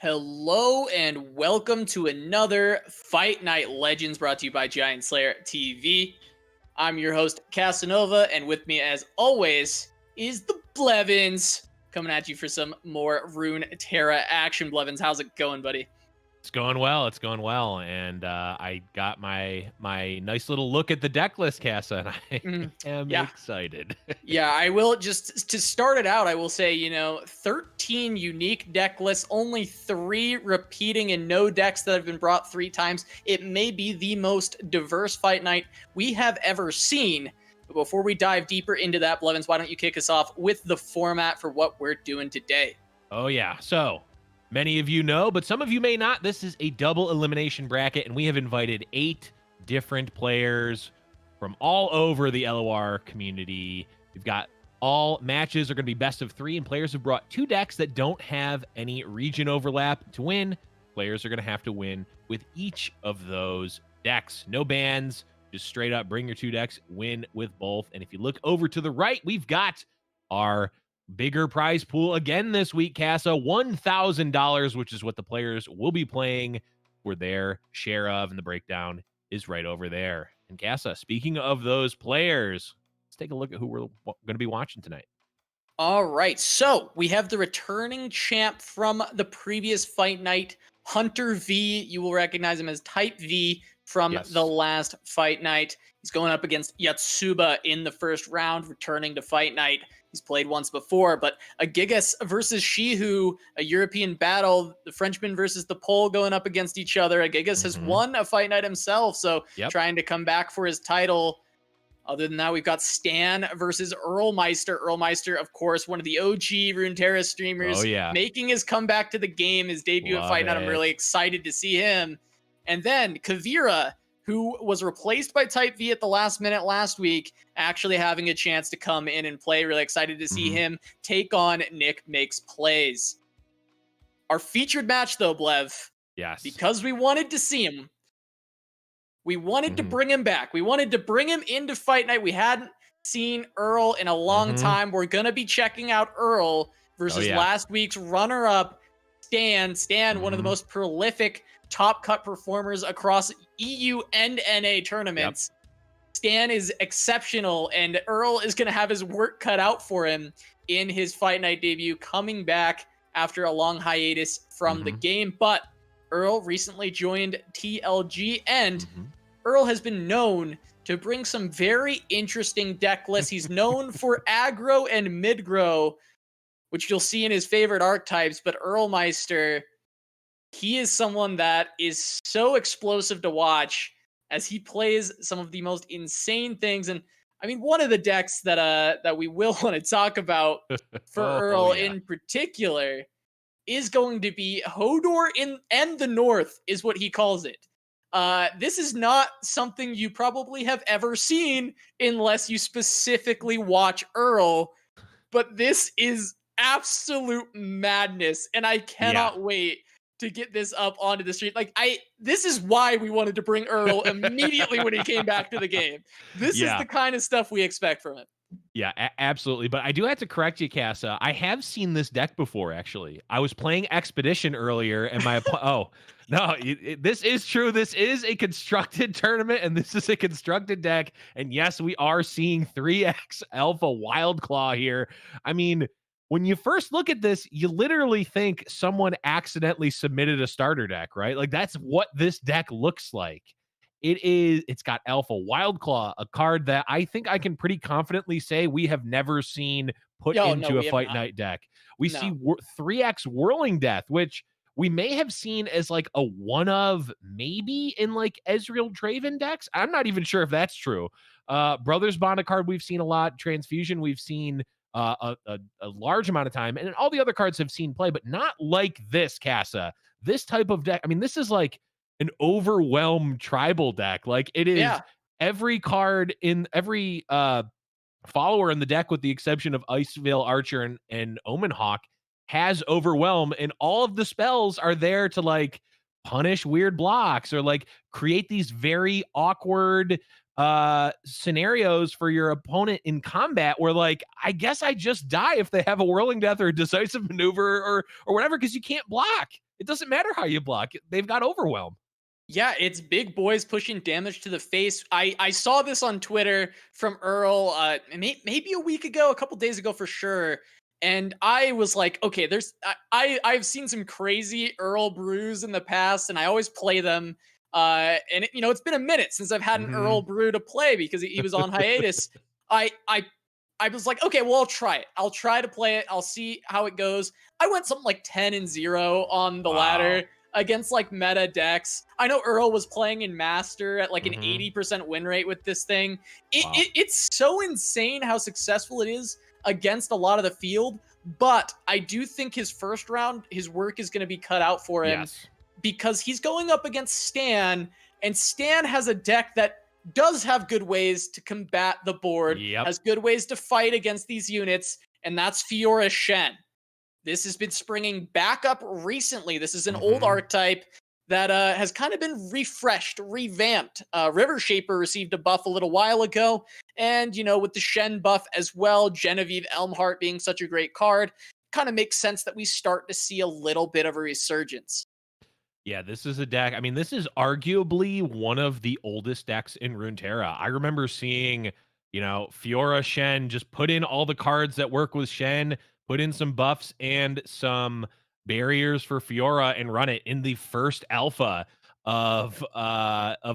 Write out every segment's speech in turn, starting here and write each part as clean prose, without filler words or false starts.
Hello and welcome to another Fight Night Legends brought to you by GiantSlayerTV. I'm your host, Casanova, and with me as always is the Blevins, coming at you for some more Runeterra action. Blevins, how's it going, buddy? It's going well. It's going well, and I got my nice little look at the deck list, Casa, and I am Yeah. excited. Yeah, I will just to start it out, I will say, 13 unique deck lists, only 3 repeating and no decks that have been brought 3 times. It may be the most diverse fight night we have ever seen. But before we dive deeper into that, Blevins, why don't you kick us off with the format for what we're doing today? Oh yeah. So many of you know, but some of you may not. This is a double elimination bracket, and we have invited 8 different players from all over the LoR community. We've got all matches are going to be best of 3, and players have brought 2 decks that don't have any region overlap. To win, players are going to have to win with each of those decks. No bans, just straight up bring your 2 decks, win with both. And if you look over to the right, we've got our bigger prize pool again this week, Casa. $1,000, which is what the players will be playing for their share of, and the breakdown is right over there. And Casa, speaking of those players, let's take a look at who we're going to be watching tonight. All right, so we have the returning champ from the previous fight night, Huntervii. You will recognize him as Type V from the last fight night. He's going up against xYotsuba in the first round, returning to fight night. He's played once before, but a Gigas versus Szychu, a European battle, the Frenchman versus the Pole going up against each other. A Gigas has won a fight night himself, so trying to come back for his title. Other than that, we've got Stan versus Earlmeister. Earlmeister, of course, one of the OG Runeterra streamers, making his comeback to the game, his debut at Fight Night. I'm really excited to see him. And then Kuvira, who was replaced by Type V at the last minute last week, actually having a chance to come in and play. Really excited to see him take on NicMakesPlays. Our featured match, though, Blev, because we wanted to see him, we wanted to bring him back. We wanted to bring him into Fight Night. We hadn't seen Earl in a long time. We're going to be checking out Earl versus last week's runner-up, Stan. Stan, one of the most prolific top cut performers across EU and NA tournaments. Stan is exceptional, and Earl is going to have his work cut out for him in his Fight Night debut, coming back after a long hiatus from the game. But Earl recently joined TLG, and Earl has been known to bring some very interesting deck lists. He's known for aggro and mid-grow, which you'll see in his favorite archetypes, but Earlmeister, he is someone that is so explosive to watch as he plays some of the most insane things. And I mean, one of the decks that we will want to talk about for Earl in particular is going to be Hodor and the North, is what he calls it. This is not something you probably have ever seen unless you specifically watch Earl, but this is absolute madness, and I cannot wait to get this up onto the street. This is why we wanted to bring Earl immediately when he came back to the game. This is the kind of stuff we expect from it. Yeah, absolutely. But I do have to correct you, Casa. I have seen this deck before, actually. I was playing Expedition earlier, and my this is true. This is a constructed tournament, and this is a constructed deck. And yes, we are seeing 3x Alpha Wildclaw here. I mean, when you first look at this, you literally think someone accidentally submitted a starter deck, right? Like, that's what this deck looks like. It's got Alpha Wildclaw, a card that I think I can pretty confidently say we have never seen put into a Fight Night deck. We see 3x Whirling Death, which we may have seen as like a one of maybe in like Ezreal Draven decks. I'm not even sure if that's true. Brothers Bond, a card we've seen a lot. Transfusion, we've seen a large amount of time, and all the other cards have seen play, but not like this, Casa. This type of deck, I mean, this is like an overwhelmed tribal deck. Like, it is every card in every follower in the deck, with the exception of Iceveil Archer and Omen Hawk, has Overwhelm, and all of the spells are there to like punish weird blocks or like create these very awkward scenarios for your opponent in combat where, like, I guess I just die if they have a whirling death or a decisive maneuver or whatever, because you can't block. It doesn't matter how you block. They've got overwhelm. Yeah, it's big boys pushing damage to the face. I saw this on Twitter from Earl maybe a week ago, a couple days ago for sure. And I was like, okay, I've seen some crazy Earl brews in the past, and I always play them. And it's been a minute since I've had an Earl brew to play because he was on hiatus. I was like, okay, well, I'll try it. I'll try to play it. I'll see how it goes. I went something like 10-0 on the ladder against like meta decks. I know Earl was playing in Master at like an 80% win rate with this thing. It's so insane how successful it is against a lot of the field. But I do think his first round, his work is going to be cut out for him because he's going up against Stan, and Stan has a deck that does have good ways to combat the board, has good ways to fight against these units, and that's Fiora Shen. This has been springing back up recently. This is an old archetype that has kind of been refreshed, revamped. River Shaper received a buff a little while ago, and, with the Shen buff as well, Genevieve Elmhart being such a great card, kind of makes sense that we start to see a little bit of a resurgence. Yeah, this is a deck. I mean, this is arguably one of the oldest decks in Runeterra. I remember seeing, Fiora Shen, just put in all the cards that work with Shen, put in some buffs and some barriers for Fiora, and run it in the first alpha of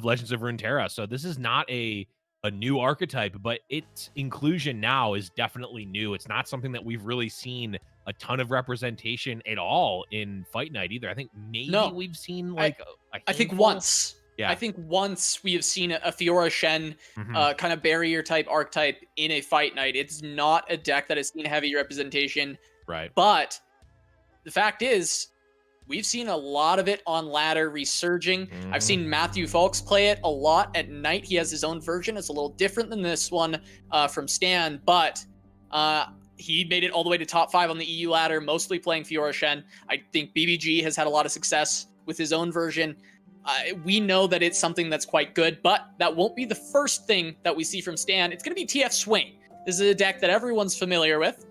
Legends of Runeterra. So this is not a new archetype, but its inclusion now is definitely new. It's not something that we've really seen a ton of representation at all in Fight Night either. I think maybe we've seen like I think once. Yeah. I think once we have seen a Fiora Shen kind of barrier type archetype in a Fight Night. It's not a deck that has seen heavy representation. Right. But the fact is, we've seen a lot of it on ladder resurging. I've seen Matthew Falks play it a lot at night. He has his own version. It's a little different than this one from Stan, but he made it all the way to top 5 on the EU ladder, mostly playing Fiora Shen. I think BBG has had a lot of success with his own version. We know that it's something that's quite good, but that won't be the first thing that we see from Stan. It's going to be TF Swing. This is a deck that everyone's familiar with.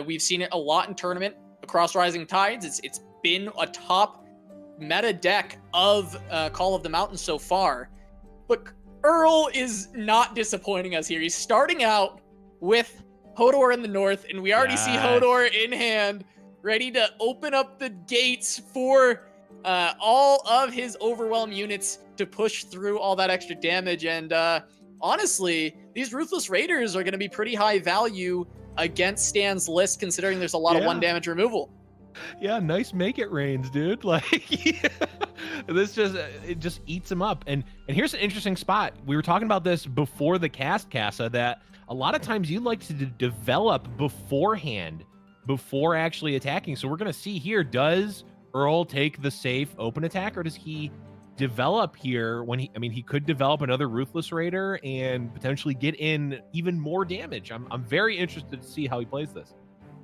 We've seen it a lot in tournament across Rising Tides. It's been a top meta deck of Call of the Mountain so far. But Earl is not disappointing us here. He's starting out with Hodor in the north, and we already see Hodor in hand, ready to open up the gates for all of his Overwhelm units to push through all that extra damage. And honestly, these Ruthless Raiders are going to be pretty high value against Stan's list, considering there's a lot of 1 damage removal. Yeah, nice make it rains, dude. Like, this just eats him up. And here's an interesting spot. We were talking about this before the cast, Casa, that a lot of times you like to develop beforehand before actually attacking. So we're going to see here, does Earl take the safe open attack, or does he develop here when he could develop another Ruthless Raider and potentially get in even more damage? I'm very interested to see how he plays this.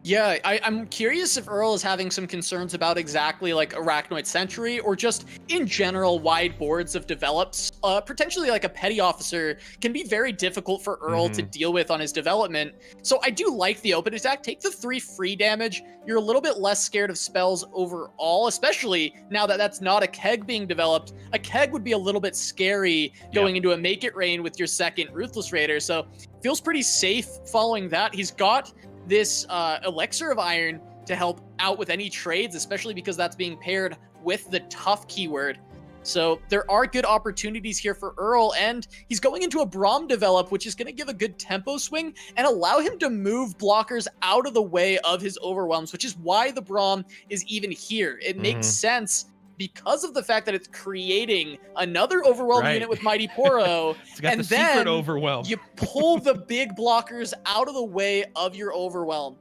Yeah, I'm curious if Earl is having some concerns about exactly like Arachnoid Sentry, or just in general wide boards of develops. Potentially like a Petty Officer can be very difficult for Earl to deal with on his development. So I do like the open attack. Take the 3 free damage. You're a little bit less scared of spells overall, especially now that that's not a keg being developed. A keg would be a little bit scary going into a Make It Rain with your second Ruthless Raider. So feels pretty safe following that. He's got this Elixir of Iron to help out with any trades, especially because that's being paired with the tough keyword. So there are good opportunities here for Earl, and he's going into a Braum develop, which is going to give a good tempo swing and allow him to move blockers out of the way of his overwhelms, which is why the Braum is even here. It makes sense because of the fact that it's creating another overwhelm unit with Mighty Poro. It's got the secret overwhelm. You pull the big blockers out of the way of your overwhelm.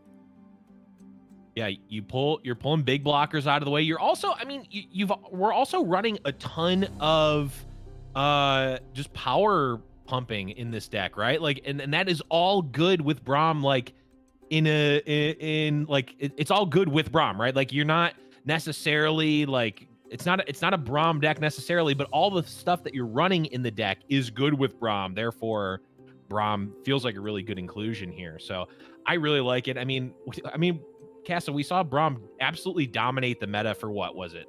Yeah, you're pulling big blockers out of the way. You're also, we're also running a ton of just power pumping in this deck, right? Like, and that is all good with Braum. Like, it's all good with Braum, right? Like, you're not necessarily like it's not a Braum deck necessarily, but all the stuff that you're running in the deck is good with Braum. Therefore, Braum feels like a really good inclusion here. So I really like it. I mean, Casa, we saw Braum absolutely dominate the meta for what was it?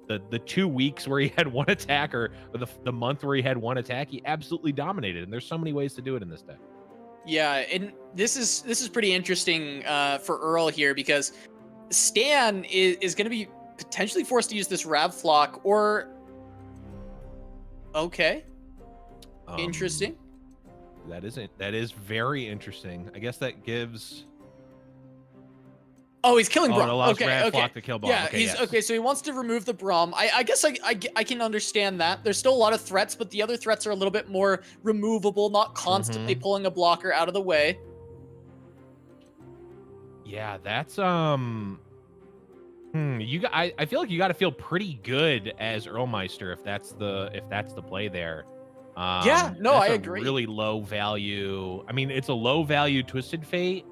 The 2 weeks where he had one attack, or the month where he had one attack, he absolutely dominated. And there's so many ways to do it in this deck. Yeah, and this is pretty interesting for Earl here, because Stan is going to be potentially forced to use this Rav Flock, or okay, interesting. That is very interesting. I guess that gives. Oh, he's killing Braum. It allows okay, Rav Flock to kill Braum. Yeah, okay, okay. So he wants to remove the Braum. I guess I can understand that. There's still a lot of threats, but the other threats are a little bit more removable, not constantly pulling a blocker out of the way. Yeah, that's I feel like you got to feel pretty good as Earlmeister if that's the play there. Yeah, no, I agree. Really low value. I mean, it's a low value Twisted Fate.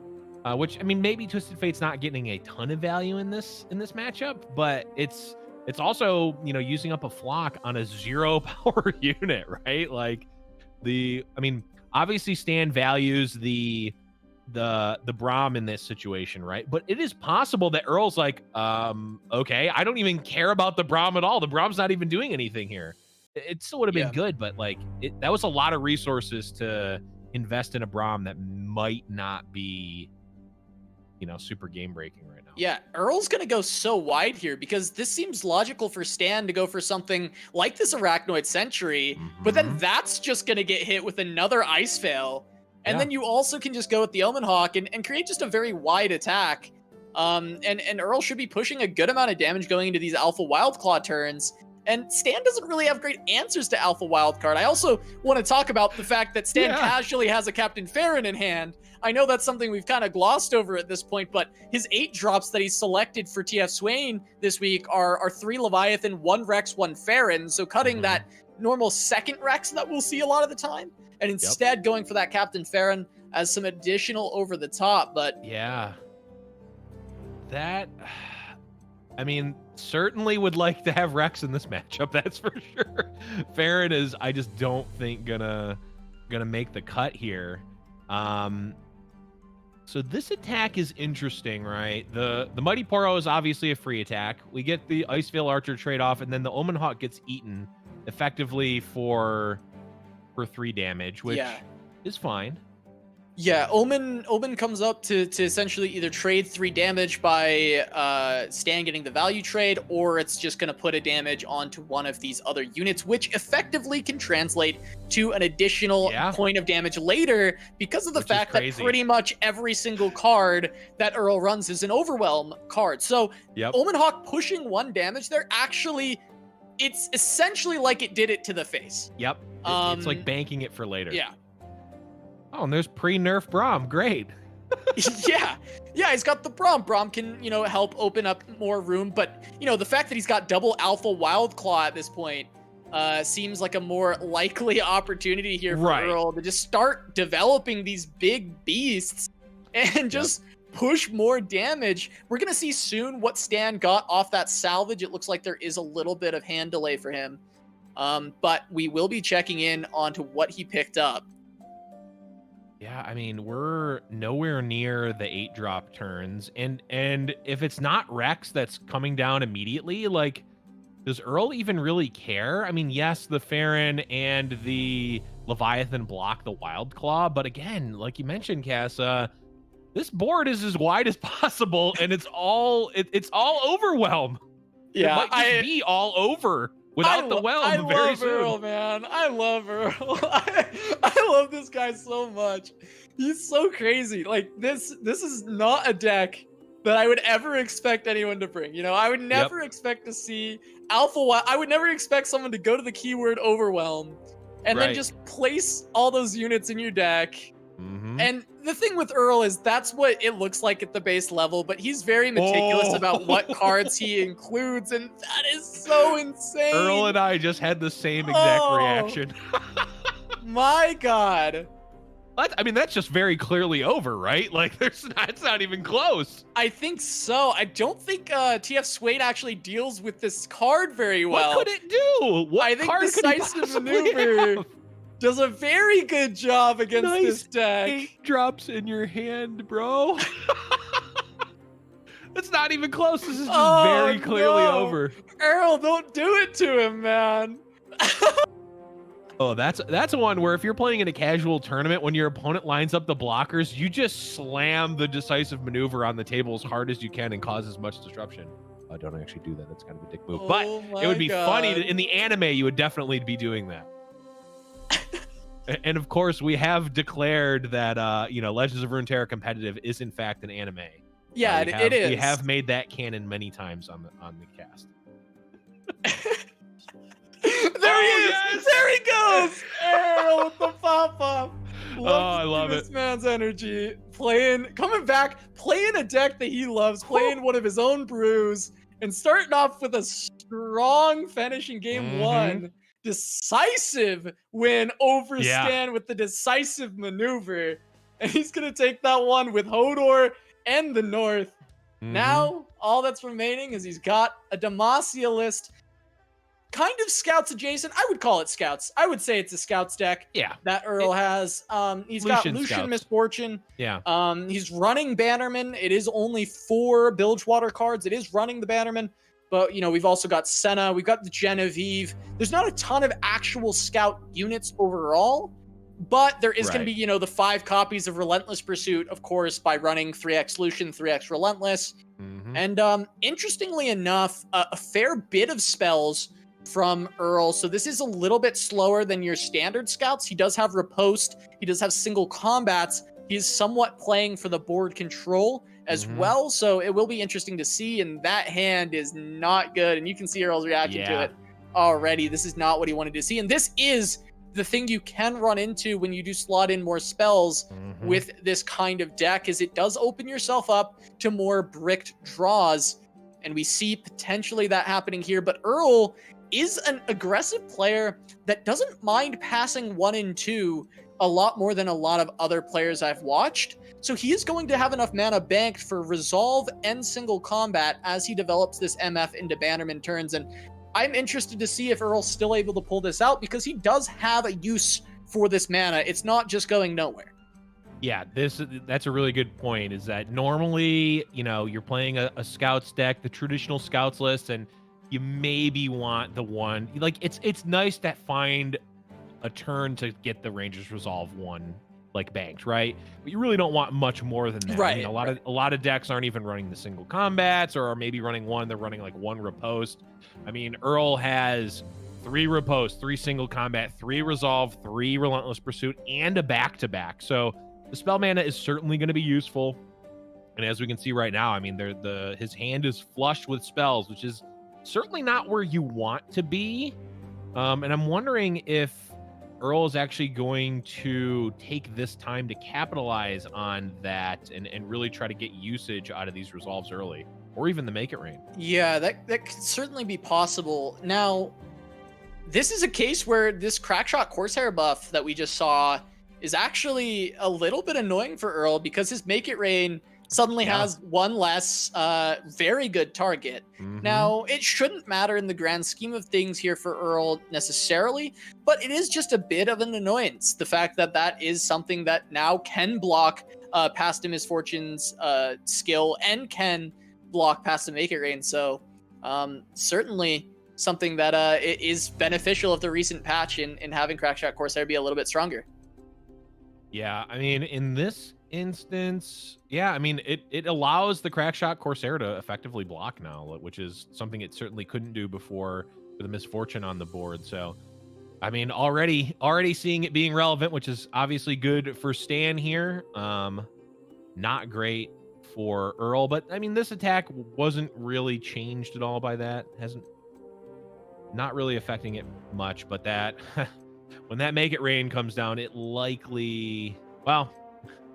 Which, I mean, maybe Twisted Fate's not getting a ton of value in this matchup, but it's also, you know, using up a flock on a 0 power unit, right? Like I mean, obviously Stan values the Braum in this situation, right? But it is possible that Earl's like, okay, I don't even care about the Braum at all. The Braum's not even doing anything here. It still would have been good, but like that was a lot of resources to invest in a Braum that might not be, you know, super game breaking right now. Yeah, Earl's gonna go so wide here, because this seems logical for Stan to go for something like this Arachnoid Sentry, but then that's just gonna get hit with another Ice Veil, and then you also can just go with the Omen Hawk and create just a very wide attack. And Earl should be pushing a good amount of damage going into these Alpha Wildclaw turns. And Stan doesn't really have great answers to Alpha Wildcard. I also want to talk about the fact that Stan casually has a Captain Farron in hand. I know that's something we've kind of glossed over at this point, but his 8 drops that he's selected for TF Swain this week are 3 Leviathan, 1 Rex, 1 Farron. So cutting that normal second Rex that we'll see a lot of the time, and instead going for that Captain Farron as some additional over the top. But yeah, that, I mean, certainly would like to have Rex in this matchup, that's for sure. Farron is, I just don't think gonna make the cut here. So this attack is interesting, right? The Mighty Poro is obviously a free attack. We get the Ice Veil Archer trade-off, and then the Omen Hawk gets eaten effectively for 3 damage, which is fine. Yeah, Omen comes up to essentially either trade 3 damage by Stan getting the value trade, or it's just going to put a damage onto one of these other units, which effectively can translate to an additional point of damage later, because of the fact that pretty much every single card that Earl runs is an Overwhelm card. So Omen Hawk pushing 1 damage there, actually, it's essentially like it did it to the face. Yep, it's like banking it for later. Yeah. Oh, and there's pre-nerf Braum. Great. yeah, he's got the Braum. Braum can, you know, help open up more room. But, you know, the fact that he's got double Alpha Wildclaw at this point seems like a more likely opportunity here for Earl to just start developing these big beasts and just push more damage. We're going to see soon what Stan got off that salvage. It looks like there is a little bit of hand delay for him. But we will be checking in onto what he picked up. Yeah, I mean, we're nowhere near the 8-drop turns, and if it's not Rex that's coming down immediately, like, does Earl even really care? I mean, yes, the Farron and the Leviathan block the Wild Claw, but again, like you mentioned, Casa, this board is as wide as possible, and it's all Overwhelm. Yeah, it might just be all over. Without the Whelm, very soon. Earl, man. I love Earl. I love this guy so much. He's so crazy. Like, this is not a deck that I would ever expect anyone to bring. You know, I would never expect to see Alpha Wild. I would never expect someone to go to the keyword Overwhelm and then just place all those units in your deck. And the thing with Earl is that's what it looks like at the base level, but he's very meticulous about what cards he includes, and that is so insane. Earl and I just had the same exact reaction. My God. I mean, that's just very clearly over, right? Like, it's not even close. I think so. I don't think TF Suede actually deals with this card very well. What could it do? What I think card Decisive Maneuver does a very good job against this deck. 8 drops in your hand, bro. It's not even close. This is just very clearly over. Earl, don't do it to him, man. Oh, that's one where if you're playing in a casual tournament, when your opponent lines up the blockers, you just slam the Decisive Maneuver on the table as hard as you can and cause as much disruption. I don't actually do that. That's kind of a dick move. But it would be funny in the anime. You would definitely be doing that. And of course, we have declared that Legends of Runeterra competitive is in fact an anime. Yeah, it is. We have made that canon many times on the cast. There he is! Yes! There he goes! Earl with the pop-up. I love this man's energy. Coming back, playing a deck that he loves, playing one of his own brews, and starting off with a strong finish in game 1. Decisive win over Stan with the Decisive Maneuver. And he's going to take that one with Hodor and the North. Now, all that's remaining is he's got a Demacia list. Kind of scouts adjacent. I would call it scouts. I would say it's a scouts deck. Yeah. That Earl has. He's got Lucian Misfortune. Yeah. He's running Bannerman. It is only 4 Bilgewater cards. It is running the Bannerman. But, we've also got Senna. We've got the Genevieve. There's not a ton of actual scout units overall. But there is going to be, the 5 copies of Relentless Pursuit, of course, by running 3x Lucian, 3x Relentless. And interestingly enough, a fair bit of spells from Earl. So this is a little bit slower than your standard scouts. He does have riposte. He does have single combats. He's somewhat playing for the board control as well. So it will be interesting to see. And that hand is not good. And you can see Earl's reaction to it already. This is not what he wanted to see. And this is the thing you can run into when you do slot in more spells with this kind of deck, is it does open yourself up to more bricked draws. And we see potentially that happening here. But Earl is an aggressive player that doesn't mind passing 1 and 2 a lot more than a lot of other players I've watched. So he is going to have enough mana banked for resolve and single combat as he develops this MF into Bannerman turns. And I'm interested to see if Earl's still able to pull this out, because he does have a use for this mana. It's not just going nowhere. Yeah, that's a really good point, is that normally, you're playing a scouts deck, the traditional scouts list, and you maybe want the one, like, it's nice to find a turn to get the Rangers Resolve 1 like banked, right? But you really don't want much more than that. Right. A lot of decks aren't even running the single combats, or are maybe running one. They're running like 1 riposte. I mean, Earl has 3 riposte, 3 single combat, 3 resolve, 3 relentless pursuit, and a back-to-back. So the spell mana is certainly going to be useful. And as we can see right now, I mean, his hand is flushed with spells, which is certainly not where you want to be. And I'm wondering if Earl is actually going to take this time to capitalize on that and really try to get usage out of these resolves early, or even the Make It Rain. Yeah, that could certainly be possible. Now, this is a case where this Crackshot Corsair buff that we just saw is actually a little bit annoying for Earl, because his Make It Rain suddenly has 1 less very good target. Now, it shouldn't matter in the grand scheme of things here for Earl necessarily, but it is just a bit of an annoyance. The fact that is something that now can block past the Misfortune's skill and can block past the Make It Rain. So certainly something that it is beneficial of the recent patch in having Crackshot Corsair be a little bit stronger. Yeah, I mean, in this instance, I mean, it allows the Crackshot Corsair to effectively block now, which is something it certainly couldn't do before with a Misfortune on the board. So, I mean, already seeing it being relevant, which is obviously good for Stan here. Not great for Earl, but I mean, this attack wasn't really changed at all by that. Not really affecting it much, but that when that Make It Rain comes down, it likely, well,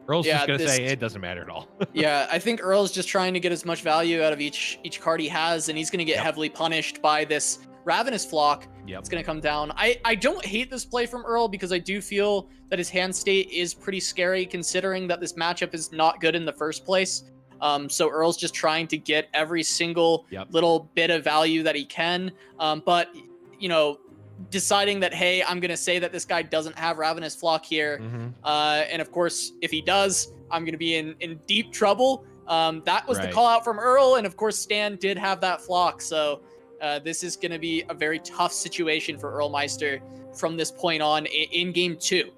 Earl's just going to say it doesn't matter at all. Yeah, I think Earl's just trying to get as much value out of each card he has, and he's going to get heavily punished by this Ravenous Flock. Yep. It's going to come down. I don't hate this play from Earl because I do feel that his hand state is pretty scary considering that this matchup is not good in the first place. So Earl's just trying to get every single little bit of value that he can. But, you know, deciding that, hey, I'm going to say that this guy doesn't have Ravenous Flock here. And of course, if he does, I'm going to be in deep trouble. That was the call out from Earl. And of course, Stan did have that Flock. So this is going to be a very tough situation for Earlmeister from this point on in game 2.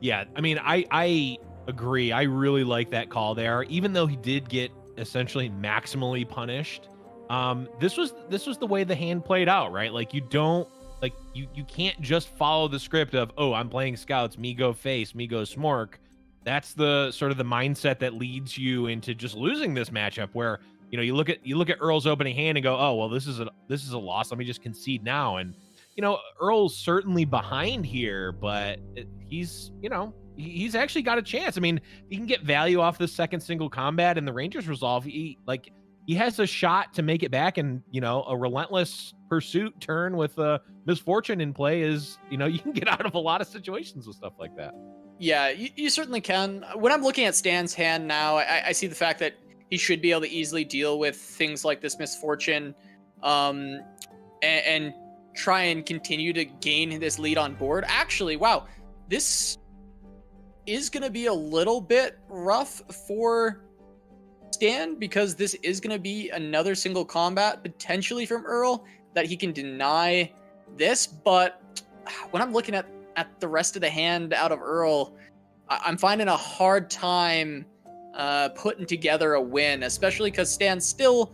Yeah, I mean, I agree. I really like that call there, even though he did get essentially maximally punished. This was the way the hand played out, right? Like you can't just follow the script of, oh, I'm playing scouts, me go face, me go smork. That's the sort of the mindset that leads you into just losing this matchup where, you know, you look at Earl's opening hand and go, oh, well, this is a loss. Let me just concede now. And, you know, Earl's certainly behind here, but he's he's actually got a chance. I mean, he can get value off the second single combat and the Rangers resolve. He has a shot to make it back, and, you know, a relentless pursuit turn with misfortune in play is, you know, you can get out of a lot of situations with stuff like that. Yeah, you certainly can. When I'm looking at Stan's hand now, I see the fact that he should be able to easily deal with things like this misfortune, and try and continue to gain this lead on board. Actually, wow, this is going to be a little bit rough for Stan because this is going to be another single combat potentially from Earl that he can deny this. But when I'm looking at the rest of the hand out of Earl, I'm finding a hard time putting together a win, especially because Stan still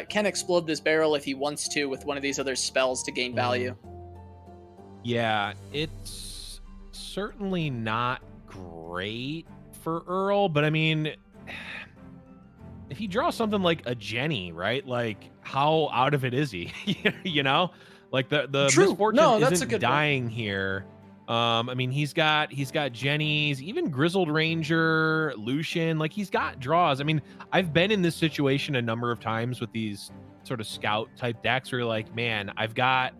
can explode this barrel if he wants to with one of these other spells to gain value. Yeah, it's certainly not great for Earl, but I mean, if you draw something like a Jenny, right? Like, how out of it is he? You know, like the misfortune isn't dying here. I mean, he's got Jennies, even Grizzled Ranger, Lucian. Like, he's got draws. I mean, I've been in this situation a number of times with these sort of scout type decks where you're like, man, I've got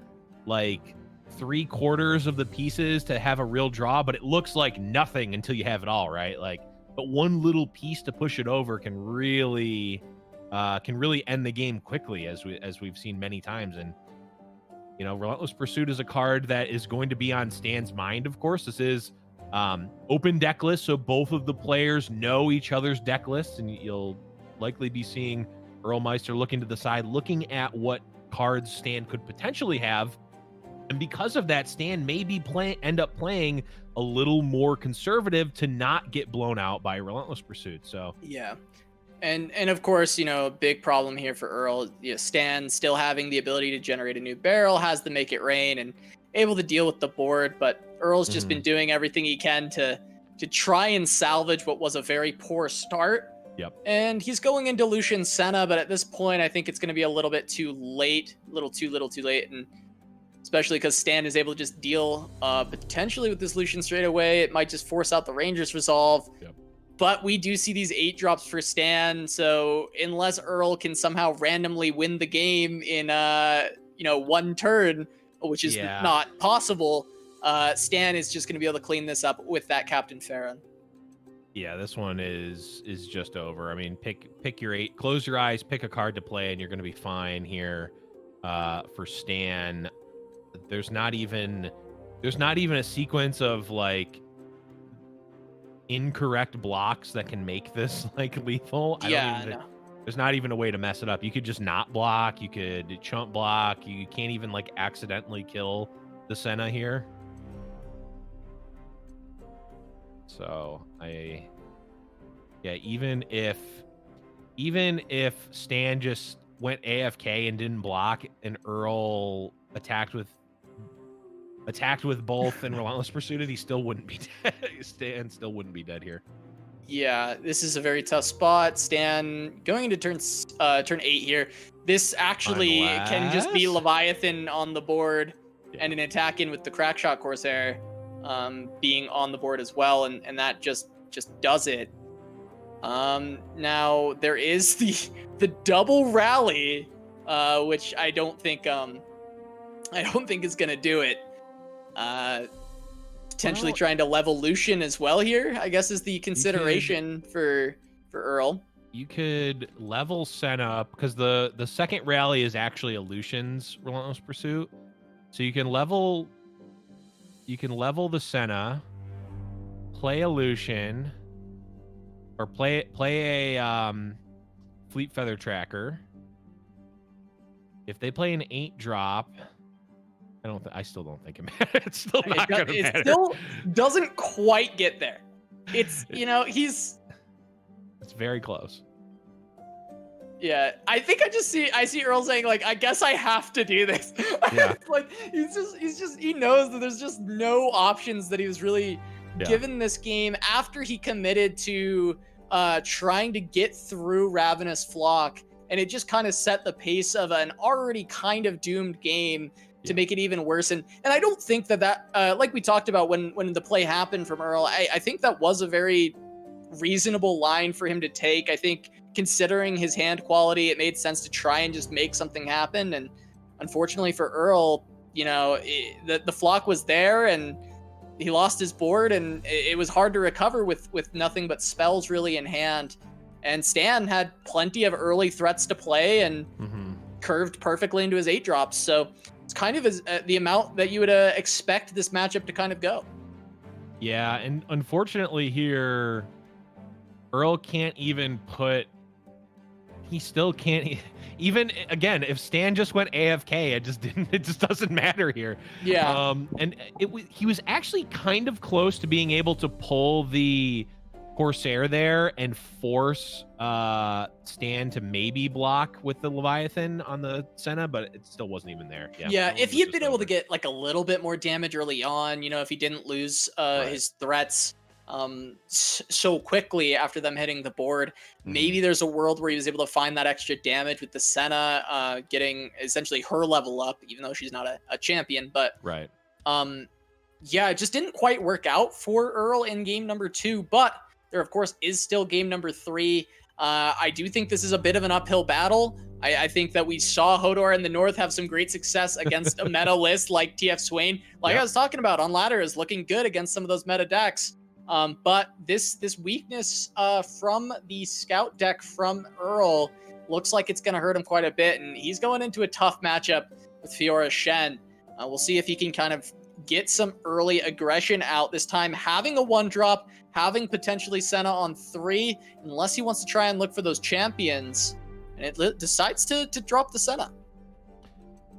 like 3/4 of the pieces to have a real draw, but it looks like nothing until you have it all, right? Like, but one little piece to push it over can really end the game quickly, as we've seen many times. And, you know, Relentless Pursuit is a card that is going to be on Stan's mind. Of course, this is open deck list, so both of the players know each other's deck lists, and you'll likely be seeing Earlmeister looking to the side, looking at what cards Stan could potentially have. And because of that, Stan may be end up playing a little more conservative to not get blown out by Relentless Pursuit. So yeah. And of course, you know, big problem here for Earl. You know, Stan still having the ability to generate a new barrel, has the Make It Rain, and able to deal with the board. But Earl's just been doing everything he can to try and salvage what was a very poor start. Yep. And he's going into Lucian Senna, but at this point, I think it's going to be a little bit too late, a little too late, and especially because Stan is able to just deal potentially with this Lucian straight away. It might just force out the Rangers resolve. Yep. But we do see these 8 drops for Stan, so unless Earl can somehow randomly win the game in one turn, which is not possible, Stan is just going to be able to clean this up with that Captain Farron. Yeah, this one is just over. I mean, pick your 8, close your eyes, pick a card to play, and you're going to be fine here for Stan. There's not even a sequence of like incorrect blocks that can make this like lethal. There's not even a way to mess it up. You could just not block, you could chump block, you can't even like accidentally kill the Senna here. So even if Stan just went AFK and didn't block and Earl attacked with both and Relentless Pursuit, he still wouldn't be dead. Stan still wouldn't be dead here. Yeah, this is a very tough spot. Stan going into turn 8 here. This actually can just be Leviathan on the board and an attack in with the Crackshot Corsair being on the board as well, and that just does it. Now there is the double rally, which I don't think I don't think is going to do it. Potentially trying to level Lucian as well here, I guess, is the consideration for Earl. You could level Senna because the second rally is actually a Lucian's Relentless Pursuit. So you can level the Senna, play a Lucian, or play a Fleet Feather Tracker. If they play an 8-drop, I still don't think it matters. It's still not gonna matter. It still doesn't quite get there. It's it's very close. Yeah, I think I see Earl saying, like, I guess I have to do this. Yeah. Like he knows that there's just no options that he was really given this game after he committed to trying to get through Ravenous Flock, and it just kind of set the pace of an already kind of doomed game to make it even worse. And I don't think that like we talked about when the play happened from Earl, I think that was a very reasonable line for him to take. I think considering his hand quality, it made sense to try and just make something happen. And unfortunately for Earl, the flock was there and he lost his board, and it was hard to recover with nothing but spells really in hand. And Stan had plenty of early threats to play and curved perfectly into his 8-drops. So it's kind of the amount that you would expect this matchup to kind of go. Yeah, and unfortunately here, Earl can't even he still can't even, again, if Stan just went AFK, it just doesn't matter here. Yeah. And he was actually kind of close to being able to pull the Corsair there and force Stan to maybe block with the Leviathan on the Senna, but it still wasn't even there. Yeah, if he had been able to get like a little bit more damage early on, if he didn't lose his threats so quickly after them hitting the board, maybe there's a world where he was able to find that extra damage with the Senna getting essentially her level up, even though she's not a champion. But yeah, it just didn't quite work out for Earl in game number 2, but there of course is still game number 3. I do think this is a bit of an uphill battle. I think that we saw Hodor in the North have some great success against a meta list like TF Swain, I was talking about on ladder, is looking good against some of those meta decks. But this weakness from the scout deck from Earl looks like it's going to hurt him quite a bit, and he's going into a tough matchup with Fiora Shen. We'll see if he can kind of get some early aggression out this time, having a 1-drop, having potentially Senna on 3, unless he wants to try and look for those champions, and it decides to drop the Senna.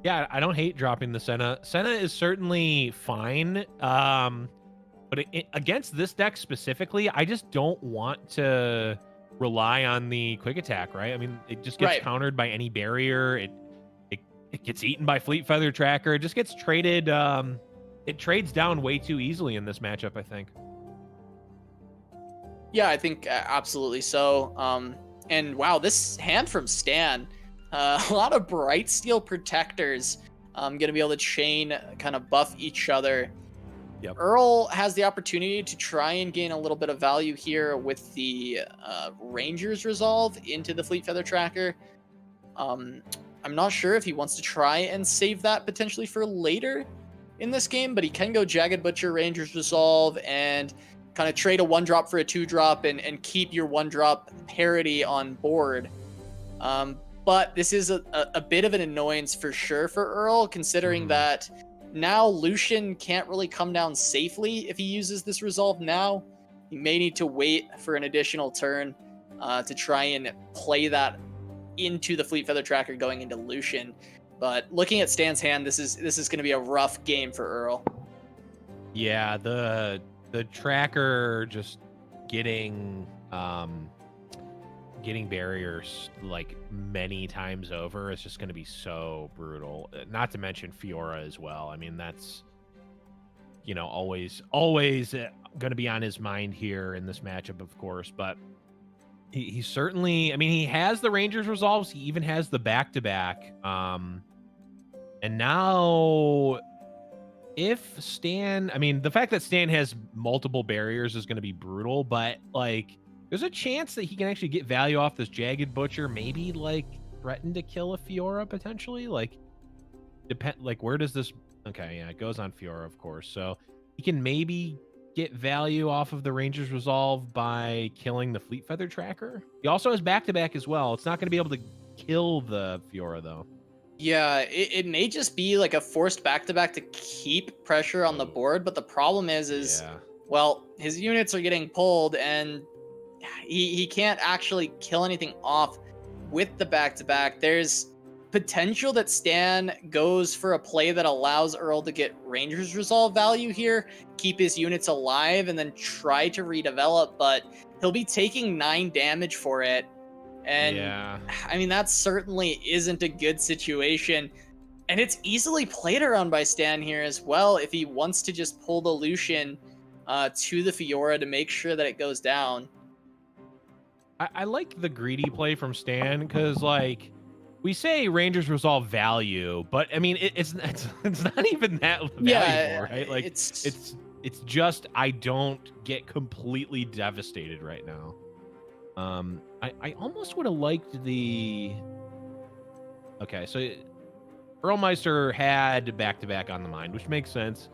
Yeah, I don't hate dropping the Senna. Senna is certainly fine. But against this deck specifically, I just don't want to rely on the quick attack, right? I mean, it just gets countered by any barrier. It gets eaten by Fleet Feather Tracker. It just gets traded. It trades down way too easily in this matchup, I think. Yeah, I think absolutely so. And wow, this hand from Stan, a lot of Bright Steel Protectors. Going to be able to chain, kind of buff each other. Yep. Earl has the opportunity to try and gain a little bit of value here with the Ranger's Resolve into the Fleet Feather Tracker. I'm not sure if he wants to try and save that potentially for later in this game, but he can go Jagged Butcher, Ranger's Resolve, and kind of trade a 1-drop for a 2-drop and keep your 1-drop parity on board. But this is a bit of an annoyance for sure for Earl, considering that now Lucian can't really come down safely if he uses this resolve now. He may need to wait for an additional turn to try and play that into the Fleet Feather Tracker going into Lucian. But looking at Stan's hand, this is going to be a rough game for Earl. Yeah, the tracker just getting barriers like many times over is just going to be so brutal. Not to mention Fiora as well. I mean, that's always going to be on his mind here in this matchup, of course. But he certainly, I mean, he has the Rangers resolves. He even has the back-to-back. And now if Stan, I mean, the fact that Stan has multiple barriers is going to be brutal, but like, there's a chance that he can actually get value off this Jagged Butcher, maybe like threaten to kill a Fiora potentially. Like, Like, where does this... Okay, yeah, it goes on Fiora, of course. So he can maybe get value off of the Ranger's Resolve by killing the Fleet Feather Tracker. He also has back-to-back as well. It's not going to be able to kill the Fiora, though. Yeah, it may just be like a forced back-to-back to keep pressure on the board, but the problem is Yeah. well, his units are getting pulled, and he can't actually kill anything off with the back-to-back. There's potential that Stan goes for a play that allows Earl to get Ranger's Resolve value here, keep his units alive, and then try to redevelop, but he'll be taking 9 damage for it. And yeah. I mean, that certainly isn't a good situation. And it's easily played around by Stan here as well if he wants to just pull the Lucian to the Fiora to make sure that it goes down. I like the greedy play from Stan because, like, we say Rangers Resolve value, but I mean it's not even that valuable, right? Like it's just I don't get completely devastated right now. I almost would have liked the... Okay, so Earlmeister had back-to-back on the mind, which makes sense.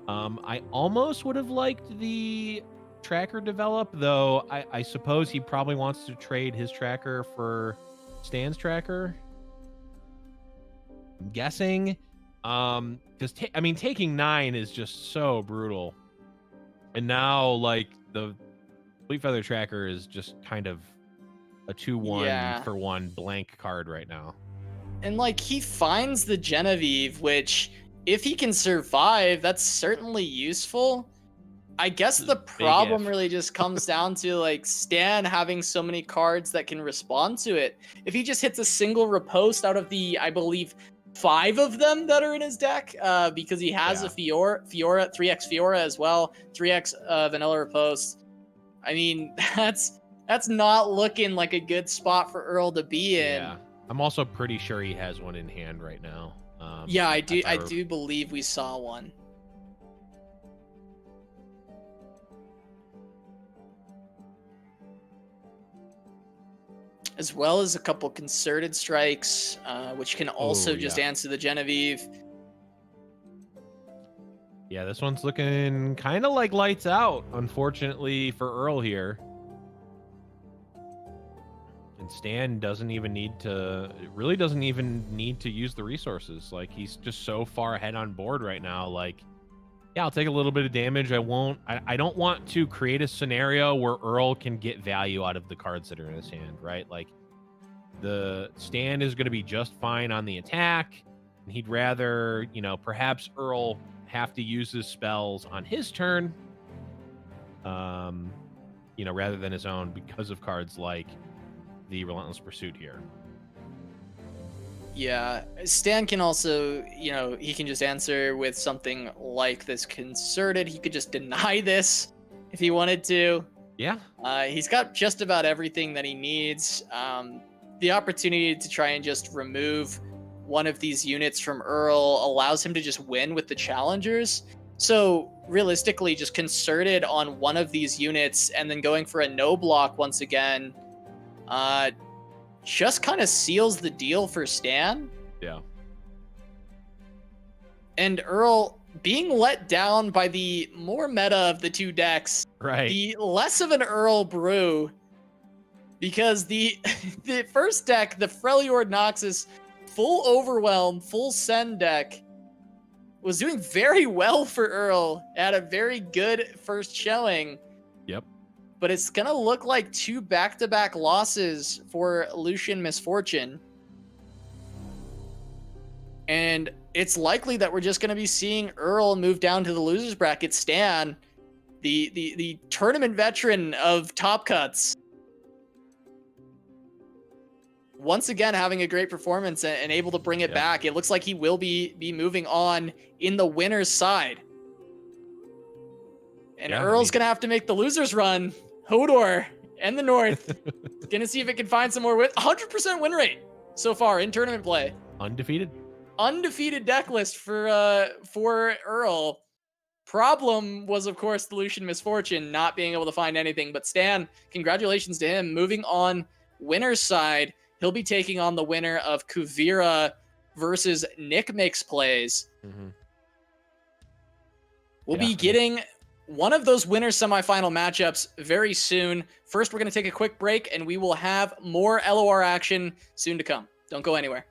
I almost would have liked the tracker develop, though I suppose he probably wants to trade his tracker for Stan's tracker. I'm guessing. Because, I mean, taking 9 is just so brutal. And now, like, the Fleet Feather Tracker is just kind of a 2-1 for 1 blank card right now. And, like, he finds the Genevieve, which, if he can survive, that's certainly useful. I guess the problem really just comes down to, like, Stan having so many cards that can respond to it. If he just hits a single riposte out of the, I believe, 5 of them that are in his deck, because he has a Fiora, 3x Fiora as well, 3x vanilla riposte. I mean, that's not looking like a good spot for Earl to be in. Yeah, I'm also pretty sure he has one in hand right now. Yeah, I do believe we saw one. As well as a couple concerted strikes, which can also just answer the Genevieve. Yeah, this one's looking kind of like lights out, unfortunately, for Earl here. And Stan doesn't even need to use the resources. Like, he's just so far ahead on board right now. Like, yeah, I'll take a little bit of damage. I don't want to create a scenario where Earl can get value out of the cards that are in his hand, right? Like, the Stan is going to be just fine on the attack, and he'd rather, perhaps Earl have to use his spells on his turn, rather than his own, because of cards like the Relentless Pursuit here. Yeah, Stan can also, he can just answer with something like this concerted. He could just deny this if he wanted to. Yeah. He's got just about everything that he needs. The opportunity to try and just remove one of these units from Earl allows him to just win with the challengers. So realistically, just concerted on one of these units and then going for a no block once again, just kind of seals the deal for Stan. Yeah. And Earl being let down by the more meta of the 2 decks. Right. The less of an Earl brew, because the first deck, the Freljord Noxus full overwhelm, full send deck, was doing very well for Earl. Had a very good first showing. Yep. But it's going to look like 2 back-to-back losses for Lucian Misfortune. And it's likely that we're just going to be seeing Earl move down to the losers bracket. Stan, the tournament veteran of Top Cuts, once again having a great performance and able to bring it back. It looks like he will be moving on in the winner's side. And Earl's going to have to make the losers run. Hodor and the North. Gonna see if it can find some more 100% win rate so far in tournament play. Undefeated deck list for Earl. Problem was, of course, the Lucian Misfortune not being able to find anything. But Stan, congratulations to him. Moving on winner's side, he'll be taking on the winner of Kuvira versus NicMakesPlays. We'll be Yeah, getting one of those winners semifinal matchups very soon. First, we're going to take a quick break, and we will have more LOR action soon to come. Don't go anywhere.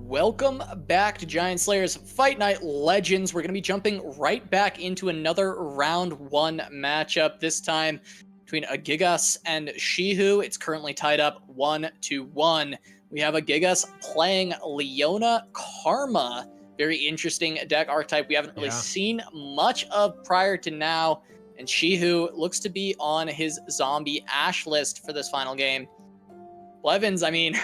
Welcome back to Giant Slayer's Fight Night Legends. We're going to be jumping right back into another round 1 matchup, this time between a Gigas and Szychu. It's currently tied up 1-1. We have a Gigas playing Leona Karma. Very interesting deck archetype we haven't really seen much of prior to now. And Szychu looks to be on his zombie Ash list for this final game. Blevins, I mean,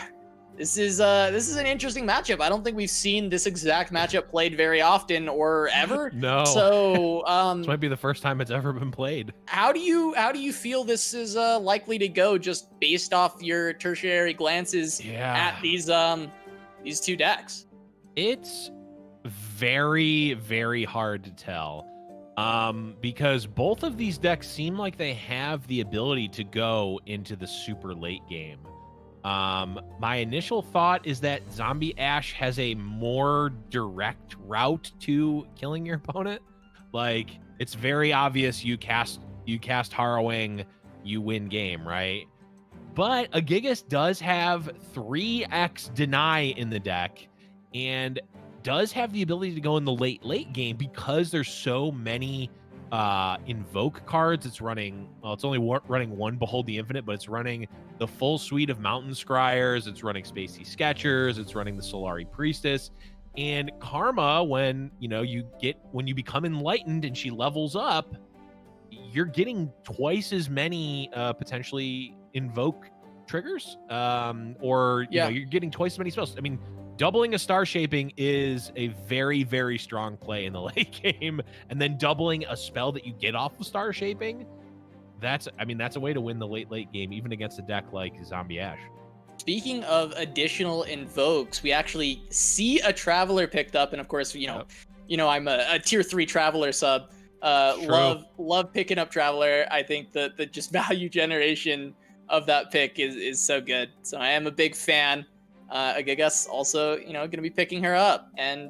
this is an interesting matchup. I don't think we've seen this exact matchup played very often or ever. No. So this might be the first time it's ever been played. How do you feel this is likely to go, just based off your tertiary glances at these two decks? It's very, very hard to tell. Because both of these decks seem like they have the ability to go into the super late game. My initial thought is that Zombie Ash has a more direct route to killing your opponent. Like, it's very obvious you cast Harrowing, you win game, right? But a Gigas does have 3x deny in the deck and does have the ability to go in the late game because there's so many invoke cards. It's running, well, it's only running one Behold the Infinite, but it's running the full suite of Mountain Scryers. It's running Spacey Sketchers. It's running the Solari Priestess. And Karma, when you become enlightened and she levels up, you're getting twice as many potentially invoke triggers, or you're getting twice as many spells. I mean, doubling a Star Shaping is a very, very strong play in the late game, and then doubling a spell that you get off of Star Shaping, that's a way to win the late game, even against a deck like Zombie Ash. Speaking of additional invokes, we actually see a Traveler picked up, and of course, I'm a tier 3 Traveler sub. Love picking up Traveler. I think the just value generation of that pick is so good. So I am a big fan. Gigas also, going to be picking her up, and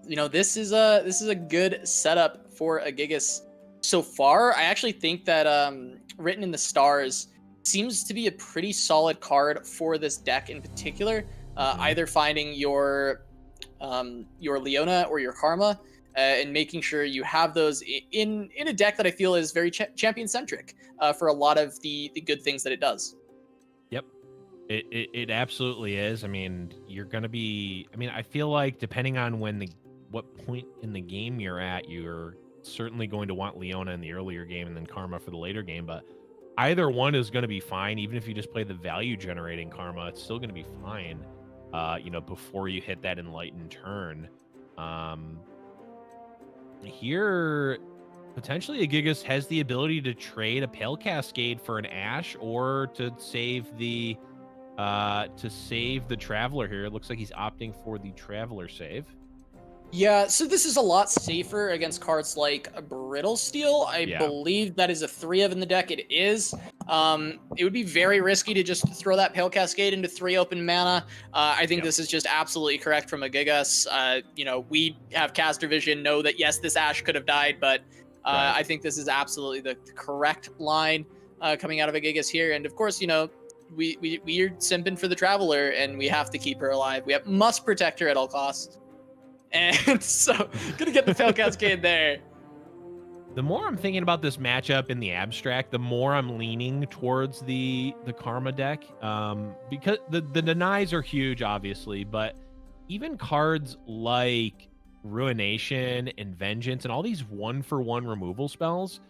this is a good setup for a Gigas so far. I actually think that Written in the Stars seems to be a pretty solid card for this deck in particular. Either finding your Leona or your Karma, and making sure you have those in a deck that I feel is very champion centric for a lot of the good things that it does. Yep. It absolutely is. I mean, you're going to be, I feel like depending on what point in the game you're at, you're certainly going to want Leona in the earlier game and then Karma for the later game, but either one is going to be fine. Even if you just play the value generating Karma, it's still going to be fine, before you hit that enlightened turn. Here, potentially a Gigas has the ability to trade a Pale Cascade for an Ash, or to save the Traveler here. It looks like he's opting for the Traveler save. Yeah, so this is a lot safer against cards like Brittle Steel. I believe that is a 3 of in the deck. It is. It would be very risky to just throw that Pale Cascade into 3 open mana. I think this is just absolutely correct from a Gigas. We have caster vision, know that yes, this Ash could have died, but I think this is absolutely the correct line coming out of a Gigas here. And of course, we're simping for the Traveler, and we have to keep her alive. We must protect her at all costs. And so, gonna get the Pale Cascade there. The more I'm thinking about this matchup in the abstract, the more I'm leaning towards the Karma deck. Because the denies are huge, obviously, but even cards like Ruination and Vengeance and all these 1-for-1 removal spells,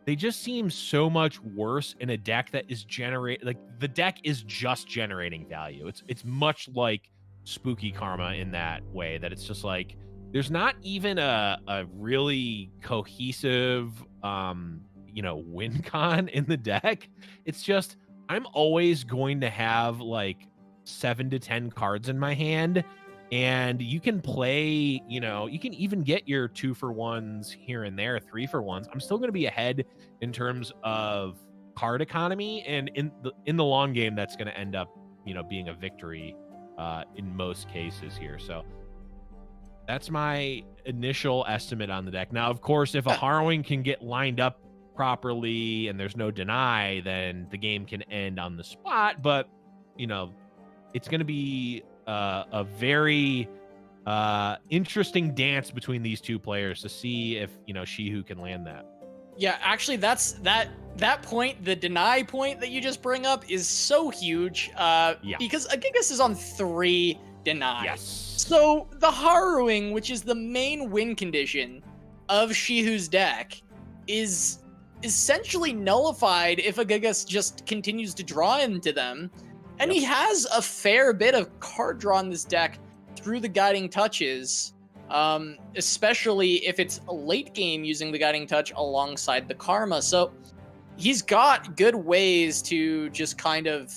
they just seem so much worse in a deck that is the deck is just generating value. It's much like Spooky Karma in that way, that it's just like there's not even a really cohesive win con in the deck. It's just I'm always going to have like 7 to 10 cards in my hand, and you can play, you can even get your 2-for-1s here and there, 3-for-1s. I'm still going to be ahead in terms of card economy, and in the long game that's going to end up being a victory in most cases here. So that's my initial estimate on the deck. Now, of course, if a Harrowing can get lined up properly and there's no deny, then the game can end on the spot. But, it's going to be a very interesting dance between these two players to see if Szychu can land that. Yeah, actually, that point, the deny point that you just bring up, is so huge. Because Gigas is on 3 deny. Yes. So the Harrowing, which is the main win condition of Szychu's deck, is essentially nullified if a Gigas just continues to draw into them. And he has a fair bit of card draw in this deck through the Guiding Touches, especially if it's a late game using the Guiding Touch alongside the Karma. So he's got good ways to just kind of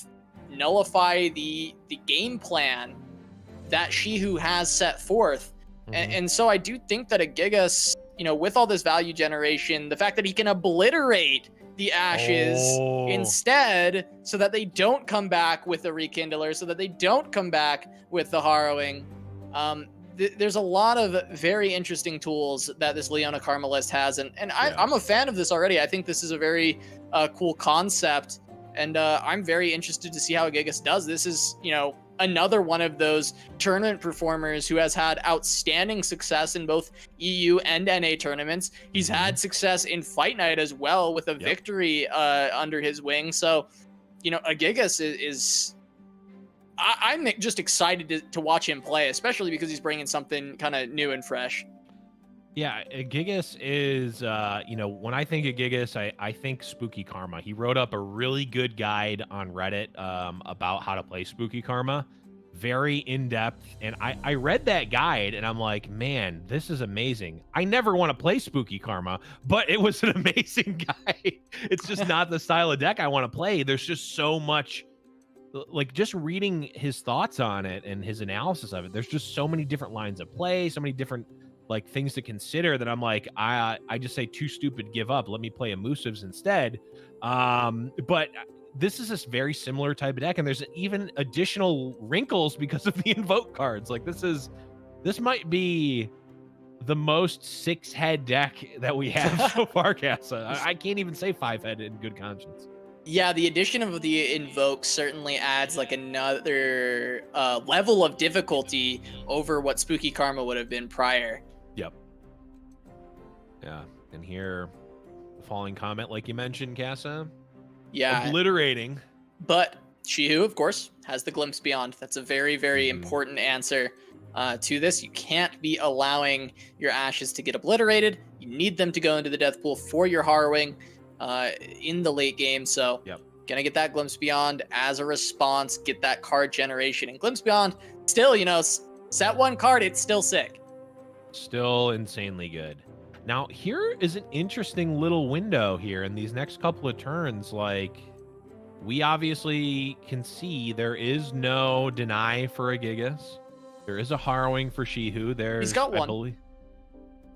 nullify the game plan that Szychu has set forth. And so I do think that a Gigas, with all this value generation, the fact that he can obliterate the Ashes instead, so that they don't come back with the Rekindler, so that they don't come back with the Harrowing. There's a lot of very interesting tools that this Leona Karma list has, and I'm a fan of this already. I think this is a very cool concept, and I'm very interested to see how Gigas does. This is, another one of those tournament performers who has had outstanding success in both EU and NA tournaments. He's had success in Fight Night as well, with a victory under his wing. So, a Gigas is I'm just excited to watch him play, especially because he's bringing something kind of new and fresh. Yeah, Gigas is, when I think of Gigas, I think Spooky Karma. He wrote up a really good guide on Reddit about how to play Spooky Karma. Very in-depth. And I read that guide, and I'm like, man, this is amazing. I never want to play Spooky Karma, but it was an amazing guide. It's just not the style of deck I want to play. There's just so much, like, just reading his thoughts on it and his analysis of it, there's just so many different lines of play, so many different things to consider that I'm like, I just say too stupid, give up. Let me play Elusives instead. But this is a very similar type of deck, and there's even additional wrinkles because of the invoke cards. Like, this might be the most 6-head deck that we have so far, Casa. I can't even say 5-head in good conscience. Yeah, the addition of the Invoke certainly adds another level of difficulty over what Spooky Karma would have been prior. Yep. Yeah, and here, the following comment, like you mentioned, Casa. Yeah. Obliterating. But Szychu, of course, has the Glimpse Beyond. That's a very, very important answer to this. You can't be allowing your Ashes to get obliterated. You need them to go into the death pool for your Harrowing in the late game. So gonna get that Glimpse Beyond as a response, get that card generation. And Glimpse Beyond, still, set 1 card, it's still sick. Still insanely good. Now, here is an interesting little window here in these next couple of turns. Like, we obviously can see there is no deny for a Gigas. There is a Harrowing for Szychu. He's got one.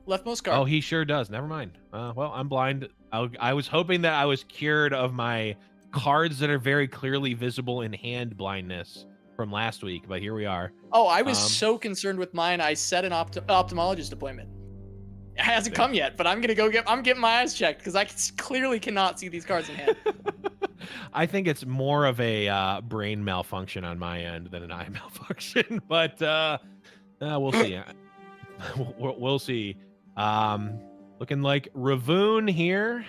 Leftmost card. Oh, he sure does. Never mind. Well, I'm blind. I was hoping that I was cured of my cards that are very clearly visible in hand blindness from last week, but here we are. Oh, I was so concerned with mine. I set an ophthalmologist appointment. It hasn't come yet, but I'm getting my eyes checked because I clearly cannot see these cards in hand. I think it's more of a brain malfunction on my end than an eye malfunction, but we'll see. We'll see. Looking like Ravoon here.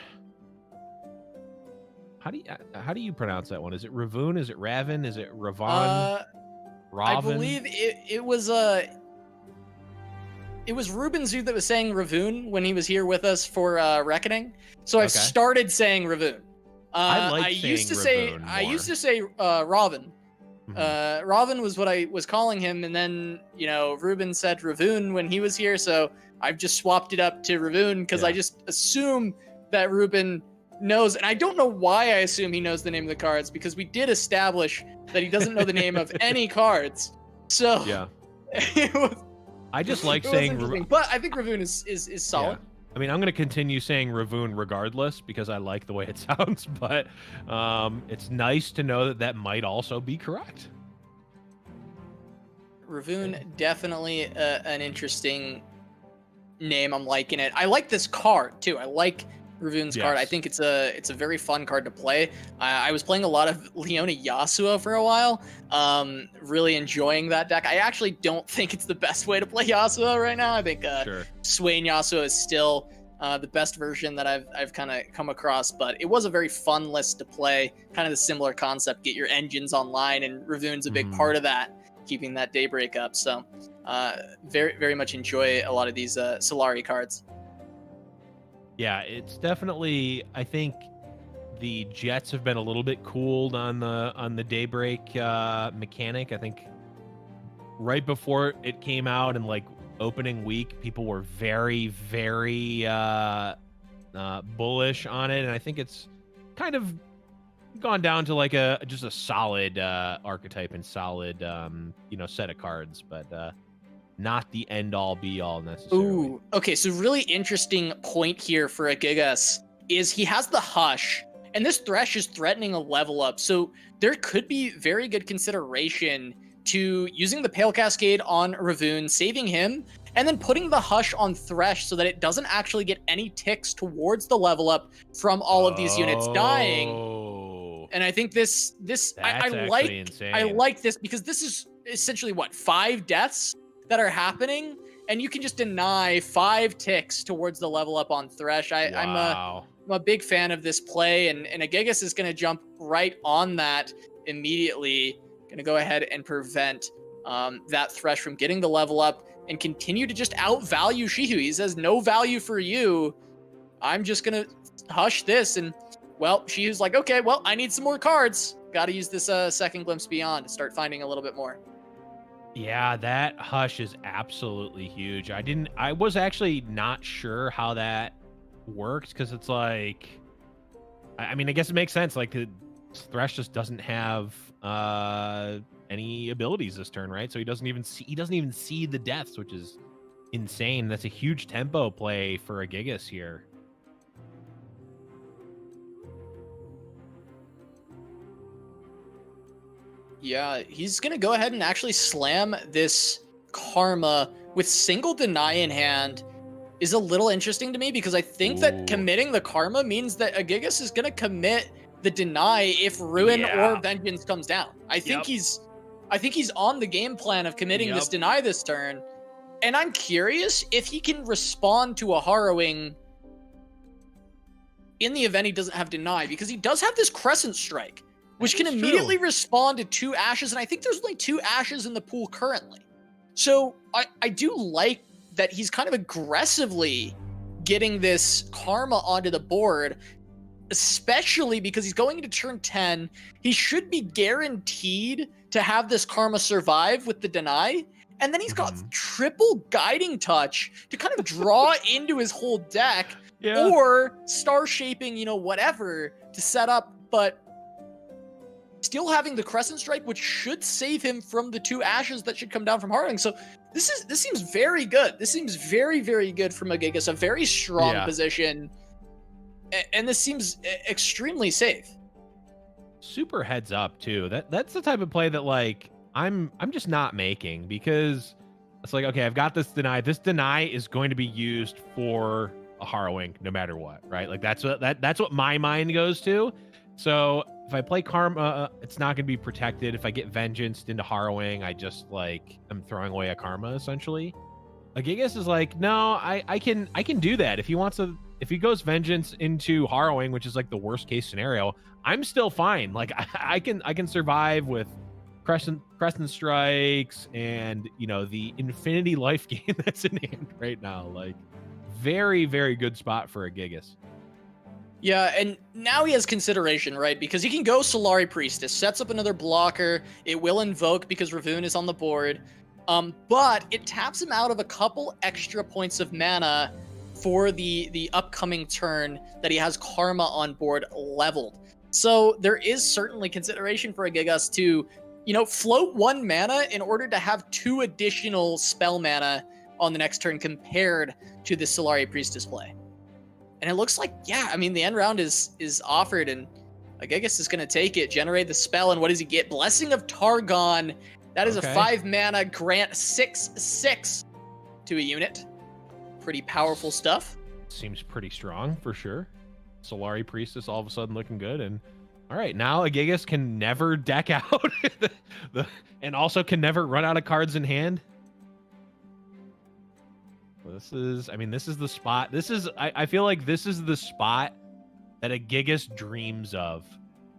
How do you pronounce that one? Is it Ravoon? Is it Raven? Is it Ravon? I believe it was Ruben Zoo that was saying Ravoon when he was here with us for Reckoning. So I've started saying Ravoon. I used to say Robin. Robin was what I was calling him, and then Ruben said Ravoon when he was here, so I've just swapped it up to Ravoon because I just assume that Ruben knows, and I don't know why I assume he knows the name of the cards, because we did establish that he doesn't know the name of any cards. So yeah, I just like saying Ravoon, but I think Ravoon is solid. Yeah. I mean, I'm going to continue saying Ravoon regardless because I like the way it sounds, but it's nice to know that might also be correct. Ravoon, definitely an interesting name. I'm liking it. I like this card, too. I like Ravun's card. I think it's a very fun card to play. I was playing a lot of Leona Yasuo for a while. Really enjoying that deck. I actually don't think it's the best way to play Yasuo right now. I think Swain Yasuo is still the best version that I've kind of come across, but it was a very fun list to play. Kind of the similar concept, get your engines online, and Ravun's a big part of that, keeping that daybreak up. So very, very much enjoy a lot of these Solari cards. Yeah, it's definitely, I think the Jets have been a little bit cooled on the daybreak mechanic. I think right before it came out and like opening week, people were very, very bullish on it, and I think it's kind of gone down to like just a solid archetype and solid set of cards, but not the end all be all necessarily. Ooh, okay, so really interesting point here for a Gigas is he has the Hush, and this Thresh is threatening a level up, so there could be very good consideration to using the Pale Cascade on Ravun, saving him, and then putting the Hush on Thresh so that it doesn't actually get any ticks towards the level up from all of these units dying. And I think this I like this because this is essentially what, 5 deaths that are happening, and you can just deny 5 ticks towards the level up on Thresh. I'm a big fan of this play, and Agigas is going to jump right on that immediately. Going to go ahead and prevent that Thresh from getting the level up and continue to just outvalue Szychu. He says, no value for you. I'm just going to hush this. And, well, Szychu's like, okay, well, I need some more cards. Got to use this Second Glimpse Beyond to start finding a little bit more. Yeah, that Hush is absolutely huge. I was actually not sure how that worked, because it's like, I mean, I guess it makes sense. Like, Thresh just doesn't have any abilities this turn, right? So he doesn't even see the deaths, which is insane. That's a huge tempo play for a Gigas here. Yeah, he's going to go ahead and actually slam this Karma with single deny in hand is a little interesting to me, because I think that committing the Karma means that Agigas is going to commit the deny if Ruin or Vengeance comes down. I think he's on the game plan of committing this deny this turn. And I'm curious if he can respond to a Harrowing in the event he doesn't have deny, because he does have this Crescent Strike, which can immediately respond to 2 Ashes, and I think there's only 2 Ashes in the pool currently. So I do like that he's kind of aggressively getting this Karma onto the board, especially because he's going into turn 10. He should be guaranteed to have this Karma survive with the deny, and then he's got triple Guiding Touch to kind of draw into his whole deck, or Star Shaping, whatever, to set up, but still having the Crescent Strike, which should save him from the 2 Ashes that should come down from Harrowing. So this seems very good. This seems very, very good from Agigas, a very strong position, and this seems extremely safe. Super heads up too. That's the type of play that like I'm just not making, because it's like, okay, I've got this deny. This deny is going to be used for a Harrowing no matter what, right? Like that's what my mind goes to. So if I play Karma, it's not going to be protected. If I get Vengeance into Harrowing, I just like I'm throwing away a Karma essentially. Agigas is like, no, I can do that. If he goes Vengeance into Harrowing, which is like the worst case scenario, I'm still fine. Like I can survive with Crescent Strikes and the infinity life gain that's in hand right now. Like very, very good spot for Agigas. Yeah, and now he has consideration, right? Because he can go Solari Priestess, sets up another blocker. It will invoke because Ravun is on the board. But it taps him out of a couple extra points of mana for the upcoming turn that he has Karma on board leveled. So there is certainly consideration for Agigas to, float 1 mana in order to have 2 additional spell mana on the next turn compared to the Solari Priestess play. And it looks like, the end round is offered, and Agigas is going to take it, generate the spell, and what does he get? Blessing of Targon. That is a 5 mana grant 6/6 to a unit. Pretty powerful stuff. Seems pretty strong for sure. Solari Priestess all of a sudden looking good. And all right, now Gigas can never deck out and also can never run out of cards in hand. This is, I mean, this is the spot. This is, I feel like this is the spot that a Gigas dreams of.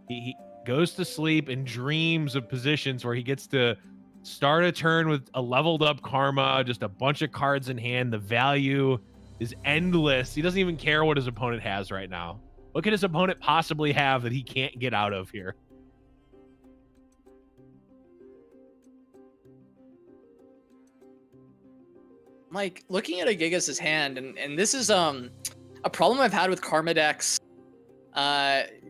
He goes to sleep and dreams of positions where he gets to start a turn with a leveled up Karma, just a bunch of cards in hand. The value is endless. He doesn't even care what his opponent has right now. What could his opponent possibly have that he can't get out of here? Mike, looking at a Gigas' hand, and this is a problem I've had with Karma decks,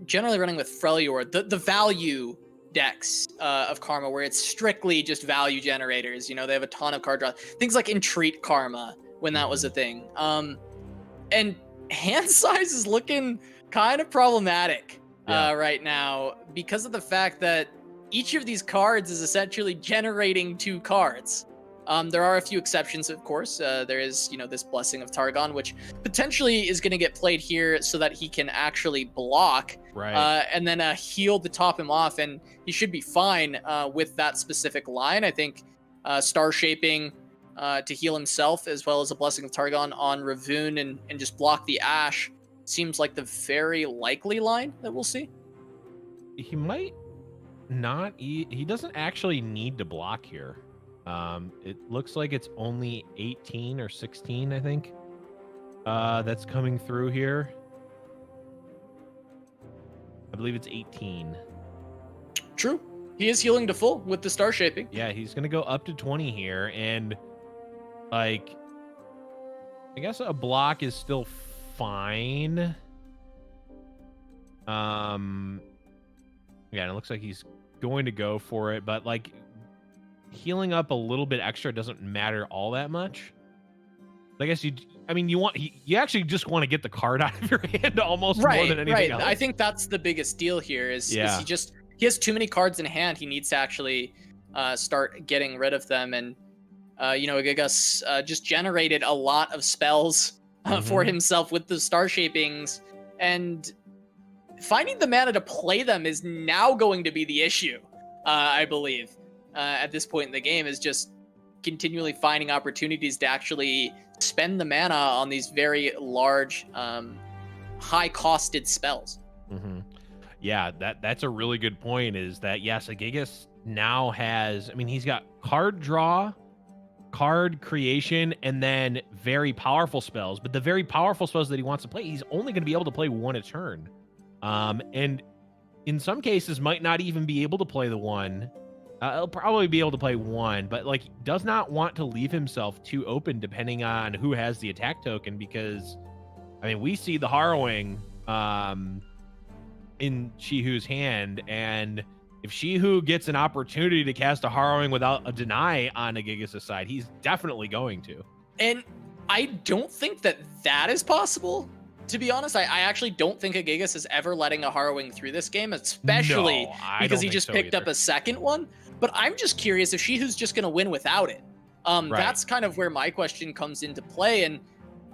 generally running with Freljord, the value decks of Karma, where it's strictly just value generators. You know, they have a ton of card draw. Things like Entreat Karma, when that was a thing. And hand size is looking kind of problematic right now because of the fact that each of these cards is essentially generating 2 cards. There are a few exceptions, of course. There is, you know, this Blessing of Targon, which potentially is going to get played here so that he can actually block, and then heal to top him off, and he should be fine with that specific line. I think Star Shaping to heal himself, as well as a Blessing of Targon on Ravun and just block the Ash, seems like the very likely line that we'll see. He might not. He doesn't actually need to block here. It looks like it's only 18 or 16, I think, that's coming through here. I believe it's 18. True. He is healing to full with the Star Shaping. Yeah, he's going to go up to 20 here. And, like, I guess a block is still fine. Yeah, and it looks like he's going to go for it. But, like, healing up a little bit extra doesn't matter all that much. I guess you actually just want to get the card out of your hand almost more than anything else. I think that's the biggest deal here is he has too many cards in hand. He needs to actually start getting rid of them. And, you know, Gigas just generated a lot of spells for himself with the Star Shapings, and finding the mana to play them is now going to be the issue, I believe. At this point in the game, is just continually finding opportunities to actually spend the mana on these very large, high-costed spells. Yeah, that's a really good point, is that, yes, Gigas now has, I mean, he's got card draw, card creation, and then very powerful spells. But the very powerful spells that he wants to play, he's only going to be able to play one a turn. And in some cases, might not even be able to play the one. He'll probably be able to play one, but like does not want to leave himself too open depending on who has the attack token, because I mean, we see the Harrowing in Szychu's hand, and if Szychu gets an opportunity to cast a Harrowing without a deny on a Gigas' side, he's definitely going to. And I don't think that is possible. To be honest, I actually don't think a Gigas is ever letting a Harrowing through this game, especially because he just picked up a second one. But I'm just curious if Szychu's just going to win without it. That's kind of where my question comes into play. And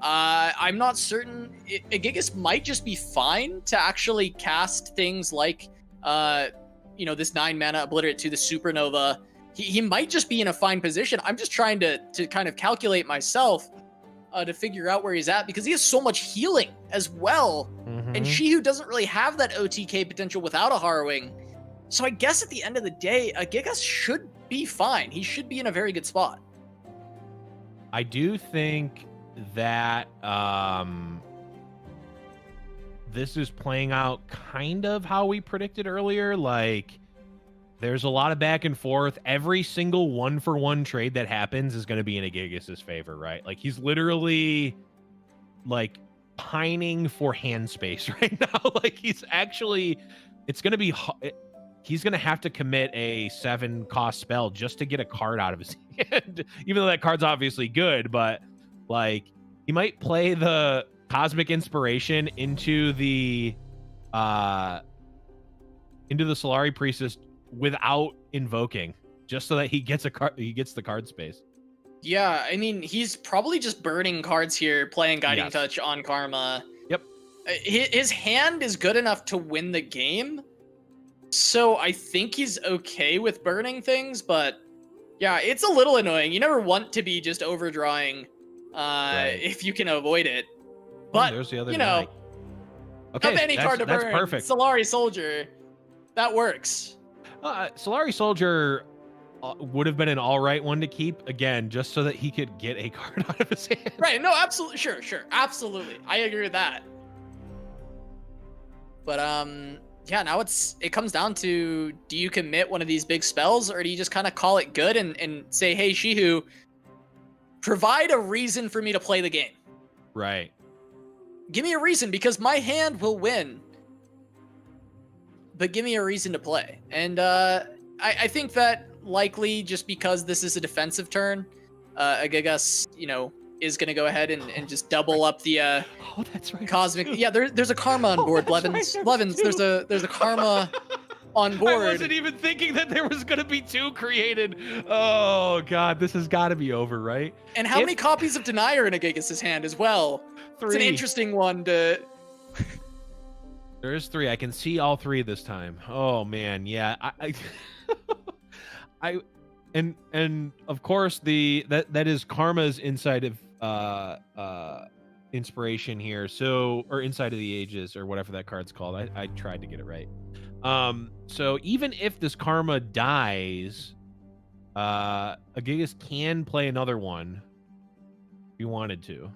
I'm not certain. A Gigas might just be fine to actually cast things like, you know, this 9 mana Obliterate to the Supernova. He might just be in a fine position. I'm just trying to kind of calculate myself to figure out where he's at, because he has so much healing as well. And Szychu doesn't really have that OTK potential without a Harrowing. So I guess at the end of the day, a Gigas should be fine. He should be in a very good spot. I do think that this is playing out kind of how we predicted earlier. Like, there's a lot of back and forth. Every single 1-for-1 trade that happens is going to be in a Gigas' favor, right? Like, he's literally like pining for hand space right now. Like, he's actually, it's going to be, he's going to have to commit a 7-cost spell just to get a card out of his hand, even though that card's obviously good. But like, he might play the Cosmic Inspiration into the Solari Priestess without invoking, just so that he gets a card, he gets the card space. Yeah, I mean, he's probably just burning cards here, playing Guiding Touch on Karma. Yep. his hand is good enough to win the game. So I think he's okay with burning things, but yeah, it's a little annoying. You never want to be just overdrawing if you can avoid it. But, there's the other guy. Okay, of any card to burn, that's perfect. Solari Soldier, that works. Solari Soldier would have been an all right one to keep, again, just so that he could get a card out of his hand. Right, no, absolutely, sure, absolutely. I agree with that. But, yeah, now it comes down to, do you commit one of these big spells, or do you just kind of call it good and say, hey, Szychu, provide a reason for me to play the game. Right. Give me a reason, because my hand will win. But give me a reason to play. And I think that likely, just because this is a defensive turn, Gigas, is going to go ahead and just double up the that's right. cosmic. Yeah, there's a karma on board, Blevins. Right, Blevins, there's a karma on board. I wasn't even thinking that there was going to be 2 created. Oh God, this has got to be over, right? And how many copies of Denier in a Gigas' hand as well? 3. It's an interesting one to. There's 3. I can see all 3 this time. Oh man, yeah. And of course that is Karma's inside of inspiration here. So, or inside of the ages, or whatever that card's called. I tried to get it right. So even if this Karma dies, Gigas can play another one if he wanted to.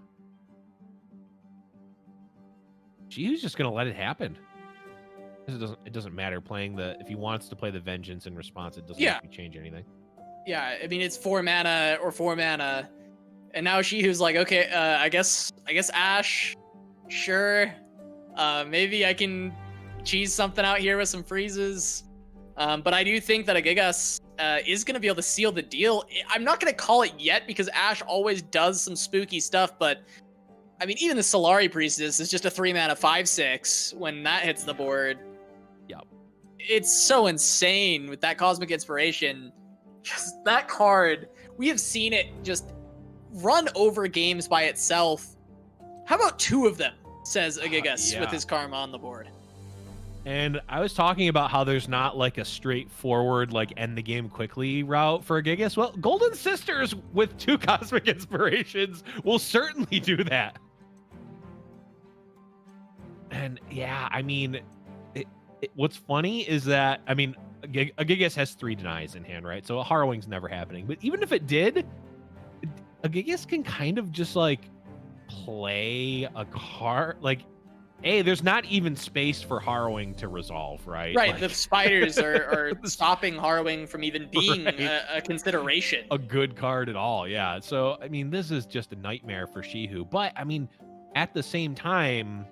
Szychu's just gonna let it happen. It doesn't matter playing if he wants to play the Vengeance in response, it doesn't actually change anything. Yeah, I mean, it's 4 mana or 4 mana, and now Szychu's like, okay, I guess Ash, sure, maybe I can cheese something out here with some freezes, but I do think that a Gigas is going to be able to seal the deal. I'm not going to call it yet, because Ash always does some spooky stuff, but I mean, even the Solari Priestess is just a 3 mana 5/6 when that hits the board. Yep. It's so insane with that Cosmic Inspiration. Just that card, we have seen it just run over games by itself. How about 2 of them, says Gigas with his Karma on the board. And I was talking about how there's not like a straightforward, like end the game quickly route for Gigas. Well, Golden Sisters with 2 Cosmic Inspirations will certainly do that. And yeah, I mean, what's funny is that, I mean, Gigas has 3 denies in hand, right? So a Harrowing's never happening. But even if it did, Gigas can kind of just like play a card, like, hey, there's not even space for Harrowing to resolve, right? Right, like, the spiders are stopping Harrowing from even being a consideration. A good card at all, yeah. So, I mean, this is just a nightmare for Szychu. But, I mean, at the same time,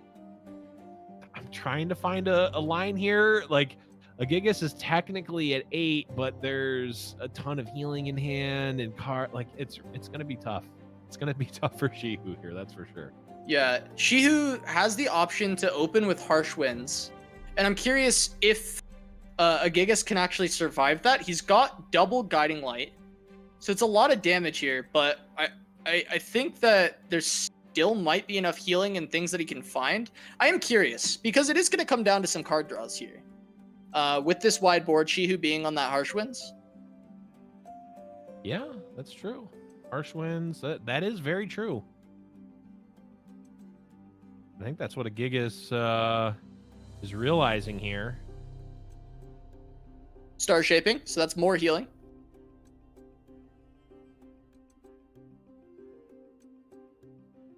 I'm trying to find a line here. Like, a Gigas is technically at 8, but there's a ton of healing in hand and card. Like, it's going to be tough. It's going to be tough for Szychu here, that's for sure. Yeah, Szychu has the option to open with Harsh Winds, and I'm curious if a Gigas can actually survive that. He's got double Guiding Light, so it's a lot of damage here, but I think that there's still might be enough healing and things that he can find. I am curious, because it is going to come down to some card draws here. With this wide board, Szychu being on that Harsh Winds. Yeah, that's true. Harsh Winds, that is very true. I think that's what a Gigas is realizing here. Star Shaping, so that's more healing.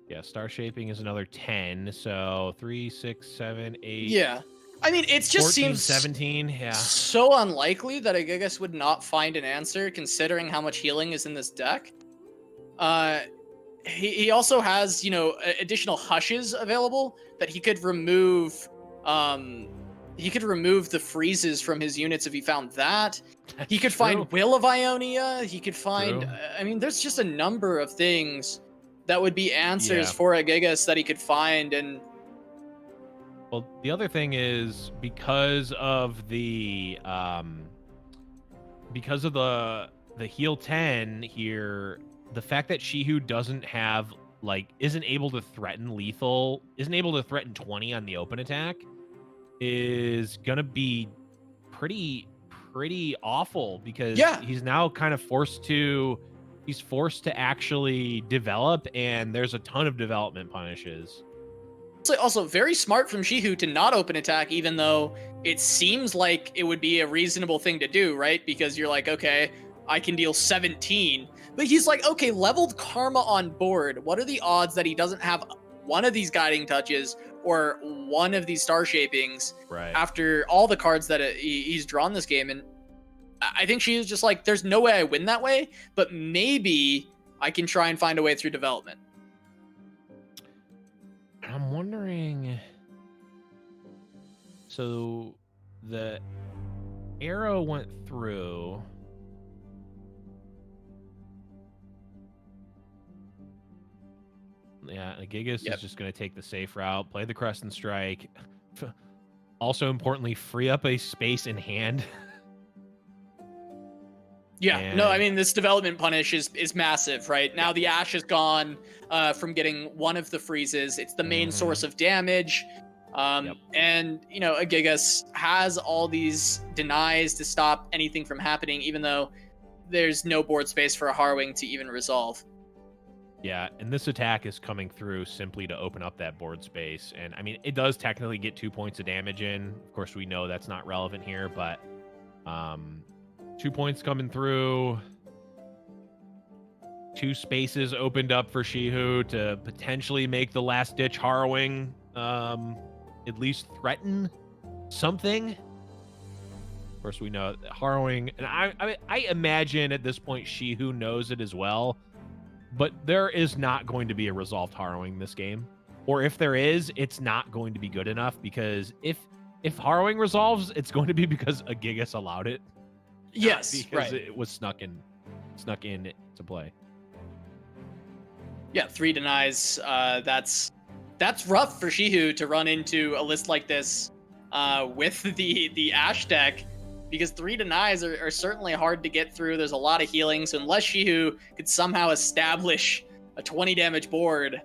Yeah, Star Shaping is another 10, so 3, 6, 7, 8. Yeah. I mean, it just 14, seems 17, yeah. So unlikely that a Gigas would not find an answer, considering how much healing is in this deck. He also has, additional hushes available that he could remove. He could remove the freezes from his units if he found that. He could find Will of Ionia. He could find. I mean, there's just a number of things that would be answers for a Gigas that he could find. And well, the other thing is because of the heal 10 here. The fact that Szychu doesn't have like isn't able to threaten lethal, isn't able to threaten 20 on the open attack, is gonna be pretty awful, because he's now kind of forced to actually develop, and there's a ton of development punishes. It's also very smart from Szychu to not open attack, even though it seems like it would be a reasonable thing to do, right? Because you're like, okay, I can deal 17. But he's like, okay, leveled Karma on board. What are the odds that he doesn't have one of these guiding touches or one of these star shapings after all the cards that he's drawn this game? And I think she is just like, there's no way I win that way, but maybe I can try and find a way through development. I'm wondering, so the arrow went through. Yeah, Gigas is just going to take the safe route, play the Crescent Strike. Also, importantly, free up a space in hand. Yeah, no, I mean, this development punish is massive, right? Now the Ash is gone from getting one of the freezes. It's the main source of damage. And, you know, Gigas has all these denies to stop anything from happening, even though there's no board space for a Harrowing to even resolve. Yeah, and this attack is coming through simply to open up that board space. And, I mean, it does technically get 2 points of damage in. Of course, we know that's not relevant here, but 2 points coming through. 2 spaces opened up for Szychu to potentially make the last-ditch Harrowing at least threaten something. Of course, we know that Harrowing, and I imagine at this point Szychu knows it as well, but there is not going to be a resolved Harrowing this game. Or if there is, it's not going to be good enough, because if Harrowing resolves, it's going to be because a Gigas allowed it. Yes, because it was snuck in to play. Yeah, 3 denies. That's rough for Szychu to run into a list like this with the Ash deck, because 3 denies are certainly hard to get through. There's a lot of healing, so unless Szychu could somehow establish a 20 damage board,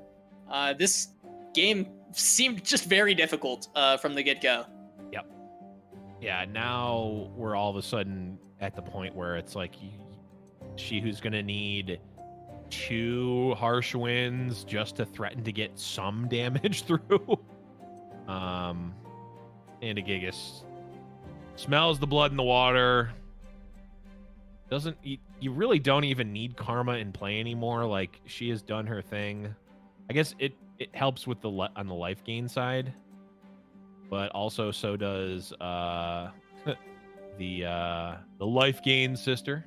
this game seemed just very difficult from the get-go. Yep. Yeah, now we're all of a sudden at the point where it's like Szychu's going to need 2 harsh winds just to threaten to get some damage through. And a Gigas smells the blood in the water. You really don't even need Karma in play anymore. Like, she has done her thing. I guess it helps with on the life gain side, but also so does the life gain sister.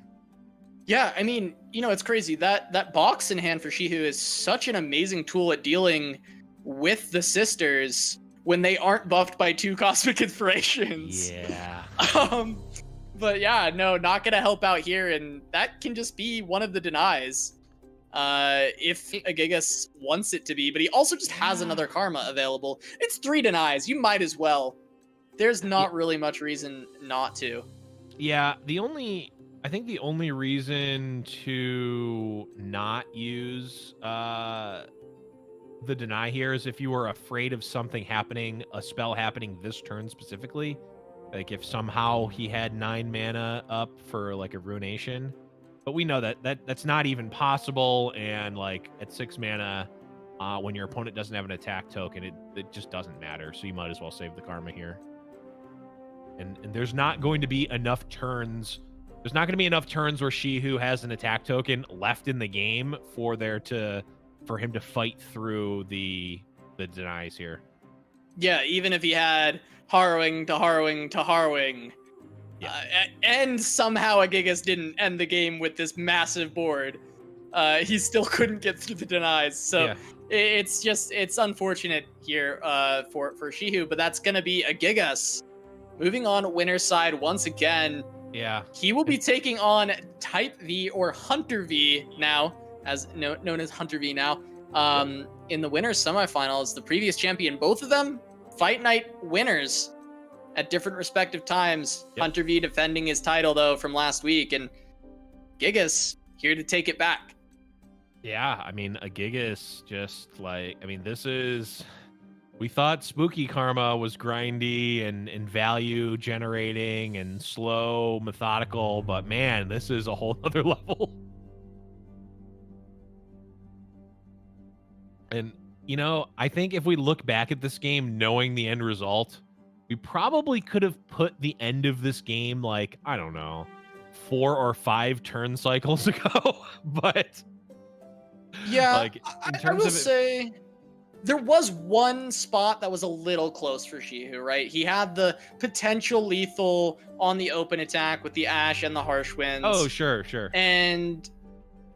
Yeah, I mean, you know, it's crazy. That box in hand for Szychu is such an amazing tool at dealing with the sisters when they aren't buffed by 2 Cosmic Inspirations. Yeah. But yeah, no, not gonna help out here, and that can just be one of the denies. If a Gigas wants it to be, but he also just has another Karma available. It's 3 denies. You might as well. There's not really much reason not to. Yeah, I think the only reason to not use the deny here is if you were afraid of something happening, a spell happening this turn specifically. Like if somehow he had 9 mana up for like a Ruination. But we know that's not even possible, and like at 6 mana, when your opponent doesn't have an attack token, it just doesn't matter. So you might as well save the Karma here. And there's not going to be enough turns. There's not going to be enough turns where Szychu has an attack token left in the game for him to fight through the denies here. Yeah, even if he had Harrowing to Harrowing to Harrowing, and somehow a Gigas didn't end the game with this massive board, he still couldn't get through the denies. So it's unfortunate here for Szychu, but that's going to be a Gigas. Moving on winner's side once again. Yeah. He will be taking on Type V or Huntervii now, as known as Huntervii now, in the winner's semifinals. The previous champion, both of them Fight Night winners at different respective times. Huntervii defending his title, though, from last week, and Gigas here to take it back. Yeah, I mean, a Gigas just like, I mean, this is, we thought Spooky Karma was grindy and value generating and slow, methodical, but man, this is a whole other level. And, you know, I think if we look back at this game, knowing the end result, we probably could have put the end of this game, like, I don't know, 4 or 5 turn cycles ago. But yeah, like, in terms I will of say there was one spot that was a little close for Szychu, right? He had the potential lethal on the open attack with the Ash and the Harsh Winds. Oh, sure. And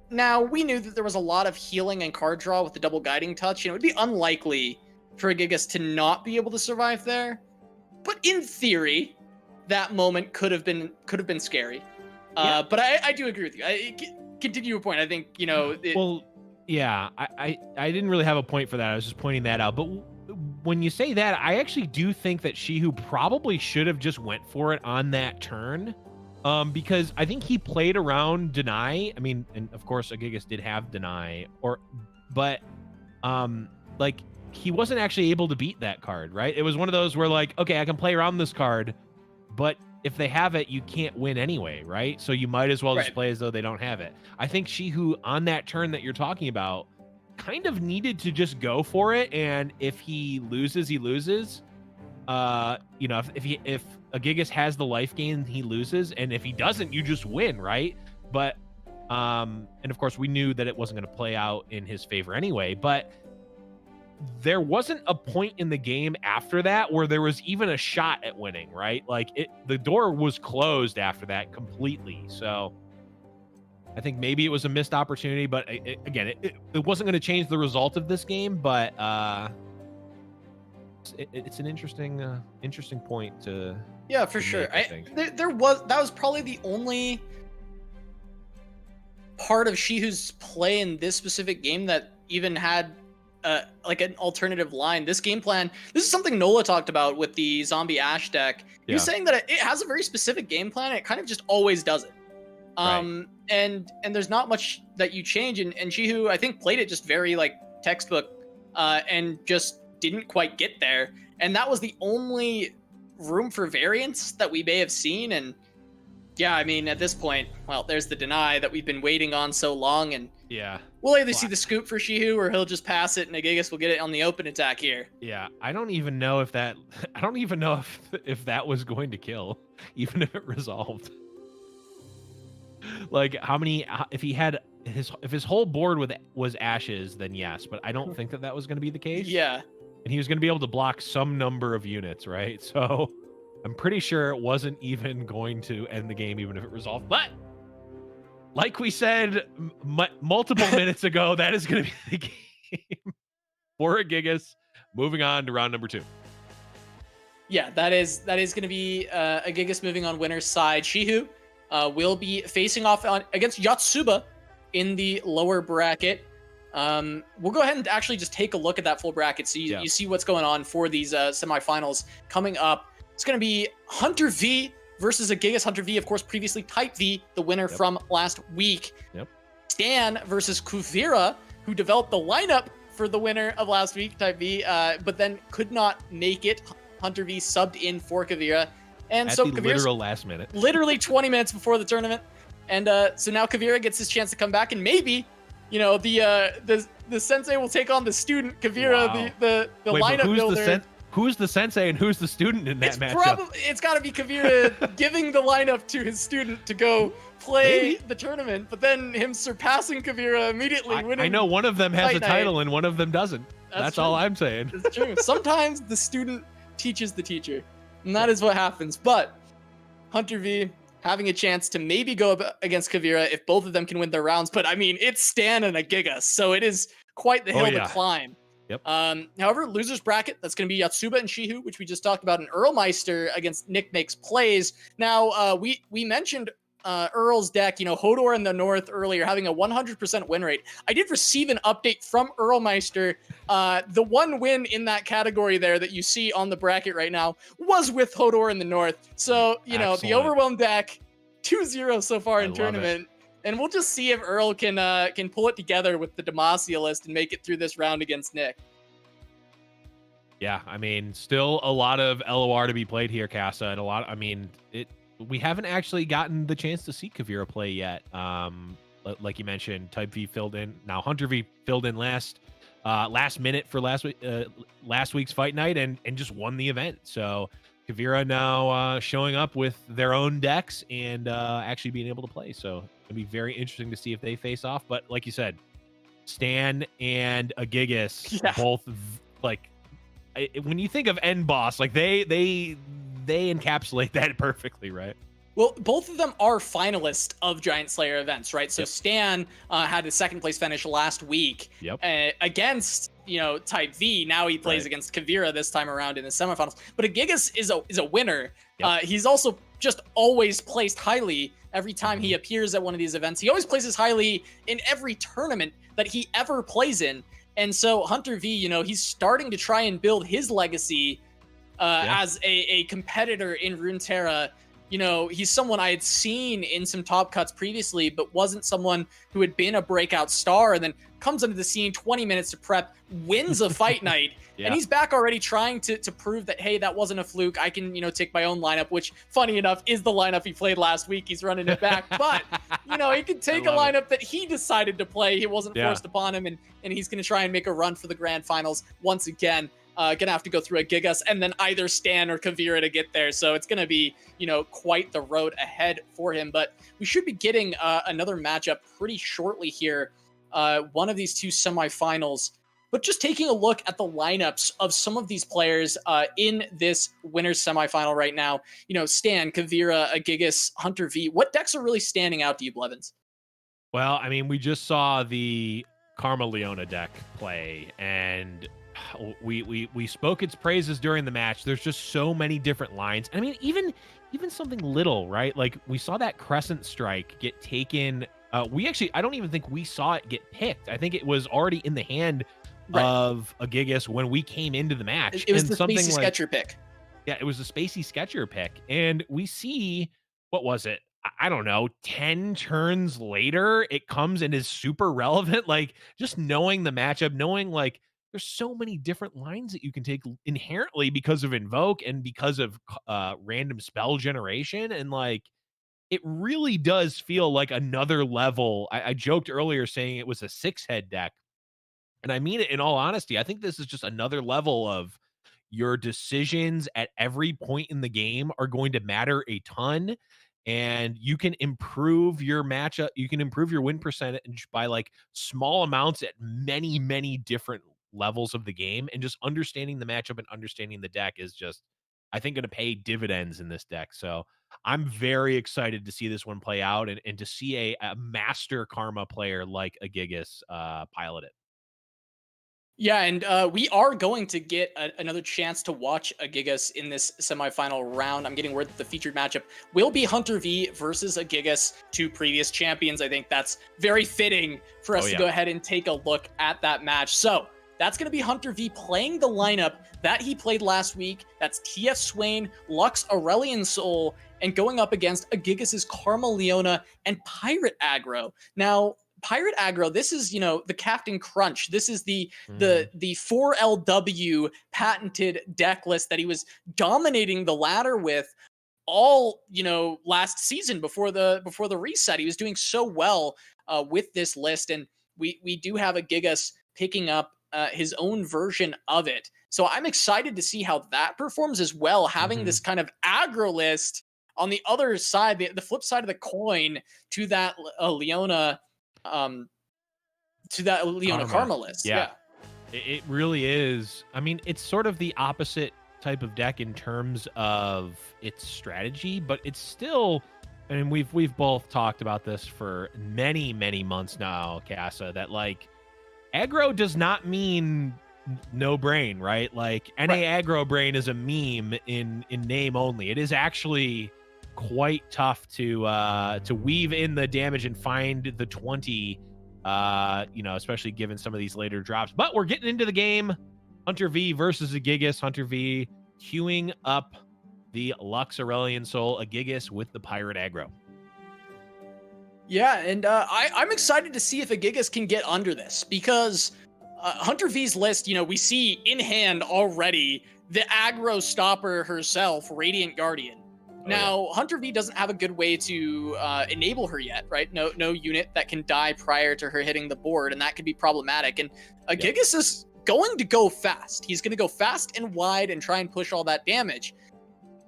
now we knew that there was a lot of healing and card draw with the double guiding touch. You know, it'd be unlikely for a Gigas to not be able to survive there. But in theory, that moment could have been scary. Yeah. But I do agree with you. Continue your point. I think, you know. Well, yeah, I didn't really have a point for that. I was just pointing that out. But when you say that, I actually do think that Szychu probably should have just went for it on that turn. Because I think he played around deny. I mean, and of course, Gigas did have deny, but like he wasn't actually able to beat that card, right? It was one of those where like, okay, I can play around this card, but if they have it, you can't win anyway, right? So you might as well just play as though they don't have it. I think Szychu on that turn that you're talking about kind of needed to just go for it, and if he loses, he loses. You know, if a Gigas has the life gain, he loses, and if he doesn't, you just win, right? But and of course we knew that it wasn't going to play out in his favor anyway, but there wasn't a point in the game after that where there was even a shot at winning, right? Like the door was closed after that completely. So I think maybe it was a missed opportunity, but again, it wasn't going to change the result of this game, but it's an interesting point to for sure. That was probably the only part of Szychu's play in this specific game that even had like an alternative line. This game plan, this is something Nola talked about with the zombie Ash deck. He was saying that it has a very specific game plan, and it kind of just always does it. And there's not much that you change, and Szychu, I think, played it just very like textbook and just didn't quite get there, and that was the only room for variance that we may have seen. And yeah, I mean, at this point, well, there's the deny that we've been waiting on so long, and we'll either see the scoop for Szychu or he'll just pass it and Gigas will get it on the open attack here. Yeah, I don't even know if that if that was going to kill, even if it resolved. Like, how many, if he had his whole board was ashes, then yes, but I don't think that was going to be the case. Yeah. And he was going to be able to block some number of units, right? So I'm pretty sure it wasn't even going to end the game, even if it resolved. But like we said multiple minutes ago, that is going to be the game for a Gigas. Moving on to round number 2. Yeah, that is going to be a Gigas moving on winner's side. Szychu will be facing off against Yotsuba in the lower bracket. We'll go ahead and actually just take a look at that full bracket so you see what's going on for these semifinals coming up. It's going to be Huntervii versus a Gigas Huntervii, of course, previously Type V, the winner from last week. Stan versus Kuvira, who developed the lineup for the winner of last week, Type V, but then could not make it. Huntervii subbed in for Kuvira. And so Kuvira's literal last minute. Literally 20 minutes before the tournament. And so now Kuvira gets his chance to come back, and maybe, you know, the sensei will take on the student, Kuvira, the lineup builder. Who's the sensei and who's the student in that matchup? It's got to be Kuvira giving the lineup to his student to go play the tournament, but then him surpassing Kuvira immediately winning. I know one of them has a title and one of them doesn't. That's all I'm saying. It's true. Sometimes the student teaches the teacher, and that is what happens. But Huntervii having a chance to maybe go up against Kuvira if both of them can win their rounds. But I mean, it's Stan and a Gigas, so it is quite the hill to climb. However, losers bracket, that's going to be Yotsuba and Szychu, which we just talked about, and Earlmeister against NicMakesPlays. Now, we mentioned Earl's deck, you know, Hodor in the north earlier, having a 100% win rate. I did receive an update from Earlmeister. The one win in that category there that you see on the bracket right now was with Hodor in the north. So, you know, the overwhelmed deck, 2-0 so far in tournament. And we'll just see if Earl can pull it together with the Demacia list and make it through this round against Nick. Yeah, I mean, still a lot of LOR to be played here, Casa, and a lot. I mean, we haven't actually gotten the chance to see Kuvira play yet. Like you mentioned, Type V filled in. Now Huntervii filled in last minute for last week's fight night and just won the event. So Kuvira now showing up with their own decks and actually being able to play. So it'll be very interesting to see if they face off. But like you said, Stan and Gigas both like. When you think of end boss, like they encapsulate that perfectly, right? Well, both of them are finalists of Giant Slayer events, right? So Stan had a second place finish last week against, Type V. Now he plays against Kuvira this time around in the semifinals. But Gigas is a winner. He's also just always placed highly every time he appears at one of these events. He always places highly in every tournament that he ever plays in. And so Huntervii, he's starting to try and build his legacy as a competitor in Runeterra. He's someone I had seen in some top cuts previously, but wasn't someone who had been a breakout star, and then comes into the scene 20 minutes to prep, wins a fight night, and he's back already trying to prove that, hey, that wasn't a fluke. I can, take my own lineup, which, funny enough, is the lineup he played last week. He's running it back, but, he can take a lineup that he decided to play. It wasn't forced upon him, and he's going to try and make a run for the grand finals once again. Gonna have to go through a Gigas and then either Stan or Kuvira to get there. So it's gonna be, quite the road ahead for him. But we should be getting another matchup pretty shortly here. One of these two semifinals. But just taking a look at the lineups of some of these players in this winner's semifinal right now. Stan, Kuvira, Gigas, Huntervii. What decks are really standing out to you, Blevins? Well, I mean, we just saw the Karma Leona deck play, and we spoke its praises during the match. There's just so many different lines. I mean, even something little, right? Like we saw that Crescent Strike get taken. I don't even think we saw it get picked. I think it was already in the hand of a Gigas when we came into the match. It was the Spacey Sketcher pick. Yeah, it was the Spacey Sketcher pick. And we see, what was it? I don't know, 10 turns later, it comes and is super relevant. Like just knowing the matchup, knowing like, there's so many different lines that you can take inherently because of Invoke and because of random spell generation. And like, it really does feel like another level. I joked earlier saying it was a 6-head deck. And I mean it in all honesty. I think this is just another level of your decisions at every point in the game are going to matter a ton. And you can improve your matchup. You can improve your win percentage by like small amounts at many, many different levels of the game, and just understanding the matchup and understanding the deck is just, I think, going to pay dividends in this deck. So I'm very excited to see this one play out and to see a master Karma player like a Gigas pilot it. Yeah, and we are going to get another chance to watch a Gigas in this semifinal round. I'm getting word that the featured matchup will be Huntervii versus a Gigas, two previous champions. I think that's very fitting for us to go ahead and take a look at that match. So that's going to be Huntervii playing the lineup that he played last week. That's TF Swain, Lux Aurelion Soul, and going up against a Gigas' Karma Leona and Pirate Aggro. Now, Pirate Aggro, this is, the Captain Crunch. This is the 4LW patented deck list that he was dominating the ladder with all, last season before the reset. He was doing so well with this list, and we do have a Gigas picking up his own version of it. So I'm excited to see how that performs as well, having this kind of aggro list on the other side, the flip side of the coin to that Leona Karma list. Yeah. It really is. I mean, it's sort of the opposite type of deck in terms of its strategy, but it's still, and we've both talked about this for many, many months now, Casa, that like aggro does not mean no brain, right? Like NA aggro brain is a meme in name only. It is actually quite tough to weave in the damage and find the 20, especially given some of these later drops. But we're getting into the game. Huntervii versus a Gigas. Huntervii queuing up the Lux Aurelion Soul, a Gigas with the Pirate Aggro. Yeah, and I'm excited to see if Gigas can get under this, because Huntervii's list, we see in hand already the aggro stopper herself, Radiant Guardian. Now, Huntervii doesn't have a good way to enable her yet, right? No unit that can die prior to her hitting the board, and that could be problematic. And Gigas is going to go fast. He's going to go fast and wide and try and push all that damage.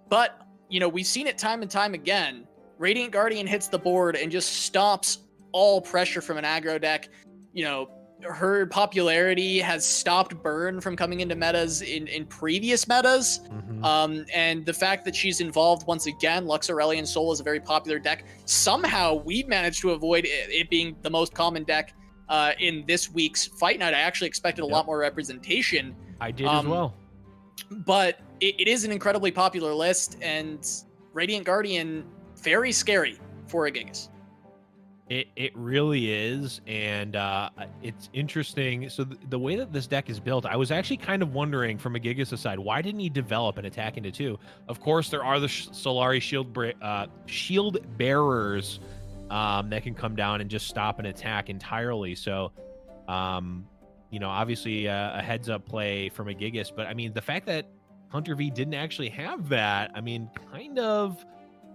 But, we've seen it time and time again. Radiant Guardian hits the board and just stops all pressure from an aggro deck. Her popularity has stopped burn from coming into metas in previous metas. Mm-hmm. And the fact that she's involved once again, Lux Aurelion Soul is a very popular deck. Somehow we've managed to avoid it being the most common deck in this week's fight night. I actually expected a lot more representation. I did as well. But it is an incredibly popular list, and Radiant Guardian, very scary for a Gigas. It really is, and it's interesting. So the way that this deck is built, I was actually kind of wondering from a Gigas side, why didn't he develop an attack into 2? Of course, there are the Solari shield bearers that can come down and just stop an attack entirely. So, obviously a heads up play from a Gigas, but I mean, the fact that Huntervii didn't actually have that, I mean, kind of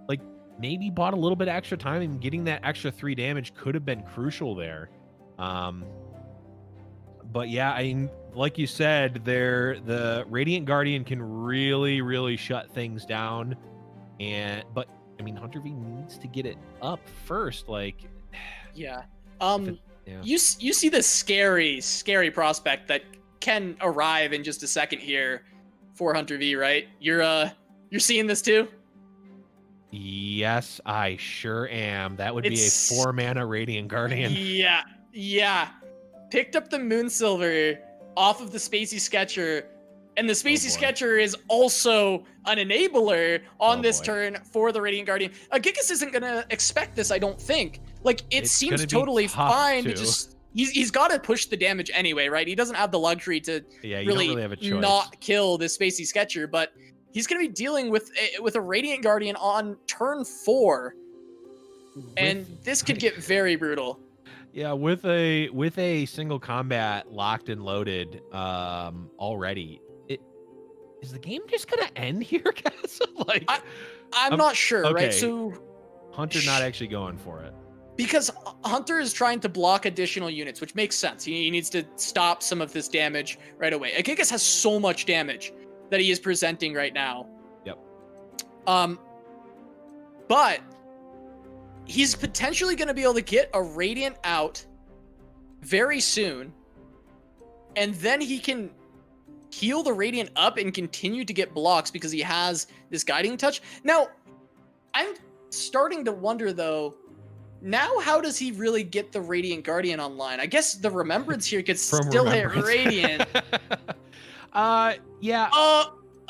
like maybe bought a little bit extra time, and getting that extra 3 damage could have been crucial there. But yeah, I mean, like you said, the Radiant Guardian can really, really shut things down. But I mean, Huntervii needs to get it up first. Like, yeah. You see the scary prospect that can arrive in just a second here for Huntervii, right? You're seeing this too? Yes, I sure am. That would be a 4-mana Radiant Guardian. Yeah. Picked up the Moonsilver off of the Spacey Sketcher, and the Spacey Sketcher is also an enabler on this turn for the Radiant Guardian. Gigas isn't going to expect this, I don't think. Like, it seems totally fine to just... He's got to push the damage anyway, right? He doesn't have the luxury to really have a choice. Not kill this Spacey Sketcher, but he's going to be dealing with a Radiant Guardian on turn 4, and this could get very brutal. Yeah, with a single combat locked and loaded already, is the game just going to end here, Casa? Like, I'm not sure, right? So Hunter not actually going for it. Because Hunter is trying to block additional units, which makes sense. He needs to stop some of this damage right away. Gigas has so much damage that he is presenting right now. Yep. But he's potentially going to be able to get a Radiant out very soon, and then he can heal the Radiant up and continue to get blocks because he has this Guiding Touch. Now, I'm starting to wonder, though, now how does he really get the Radiant Guardian online? I guess the Remembrance here could still hit Radiant. Yeah.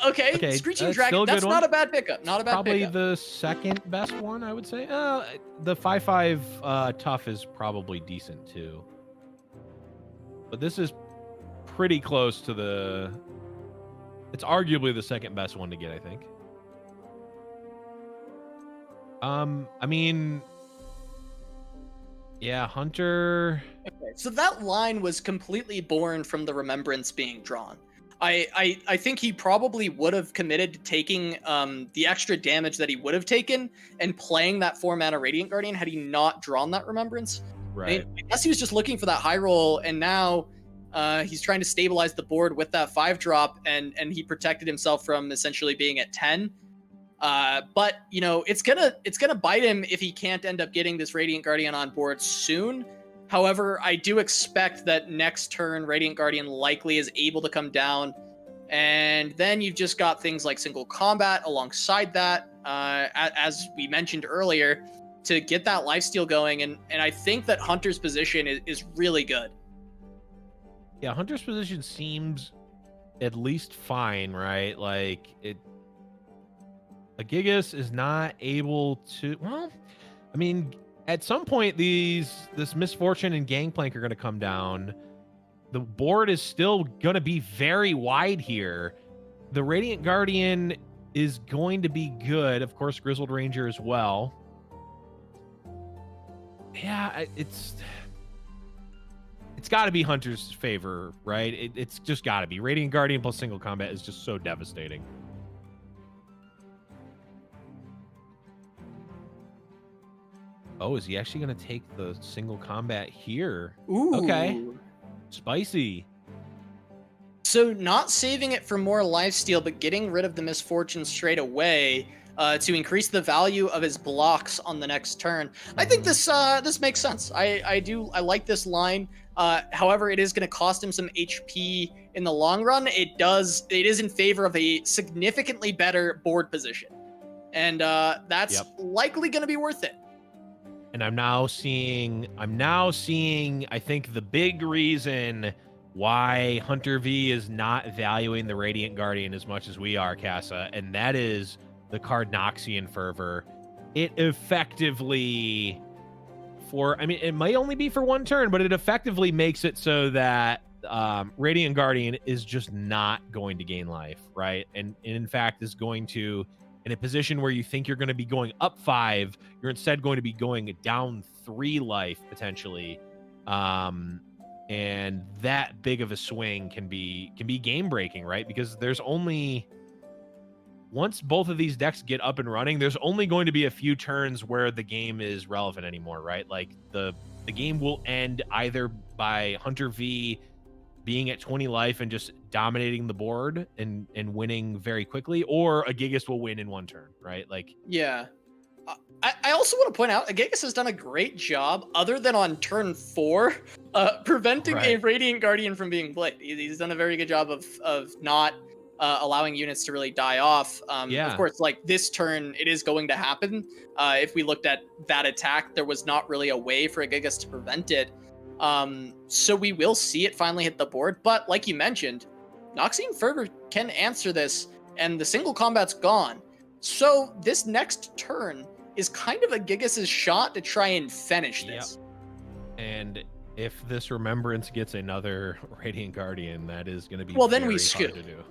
Okay. Screeching Dragon. That's not a bad pickup. Not a bad probably pickup. The second best one, I would say. The 5/5 tough is probably decent too. But this is pretty close to the... It's arguably the second best one to get, I think. I mean... Yeah, Hunter... Okay, so that line was completely born from the Remembrance being drawn. I think he probably would have committed to taking the extra damage that he would have taken and playing that 4-mana Radiant Guardian had he not drawn that Remembrance. Right. I guess he was just looking for that high roll, and now he's trying to stabilize the board with that 5-drop, and he protected himself from essentially being at 10. But it's gonna bite him if he can't end up getting this Radiant Guardian on board soon. However, I do expect that next turn Radiant Guardian likely is able to come down, and then you've just got things like single combat alongside that, as we mentioned earlier, to get that lifesteal going, and I think that Hunter's position is really good. Yeah, Hunter's position seems at least fine, right? Like, Gigas is not able to... Well, I mean... At some point, this Misfortune and Gangplank are going to come down. The board is still going to be very wide here. The Radiant Guardian is going to be good. Of course, Grizzled Ranger as well. Yeah, it's got to be Hunter's favor, right? It's just got to be. Radiant Guardian plus single combat is just so devastating. Oh, is he actually going to take the single combat here? Ooh. Okay. Spicy. So not saving it for more lifesteal, but getting rid of the misfortune straight away to increase the value of his blocks on the next turn. I think this makes sense. I like this line. However, it is going to cost him some HP in the long run. It is in favor of a significantly better board position, and that's likely going to be worth it. And I'm now seeing, I think, the big reason why Huntervii is not valuing the Radiant Guardian as much as we are, Casa, and that is the card Noxian Fervor. It effectively, it might only be for one turn, but it effectively makes it so that Radiant Guardian is just not going to gain life, right? And in fact is going to, in a position where you think you're going to be going up 5, you're instead going to be going down 3 life potentially. And that big of a swing can be game breaking, right? Because there's only, once both of these decks get up and running, there's only going to be a few turns where the game is relevant anymore, right? Like the game will end either by Huntervii being at 20 life and just dominating the board and winning very quickly, or a Gigas will win in one turn, right? Like, yeah. I also want to point out, Gigas has done a great job, other than on turn 4, preventing a Radiant Guardian from being played. He's done a very good job of not allowing units to really die off. Of course, like this turn, it is going to happen. If we looked at that attack, there was not really a way for a Gigas to prevent it. So we will see it finally hit the board. But like you mentioned, Noxian Fervor can answer this, and the single combat's gone. So this next turn is kind of a Gigas' shot to try and finish this. And if this Remembrance gets another Radiant Guardian, that is going to be then we hard to do.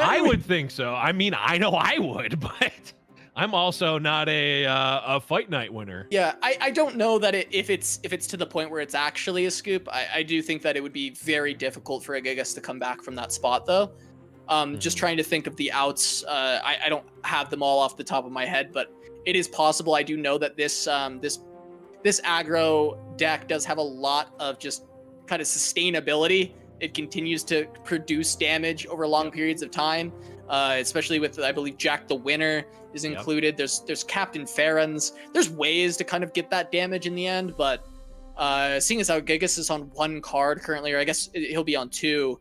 I would think so. I mean, I know I would, but I'm also not a fight night winner. Yeah, I don't know that if it's to the point where it's actually a scoop. I do think that it would be very difficult for a Gigas to come back from that spot, though. Just trying to think of the outs. I don't have them all off the top of my head, but it is possible. I do know that this aggro deck does have a lot of just kind of sustainability. It continues to produce damage over long periods of time, especially with, I believe, Jack the Winner is included. There's Captain Farron's. There's ways to kind of get that damage in the end, but seeing as how Gigas is on 1 card currently, or I guess he'll be on 2,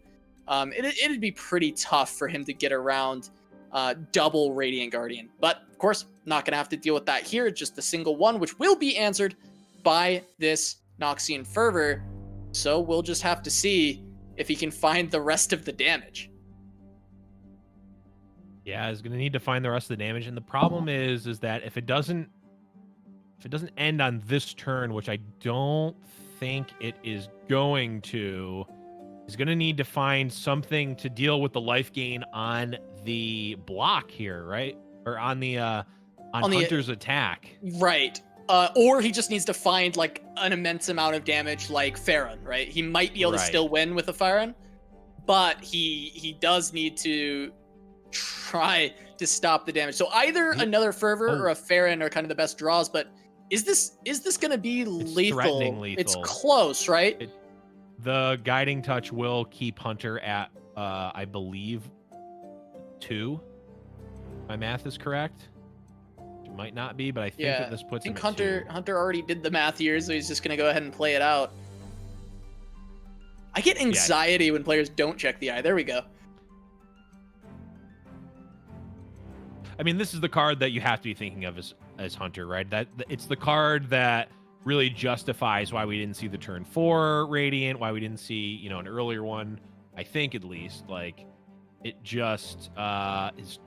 it'd be pretty tough for him to get around double Radiant Guardian. But of course, not going to have to deal with that here. Just the single one, which will be answered by this Noxian Fervor. So we'll just have to see if he can find the rest of the damage. Yeah, he's going to need to find the rest of the damage. And the problem is that if it doesn't end on this turn, which I don't think it is going to, he's going to need to find something to deal with the life gain on the block here, right? Or on the on Hunter's attack. Right. Or he just needs to find like an immense amount of damage like Farron, right? He might be able to still win with a Farron, but he does need to try to stop the damage. So either another Fervor or a Farron are kind of the best draws, but is this going to be lethal? Threatening lethal. It's close, right? The Guiding Touch will keep Hunter at, I believe, 2. My math is correct. It might not be, but I think that this puts him at 2. Hunter already did the math here, so he's just going to go ahead and play it out. I get anxiety when players don't check the eye. There we go. I mean, this is the card that you have to be thinking of as Hunter, right? That it's the card that really justifies why we didn't see the turn 4 Radiant, why we didn't see, an earlier one, I think at least. Like, it just is,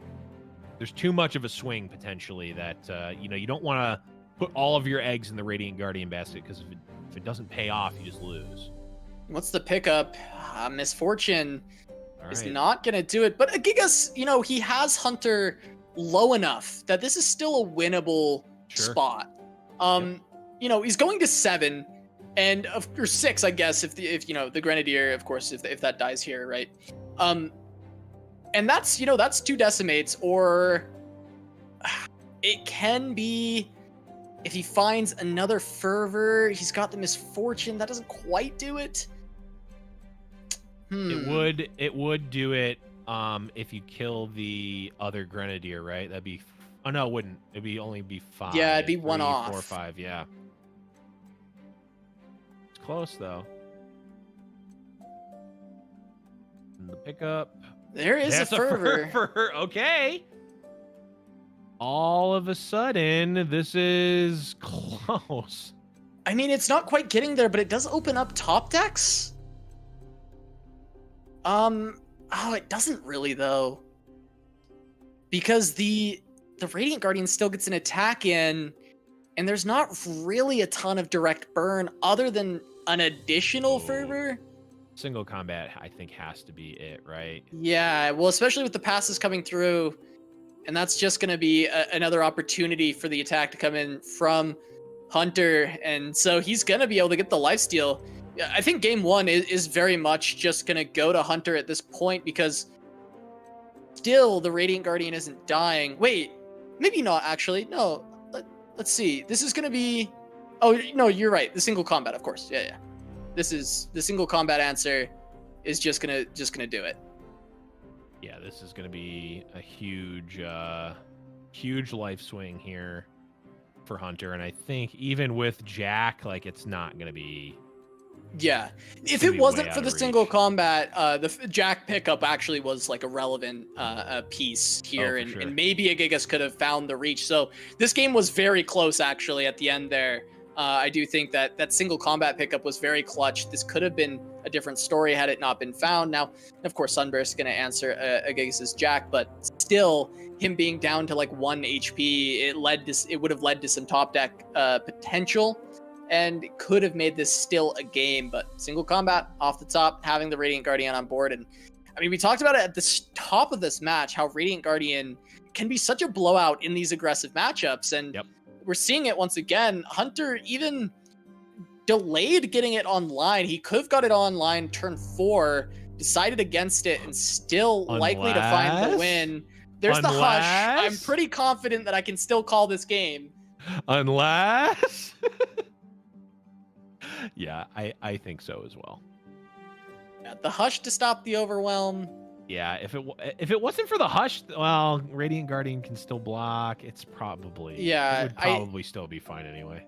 there's too much of a swing potentially that, you don't want to put all of your eggs in the Radiant Guardian basket, because if it doesn't pay off, you just lose. What's the pickup? Misfortune is not going to do it. But Gigas, he has Hunter low enough that this is still a winnable spot. you know, he's going to 7 and or 6, I guess, if you know, the Grenadier, of course, if that dies here, right? And that's, you know, that's 2 decimates, or it can be if he finds another fervor. He's got the misfortune. That doesn't quite do it. It would do it if you kill the other Grenadier, right? That'd be, oh no, it wouldn't. Only be 5. Yeah, it'd be 1 3, off. 4, 5, yeah. It's close though. And the pickup. There is a fervor. Okay. All of a sudden, this is close. I mean, it's not quite getting there, but it does open up top decks. Oh, it doesn't really though, because the Radiant Guardian still gets an attack in, and there's not really a ton of direct burn other than an additional fervor. Single combat, I think, has to be it, right? Yeah, well, especially with the passes coming through, and that's just going to be another opportunity for the attack to come in from Hunter, and so he's going to be able to get the lifesteal. I think game 1 is very much just going to go to Hunter at this point, because still the Radiant Guardian isn't dying. Wait, maybe not actually. No, let's see. This is going to be, oh no, you're right. The single combat, of course. Yeah. This is the single combat answer is just gonna do it. Yeah, this is gonna be a huge life swing here for Hunter, and I think even with Jack, like, it's not gonna be. Yeah, if it wasn't for the single combat, the Jack pickup actually was like a relevant piece here, and maybe a Gigas could have found the reach. So this game was very close actually at the end there. I do think that single combat pickup was very clutch. This could have been a different story had it not been found. Now, of course, Sunburst is going to answer a Gigas' Jack, but still, him being down to like 1 HP, it would have led to some top deck potential, and it could have made this still a game. But single combat off the top, having the Radiant Guardian on board, and I mean, we talked about it at the top of this match, how Radiant Guardian can be such a blowout in these aggressive matchups, and. Yep. We're seeing it once again. Hunter even delayed getting it online. He could have got it online turn 4, decided against it, and still likely to find the win. There's the hush. I'm pretty confident that I can still call this game. Unless... Yeah, I think so as well. Yeah, the hush to stop the overwhelm. Yeah, if it wasn't for the hush, well, Radiant Guardian can still block. It's probably it would probably still be fine anyway.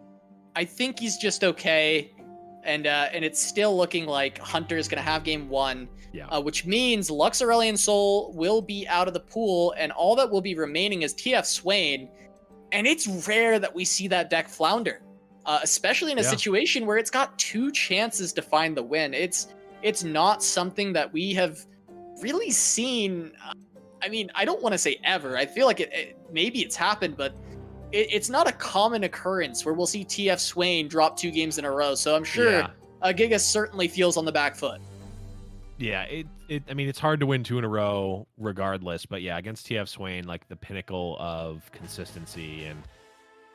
I think he's just okay, and it's still looking like Hunter is gonna have game 1. Yeah. Which means Lux Aurelion Soul will be out of the pool, and all that will be remaining is TF Swain, and it's rare that we see that deck flounder, especially in a situation where it's got 2 chances to find the win. It's not something that we have really seen. I mean, I don't want to say ever. I feel like maybe it's happened, but it's not a common occurrence where we'll see TF Swain drop 2 games in a row. So I'm sure Gigas certainly feels on the back foot. Yeah, I mean, it's hard to win 2 in a row regardless, but yeah, against TF Swain, like the pinnacle of consistency, and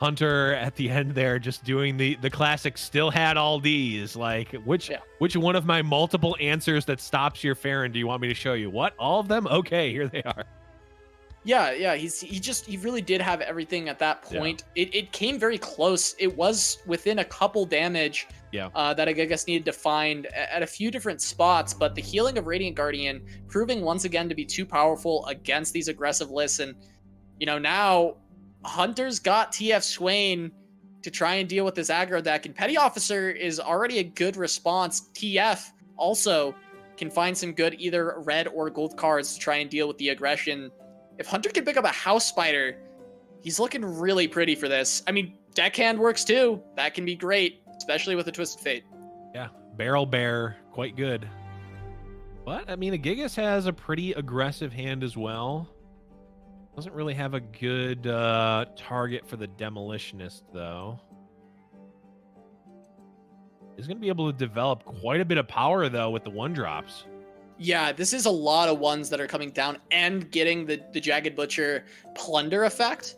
Hunter at the end there just doing the classic still had all these, like which one of my multiple answers that stops your Farron do you want me to show you? What? All of them? Okay, here they are. Yeah, he really did have everything at that point. Yeah. It came very close. It was within a couple damage that Gigas needed to find at a few different spots, but the healing of Radiant Guardian proving once again to be too powerful against these aggressive lists, and you know, now Hunter's got TF Swain to try and deal with this aggro deck, and Petty Officer is already a good response. TF also can find some good either red or gold cards to try and deal with the aggression. If Hunter can pick up a House Spider, he's looking really pretty for this. I mean, deckhand works too. That can be great, especially with a Twisted Fate. Yeah, Barrel Bear, quite good. But, I mean, the Gigas has a pretty aggressive hand as well. Doesn't really have a good target for the Demolitionist, though. He's going to be able to develop quite a bit of power, though, with the 1-drops. Yeah, this is a lot of ones that are coming down and getting the Jagged Butcher plunder effect.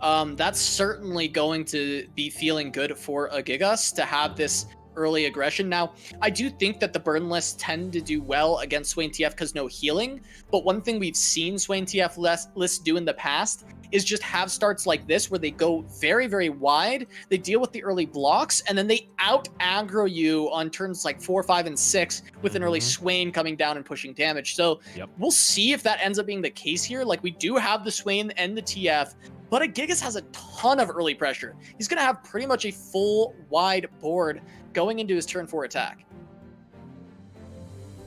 that's certainly going to be feeling good for a Gigas to have this early aggression. Now, I do think that the burn lists tend to do well against Swain TF because no healing, but one thing we've seen Swain TF lists do in the past is just have starts like this where they go very, very wide, they deal with the early blocks, and then they out-aggro you on turns like 4, 5, and 6 with an early Swain coming down and pushing damage. So we'll see if that ends up being the case here. Like, we do have the Swain and the TF, but a Gigas has a ton of early pressure. He's going to have pretty much a full wide board going into his turn 4 attack.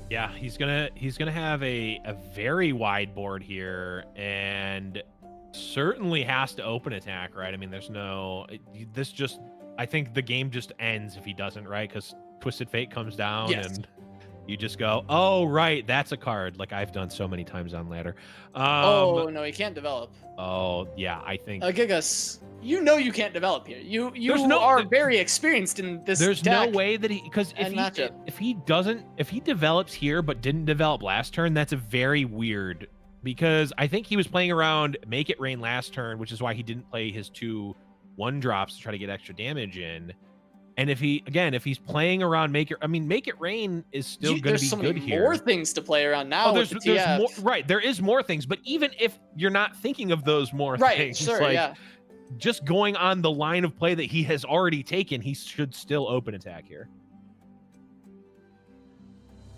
Yeah, he's gonna have a very wide board here, and certainly has to open attack, right? I mean, there's no I think the game just ends if he doesn't, right? Because Twisted Fate comes down and you just go, oh, right, that's a card, like I've done so many times on ladder. Oh, no, he can't develop. Oh, yeah, I think... Gigas, you know you can't develop here. You are very experienced in this There's deck. no way that he... Because if he develops here but didn't develop last turn, that's a very weird... Because I think he was playing around Make It Rain last turn, which is why he didn't play his 2 1-drops to try to get extra damage in. And if he's playing around Make It Rain is still going to be good here. There's more things to play around now. There's more, right? There is more things, but even if you're not thinking of those more things, just going on the line of play that he has already taken, he should still open attack here.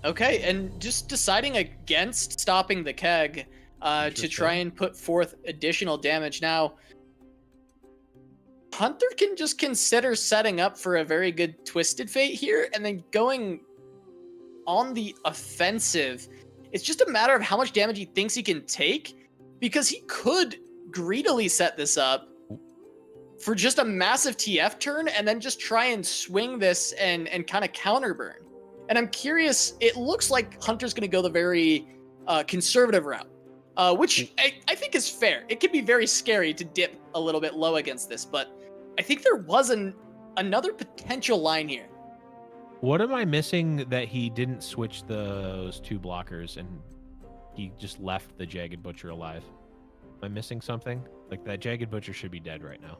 Okay, and just deciding against stopping the keg to try and put forth additional damage. Now, Hunter can just consider setting up for a very good Twisted Fate here, and then going on the offensive. It's just a matter of how much damage he thinks he can take, because he could greedily set this up for just a massive TF turn, and then just try and swing this and kind of counter burn. And I'm curious, it looks like Hunter's going to go the very conservative route, which I think is fair. It can be very scary to dip a little bit low against this, but I think there was another potential line here. What am I missing that he didn't switch those 2 blockers and he just left the Jagged Butcher alive? Am I missing something? Like, that Jagged Butcher should be dead right now.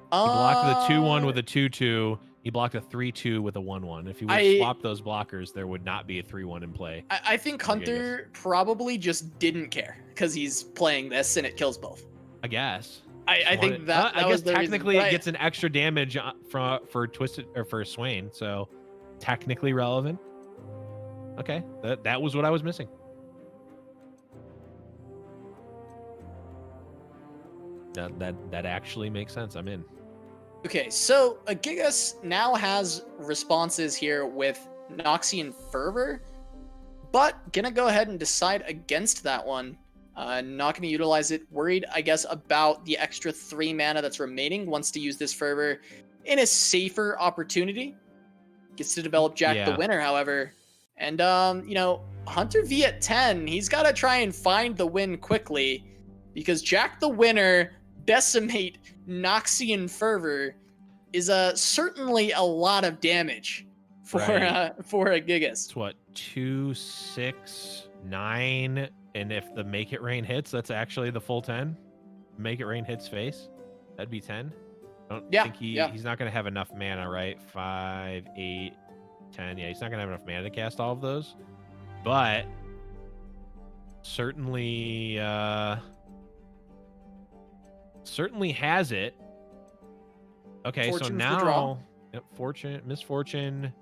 He blocked the 2-1 with a 2-2. He blocked a 3-2 with a 1-1. If he would have swapped those blockers, there would not be a 3-1 in play. I think Hunter probably just didn't care because he's playing this and it kills both. I guess. I think that I was guess technically reason. It gets an extra damage for Twisted or for Swain, so technically relevant. Okay, that was what I was missing. That actually makes sense. I'm in. Okay, so Gigas now has responses here with Noxian Fervor, but gonna go ahead and decide against that one. Not gonna utilize it. Worried, I guess, about the extra 3 mana that's remaining. Wants to use this Fervor in a safer opportunity. Gets to develop Jack the Winner, however. And, Huntervii at 10, he's got to try and find the win quickly, because Jack the Winner, Decimate, Noxian Fervor is certainly a lot of damage for a Gigas. It's what, 2, 6, 9, and if the Make It Rain hits, that's actually the full 10. Make It Rain hits face, that'd be 10. I don't think he's not going to have enough mana, right? 5, 8, 10. Yeah, he's not going to have enough mana to cast all of those, but certainly has it. Okay, so now misfortune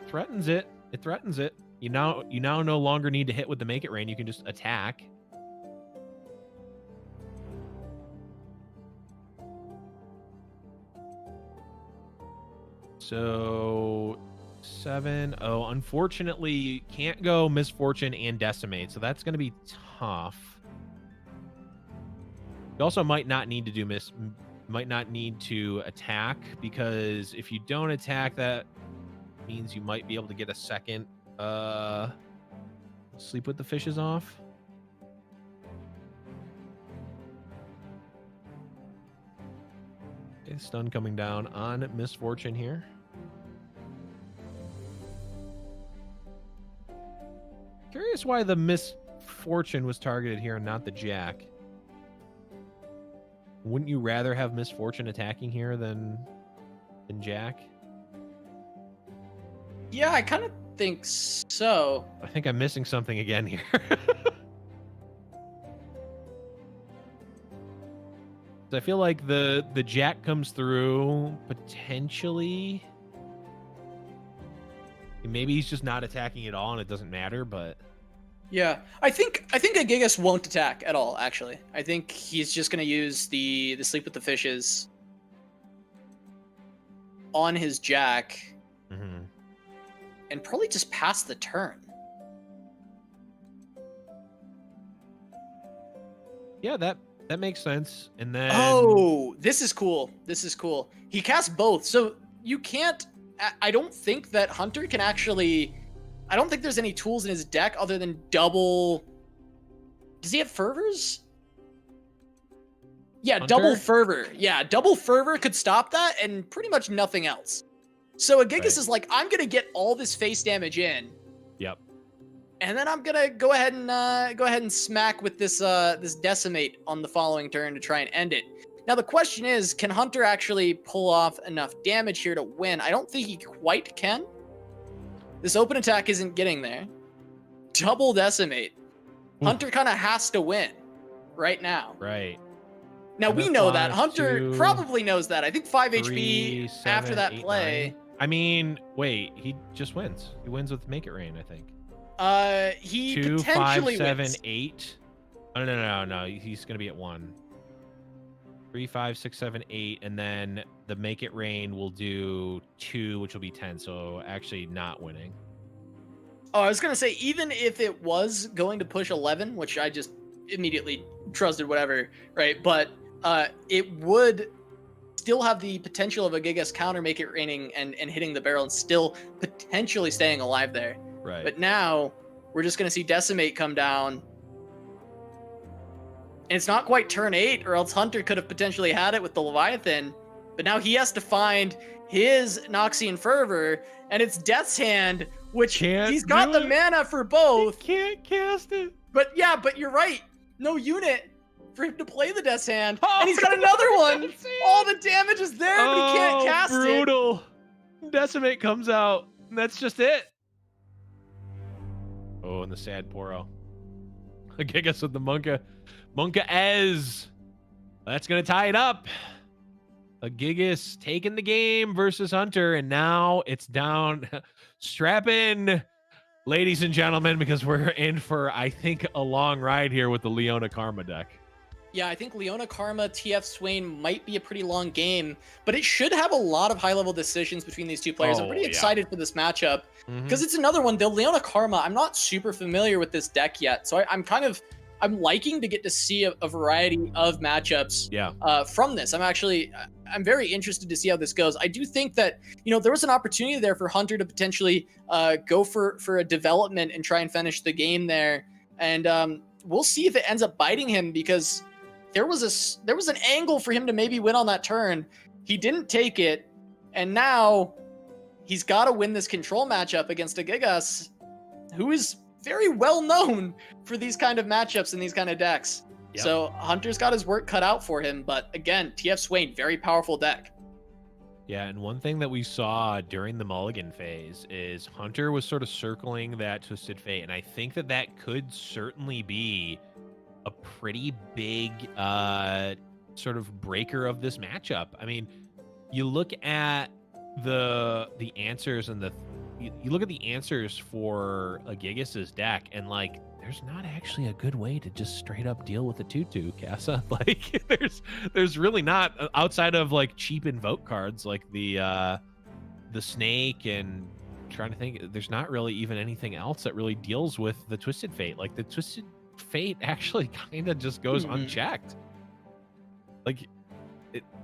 threatens it. It threatens it. You now no longer need to hit with the Make It Rain. You can just attack. So 7. Oh, unfortunately, you can't go Misfortune and Decimate, so that's going to be tough. You also might not need to do might not need to attack, because if you don't attack, that means you might be able to get a second Sleep with the Fishes off. Okay, stun coming down on Misfortune here. Curious why the Misfortune was targeted here and not the Jack. Wouldn't you rather have Misfortune attacking here than Jack? Yeah, I kind of think so. I think I'm missing something again here. I feel like the Jack comes through potentially. Maybe he's just not attacking at all and it doesn't matter, but yeah, I think a Gigas won't attack at all, actually. I think he's just gonna use the Sleep with the Fishes on his Jack. Mm-hmm. And probably just pass the turn. Yeah, that makes sense. And then oh, this is cool. This is cool. He casts both, so you can't. I don't think that Hunter can actually. I don't think there's any tools in his deck other than double. Does he have fervors? Yeah, Hunter? Double fervor. Yeah, double fervor could stop that, and pretty much nothing else. So a Gigas is like, I'm gonna get all this face damage in. Yep. And then I'm gonna go ahead and smack with this this decimate on the following turn to try and end it. Now the question is, can Hunter actually pull off enough damage here to win? I don't think he quite can. This open attack isn't getting there. Double decimate. Hunter kind of has to win right now. Right. Now we know that. Hunter probably knows that. I think 5 HP after that play. 9. I mean, wait, he just wins. He wins with Make It Rain, I think. He 2, potentially 5, 7, wins. 8. Oh, no. He's gonna be at 1. 3, 5, 6, 7, 8, and then the Make It Rain will do 2, which will be 10. So actually not winning. Oh, I was gonna say, even if it was going to push 11, which I just immediately trusted, whatever, right? But it would still have the potential of a Gigas counter Make It Raining and hitting the barrel and still potentially staying alive there. Right. But now we're just gonna see Decimate come down. And it's not quite turn 8, or else Hunter could have potentially had it with the Leviathan. But now he has to find his Noxian Fervor, and it's Death's Hand, which he's got the mana for both. He can't cast it. But yeah, but you're right. No unit for him to play the Death's Hand. And he's got another one. All the damage is there, but he can't cast it. Brutal. Decimate comes out, and that's just it. Oh, and the sad Poro. Gigas with the Monka. Monka Ez. That's going to tie it up. A Gigas taking the game versus Hunter, and now it's down. Strap in, ladies and gentlemen, because we're in for, I think, a long ride here with the Leona Karma deck. Yeah, I think Leona Karma, TF Swain might be a pretty long game, but it should have a lot of high-level decisions between these two players. I'm pretty excited for this matchup because it's another one. The Leona Karma, I'm not super familiar with this deck yet, so I'm liking to get to see a variety of matchups from this. I'm very interested to see how this goes. I do think that, there was an opportunity there for Hunter to potentially go for a development and try and finish the game there. And we'll see if it ends up biting him, because there was an angle for him to maybe win on that turn. He didn't take it, and now he's got to win this control matchup against a Gigas, who is very well known for these kind of matchups and these kind of decks. Yep. So Hunter's got his work cut out for him, but again, TF Swain, very powerful deck. Yeah, and one thing that we saw during the Mulligan phase is Hunter was sort of circling that Twisted Fate, and I think that could certainly be a pretty big sort of breaker of this matchup. I mean, you look at the answers and you look at the answers for a Gigas' deck, and there's not actually a good way to just straight up deal with the 2/2, Casa. There's really not, outside of cheap invoke cards like the snake, and trying to think, there's not really even anything else that really deals with the Twisted Fate. The Twisted Fate actually kind of just goes unchecked.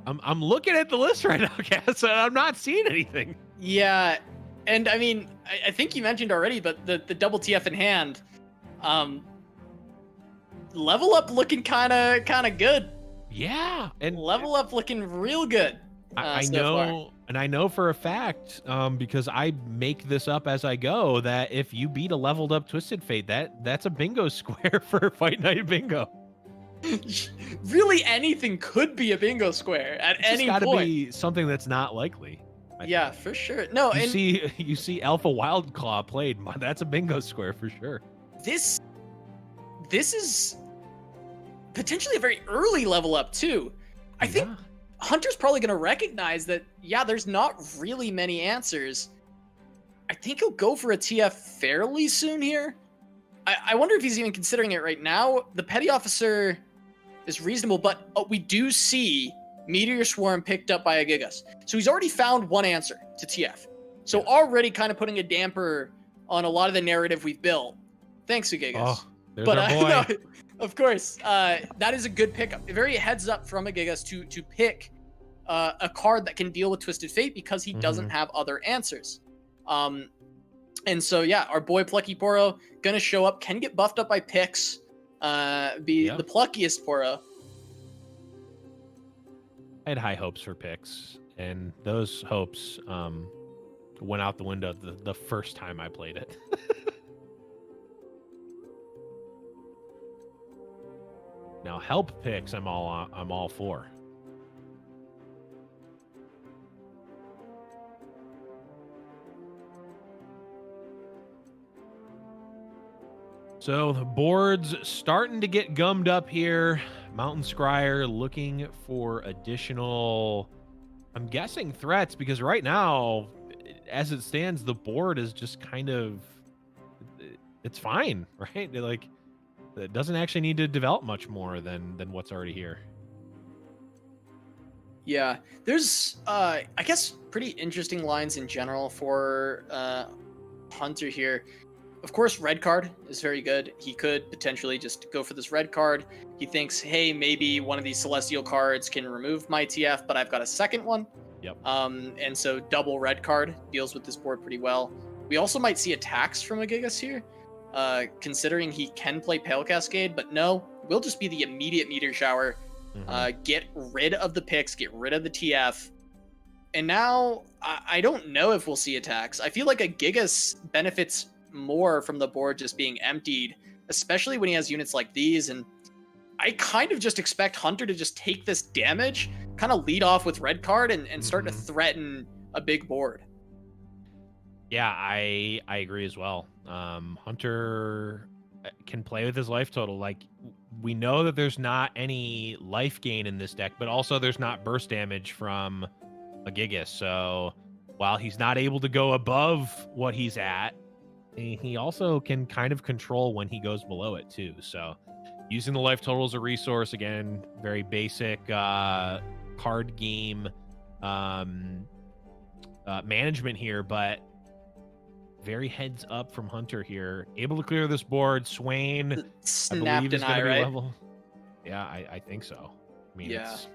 I'm looking at the list right now, Casa, and I'm not seeing anything. Yeah, and I mean, I think you mentioned already, but the double TF in hand, level up looking kind of good. Yeah, and level up looking real good. I know And I know for a fact, because I make this up as I go, that if you beat a leveled up Twisted Fate, that's a bingo square for Fight Night Bingo. Really, anything could be a bingo square at any point. It's got to be something that's not likely. Yeah, for sure. No, you see Alpha Wildclaw played. That's a bingo square for sure. This is potentially a very early level up too. I think Hunter's probably going to recognize that, yeah, there's not really many answers. I think he'll go for a TF fairly soon here. I wonder if he's even considering it right now. The Petty Officer is reasonable, but we do see Meteor Swarm picked up by a Gigas. So he's already found one answer to TF. So already kind of putting a damper on a lot of the narrative we've built. Thanks to Gigas. Oh, there's our boy. No, of course, that is a good pickup. A very heads up from a Gigas to pick a card that can deal with Twisted Fate because he doesn't have other answers. And so, yeah, our boy Plucky Poro gonna show up, can get buffed up by picks, the pluckiest Poro. I had high hopes for picks, and those hopes went out the window the first time I played it. Now, help picks, I'm all for. So the board's starting to get gummed up here. Mountain Scryer looking for additional, I'm guessing, threats, because right now, as it stands, the board is just kind of, it's fine, right? Like, it doesn't actually need to develop much more than what's already here. Yeah, there's, I guess, pretty interesting lines in general for Hunter here. Of course, red card is very good. He could potentially just go for this red card. He thinks, hey, maybe one of these Celestial cards can remove my TF, but I've got a second one. Yep. And so double red card deals with this board pretty well. We also might see attacks from a Gigas here, considering he can play Pale Cascade, but no, will just be the immediate Meteor Shower. Get rid of the picks, get rid of the TF. And now, I don't know if we'll see attacks. I feel like a Gigas benefits more from the board just being emptied, especially when he has units like these. And I kind of just expect Hunter to just take this damage, kind of lead off with red card and start to threaten a big board. Yeah, I agree as well. Hunter can play with his life total. Like, we know that there's not any life gain in this deck, but also there's not burst damage from a Gigas. So while he's not able to go above what he's at, he also can kind of control when he goes below it too. So using the life total as a resource, again, very basic card game management here, but very heads up from Hunter here. Able to clear this board. Swain, Snapped I believe, is going to be right? level. Yeah, I think so. I mean, Yeah. it's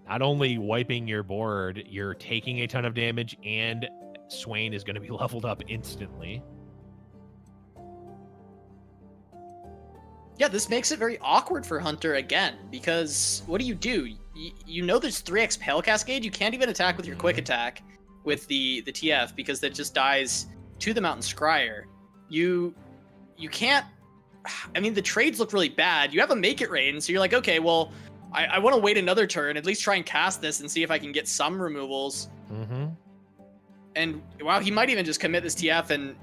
not only wiping your board, you're taking a ton of damage, and Swain is going to be leveled up instantly. Yeah, this makes it very awkward for Hunter again, because what do? You know there's 3x Pale Cascade, you can't even attack with your quick attack with the TF, because that just dies to the Mountain Scryer. You can't, I mean, the trades look really bad. You have a Make It Rain, so you're like, okay, well, I want to wait another turn, at least try and cast this and see if I can get some removals. And wow, he might even just commit this TF, and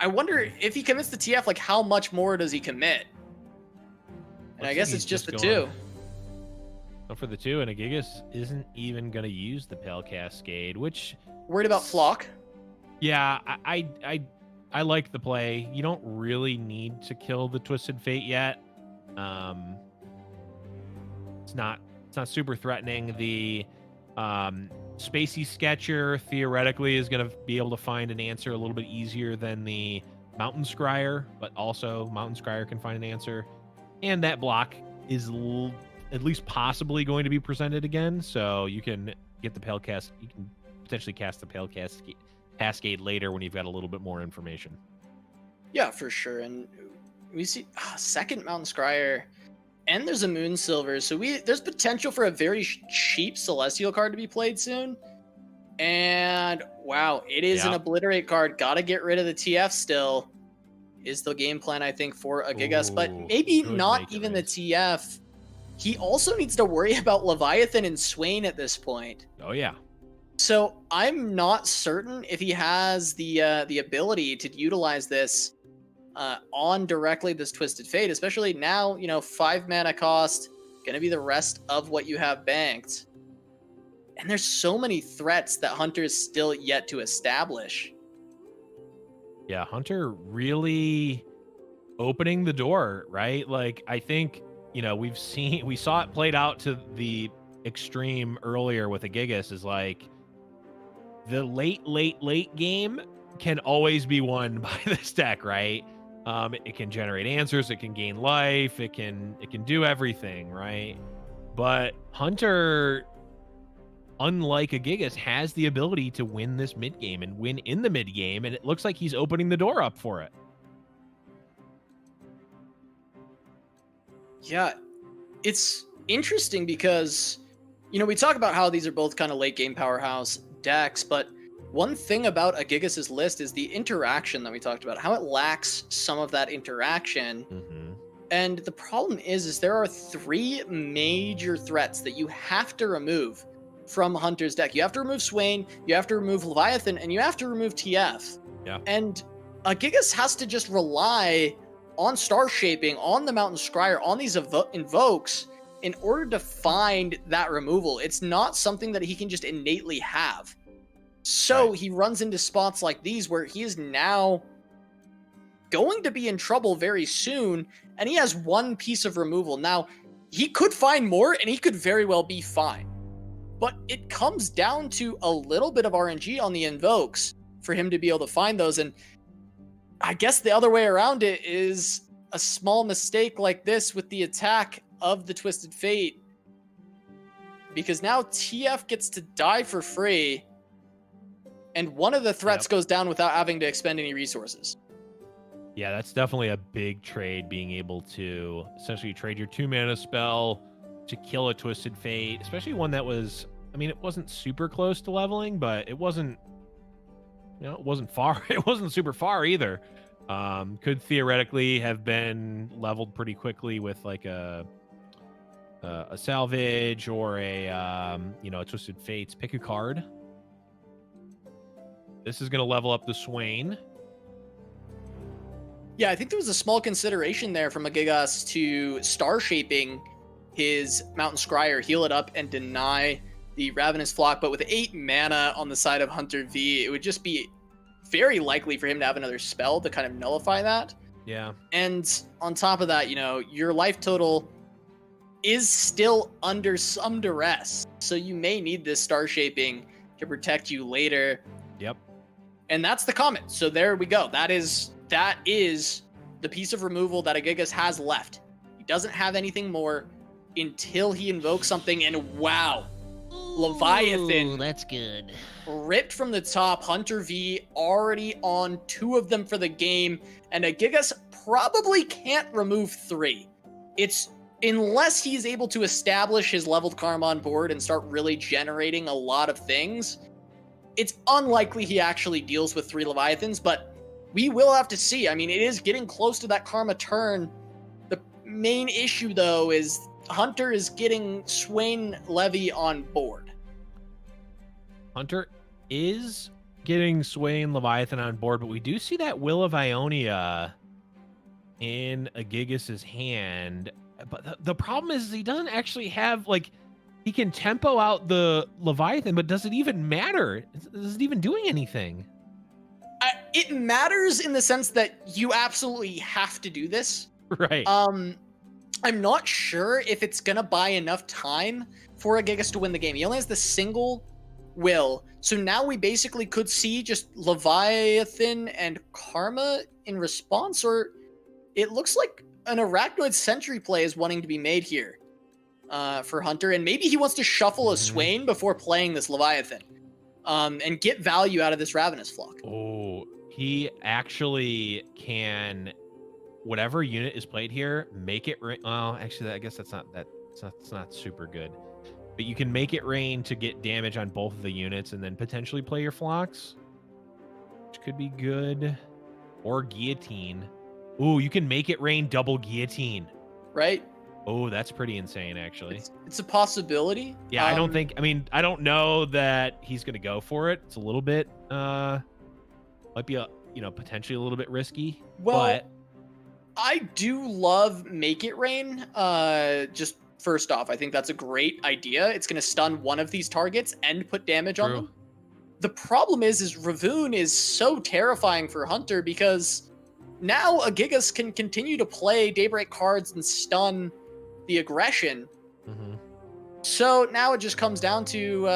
I wonder if he commits the TF, like how much more does he commit? And I guess it's just the 2. Go for the 2, and a Gigas isn't even going to use the Pale Cascade, which... Worried about Flock? Yeah, I like the play. You don't really need to kill the Twisted Fate yet. It's not super threatening. The Spacey Sketcher theoretically is going to be able to find an answer a little bit easier than the Mountain Scryer, but also Mountain Scryer can find an answer. And that block is at least possibly going to be presented again, so you can get the Pale Cast. You can potentially cast the Pale Cascade later when you've got a little bit more information. Yeah, for sure. And we see second Mountain Scryer. And there's a Moon Silver, so there's potential for a very cheap Celestial card to be played soon. And wow, it is an Obliterate card. Gotta get rid of the TF still. Is the game plan, I think, for a Gigas, but maybe not even the TF. He also needs to worry about Leviathan and Swain at this point. Oh yeah. So I'm not certain if he has the ability to utilize this on directly this Twisted Fate, especially now, 5 mana cost, gonna be the rest of what you have banked. And there's so many threats that Hunter's still yet to establish. Yeah, Hunter really opening the door, right? Like, I think, we saw it played out to the extreme earlier with a Gigas, is like the late game can always be won by this deck, right? It can generate answers, it can gain life, it can do everything, right? But Hunter, unlike a Gigas, has the ability to win this mid game and win in the mid game, and it looks like he's opening the door up for it. Yeah, it's interesting because, we talk about how these are both kind of late game powerhouse decks, but one thing about a Gigas' list is the interaction that we talked about, how it lacks some of that interaction. And the problem is there are 3 major threats that you have to remove from Hunter's deck. You have to remove Swain, you have to remove Leviathan, and you have to remove TF. Yeah. And a Gigas has to just rely on Star Shaping, on the Mountain Scryer, on these invokes in order to find that removal. It's not something that he can just innately have. So he runs into spots like these where he is now going to be in trouble very soon, and he has 1 piece of removal. Now, he could find more, and he could very well be fine. But it comes down to a little bit of RNG on the invokes for him to be able to find those. And I guess the other way around it is a small mistake like this with the attack of the Twisted Fate. Because now TF gets to die for free, and one of the threats goes down without having to expend any resources. Yeah, that's definitely a big trade, being able to essentially trade your 2 mana spell to kill a Twisted Fate, especially one that was, it wasn't super close to leveling, but it wasn't, it wasn't far. It wasn't super far either. Could theoretically have been leveled pretty quickly with like a salvage or a Twisted Fates. Pick a card. This is going to level up the Swain. Yeah, I think there was a small consideration there from a Gigas to Star Shaping his Mountain Scryer, heal it up, and deny the Ravenous Flock. But with 8 mana on the side of Huntervii, it would just be very likely for him to have another spell to kind of nullify that. Yeah. And on top of that, your life total is still under some duress. So you may need this Star Shaping to protect you later. Yep. And that's the comment. So there we go. That is the piece of removal that a Gigas has left. He doesn't have anything more until he invokes something, and wow, Leviathan. That's good. Ripped from the top. Huntervii already on 2 of them for the game, and a Gigas probably can't remove 3. It's unless he's able to establish his leveled karma on board and start really generating a lot of things. It's unlikely he actually deals with 3 Leviathans, but we will have to see. It is getting close to that karma turn. The main issue, though, is Hunter is getting Swain Levy on board. Hunter is getting Swain Leviathan on board, but we do see that Will of Ionia in a Gigas' hand. But the problem is he doesn't actually have, he can tempo out the Leviathan, but does it even matter? Is it even doing anything? It matters in the sense that you absolutely have to do this. Right. I'm not sure if it's going to buy enough time for a Gigas to win the game. He only has the single will. So now we basically could see just Leviathan and Karma in response, or it looks like an Arachnoid Sentry play is wanting to be made here for Hunter. And maybe he wants to shuffle a Swain before playing this Leviathan and get value out of this Ravenous Flock. Oh, he actually can whatever unit is played here, make it rain. Well, actually, I guess that's not super good. But you can make it rain to get damage on both of the units and then potentially play your flocks, which could be good. Or guillotine. Ooh, you can make it rain double guillotine. Right? Oh, that's pretty insane, actually. It's a possibility. Yeah, I don't know that he's going to go for it. It's a little bit, might be, potentially a little bit risky. Well, but I do love Make It Rain. Just first off, I think that's a great idea. It's going to stun one of these targets and put damage on them. The problem is Ravoon is so terrifying for Hunter because now a Gigas can continue to play Daybreak cards and stun the aggression. Mm-hmm. So now it just comes down to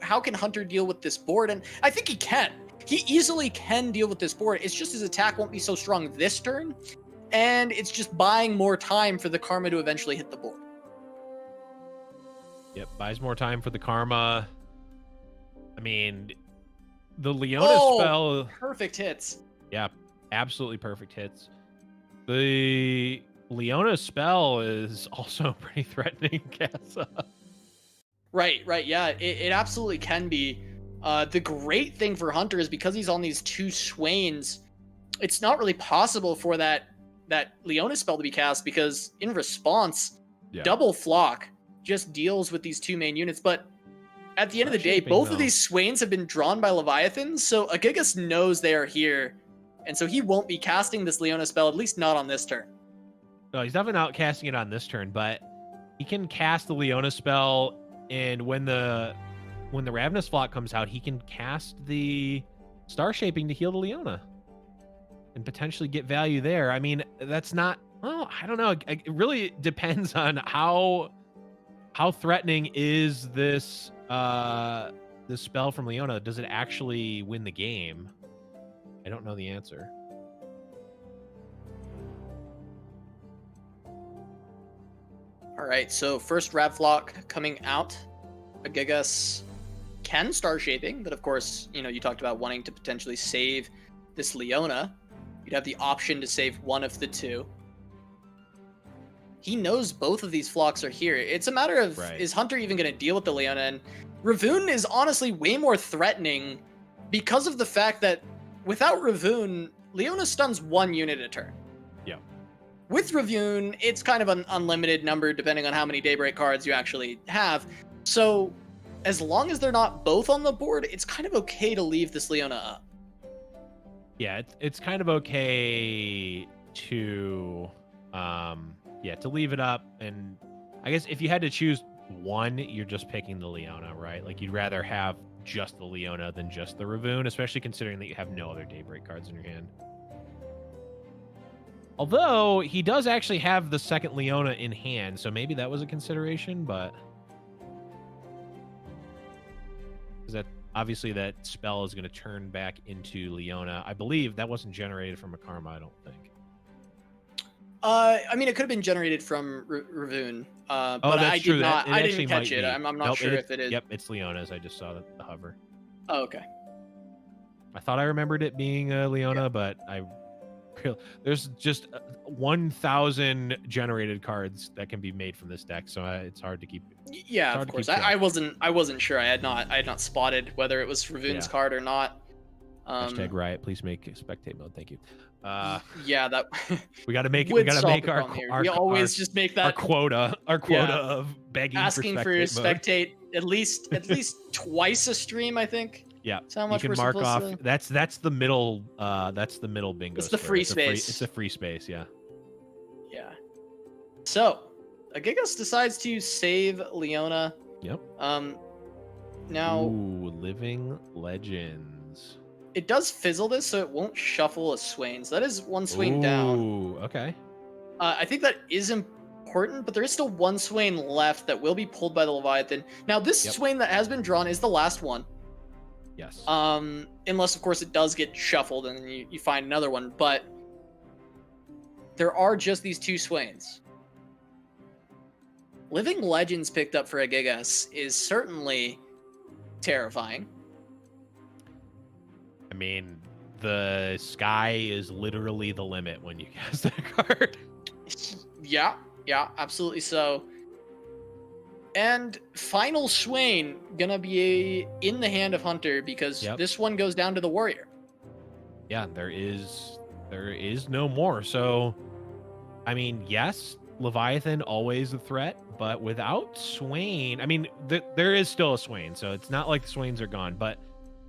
how can Hunter deal with this board? And I think he can. He easily can deal with this board. It's just his attack won't be so strong this turn. And it's just buying more time for the Karma to eventually hit the board. Yep, buys more time for the Karma. I mean, the Leona spell... Perfect hits. Yeah, absolutely perfect hits. The Leona spell is also pretty threatening, Casa. Right, yeah, it absolutely can be. The great thing for Hunter is because he's on these two Swains, it's not really possible for that Leona spell to be cast because in response, double flock just deals with these two main units. But at the end of the day, both of these Swains have been drawn by Leviathans, so Agigas knows they are here, and so he won't be casting this Leona spell, at least not on this turn. No, he's definitely not casting it on this turn, but he can cast the Leona spell, and when the Ravenous Flock comes out, he can cast the Star Shaping to heal the Leona and potentially get value there. I mean, that's not... Well, I don't know. It really depends on how threatening is this spell from Leona. Does it actually win the game? I don't know the answer. All right, so first Rav Flock coming out. Gigas can Star Shaping, but of course, you talked about wanting to potentially save this Leona. You'd have the option to save one of the two. He knows both of these flocks are here. It's a matter of, is Hunter even going to deal with the Leona? And Ravoon is honestly way more threatening because of the fact that without Ravoon, Leona stuns one unit a turn. Yeah. With Ravoon, it's kind of an unlimited number depending on how many Daybreak cards you actually have. So as long as they're not both on the board, it's kind of okay to leave this Leona up. Yeah, it's kind of okay to to leave it up. And I guess if you had to choose one, you're just picking the Leona, right? Like you'd rather have just the Leona than just the Ravoon, especially considering that you have no other Daybreak cards in your hand. Although he does actually have the second Leona in hand, so maybe that was a consideration, but that obviously that spell is going to turn back into Leona. I believe that wasn't generated from a Karma, I don't think. I mean, it could have been generated from Ravoon, but I did not. I didn't catch it. I'm not sure if it is. Yep, it's Leona's. I just saw the hover. Oh, okay. I thought I remembered it being Leona, but there's just 1,000 generated cards that can be made from this deck, so it's hard to keep. Yeah, of course. I wasn't sure. I had not spotted whether it was Ravoon's card or not. Hashtag Riot, please make spectate mode. Thank you. Yeah, that we got to make our we always just make that our quota of begging asking for your spectate at least twice a stream, I think. Yeah, that's how much you can mark off. That's the middle bingo. It's the free space. It's a free space. Yeah. So, Gigas decides to save Leona. Yep. Now. Ooh, Living Legends. It does fizzle this, so it won't shuffle a Swain. So that is one Swain down. Ooh, okay. I think that is important, but there is still one Swain left that will be pulled by the Leviathan. Now, this Swain that has been drawn is the last one. Yes. Unless, of course, it does get shuffled and then you find another one. But there are just these two Swains. Living Legends picked up for Gigas is certainly terrifying. I mean, the sky is literally the limit when you cast that card. Yeah, absolutely so. And final Swain gonna be in the hand of Hunter because this one goes down to the warrior. Yeah, there is no more. So, I mean, yes, Leviathan always a threat, but without Swain, I mean, there is still a Swain, so it's not like the Swains are gone. But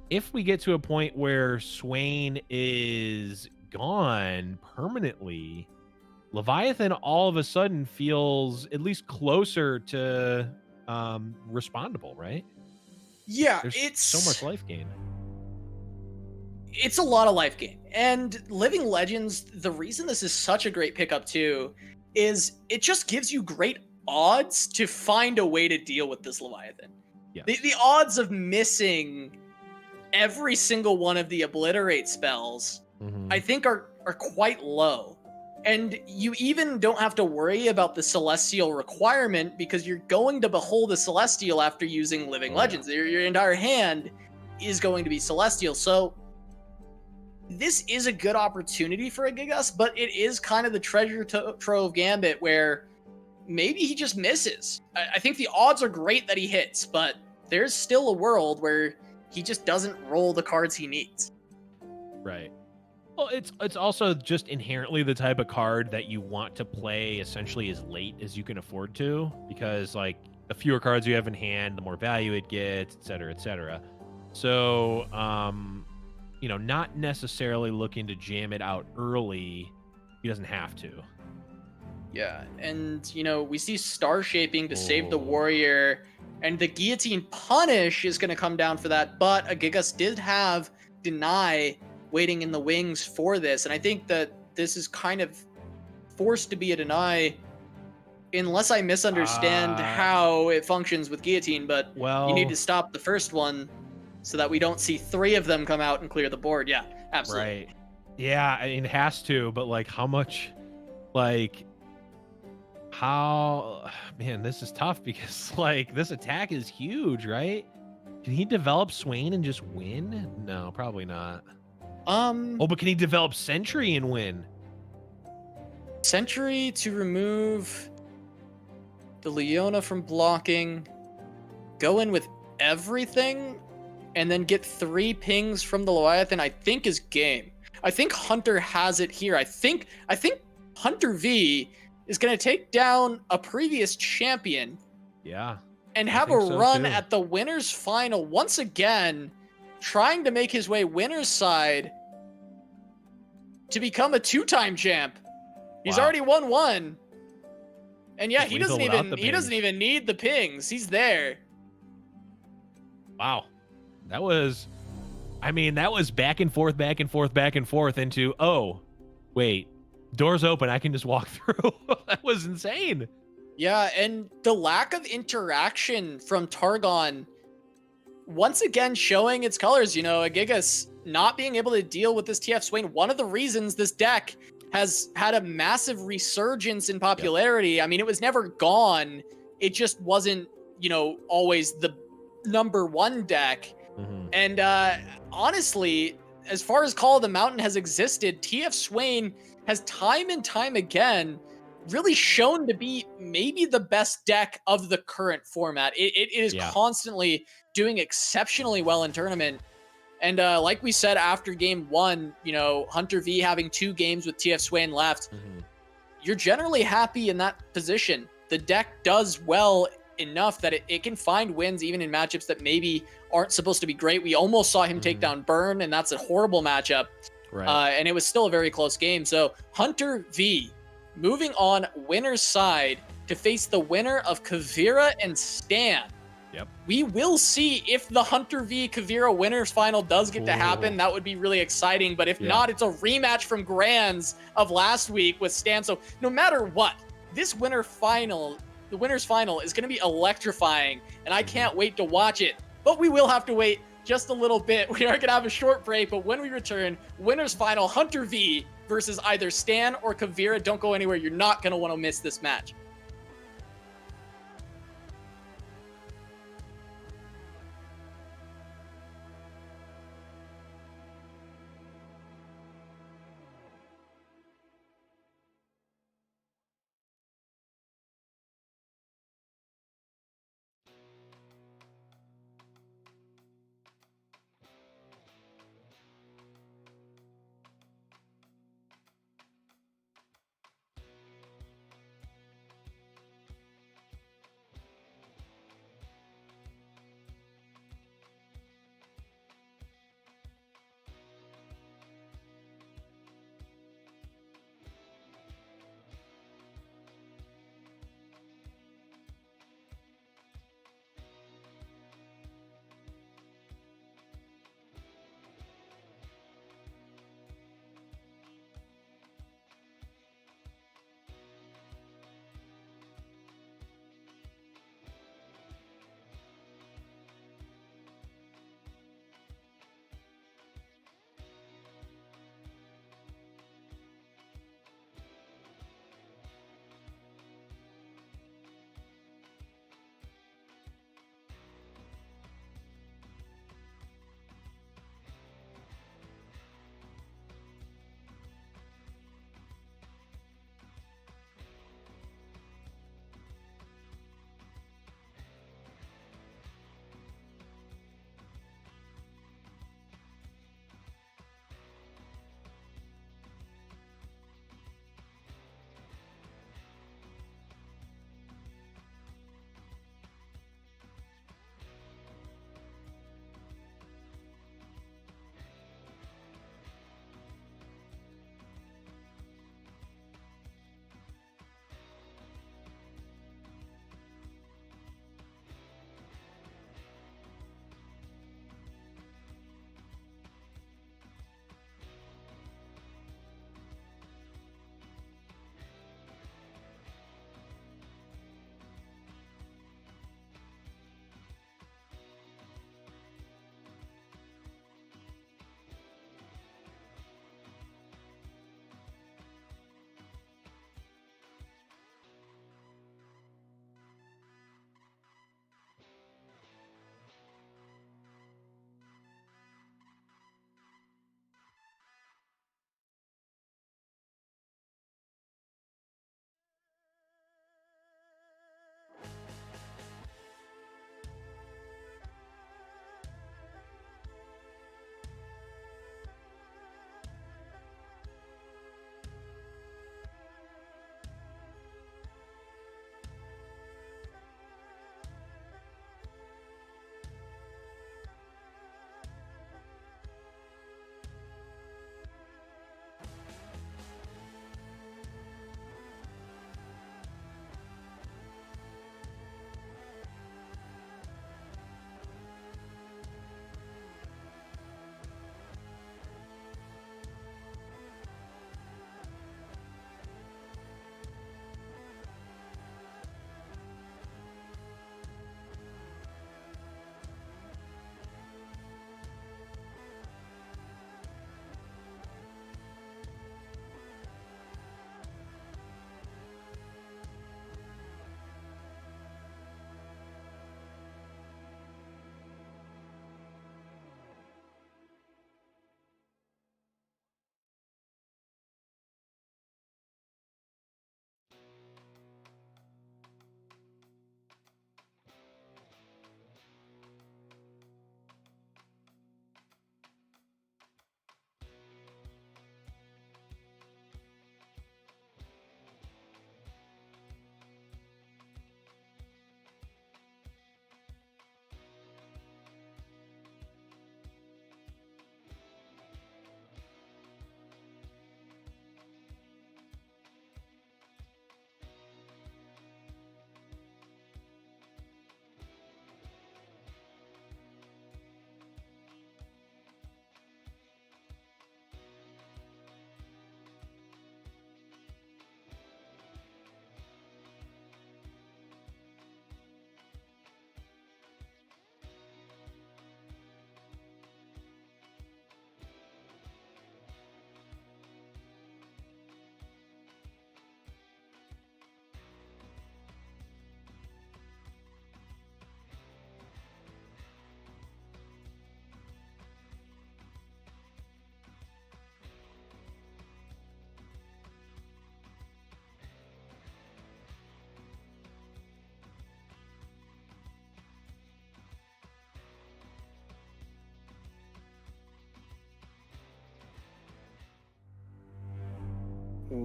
if we get to a point where Swain is gone permanently, Leviathan all of a sudden feels at least closer to respondable, right? Yeah, There's so much life gain. It's a lot of life gain. And Living Legends, the reason this is such a great pickup too, is it just gives you great odds to find a way to deal with this Leviathan. Yes. The odds of missing every single one of the obliterate spells, I think are quite low. And you even don't have to worry about the Celestial requirement because you're going to behold the Celestial after using Living Legends. Your entire hand is going to be Celestial. So this is a good opportunity for a Gigas, but it is kind of the treasure trove gambit where maybe he just misses. I think the odds are great that he hits, but there's still a world where he just doesn't roll the cards he needs. Right. Well, it's also just inherently the type of card that you want to play essentially as late as you can afford to, because like the fewer cards you have in hand, the more value it gets, et cetera, et cetera. So, you know, not necessarily looking to jam it out early. He doesn't have to. Yeah, and, you know, we see Star Shaping to save the Warrior, and the Guillotine Punish is going to come down for that, but Gigas did have Deny waiting in the wings for this, and I think that this is kind of forced to be a Deny, unless I misunderstand how it functions with Guillotine, but you need to stop the first one so that we don't see 3 of them come out and clear the board. Yeah, absolutely. Right. Yeah, I mean, it has to, but like how much, like, how, man, this is tough because like this attack is huge, right? Can he develop Swain and just win? No, probably not. Oh, but can he develop Sentry and win? Sentry to remove the Leona from blocking, go in with everything, and then get 3 pings from the Leviathan, I think is game. I think Hunter has it here. I think Huntervii is going to take down a previous champion. Yeah. And have a run at the winner's final once again, trying to make his way winner's side to become a 2-time champ. He's already won 1. And yeah, he doesn't even need the pings. He's there. Wow. That was, I mean, that was back and forth into, oh, wait, doors open, I can just walk through. That was insane. Yeah, and the lack of interaction from Targon, once again showing its colors. You know, Gigas not being able to deal with this TF Swain. One of the reasons this deck has had a massive resurgence in popularity. I mean, it was never gone. It just wasn't, you know, always the #1 deck. And honestly, as far as Call of the Mountain has existed, TF Swain has time and time again really shown to be maybe the best deck of the current format. It is constantly doing exceptionally well in tournament. And like we said after game 1, you know, Huntervii having 2 games with TF Swain left, you're generally happy in that position. The deck does well enough that it can find wins even in matchups that maybe aren't supposed to be great. We almost saw him take down Burn, and that's a horrible matchup. Right. And it was still a very close game. So Huntervii moving on winner's side to face the winner of Kuvira and Stan. Yep. We will see if the Huntervii Kuvira winners final does get to happen. That would be really exciting. But if not, it's a rematch from Grands of last week with Stan. So no matter what, this winner's final is going to be electrifying, and I can't wait to watch it. But we will have to wait just a little bit. We are going to have a short break, but when we return, winner's final, Huntervii versus either Stan or Kuvira. Don't go anywhere. You're not going to want to miss this match.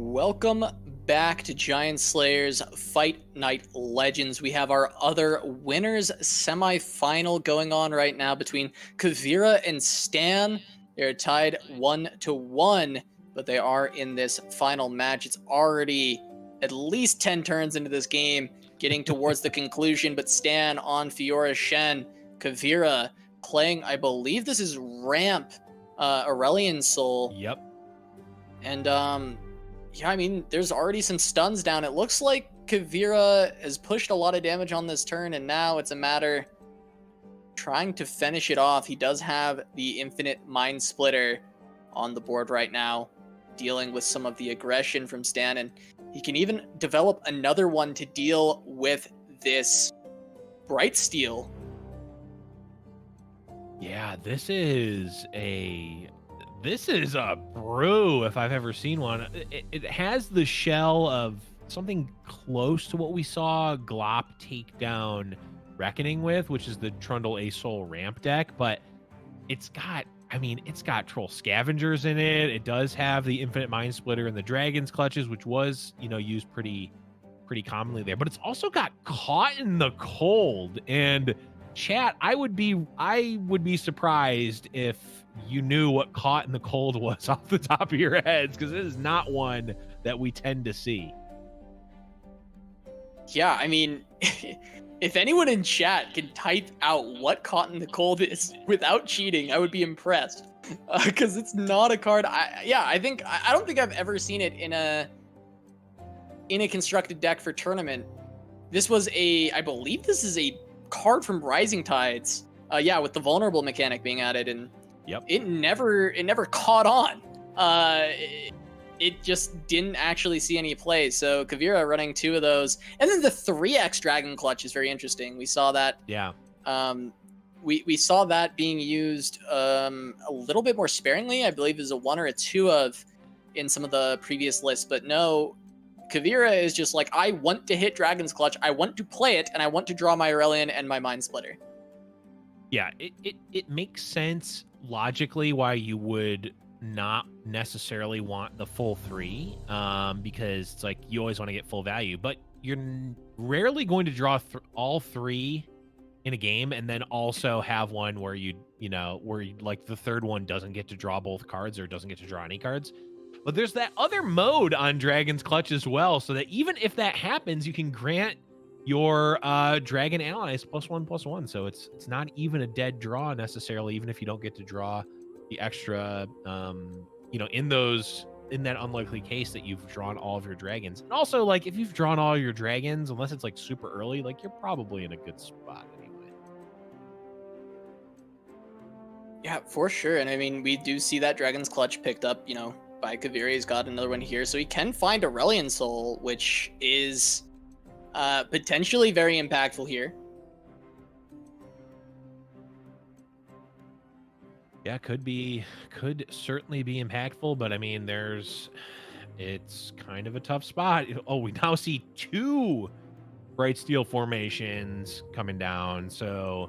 Welcome back to Giant Slayer's Fight Night Legends. We have our other winners semi-final going on right now between Kuvira and Stan. They're tied 1-1, but they are in this final match. It's already at least 10 turns into this game, getting towards the conclusion, but Stan on Fiora Shen. Kuvira playing, I believe this is Ramp, Aurelian Soul. Yep. And yeah, I mean, there's already some stuns down. It looks like Kuvira has pushed a lot of damage on this turn, and now it's a matter trying to finish it off. He does have the infinite Mind Splitter on the board right now, dealing with some of the aggression from Stan, and he can even develop another one to deal with this Bright Steel. Yeah, this is a brew if I've ever seen one. It has the shell of something close to what we saw Glop take down Reckoning with, which is the Trundle A Soul ramp deck, but it's got Troll Scavengers in it. It does have the Infinite Mind Splitter and the Dragon's Clutches, which was, used pretty commonly there, but it's also got Caught in the Cold. And chat, I would be surprised if you knew what Caught in the Cold was off the top of your heads, because it is not one that we tend to see. Yeah, I mean, if anyone in chat can type out what Caught in the Cold is without cheating, I would be impressed, because it's not a card. I don't think I've ever seen it in a constructed deck for tournament. This was I believe this is a card from Rising Tides. Yeah, with the vulnerable mechanic being added, and yep, it never caught on. It just didn't actually see any play. So Kuvira running 2 of those, and then the 3x Dragon Clutch is very interesting. We saw that. Yeah. We saw that being used a little bit more sparingly. I believe is a 1 or a 2 of in some of the previous lists, but no. Kuvira is just like, I want to hit Dragon's Clutch, I want to play it, and I want to draw my Aurelian and my Mind Splitter. Yeah, it makes sense logically why you would not necessarily want the full 3, because it's like you always want to get full value, but you're rarely going to draw all 3 in a game and then also have one where like the third one doesn't get to draw both cards or doesn't get to draw any cards. But there's that other mode on Dragon's Clutch as well, so that even if that happens, you can grant your dragon allies +1/+1. So it's not even a dead draw necessarily, even if you don't get to draw the extra, in that unlikely case that you've drawn all of your dragons. And also, like, if you've drawn all your dragons, unless it's like super early, like, you're probably in a good spot anyway. Yeah, for sure. And I mean, we do see that Dragon's Clutch picked up, by Kuvira. He's got another one here, so he can find Aurelian Soul, which is potentially very impactful here. Yeah, could certainly be impactful, but I mean, it's kind of a tough spot. Oh, we now see 2 Bright Steel formations coming down, so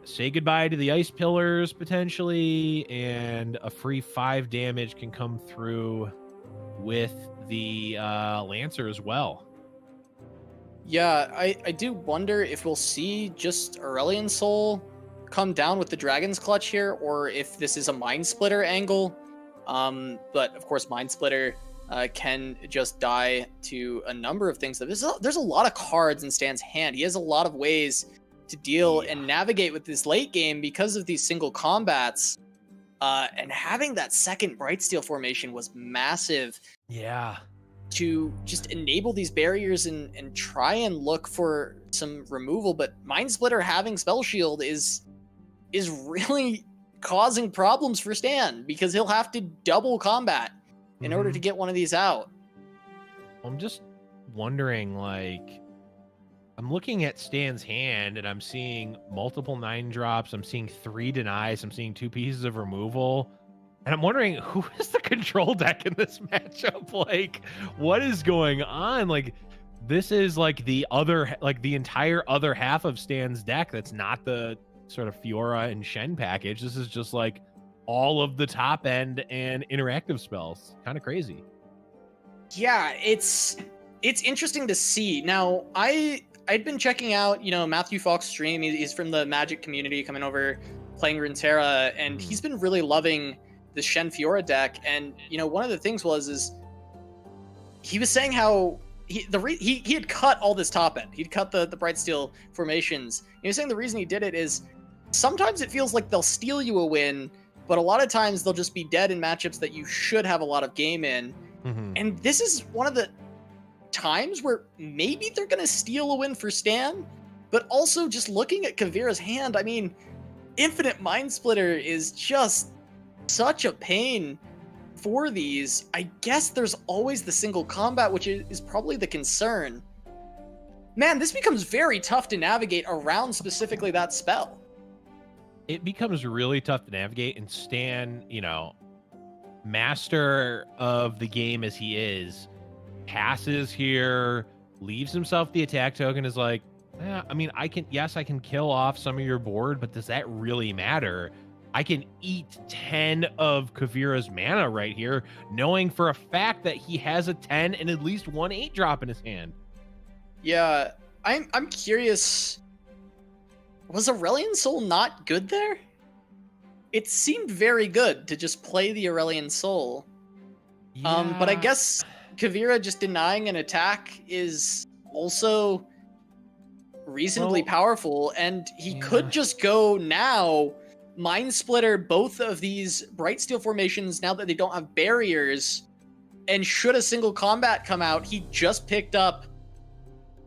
say goodbye to the Ice Pillars potentially, and a free 5 damage can come through with the Lancer as well. Yeah, I do wonder if we'll see just Aurelian Soul come down with the Dragon's Clutch here, or if this is a Mind Splitter angle. But of course, Mind Splitter can just die to a number of things. There's a lot of cards in Stan's hand. He has a lot of ways to deal and navigate with this late game because of these single combats. And having that second Bright Steel formation was massive. Yeah. To just enable these barriers and try and look for some removal. But Mind Splitter having Spell Shield is really causing problems for Stan, because he'll have to double combat in order to get one of these out. I'm just wondering, like, I'm looking at Stan's hand and I'm seeing multiple 9-drops. I'm seeing 3 denies. I'm seeing 2 pieces of removal. And I'm wondering, who is the control deck in this matchup? Like, what is going on? Like, this is like the entire other half of Stan's deck that's not the sort of Fiora and Shen package. This is just like all of the top end and interactive spells. Kind of crazy. Yeah, it's interesting to see. Now, I'd been checking out, Matthew Falk's stream. He's from the Magic community, coming over, playing Runeterra, and he's been really loving the Shen Fiora deck. And one of the things is he was saying how he had cut all this top end. He'd cut the Bright Steel formations. He was saying the reason he did it is sometimes it feels like they'll steal you a win, but a lot of times they'll just be dead in matchups that you should have a lot of game in. And this is one of the times where maybe they're going to steal a win for Stan, but also just looking at Kuvira's hand, I mean, Infinite Mind Splitter is just such a pain for these. I guess there's always the single combat, which is probably the concern. Man, this becomes very tough to navigate around specifically that spell. It becomes really tough to navigate, and Stan, master of the game as he is, passes here, leaves himself the attack token, is like, I mean, I can kill off some of your board, but does that really matter? I can eat 10 of Kuvira's mana right here, knowing for a fact that he has a 10 and at least one 8-drop in his hand. Yeah, I'm curious, was Aurelion Soul not good there? It seemed very good to just play the Aurelion Soul. Yeah. But I guess Kuvira just denying an attack is also reasonably powerful, and he could just go now, Mind Splitter both of these Bright Steel formations now that they don't have barriers, and should a single combat come out, he just picked up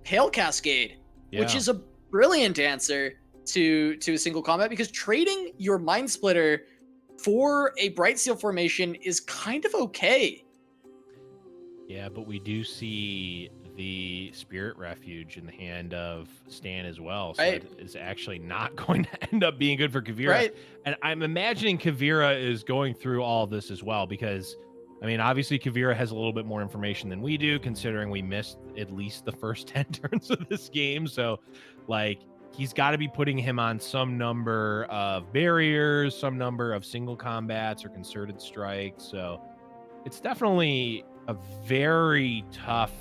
Pale Cascade, which is a brilliant answer to a single combat, because trading your Mind Splitter for a Bright Steel formation is kind of okay. Yeah, but we do see the Spirit Refuge in the hand of Stan as well, so it is actually not going to end up being good for Kuvira. Right. And I'm imagining Kuvira is going through all of this as well, because I mean, obviously Kuvira has a little bit more information than we do, considering we missed at least the first 10 turns of this game. So like, he's got to be putting him on some number of barriers, some number of single combats or concerted strikes. So it's definitely a very tough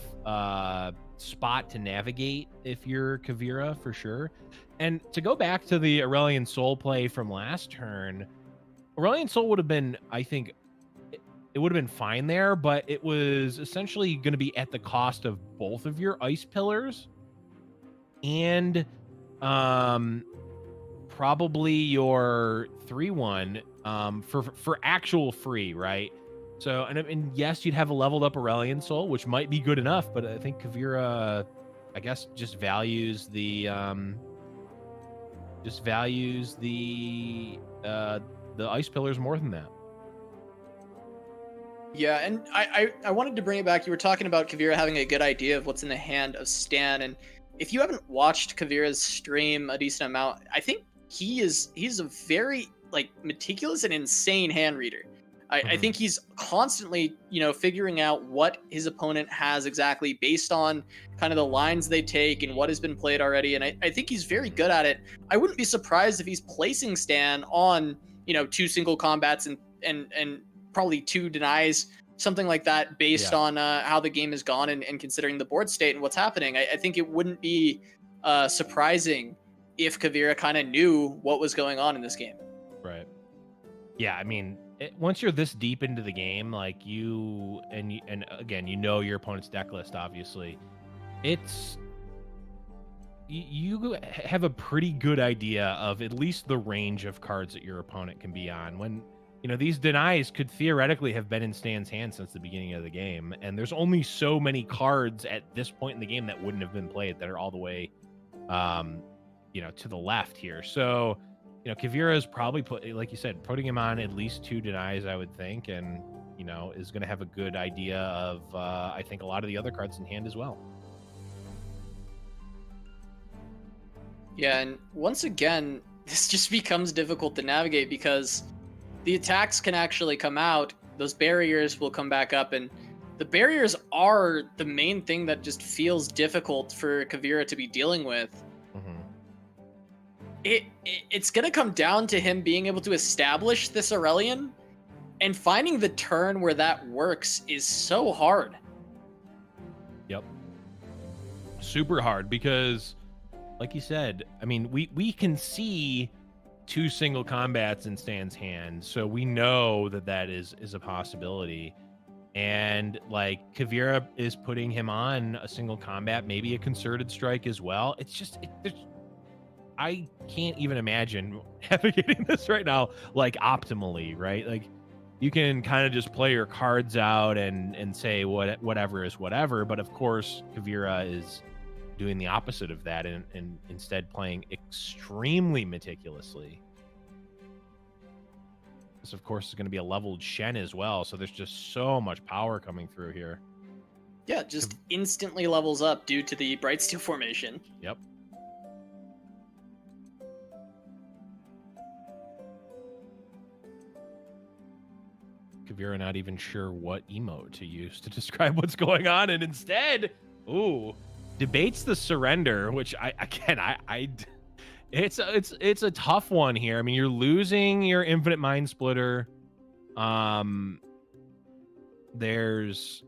spot to navigate if you're Kuvira, for sure. And to go back to the Aurelion Soul play from last turn, Aurelion Soul would have been, I think, it would have been fine there, but it was essentially going to be at the cost of both of your ice pillars and probably your 3/1 for actual free, right? So, and yes, you'd have a leveled up Aurelion Soul, which might be good enough, but I think Kuvira, I guess, just values the ice pillars more than that. Yeah, and I wanted to bring it back. You were talking about Kuvira having a good idea of what's in the hand of Stan, and if you haven't watched Kuvira's stream a decent amount, I think he's a very meticulous and insane hand reader. I think he's constantly, figuring out what his opponent has exactly based on kind of the lines they take and what has been played already. And I think he's very good at it. I wouldn't be surprised if he's placing Stan on, 2 single combats and probably 2 denies, something like that, based on how the game has gone and considering the board state and what's happening. I think it wouldn't be surprising if Kuvira kind of knew what was going on in this game. Right. Yeah, I mean, once you're this deep into the game, like and again, your opponent's deck list, obviously, you have a pretty good idea of at least the range of cards that your opponent can be on. When these denies could theoretically have been in Stan's hand since the beginning of the game, and there's only so many cards at this point in the game that wouldn't have been played that are all the way to the left here. So Kuvira is probably like you said, putting him on at least 2 denies, I would think, and is going to have a good idea of I think a lot of the other cards in hand as well. Yeah, and once again, this just becomes difficult to navigate because the attacks can actually come out, those barriers will come back up, and the barriers are the main thing that just feels difficult for Kuvira to be dealing with. It's going to come down to him being able to establish this Aurelion, and finding the turn where that works is so hard. Yep. Super hard because, like you said, I mean, we can see 2 single combats in Stan's hand, so we know that is a possibility. And like Kuvira is putting him on a single combat, maybe a concerted strike as well. It's just I can't even imagine navigating this right now like optimally, right? Like you can kind of just play your cards out and say whatever is whatever, but of course Kuvira is doing the opposite of that and instead playing extremely meticulously. This, of course, is going to be a leveled Shen as well, so there's just so much power coming through here. Yeah, just instantly levels up due to the Bright Steel formation. Yep. Kuvira not even sure what emote to use to describe what's going on, and instead, debates the surrender, which it's a tough one here. I mean, you're losing your infinite mind splitter. There's,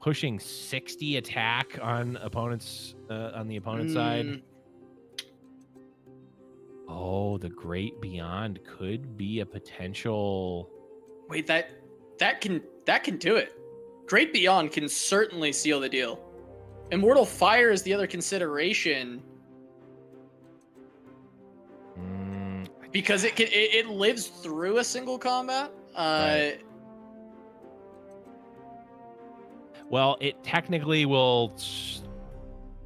pushing 60 attack on opponents on the opponent's side. Oh, the Great Beyond could be a potential. Wait, that can do it. Great Beyond can certainly seal the deal. Immortal Fire is the other consideration. Because it lives through a single combat. Right. Well, it technically will.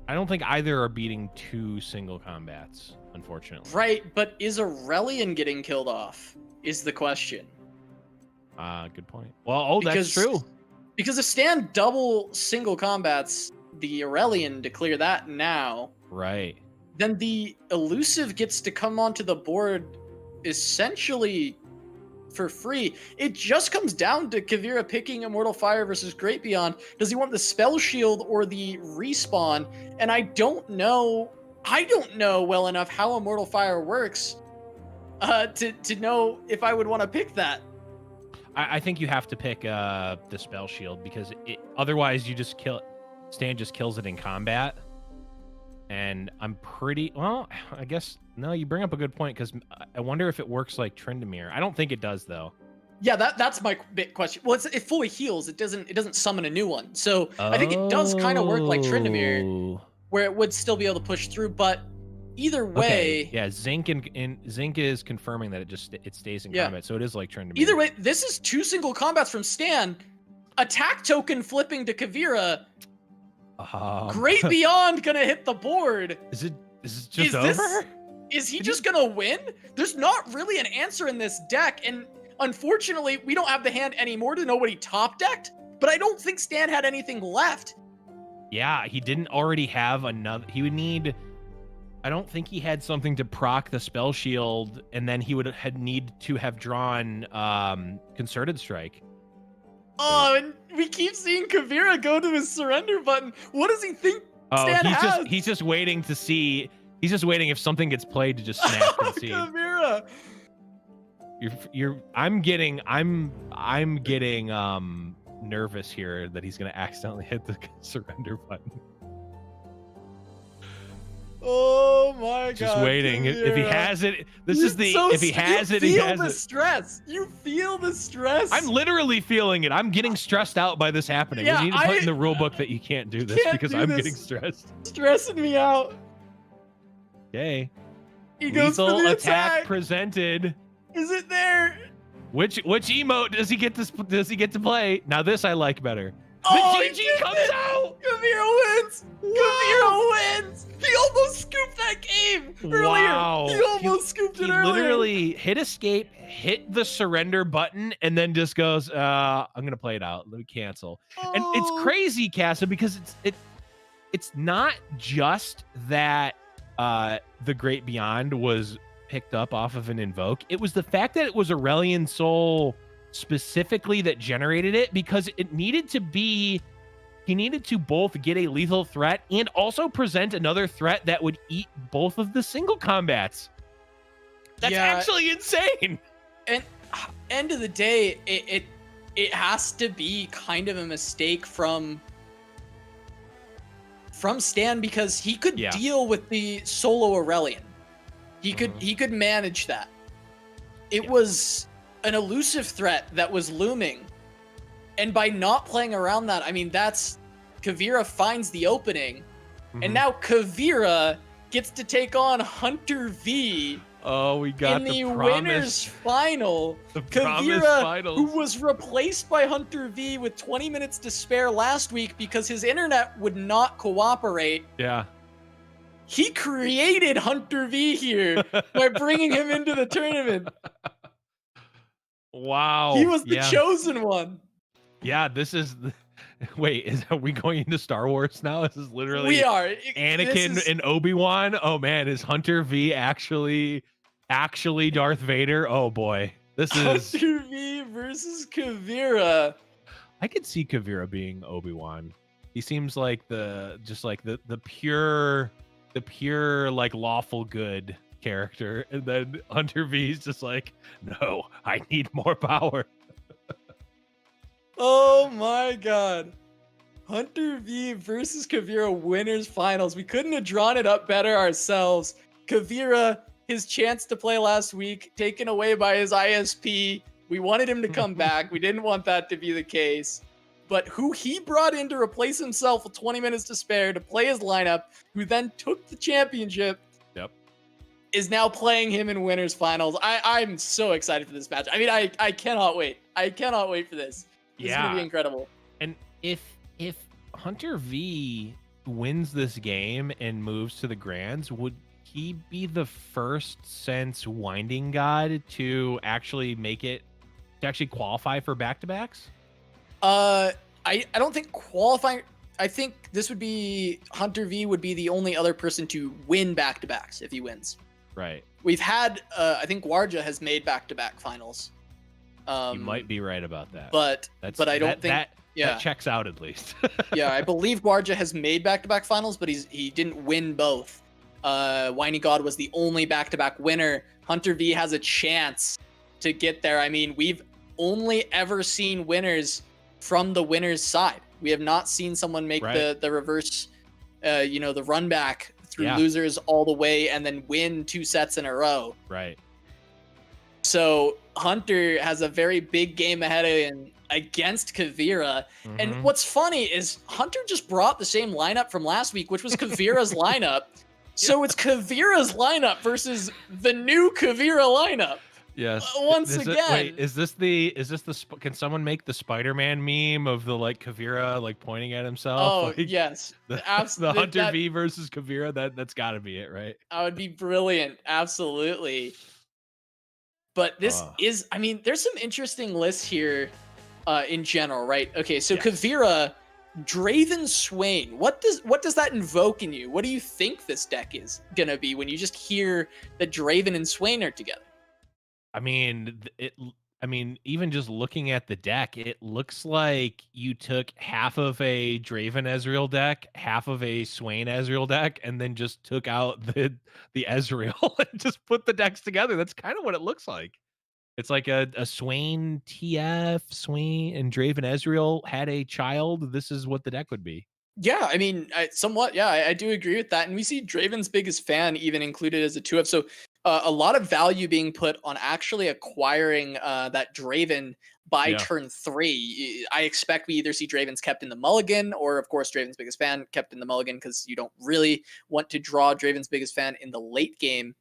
I don't think either are beating 2 single combats, unfortunately. Right, but is Aurelian getting killed off? Is the question. Good point. Well, that's true. Because if Stan double single combats the Aurelian to clear that now, right, then the elusive gets to come onto the board essentially for free. It just comes down to Kuvira picking Immortal Fire versus Great Beyond. Does he want the spell shield or the respawn? And I don't know well enough how Immortal Fire works to know if I would want to pick that. I think you have to pick the spell shield because otherwise you just Stan just kills it in combat. And I'm I guess, no, you bring up a good point because I wonder if it works like Tryndamere. I don't think it does, though. Yeah, that's my big question. Well, it fully heals. It doesn't summon a new one. So I think it does kind of work like Tryndamere, where it would still be able to push through. But either way, okay. Yeah, Zinc Zinc is confirming that it stays in combat, so it is like Tryndamere. Either way, this is 2 single combats from Stan. Attack token flipping to Kuvira. Great Beyond gonna hit the board. Is just over? Is he just gonna win? There's not really an answer in this deck, and unfortunately, we don't have the hand anymore to know what he top decked. But I don't think Stan had anything left. Yeah, he didn't already have another. He would need. I don't think he had something to proc the spell shield, and then he would need to have drawn Concerted Strike. Oh, and we keep seeing Kuvira go to his surrender button. What does he think Stan has? He's just waiting to see. He's just waiting if something gets played to just snap and see. Kuvira. I'm getting nervous here that he's gonna accidentally hit the surrender button. Oh my god! Just waiting. Kuvira. If he has it, if he has it, he has it. Stress. You feel the stress. I'm literally feeling it. I'm getting stressed out by this happening. Yeah, we need to put in the rule book that you can't do this because I'm getting stressed. Stressing me out. Okay. He goes for Lethal the attack presented. Is it there? Which emote does he get to play? Now this I like better. Oh, the GG comes out! Kuvira wins! Wow. Kuvira wins! He almost scooped that game earlier! Wow. He almost scooped it earlier! He literally hit escape, hit the surrender button, and then just goes, I'm gonna play it out. Let me cancel. Oh. And it's crazy, Casa, because it's not just that the Great Beyond was picked up off of an invoke. It was the fact that it was Aurelian Soul specifically that generated it, because it needed to be, he needed to both get a lethal threat and also present another threat that would eat both of the single combats. That's actually insane. And end of the day, it has to be kind of a mistake from from Stan because he could deal with the solo Aurelion. He could manage that. It was an elusive threat that was looming. And by not playing around that, I mean, that's Kuvira finds the opening. And now Kuvira gets to take on Huntervii. Oh, we got in the winners final. Kuvira, who was replaced by Huntervii with 20 minutes to spare last week because his internet would not cooperate. Yeah. He created Huntervii here by bringing him into the tournament. Wow. He was the chosen one. Yeah, this is... Wait, are we going into Star Wars now? This is literally... We are. Anakin and Obi-Wan? Oh, man, is Huntervii actually Darth Vader? Oh, boy. This is... Huntervii versus Kuvira. I could see Kuvira being Obi-Wan. He seems like the pure like lawful good character, and then Huntervii's just like, no, I need more power. Oh my god. Huntervii versus Kuvira winners finals. We couldn't have drawn it up better ourselves. Kuvira, his chance to play last week, taken away by his ISP. We wanted him to come back. We didn't want that to be the case. But who he brought in to replace himself with 20 minutes to spare to play his lineup, who then took the championship, is now playing him in winners finals. I'm so excited for this match. I mean, I cannot wait. I cannot wait for this. This is gonna be incredible. And if Huntervii wins this game and moves to the Grands, would he be the first since Winding God to actually make it, to actually qualify for back-to-backs? I don't think qualifying. I think this would be Huntervii would be the only other person to win back-to-backs if he wins. Right. We've had I think Warja has made back-to-back finals. You might be right about that. But I don't think that checks out at least. Yeah, I believe Warja has made back-to-back finals, but he didn't win both. Whiny God was the only back-to-back winner. Huntervii has a chance to get there. I mean, we've only ever seen winners from the winner's side. We have not seen someone make the reverse, the run back through losers all the way and then win 2 sets in a row. Right. So Hunter has a very big game ahead of him against Kuvira. And what's funny is Hunter just brought the same lineup from last week, which was Kuvira's lineup. So it's Kuvira's lineup versus the new Kuvira lineup. Yes. Once again. Is this the can someone make the Spider-Man meme of the like Kuvira like pointing at himself? Oh, like, yes. Absolutely. The Huntervii versus Kuvira, that's got to be it, right? That would be brilliant. Absolutely. But this is, I mean, there's some interesting lists here in general, right? Okay, so Kuvira, Draven, Swain. What does that invoke in you? What do you think this deck is gonna be when you just hear that Draven and Swain are together? I mean, even just looking at the deck, it looks like you took half of a Draven Ezreal deck, half of a Swain Ezreal deck, and then just took out the Ezreal and just put the decks together. That's kind of what it looks like. It's like a Swain TF, Swain and Draven Ezreal had a child. This is what the deck would be. Yeah, I mean, I do agree with that. And we see Draven's biggest fan even included as a 2F. So a lot of value being put on actually acquiring that Draven by turn 3. I expect we either see Draven's kept in the mulligan or, of course, Draven's biggest fan kept in the mulligan because you don't really want to draw Draven's biggest fan in the late game.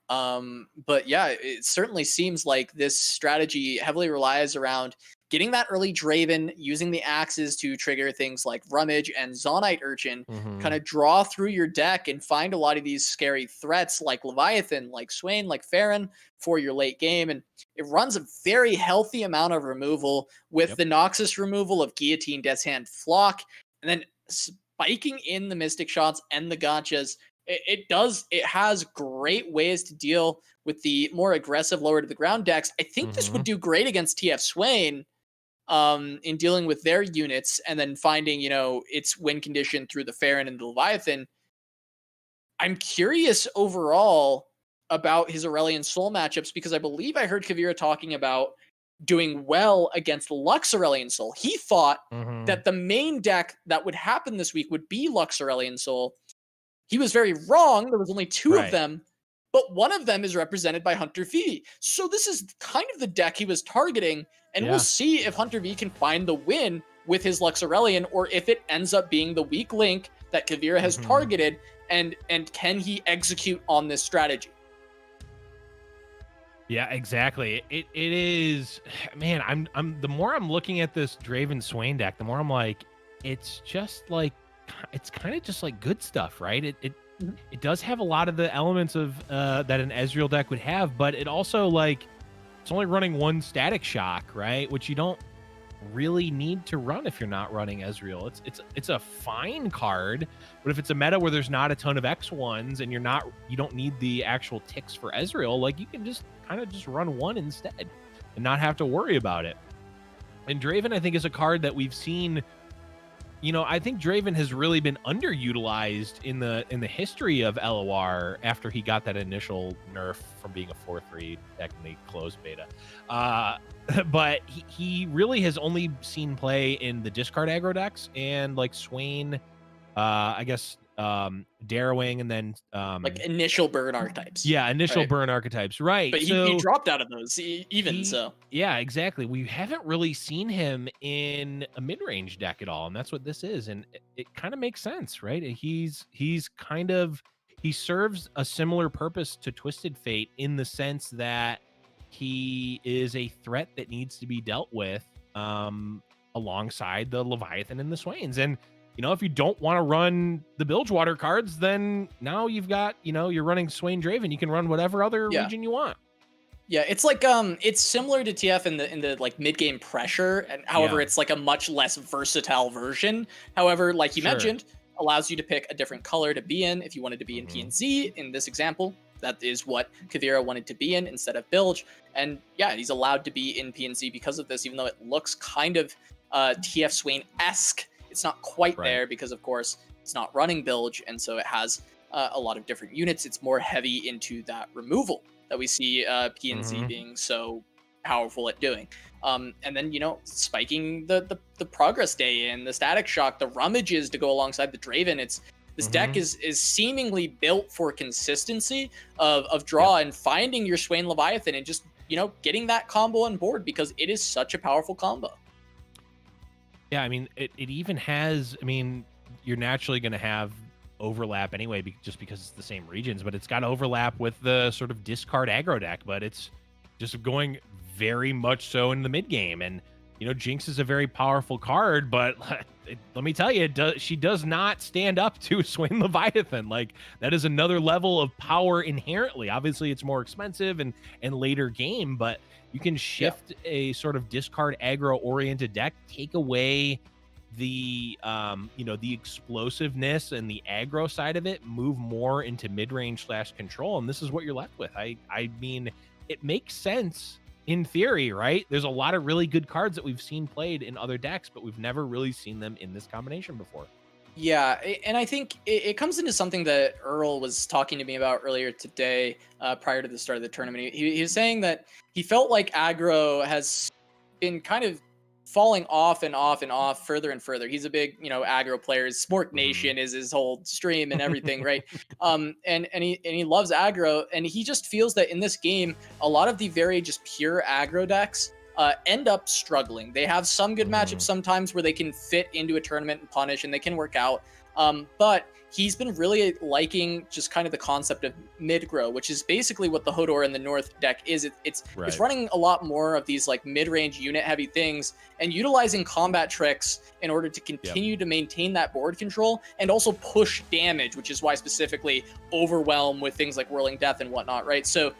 But yeah, it certainly seems like this strategy heavily relies around getting that early Draven, using the axes to trigger things like Rummage and Zonite Urchin, kind of draw through your deck and find a lot of these scary threats like Leviathan, like Swain, like Farron for your late game. And it runs a very healthy amount of removal with the Noxus removal of Guillotine, Death's Hand, Flock, and then spiking in the Mystic Shots and the Gotchas. It has great ways to deal with the more aggressive lower to the ground decks. I think this would do great against TF Swain in dealing with their units and then finding, its win condition through the Farron and the Leviathan. I'm curious overall about his Aurelion Soul matchups because I believe I heard Kuvira talking about doing well against Lux Aurelion Sol. He thought Mhm. that the main deck that would happen this week would be Lux Aurelion Sol. He was very wrong. There was only 2 of Right. them, but one of them is represented by Huntervii. So this is kind of the deck he was targeting, and we'll Yeah. see if Huntervii can find the win with his Lux Aurelion, or if it ends up being the weak link that Kuvira has Mhm. targeted, and can he execute on this strategy? Yeah, exactly. It is, man, I'm the more I'm looking at this Draven Swain deck, the more I'm like, it's just like, it's kind of just like good stuff, right? Mhm. It does have a lot of the elements of that an Ezreal deck would have, but it also, like, it's only running 1 static shock, right? Which you don't really need to run if you're not running Ezreal. It's a fine card, but if it's a meta where there's not a ton of X1s and you don't need the actual ticks for Ezreal, like, you can just kind of just run 1 instead and not have to worry about it. And Draven, I think, is a card that we've seen, you know, I think Draven has really been underutilized in the history of LoR after he got that initial nerf from being a 4-3 deck in the closed beta. But he really has only seen play in the discard aggro decks and like Swain, I guess, Darrowing, and then Like initial burn archetypes. yeah, initial Right? burn archetypes, right? But he So dropped out of those even he, so. yeah, exactly. We haven't really seen him in a mid-range deck at all, and that's what this is. And it kind of makes sense, right? He's kind of, he serves a similar purpose to Twisted Fate in the sense that he is a threat that needs to be dealt with alongside the Leviathan and the Swains. And you know, if you don't want to run the Bilgewater cards, then now you've got, you know, you're running Swain Draven. You can run whatever other region you want. Yeah, it's like it's similar to TF in the like mid game pressure, and however, Yeah. it's like a much less versatile version. However, like you Sure. mentioned, allows you to pick a different color to be in. If you wanted to be in Mhm. PNZ in this example, that is what Kuvira wanted to be in instead of Bilge. And yeah, he's allowed to be in PNZ because of this, even though it looks kind of TF Swain-esque. It's not quite Right. there because, of course, it's not running Bilge, and so it has a lot of different units. It's more heavy into that removal that we see PNZ Mhm. being so powerful at doing. And then, you know, spiking the progress day in, the static shock, the rummages to go alongside the Draven. This deck is seemingly built for consistency of draw and finding your Swain Leviathan and just, you know, getting that combo on board because it is such a powerful combo. Yeah, I mean, it even has, I mean, you're naturally going to have overlap anyway, just because it's the same regions, but it's got overlap with the sort of discard aggro deck, but it's just going very much so in the mid game. And, you know, Jinx is a very powerful card, but let me tell you, she does not stand up to Swain Leviathan. Like, that is another level of power inherently. Obviously, it's more expensive and later game, but you can shift a sort of discard aggro oriented deck, take away the you know, the explosiveness and the aggro side of it, move more into mid-range / control, and this is what you're left with. I mean, it makes sense in theory, right? There's a lot of really good cards that we've seen played in other decks, but we've never really seen them in this combination before. Yeah, and I think it comes into something that Earl was talking to me about earlier today, prior to the start of the tournament. He was saying that he felt like aggro has been kind of falling off and off and off further and further. He's a big, you know, aggro player. Spork Nation is his whole stream and everything, right? And he loves aggro, and he just feels that in this game, a lot of the very just pure aggro decks end up struggling. They have some good matchups sometimes where they can fit into a tournament and punish, and they can work out. But he's been really liking just kind of the concept of mid-grow, which is basically what the Hodor in the North deck is. It's running a lot more of these like mid-range unit-heavy things and utilizing combat tricks in order to continue to maintain that board control and also push damage, which is why specifically overwhelm with things like Whirling Death and whatnot, right? So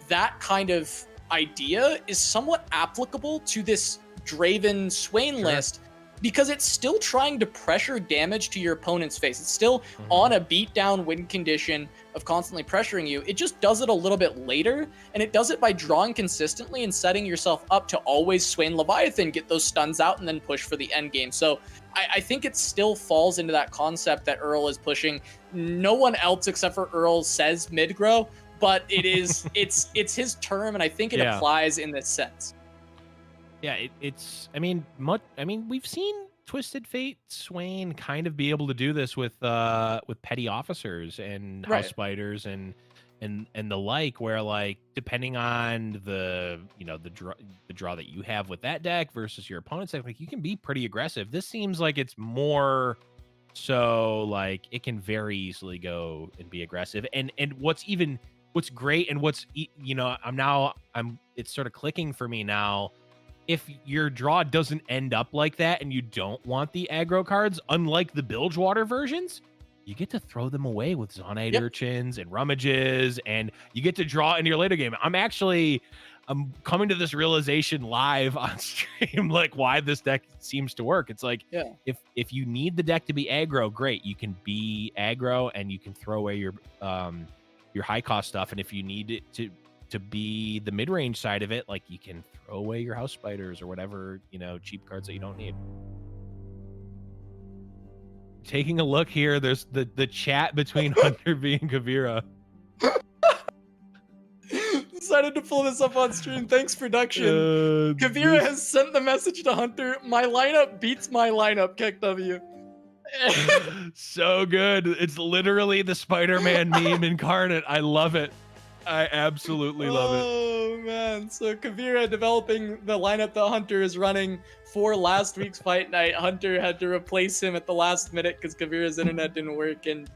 that kind of idea is somewhat applicable to this Draven Swain list because it's still trying to pressure damage to your opponent's face. It's still on a beatdown win condition of constantly pressuring you. It just does it a little bit later, and it does it by drawing consistently and setting yourself up to always Swain Leviathan, get those stuns out, and then push for the end game. So I think it still falls into that concept that Earl is pushing. No one else except for Earl says mid-grow, but it is it's his term, and I think it applies in this sense. Yeah, it's. I mean, we've seen Twisted Fate Swain kind of be able to do this with petty officers and house spiders and the like, where like depending on the the draw that you have with that deck versus your opponent's deck, like you can be pretty aggressive. This seems like it's more so like it can very easily go and be aggressive. And what's great and what's it's sort of clicking for me now. If your draw doesn't end up like that and you don't want the aggro cards, unlike the Bilgewater versions, you get to throw them away with Zonite Urchins and Rummages, and you get to draw in your later game. I'm coming to this realization live on stream, like why this deck seems to work. It's like, if you need the deck to be aggro, great. You can be aggro and you can throw away your high cost stuff. And if you need it to be the mid-range side of it, like you can throw away your house spiders or whatever, cheap cards that you don't need. Taking a look here, there's the chat between Huntervii and Kuvira. Decided to pull this up on stream. Thanks, production. Kuvira has sent the message to Hunter. My lineup beats my lineup, KekW. So good. It's literally the Spider-Man meme incarnate. I love it. I absolutely love it. Oh, man. So Kuvira developing the lineup that Hunter is running for last week's fight night. Hunter had to replace him at the last minute because Kuvira's internet didn't work. And,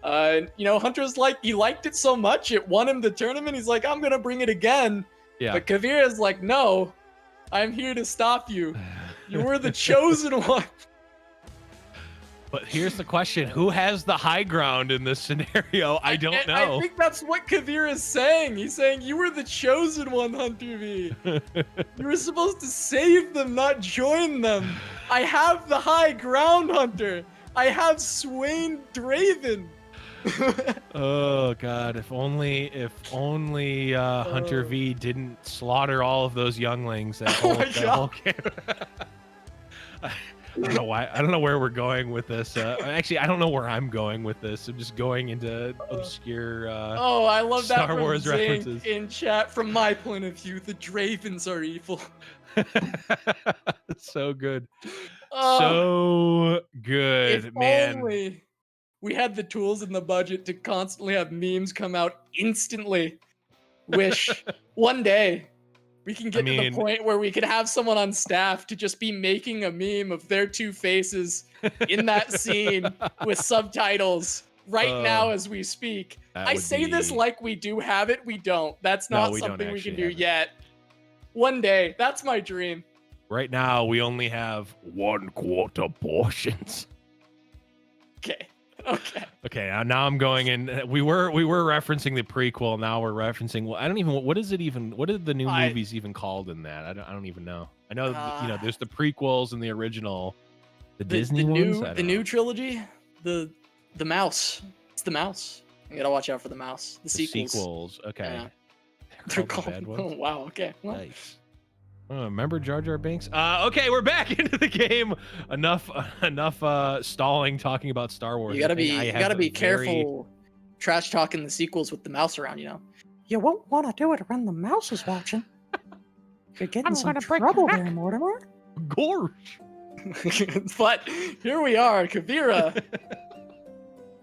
Hunter's like, he liked it so much, it won him the tournament. He's like, I'm going to bring it again. Yeah. But Kuvira's like, no, I'm here to stop you. You were the chosen one. But here's the question. Who has the high ground in this scenario? I don't know. I think that's what Kuvira is saying. He's saying, you were the chosen one, Huntervii. You were supposed to save them, not join them. I have the high ground, Hunter. I have Swain Draven. Oh, God. If only Huntervii didn't slaughter all of those younglings. That whole game. I don't know why. I don't know where we're going with this. Actually, I don't know where I'm going with this. I'm just going into obscure I love that Star Wars references in chat. From my point of view, the Dravens are evil. So good. So good, if man. Only we had the tools and the budget to constantly have memes come out instantly. Wish one day we can get to the point where we could have someone on staff to just be making a meme of their two faces in that scene with subtitles right now as we speak. I say this like we do have it. We don't. That's not something we can do yet. One day. That's my dream. Right now, we only have 1/4 portions. Okay. Now I'm going in. We were referencing the prequel. Now we're referencing. Well, I don't even. What is it even? What are the new movies even called in that? I don't even know. I know there's the prequels and the original, the Disney ones. The new trilogy. The mouse. It's the mouse. You gotta watch out for the mouse. The sequels. Okay. Yeah. They're called bad ones. Oh wow. Okay. Well. Nice. Remember Jar Jar Binks? Okay, we're back into the game. Enough stalling talking about Star Wars. You gotta be careful trash talking the sequels with the mouse around, You won't want to do it when the mouse is watching. You're getting some trouble there, Mortimer. Gorge. But here we are, Kuvira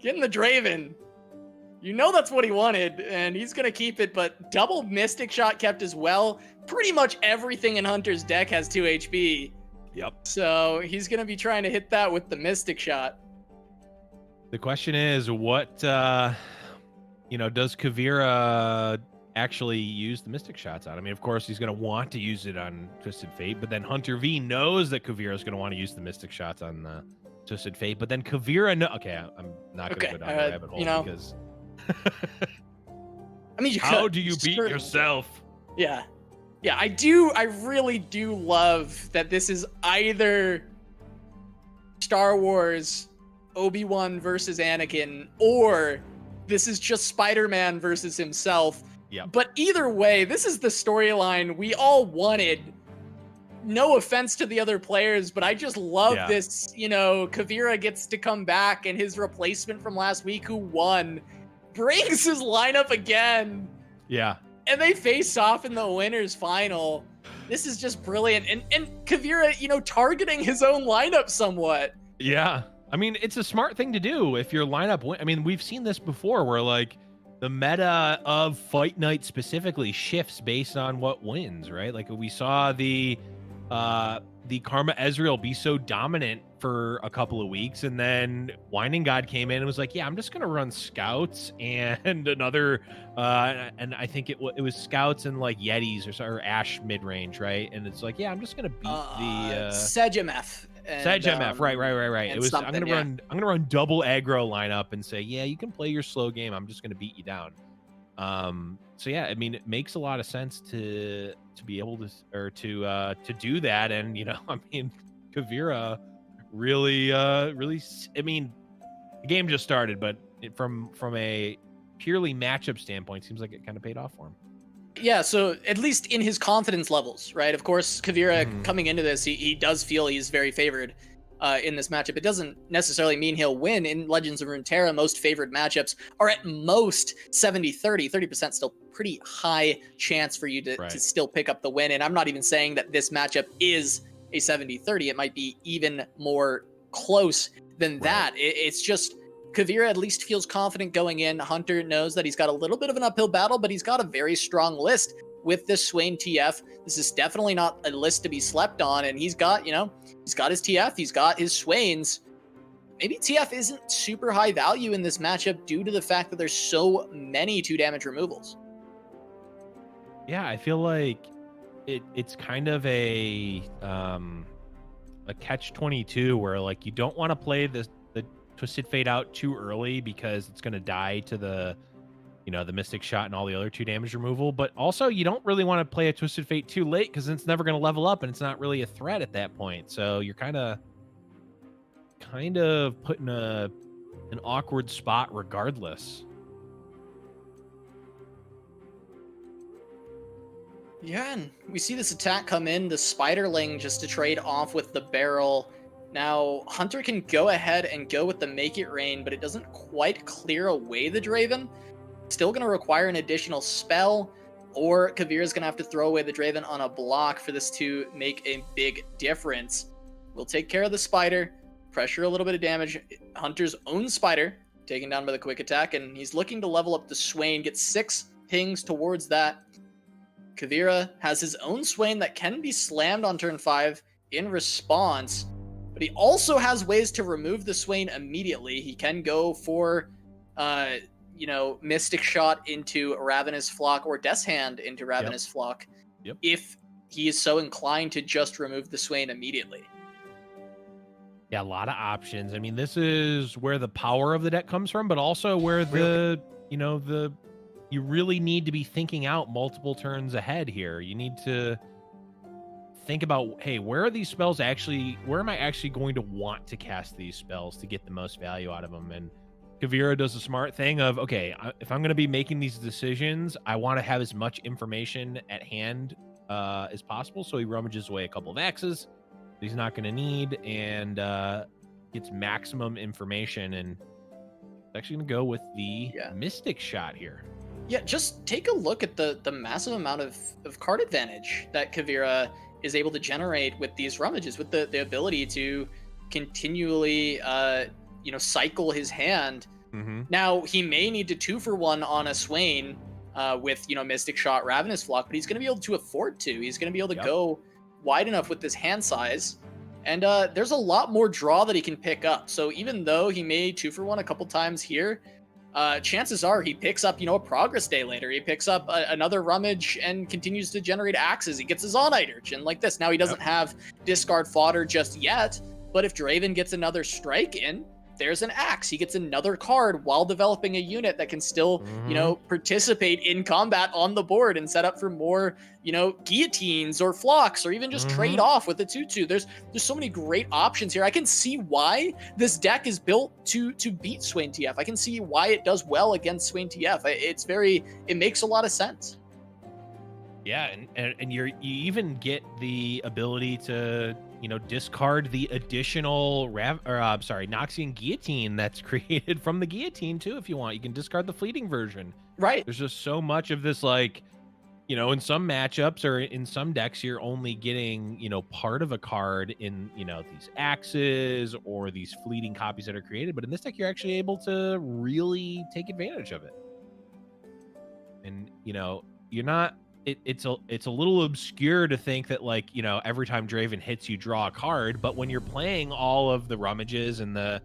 getting the Draven. You know that's what he wanted, and he's going to keep it, but double Mystic Shot kept as well. Pretty much everything in Hunter's deck has 2 HP. Yep. So he's going to be trying to hit that with the Mystic Shot. The question is, what, does Kuvira actually use the Mystic Shots on? I mean, of course, he's going to want to use it on Twisted Fate, but then Huntervii knows that Kuvira is going to want to use the Mystic Shots on Twisted Fate, but then Kuvira... Okay, I'm not going to go down the rabbit hole because... I mean, how do you beat yourself? Yeah, I really do love that this is either Star Wars Obi-Wan versus Anakin, or this is just Spider-Man versus himself. Yeah. But either way, this is the storyline we all wanted. No offense to the other players, but I just love this. Kuvira gets to come back, and his replacement from last week, who won, brings his lineup again. Yeah. And they face off in the winners final. This is just brilliant. And Kuvira, you know, targeting his own lineup somewhat. Yeah. I mean, it's a smart thing to do if your lineup I mean, we've seen this before where like the meta of Fight Night specifically shifts based on what wins, right? Like we saw the Karma Ezreal be so dominant for a couple of weeks, and then Winding God came in and was like, yeah, I'm just gonna run scouts and another and I think it was scouts and like Yetis or Ash mid-range, right? And it's like, yeah, I'm just gonna beat the Sedge MF. Sedge MF, right. It was I'm gonna run double aggro lineup and say, yeah, you can play your slow game, I'm just gonna beat you down. So yeah, I mean, it makes a lot of sense to be able to do that. And you know, I mean, Kuvira really I mean, the game just started, but from a purely matchup standpoint, seems like it kind of paid off for him. Yeah, so at least in his confidence levels, right? Of course, Kuvira coming into this, he does feel he's very favored in this matchup. It doesn't necessarily mean he'll win. In Legends of Runeterra, most favored matchups are at most 70-30. 30% still pretty high chance for you to still pick up the win. And I'm not even saying that this matchup is a 70-30. It might be even more close than that. It's just Kuvira at least feels confident going in. Hunter knows that he's got a little bit of an uphill battle, but he's got a very strong list with this Swain TF. This is definitely not a list to be slept on, and he's got, you know, he's got his TF, he's got his Swains. Maybe TF isn't super high value in this matchup due to the fact that there's so many 2 damage removals. Yeah, I feel like it's kind of a catch-22 where like you don't want to play the Twisted Fate out too early because it's going to die to the, you know, the Mystic Shot and all the other 2 damage removal. But also you don't really want to play a Twisted Fate too late because it's never going to level up and it's not really a threat at that point. So you're kind of put in an awkward spot regardless. Yeah, and we see this attack come in, the Spiderling just to trade off with the barrel. Now, Hunter can go ahead and go with the Make It Rain, but it doesn't quite clear away the Draven. Still going to require an additional spell, or Kuvira's going to have to throw away the Draven on a block for this to make a big difference. We'll take care of the Spider, pressure a little bit of damage. Hunter's own Spider, taken down by the quick attack, and he's looking to level up the Swain, get 6 pings towards that. Kuvira has his own Swain that can be slammed on turn 5 in response, but he also has ways to remove the Swain immediately. He can go for, you know, Mystic Shot into Ravenous Flock or Death's Hand into Ravenous Flock if he is so inclined to just remove the Swain immediately. Yeah, a lot of options. I mean, this is where the power of the deck comes from, but also where the, you know, you really need to be thinking out multiple turns ahead here. You need to think about, hey, where are these spells actually, where am I actually going to want to cast these spells to get the most value out of them? And Kuvira does a smart thing of, okay, if I'm going to be making these decisions, I want to have as much information at hand as possible. So he rummages away a couple of axes that he's not going to need and gets maximum information. And it's actually going to go with the Mystic Shot here. Yeah, just take a look at the massive amount of card advantage that Kuvira is able to generate with these rummages, with the ability to continually, you know, cycle his hand. Now, he may need to 2-for-1 on a Swain with, you know, Mystic Shot, Ravenous Flock, but he's going to be able to afford to. He's going to be able to go wide enough with this hand size. And there's a lot more draw that he can pick up. So even though he may 2-for-1 a couple times here, chances are he picks up, you know, a Progress Day later. He picks up another Rummage and continues to generate axes. He gets his On-Ite Urchin like this. Now he doesn't have discard fodder just yet, but if Draven gets another strike in, there's an axe. He gets another card while developing a unit that can still, you know, participate in combat on the board and set up for more, you know, guillotines or flocks, or even just trade off with the 2/2. There's so many great options here. I can see why this deck is built to beat Swain TF. I can see why it does well against Swain TF. It makes a lot of sense. Yeah, and you even get the ability to, you know, discard the additional Noxian Guillotine that's created from the Guillotine too if you want. You can discard the fleeting version. Right. There's just so much of this, like, you know, in some matchups or in some decks, you're only getting, you know, part of a card in, you know, these axes or these fleeting copies that are created. But in this deck, you're actually able to really take advantage of it. And, you know, you're not, it's a little obscure to think that, like, you know, every time Draven hits, you draw a card. But when you're playing all of the Rummages and the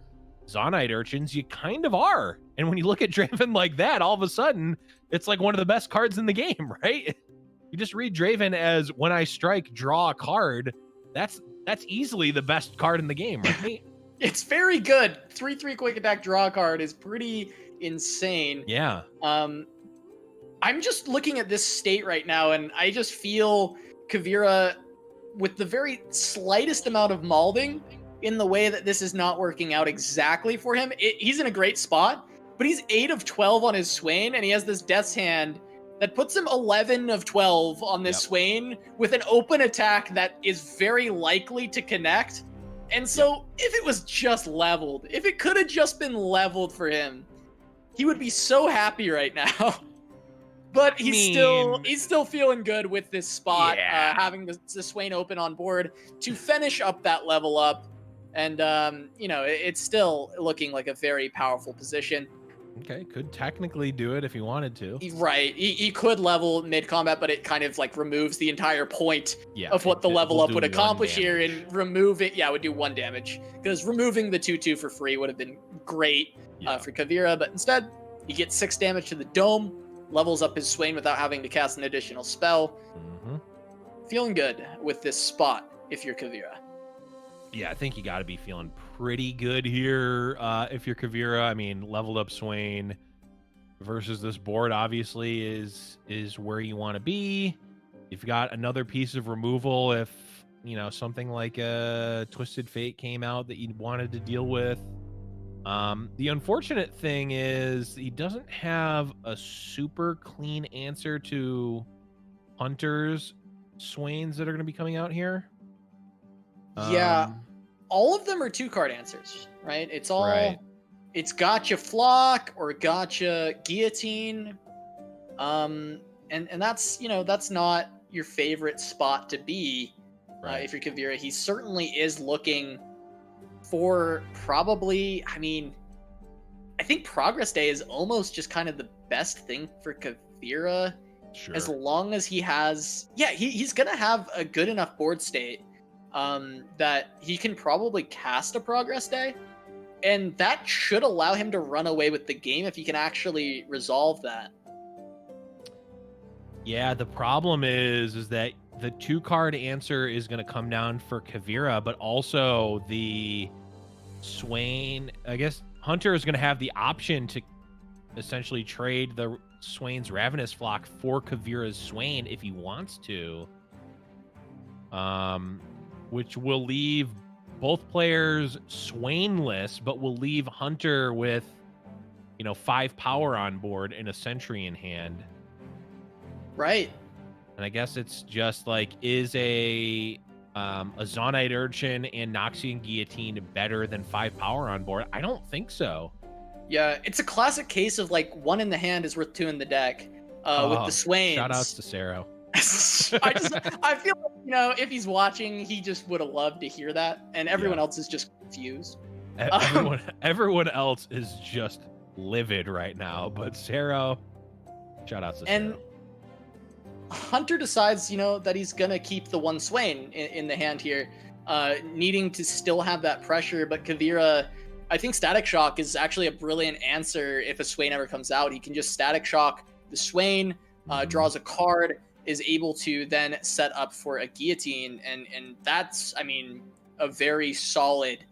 Zonite Urchins, you kind of are. And when you look at Draven like that, all of a sudden, it's like one of the best cards in the game, right? You just read Draven as, when I strike, draw a card. That's easily the best card in the game, right? It's very good. 3/3 quick attack draw card is pretty insane. Yeah. I'm just looking at this state right now, and I just feel Kuvira, with the very slightest amount of molding in the way that this is not working out exactly for him. He's in a great spot, but he's 8 of 12 on his Swain, and he has this Death's Hand that puts him 11 of 12 on this Swain with an open attack that is very likely to connect. And so if it was just leveled, if it could have just been leveled for him, he would be so happy right now. But he's still feeling good with this spot, having the Swain open on board to finish up that level up. And, you know, it's still looking like a very powerful position. Okay, could technically do it if he wanted to. Right. He could level mid-combat, but it kind of, like, removes the entire point of what the level up would accomplish here. And remove it, would do 1 damage. Because removing the 2/2 for free would have been great for Kuvira. But instead, he gets 6 damage to the dome. Levels up his Swain without having to cast an additional spell. Feeling good with this spot if you're Kuvira. Yeah, I think you got to be feeling pretty good here if you're Kuvira. I mean, leveled up Swain versus this board obviously is where you want to be. You've got another piece of removal if, you know, something like a Twisted Fate came out that you wanted to deal with. The unfortunate thing is he doesn't have a super clean answer to Hunter's Swains that are going to be coming out here. All of them are 2-card answers, right? It's all it's Gotcha Flock or Gotcha Guillotine. And that's, you know, that's not your favorite spot to be if you're Kuvira. He certainly is looking for probably, I mean, I think Progress Day is almost just kind of the best thing for Kuvira. Sure. As long as he has, he's going to have a good enough board state that he can probably cast a Progress Day. And that should allow him to run away with the game if he can actually resolve that. Yeah, the problem is that the 2-card answer is going to come down for Kuvira, but also the Swain, I guess Hunter is going to have the option to essentially trade the Swain's Ravenous Flock for Kuvira's Swain if he wants to. Which will leave both players Swainless, but will leave Hunter with, you know, 5 power on board and a Sentry in hand. Right. And I guess it's just like, is a Zonite Urchin and Noxian Guillotine better than 5 power on board? I don't think so. Yeah, it's a classic case of, like, 1 in the hand is worth 2 in the deck with the Swains. Shout outs to Sero. I feel like, you know, if he's watching, he just would have loved to hear that, and everyone else is just confused. Everyone else is just livid right now, but Sero, shout outs to Sero. Hunter decides, you know, that he's gonna keep the 1 Swain in the hand here, needing to still have that pressure. But Kuvira, I think Static Shock is actually a brilliant answer if a Swain ever comes out. He can just Static Shock the Swain, draws a card, is able to then set up for a Guillotine, and that's, I mean, a very solid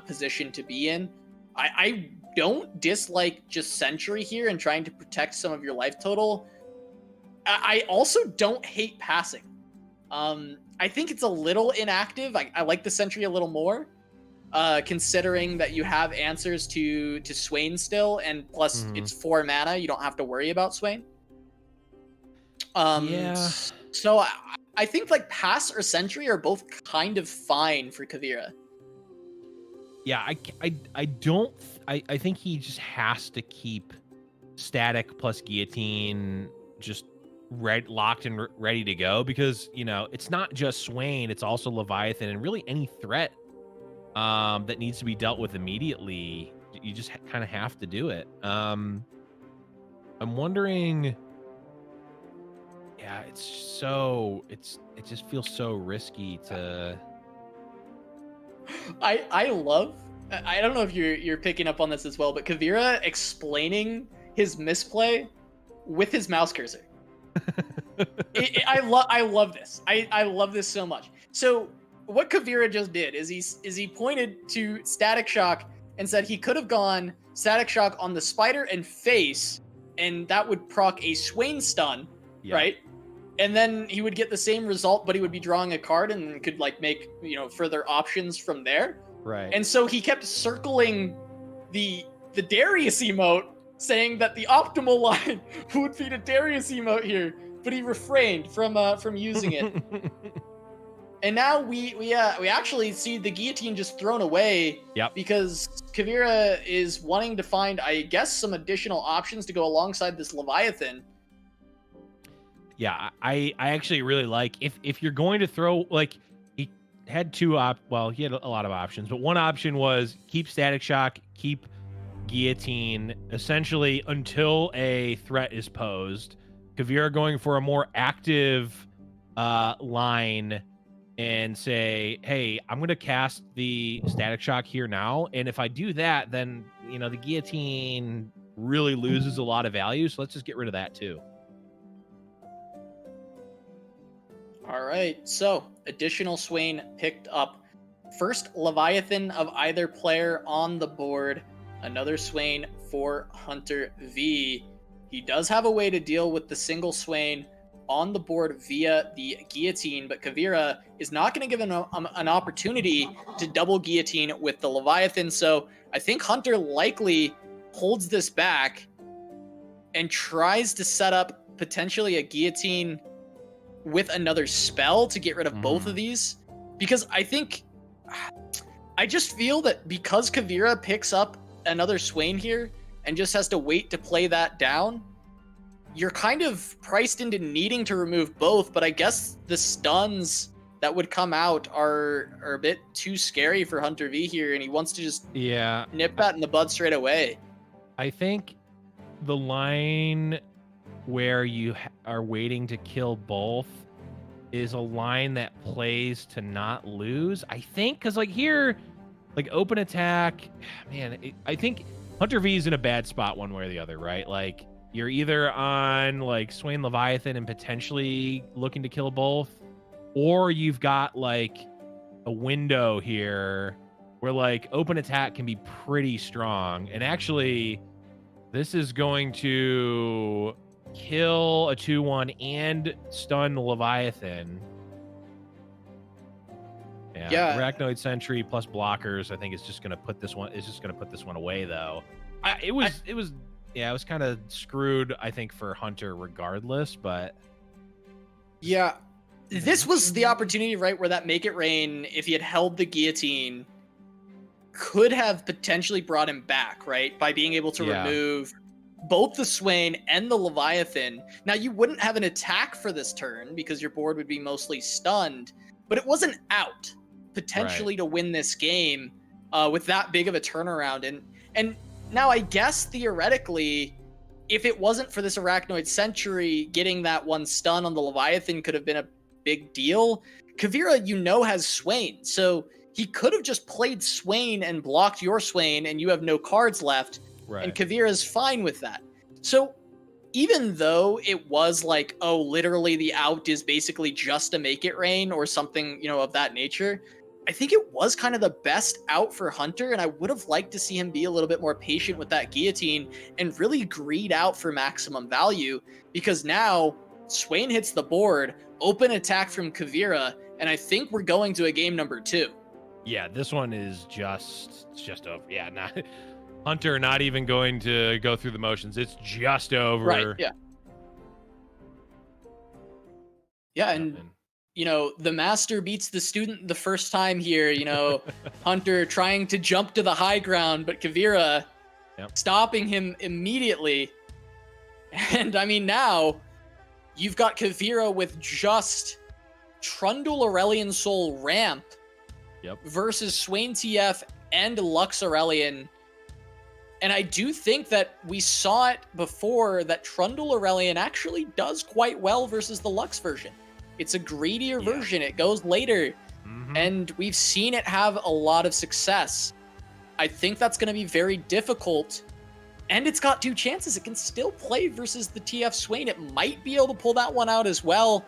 position to be in. I don't dislike just Sentry here and trying to protect some of your life total. I also don't hate passing. I think it's a little inactive. I like the Sentry a little more, considering that you have answers to Swain still, and plus it's 4 mana. You don't have to worry about Swain. So I think like Pass or Sentry are both kind of fine for Kuvira. Yeah, I think he just has to keep Static plus Guillotine just locked and ready to go, because you know it's not just Swain, it's also Leviathan, and really any threat that needs to be dealt with immediately. You just kind of have to do it. I'm wondering. Yeah, it just feels so risky to. I love. I don't know if you're picking up on this as well, but Kuvira explaining his misplay with his mouse cursor. I love this. I love this so much. So what Kuvira just did is he pointed to Static Shock and said he could have gone Static Shock on the spider and face, and that would proc a Swain stun, right? And then he would get the same result, but he would be drawing a card and could like make, you know, further options from there. Right. And so he kept circling the Darius emote, saying that the optimal line would be the Darius emote here, but he refrained from using it. And now we actually see the guillotine just thrown away. Yep. Because Kuvira is wanting to find, I guess, some additional options to go alongside this Leviathan. Yeah, I actually really like if you're going to throw, like, he had he had a lot of options, but one option was keep Static Shock, keep Guillotine, essentially until a threat is posed. Kuvira going for a more active line and say, hey, I'm going to cast the Static Shock here now, and if I do that, then, you know, the Guillotine really loses a lot of value, so let's just get rid of that too. All right, so additional Swain picked up. First Leviathan of either player on the board. Another Swain for Huntervii. He does have a way to deal with the single Swain on the board via the Guillotine, but Kuvira is not going to give him an opportunity to double Guillotine with the Leviathan, so I think Hunter likely holds this back and tries to set up potentially a Guillotine with another spell to get rid of both of these, because I just feel that because Kuvira picks up another Swain here and just has to wait to play that down, you're kind of priced into needing to remove both, but I guess the stuns that would come out are a bit too scary for Huntervii here, and he wants to just nip that in the bud straight away. I think the line where you are waiting to kill both is a line that plays to not lose, I think, because like here, like open attack, man, I think Huntervii is in a bad spot one way or the other, right? Like you're either on like Swain Leviathan and potentially looking to kill both, or you've got like a window here where like open attack can be pretty strong, and actually this is going to kill a 2/1 and stun the Leviathan. Yeah. Arachnoid Sentry plus blockers, I think, is just gonna put this one away though. It was kind of screwed, I think, for Hunter regardless, but yeah, this was the opportunity, right, where that Make It Rain, if he had held the Guillotine, could have potentially brought him back, right, by being able to remove both the Swain and the Leviathan. Now, you wouldn't have an attack for this turn because your board would be mostly stunned, but it wasn't out potentially to win this game with that big of a turnaround. And now I guess theoretically, if it wasn't for this Arachnoid Sentry, getting that one stun on the Leviathan could have been a big deal. Kuvira, you know, has Swain, so he could have just played Swain and blocked your Swain, and you have no cards left. Right. And Kuvira is fine with that. So even though it was like, oh, literally the out is basically just a Make It Rain or something, you know, of that nature, I think it was kind of the best out for Hunter, and I would have liked to see him be a little bit more patient with that Guillotine and really greed out for maximum value, because now Swain hits the board, open attack from Kuvira, and I think we're going to a game number 2. Yeah, this one is just over. Yeah, not Hunter not even going to go through the motions. It's just over. Right, yeah. Yeah, and you know, the master beats the student the first time here, you know, Hunter trying to jump to the high ground, but Kuvira stopping him immediately. And I mean, now you've got Kuvira with just Trundle Aurelion Soul ramp versus Swain TF and Lux Aurelion. And I do think that we saw it before that Trundle Aurelion actually does quite well versus the Lux version. It's a greedier version. It goes later. And we've seen it have a lot of success. I think that's going to be very difficult. And it's got 2 chances. It can still play versus the TF Swain. It might be able to pull that one out as well.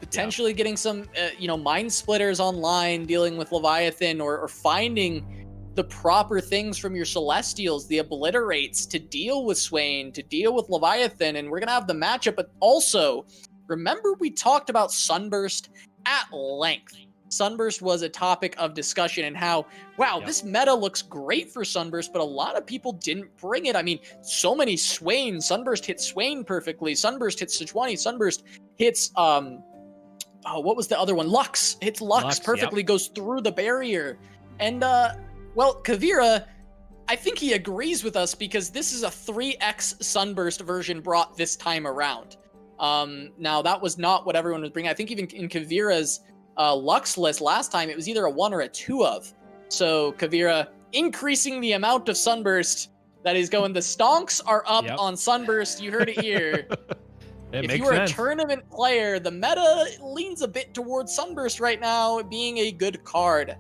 Potentially getting some, Mind Splitters online, dealing with Leviathan, or finding the proper things from your Celestials, the Obliterates, to deal with Swain, to deal with Leviathan. And we're going to have the matchup. But also, remember we talked about Sunburst at length. Sunburst was a topic of discussion and how, wow, this meta looks great for Sunburst, but a lot of people didn't bring it. I mean, so many Swain. Sunburst hits Swain perfectly. Sunburst hits Sejuani. Sunburst hits, what was the other one? Lux. Hits Lux perfectly, goes through the barrier. And, well, Kuvira, I think he agrees with us because this is a 3x Sunburst version brought this time around. Now, that was not what everyone was bringing. I think even in Kuvira's Lux list last time, it was either a 1 or a 2 of. So Kuvira increasing the amount of Sunburst that he's going. The stonks are up on Sunburst. You heard it here. If you are a tournament player, the meta leans a bit towards Sunburst right now being a good card.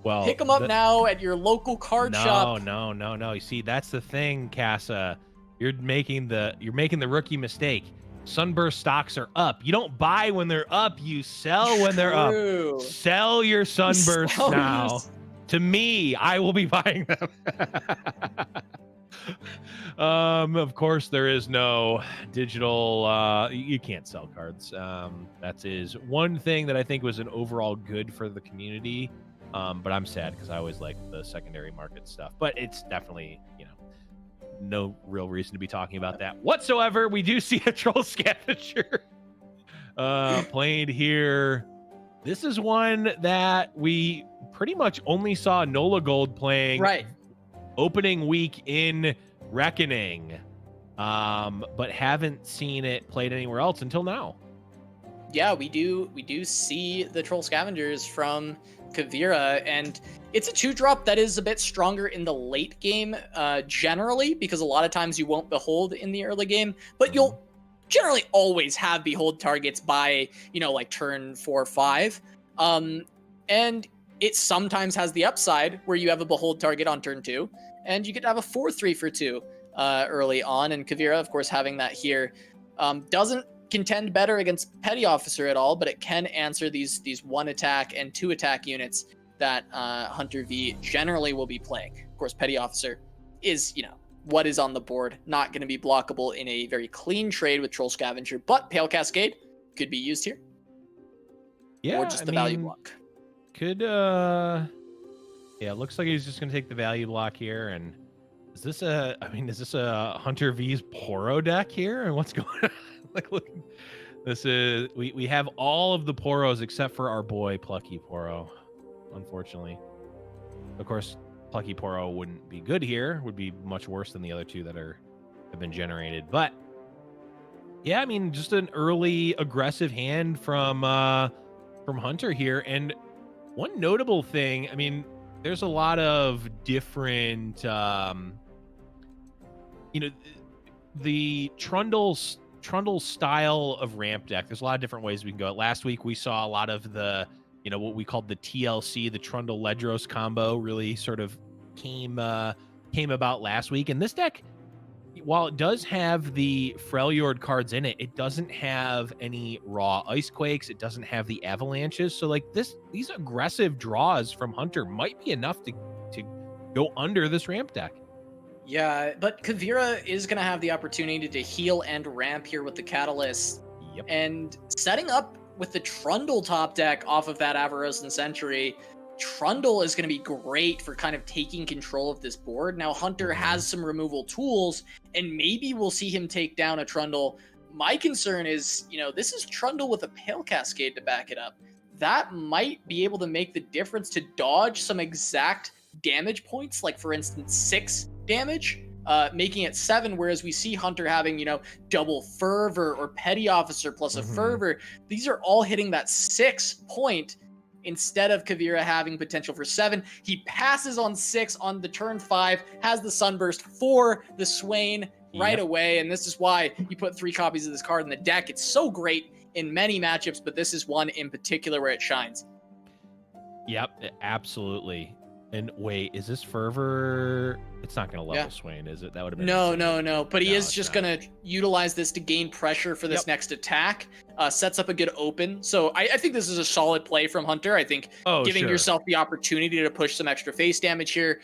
Well, pick them up now at your local card shop. No. You see, that's the thing, Casa. You're making the rookie mistake. Sunburst stocks are up. You don't buy when they're up, you sell when they're up. Sell your Sunburst now. To me, I will be buying them. Of course, there is no digital, you can't sell cards. That is one thing that I think was an overall good for the community. But I'm sad because I always like the secondary market stuff. But it's definitely, no real reason to be talking about that whatsoever. We do see a Troll Scavenger played here. This is one that we pretty much only saw Nola Gold playing opening week in Reckoning, but haven't seen it played anywhere else until now. Yeah, we do see the Troll Scavengers from Kuvira, and it's a 2-drop that is a bit stronger in the late game generally, because a lot of times you won't behold in the early game, but you'll generally always have behold targets by, like turn 4 or 5. And it sometimes has the upside where you have a behold target on turn 2, and you could have a 4-3 for 2 early on, and Kuvira, of course, having that here doesn't contend better against Petty Officer at all, but it can answer these 1-attack and 2-attack units that Huntervii generally will be playing. Of course, Petty Officer is, what is on the board, not going to be blockable in a very clean trade with Troll Scavenger, but Pale Cascade could be used here. Yeah, or just the value block. Could, yeah, it looks like he's just going to take the value block here, and is this a Huntervii's Poro deck here, and what's going on? Like, look, this is we have all of the Poros except for our boy Plucky Poro, unfortunately. Of course, Plucky Poro wouldn't be good here; would be much worse than the other 2 that have been generated. But yeah, I mean, just an early aggressive hand from Hunter here. And one notable thing, I mean, there's a lot of different, the Trundle style of ramp deck. There's a lot of different ways we can go. Last week we saw a lot of the, what we called the TLC, the Trundle Ledros combo, really sort of came about last week. And this deck, while it does have the Freljord cards in it, it doesn't have any raw Ice Quakes. It doesn't have the Avalanches. So like these aggressive draws from Hunter might be enough to go under this ramp deck. Yeah, but Kuvira is going to have the opportunity to heal and ramp here with the Catalyst. Yep. And setting up with the Trundle top deck off of that Avarosan Sentry, Trundle is going to be great for kind of taking control of this board. Now, Hunter has some removal tools, and maybe we'll see him take down a Trundle. My concern is, this is Trundle with a Pale Cascade to back it up. That might be able to make the difference to dodge some exact damage points, like, for instance, 6 damage making it 7, whereas we see Hunter having, you know, double fervor or petty officer plus a fervor. These are all hitting that 6 point instead of Kuvira having potential for 7. He passes on 6 on the turn 5, has the sunburst for the Swain right away, and this is why you put 3 copies of this card in the deck. It's so great in many matchups, but this is one in particular where it shines. Yep, absolutely. And wait, is this fervor? It's not going to level Swain, is it? That would have been no. But he is just going to utilize this to gain pressure for this next attack. Sets up a good open. So I think this is a solid play from Hunter. I think giving yourself the opportunity to push some extra face damage here,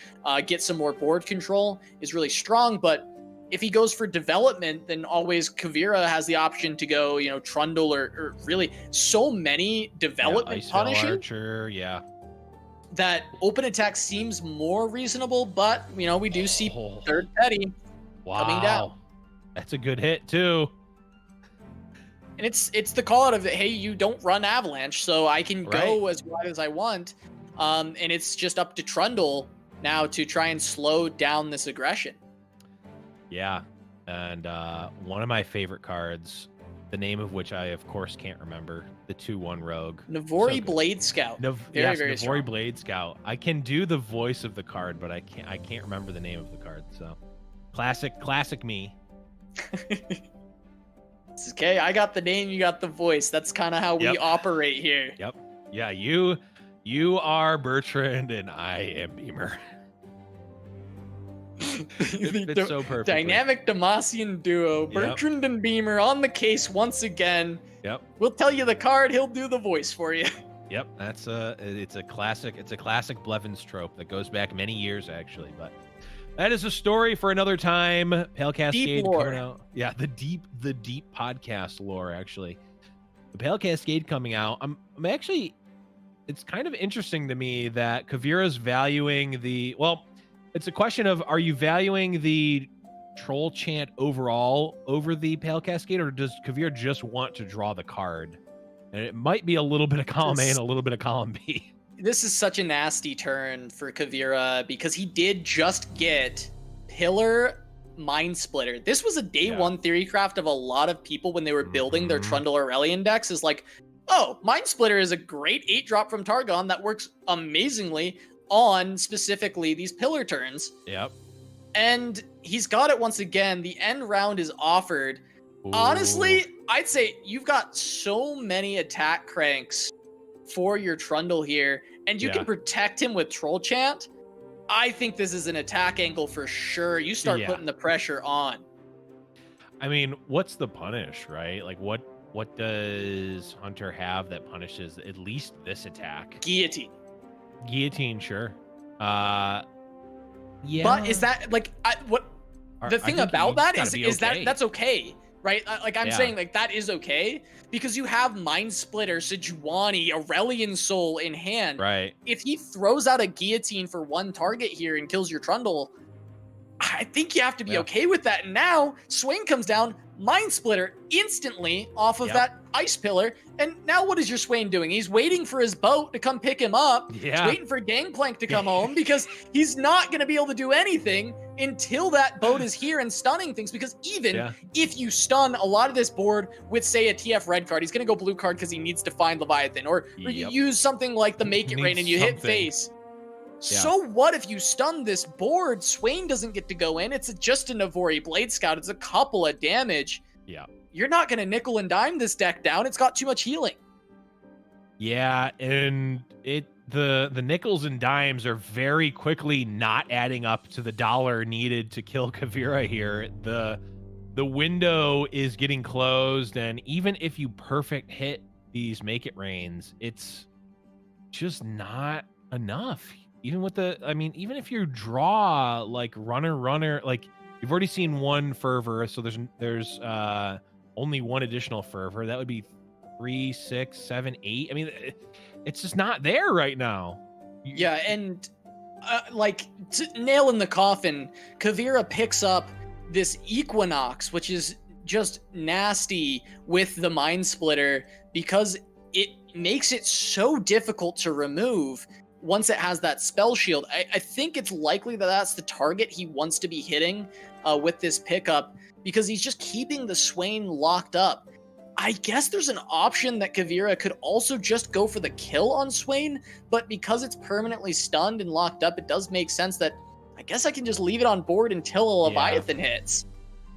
get some more board control is really strong. But if he goes for development, then always Kuvira has the option to go, you know, Trundle or really so many development punishing. Archer, that open attack seems more reasonable, but you know, we do see third petty coming down. That's a good hit too. And it's the call out of, hey, you don't run Avalanche, so I can go as wide as I want. And it's just up to Trundle now to try and slow down this aggression. Yeah. And one of my favorite cards, the name of which I, of course, can't remember, the 2/1 rogue. Navori Blade Scout. Very strong. Blade Scout. I can do the voice of the card, but I can't remember the name of the card. So, classic me. It's okay. I got the name, you got the voice. That's kind of how we operate here. Yep. Yeah, you are Bertrand and I am Beamer. It's so perfect. Dynamic Demacian duo, Bertrand and Beamer on the case once again. Yep. We'll tell you the card, he'll do the voice for you. Yep, it's a classic Blevins trope that goes back many years actually, but that is a story for another time. Pale Cascade coming out. Yeah, the deep podcast lore actually. The Pale Cascade coming out. I'm actually, it's kind of interesting to me that Kuvira's valuing it's a question of, are you valuing the Troll Chant overall over the Pale Cascade, or does Kuvira just want to draw the card? And it might be a little bit of column A and a little bit of column B. This is such a nasty turn for Kuvira because he did just get Pillar Mind Splitter. This was a day one theory craft of a lot of people when they were building their Trundle Aurelian decks, is like, oh, Mind Splitter is a great 8-drop from Targon that works amazingly on specifically these pillar turns. Yep. And he's got it once again. The end round is offered. Ooh. Honestly, I'd say you've got so many attack cranks for your Trundle here, and you can protect him with Troll Chant. I think this is an attack angle for sure. You start putting the pressure on. I mean, what's the punish, right? Like, what does Hunter have that punishes at least this attack? Guillotine, sure. But is that like the thing about that is that that's okay, right? Like I'm saying, like that is okay because you have Mind Splitter, Sejuani, Aurelian Soul in hand. Right. If he throws out a guillotine for one target here and kills your Trundle, I think you have to be okay with that. And now Swain comes down, Mind Splitter instantly off of that ice pillar. And now what is your Swain doing? He's waiting for his boat to come pick him up. He's waiting for Gangplank to come home because he's not going to be able to do anything until that boat is here and stunning things. Because even if you stun a lot of this board with, say, a TF red card, he's going to go blue card because he needs to find Leviathan. Or you use something like the Make It Rain and you hit face. So what if you stun this board? Swain doesn't get to go in. It's just a Navori Blade Scout. It's a couple of damage. Yeah. You're not going to nickel and dime this deck down. It's got too much healing. Yeah, and the nickels and dimes are very quickly not adding up to the dollar needed to kill Kuvira here. The window is getting closed, and even if you perfect hit these Make It Rains, it's just not enough. Even with even if you draw like runner, like you've already seen one fervor, so there's only one additional fervor. That would be 3, 6, 7, 8. I mean, it's just not there right now. Yeah, and like nail in the coffin, Kuvira picks up this Equinox, which is just nasty with the Mind Splitter because it makes it so difficult to remove once it has that spell shield, I think it's likely that that's the target he wants to be hitting with this pickup, because he's just keeping the Swain locked up. I guess there's an option that Kuvira could also just go for the kill on Swain, but because it's permanently stunned and locked up, it does make sense that I guess I can just leave it on board until a Leviathan hits.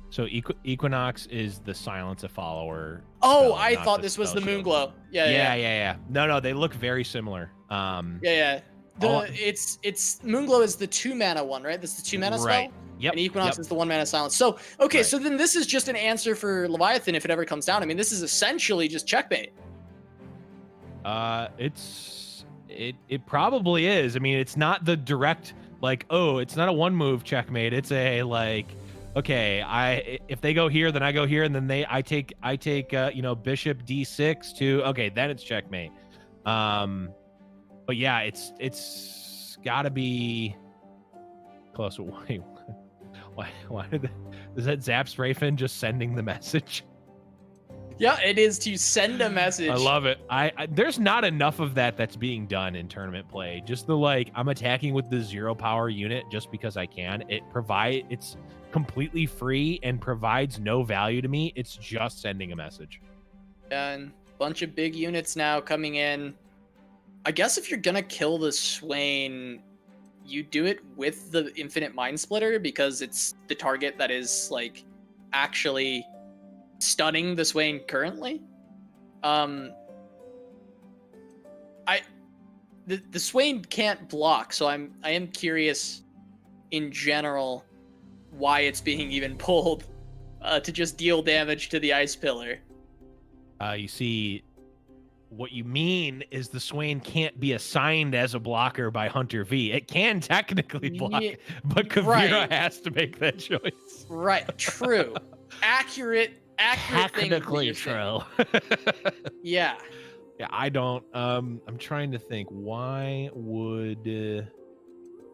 So Equinox is the silence a follower. Oh, I thought this was the Moonglow. Yeah. No, they look very similar. It's Moonglow is the 2-mana one, right? That's the 2-mana spell. Yep. And Equinox is the 1-mana silence. So, okay, so then this is just an answer for Leviathan if it ever comes down. I mean, this is essentially just checkmate. It probably is. I mean, it's not the direct, like, oh, it's not a 1-move checkmate. It's a, like, okay, if they go here, then I go here, and then I take bishop d6 to, okay, then it's checkmate. But yeah, it's gotta be close. Wait, why is that Zaps Rayfin just sending the message? Yeah, it is to send a message. I love it. I there's not enough of that's being done in tournament play. Just the, like, I'm attacking with the 0 power unit just because I can. It's completely free and provides no value to me. It's just sending a message. And a bunch of big units now coming in. I guess if you're gonna kill the Swain, you do it with the Infinite Mind Splitter, because it's the target that is, like, actually stunning the Swain currently. The Swain can't block, so I am curious in general why it's being even pulled to just deal damage to the Ice Pillar. You see, what you mean is the Swain can't be assigned as a blocker by Huntervii. It can technically block, but Kuvira has to make that choice. Right, true. Accurate Technically true. Yeah, I don't, I'm trying to think, why would,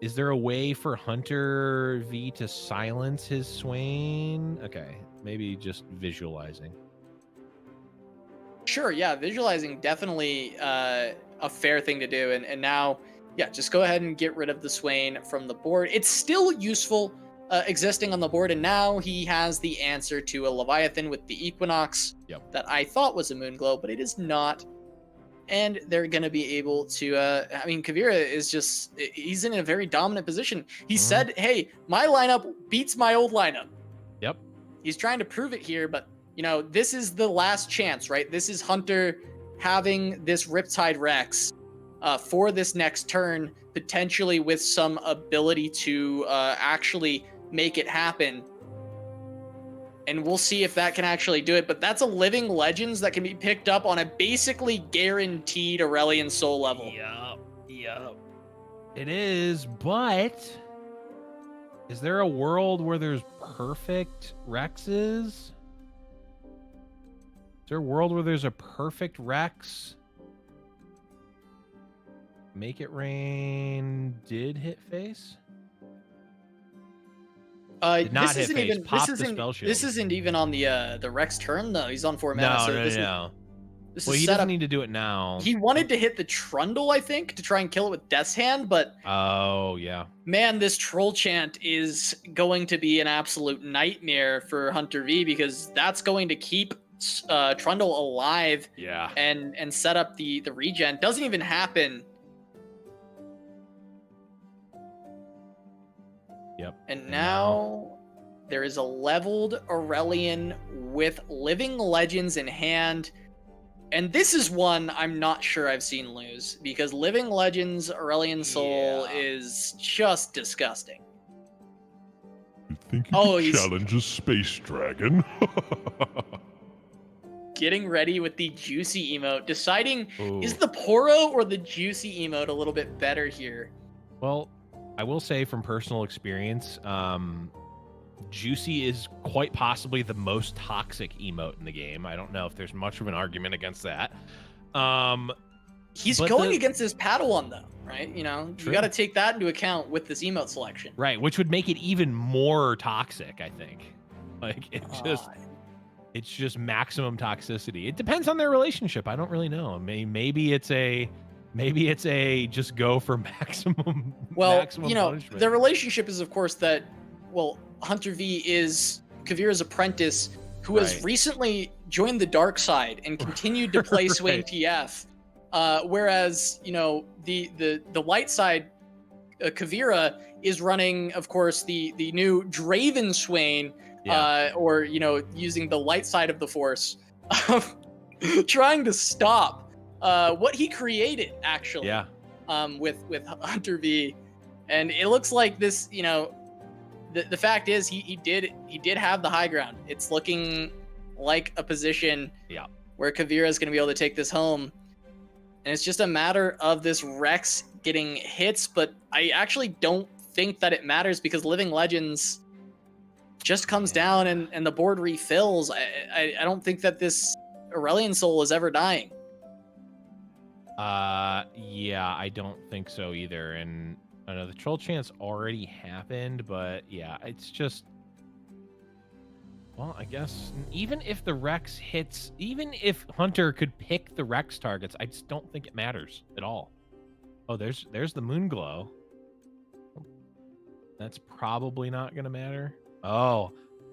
is there a way for Huntervii to silence his Swain? Okay, maybe just visualizing. Sure, yeah, visualizing definitely a fair thing to do. And now, yeah, just go ahead and get rid of the Swain from the board. It's still useful existing on the board, and now he has the answer to a Leviathan with the Equinox that I thought was a Moonglow, but it is not. And they're going to be able to, I mean, Kuvira is just, he's in a very dominant position. He said, hey, my lineup beats my old lineup. Yep. He's trying to prove it here, but you know, this is the last chance, right? This is Hunter having this Riptide Rex for this next turn, potentially with some ability to actually make it happen. And we'll see if that can actually do it. But that's a Living Legends that can be picked up on a basically guaranteed Aurelian Soul level. Yup. It is, but is there a world where there's perfect Rexes? Is there a world where there's a perfect Rex? Make It Rain did hit face? This isn't even on the Rex turn though. He's on 4 mana. No. He doesn't need to do it now. He wanted to hit the Trundle, I think, to try and kill it with Death's Hand, but oh yeah, man, this Troll Chant is going to be an absolute nightmare for Huntervii, because that's going to keep Trundle alive. Yeah, and set up the regen. Doesn't even happen. Yep. And now there is a leveled Aurelian with Living Legends in hand. And this is one I'm not sure I've seen lose, because Living Legends Aurelian Soul is just disgusting. You think you can challenge a space dragon? Getting ready with the juicy emote, deciding is the Poro or the juicy emote a little bit better here? Well, I will say from personal experience, Juicy is quite possibly the most toxic emote in the game. I don't know if there's much of an argument against that. He's going against his Padawan though, right? You know, you got to take that into account with this emote selection. Right, which would make it even more toxic, I think. Like it's just maximum toxicity. It depends on their relationship. I don't really know. Maybe it's a Maybe it's a just go for maximum. Well, maximum you know, punishment. the relationship is, of course, that Huntervii is Kuvira's apprentice, who has recently joined the dark side and continued to play Swain TF. Whereas, you know, the light side, Kuvira, is running, of course, the new Draven Swain, or, you know, using the light side of the Force, trying to stop what he created, actually, with Huntervii. And it looks like this, you know, the fact is he did have the high ground. It's looking like a position where Kuvira is going to be able to take this home. And it's just a matter of this Rex getting hits, but I actually don't think that it matters because Living Legends just comes down and the board refills. I don't think that this Aurelion Soul is ever dying. Yeah, I don't think so either. And I know the troll chance already happened, but yeah, it's just, well, I guess even if the Rex hits, even if Hunter could pick the Rex targets, I just don't think it matters at all. Oh, there's the moon glow. That's probably not gonna matter. Oh,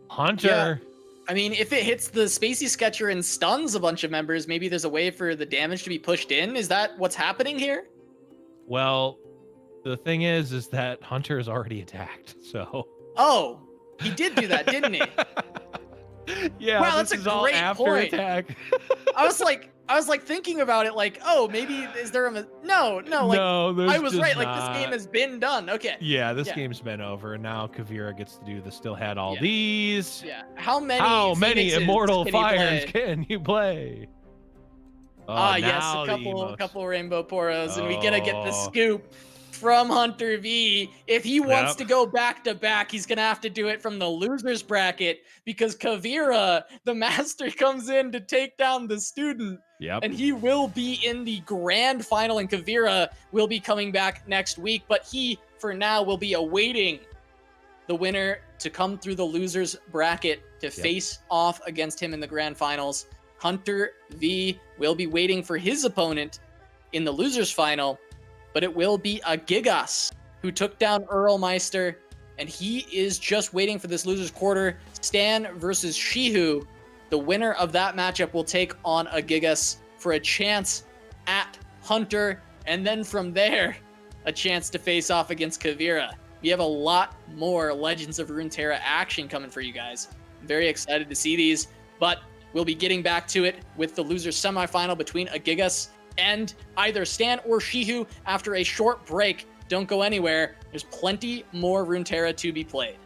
Hunter. Yeah. I mean, if it hits the Spacey Sketcher and stuns a bunch of members, maybe there's a way for the damage to be pushed in. Is that what's happening here? Well, the thing is that Hunter is already attacked, so. Oh, he did do that, didn't he? Yeah, wow, that's a great point. Attack. I was like thinking about it, like, oh, maybe is there a no, like, no, I was right. not. Like, this game has been done. Okay. Yeah, this game's been over. Now Kuvira gets to do the still had all these. Yeah. How many immortal fires can you play? Oh, yes, a couple rainbow poros, and we gotta get the scoop from Huntervii. If he wants to go back to back, he's gonna have to do it from the losers bracket because Kuvira, the master, comes in to take down the student. And he will be in the grand final, and Kuvira will be coming back next week. But he, for now, will be awaiting the winner to come through the losers bracket to face off against him in the grand finals. Huntervii will be waiting for his opponent in the losers final, but it will be a Gigas who took down Earlmeister, and he is just waiting for this losers quarter. Stan versus Szychu. The winner of that matchup will take on a Gigas for a chance at Hunter, and then from there, a chance to face off against Kuvira. We have a lot more Legends of Runeterra action coming for you guys. I'm very excited to see these, but we'll be getting back to it with the losers semifinal between a Gigas and either Stan or Szychu after a short break. Don't go anywhere. There's plenty more Runeterra to be played.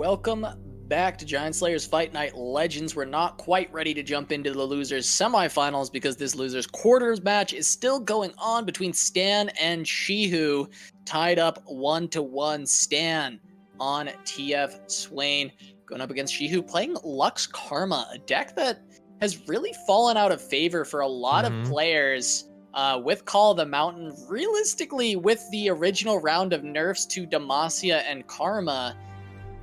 Welcome back to Giant Slayer's Fight Night Legends. We're not quite ready to jump into the losers semifinals because this losers quarters match is still going on between Stan and Szychu, tied up 1-1. Stan on TF Swain going up against Szychu, playing Lux Karma, a deck that has really fallen out of favor for a lot of players. With Call of the Mountain, realistically with the original round of nerfs to Demacia and Karma.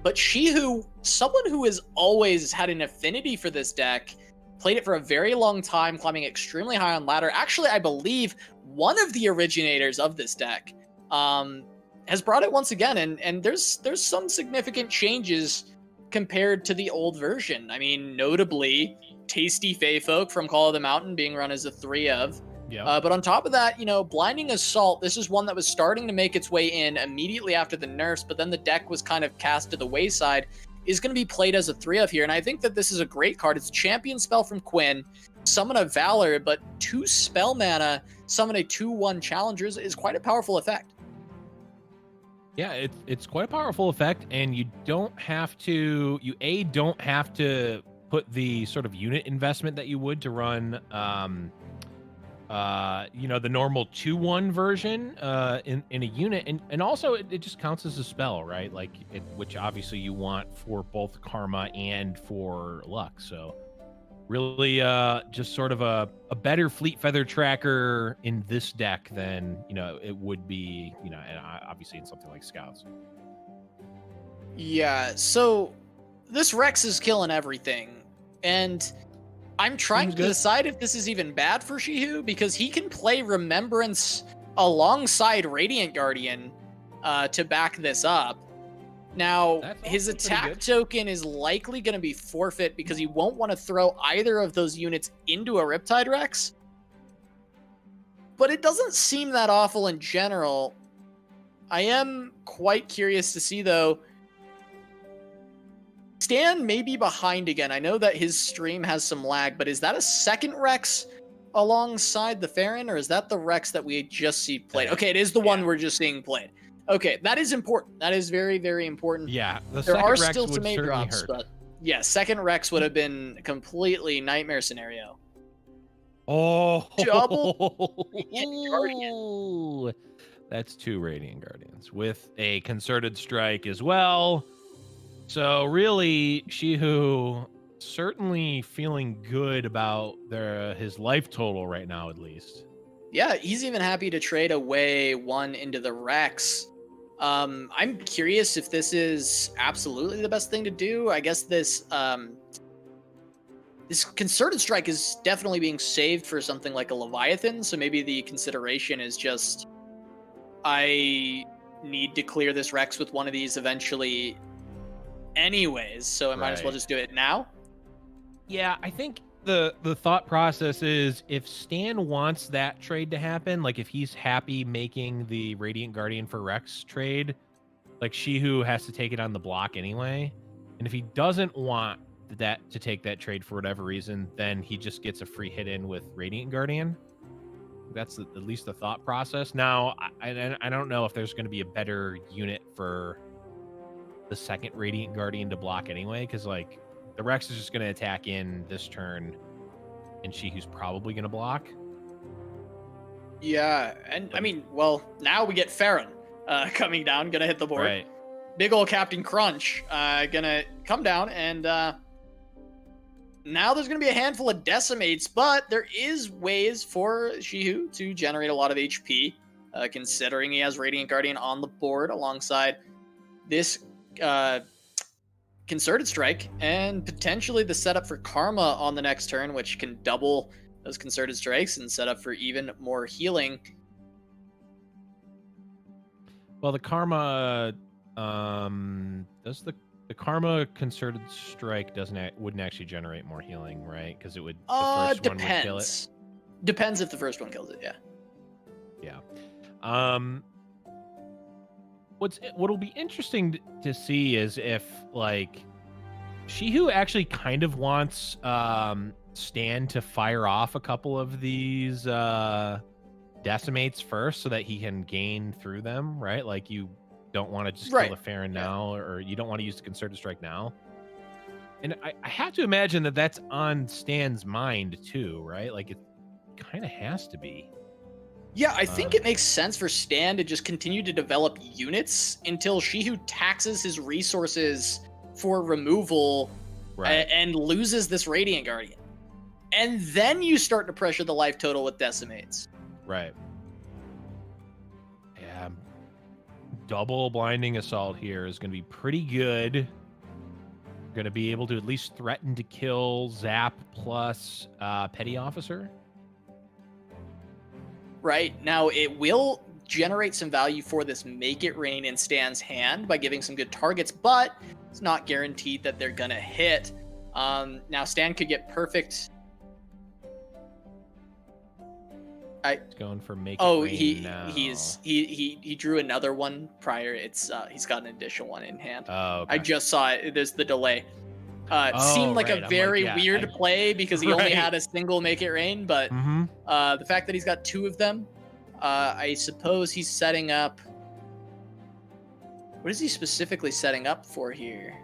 But Szychu, someone who has always had an affinity for this deck, played it for a very long time, climbing extremely high on ladder. Actually, I believe one of the originators of this deck has brought it once again, and there's some significant changes compared to the old version. I mean, notably, Tasty Feyfolk from Call of the Mountain being run as a 3-of. Yeah. But on top of that, Blinding Assault, this is one that was starting to make its way in immediately after the nerfs, but then the deck was kind of cast to the wayside, is going to be played as a 3-of here. And I think that this is a great card. It's a champion spell from Quinn, summon a Valor, but 2 spell mana, summon a 2/1 Challengers is quite a powerful effect. Yeah, it's quite a powerful effect, and you don't have to, don't have to put the sort of unit investment that you would to run the normal 2/1 version in a unit, and also it just counts as a spell, right? Like which obviously you want for both Karma and for Luck. So really just sort of a better Fleet Feather tracker in this deck than it would be, and obviously in something like Scouts. Yeah, so this Rex is killing everything, and I'm trying to decide if this is even bad for Szychu, because he can play Remembrance alongside Radiant Guardian to back this up. Now, his attack token is likely going to be forfeit because he won't want to throw either of those units into a Riptide Rex. But it doesn't seem that awful in general. I am quite curious to see, though. Stan may be behind again. I know that his stream has some lag, but is that a second Rex alongside the Farron, or is that the Rex that we just see played? Okay, it is the one we're just seeing played. Okay, that is important. That is very, very important. Yeah, there are still some A drops, but yeah, second Rex would have been a completely nightmare scenario. Oh, double Guardian. That's 2 Radiant Guardians with a Concerted Strike as well. So really, Szychu certainly feeling good about his life total right now, at least. Yeah, he's even happy to trade away 1 into the Rex. I'm curious if this is absolutely the best thing to do. I guess this Concerted Strike is definitely being saved for something like a Leviathan, so maybe the consideration is just, I need to clear this Rex with one of these eventually anyways, so I might as well just do it now. Yeah, I think the thought process is, if Stan wants that trade to happen, like if he's happy making the Radiant Guardian for Rex trade, like Szychu has to take it on the block anyway. And if he doesn't want that to take that trade for whatever reason, then he just gets a free hit in with Radiant Guardian. That's at least the thought process. Now, I don't know if there's going to be a better unit for the second Radiant Guardian to block anyway, because like the Rex is just going to attack in this turn, and Szychu's probably going to block. Yeah, and I mean, well, now we get Farron coming down, gonna hit the board. Right. Big old Captain Crunch gonna come down, and now there's gonna be a handful of Decimates, but there is ways for Szychu to generate a lot of HP, considering he has Radiant Guardian on the board alongside this Concerted Strike, and potentially the setup for Karma on the next turn, which can double those Concerted Strikes and set up for even more healing. Well, the Karma does the Karma Concerted Strike wouldn't actually generate more healing, right? Because it would, the first depends. one would kill it. Depends if the first one kills it, yeah. Yeah. What'll be interesting to see is if like Szychu actually kind of wants Stan to fire off a couple of these Decimates first so that he can gain through them, right? Like you don't want to just kill the Farron now, or you don't want to use the Concerted Strike now. And I have to imagine that that's on Stan's mind too, right? Like it kind of has to be. Yeah, I think it makes sense for Stan to just continue to develop units until Szychu taxes his resources for removal and loses this Radiant Guardian. And then you start to pressure the life total with Decimates. Right. Yeah. Double Blinding Assault here is going to be pretty good. Going to be able to at least threaten to kill Zap plus Petty Officer. Right. Now, it will generate some value for this Make It Rain in Stan's hand by giving some good targets, but it's not guaranteed that they're going to hit. Now, Stan could get perfect. It's going for Make It Rain now. He drew another one prior. It's he's got an additional one in hand. Oh, okay. I just saw it. There's the delay. It seemed like a very weird play because he only had a single Make It Rain, but the fact that he's got two of them, I suppose he's setting up. What is he specifically setting up for here?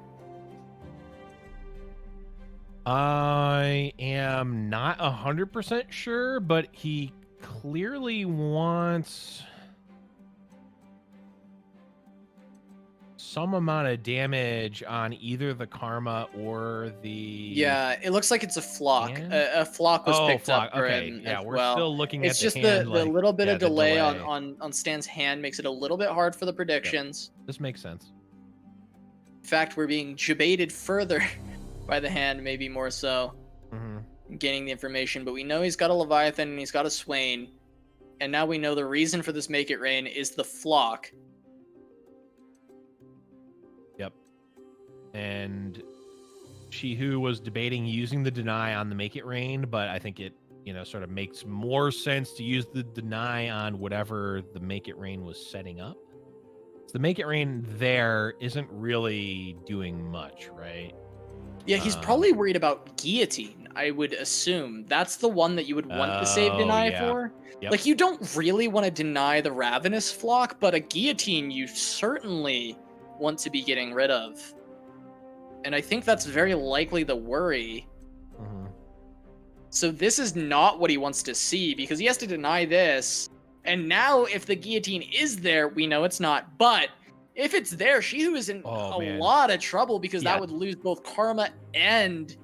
I am not 100% sure, but he clearly wants some amount of damage on either the Karma or the... Yeah, it looks like it's a flock. A flock was picked up for him as we're well. Still looking it's at just the hand, the little bit of delay on Stan's hand makes it a little bit hard for the predictions. Yep. This makes sense. In fact, we're being debated further by the hand, maybe more so. Gaining the information, but we know he's got a Leviathan and he's got a Swain. And now we know the reason for this Make It Rain is the flock. Yep. And Szychu was debating using the deny on the Make It Rain, but I think it, sort of makes more sense to use the deny on whatever the Make It Rain was setting up. So the Make It Rain there isn't really doing much, right? Yeah, he's probably worried about Guillotine, I would assume. That's the one that you would want to save deny for. Yep. Like, you don't really want to deny the Ravenous Flock, but a Guillotine you certainly want to be getting rid of. And I think that's very likely the worry. So this is not what he wants to see, because he has to deny this. And now, if the Guillotine is there, we know it's not. But if it's there, Szychu is in a lot of trouble, because that would lose both Karma and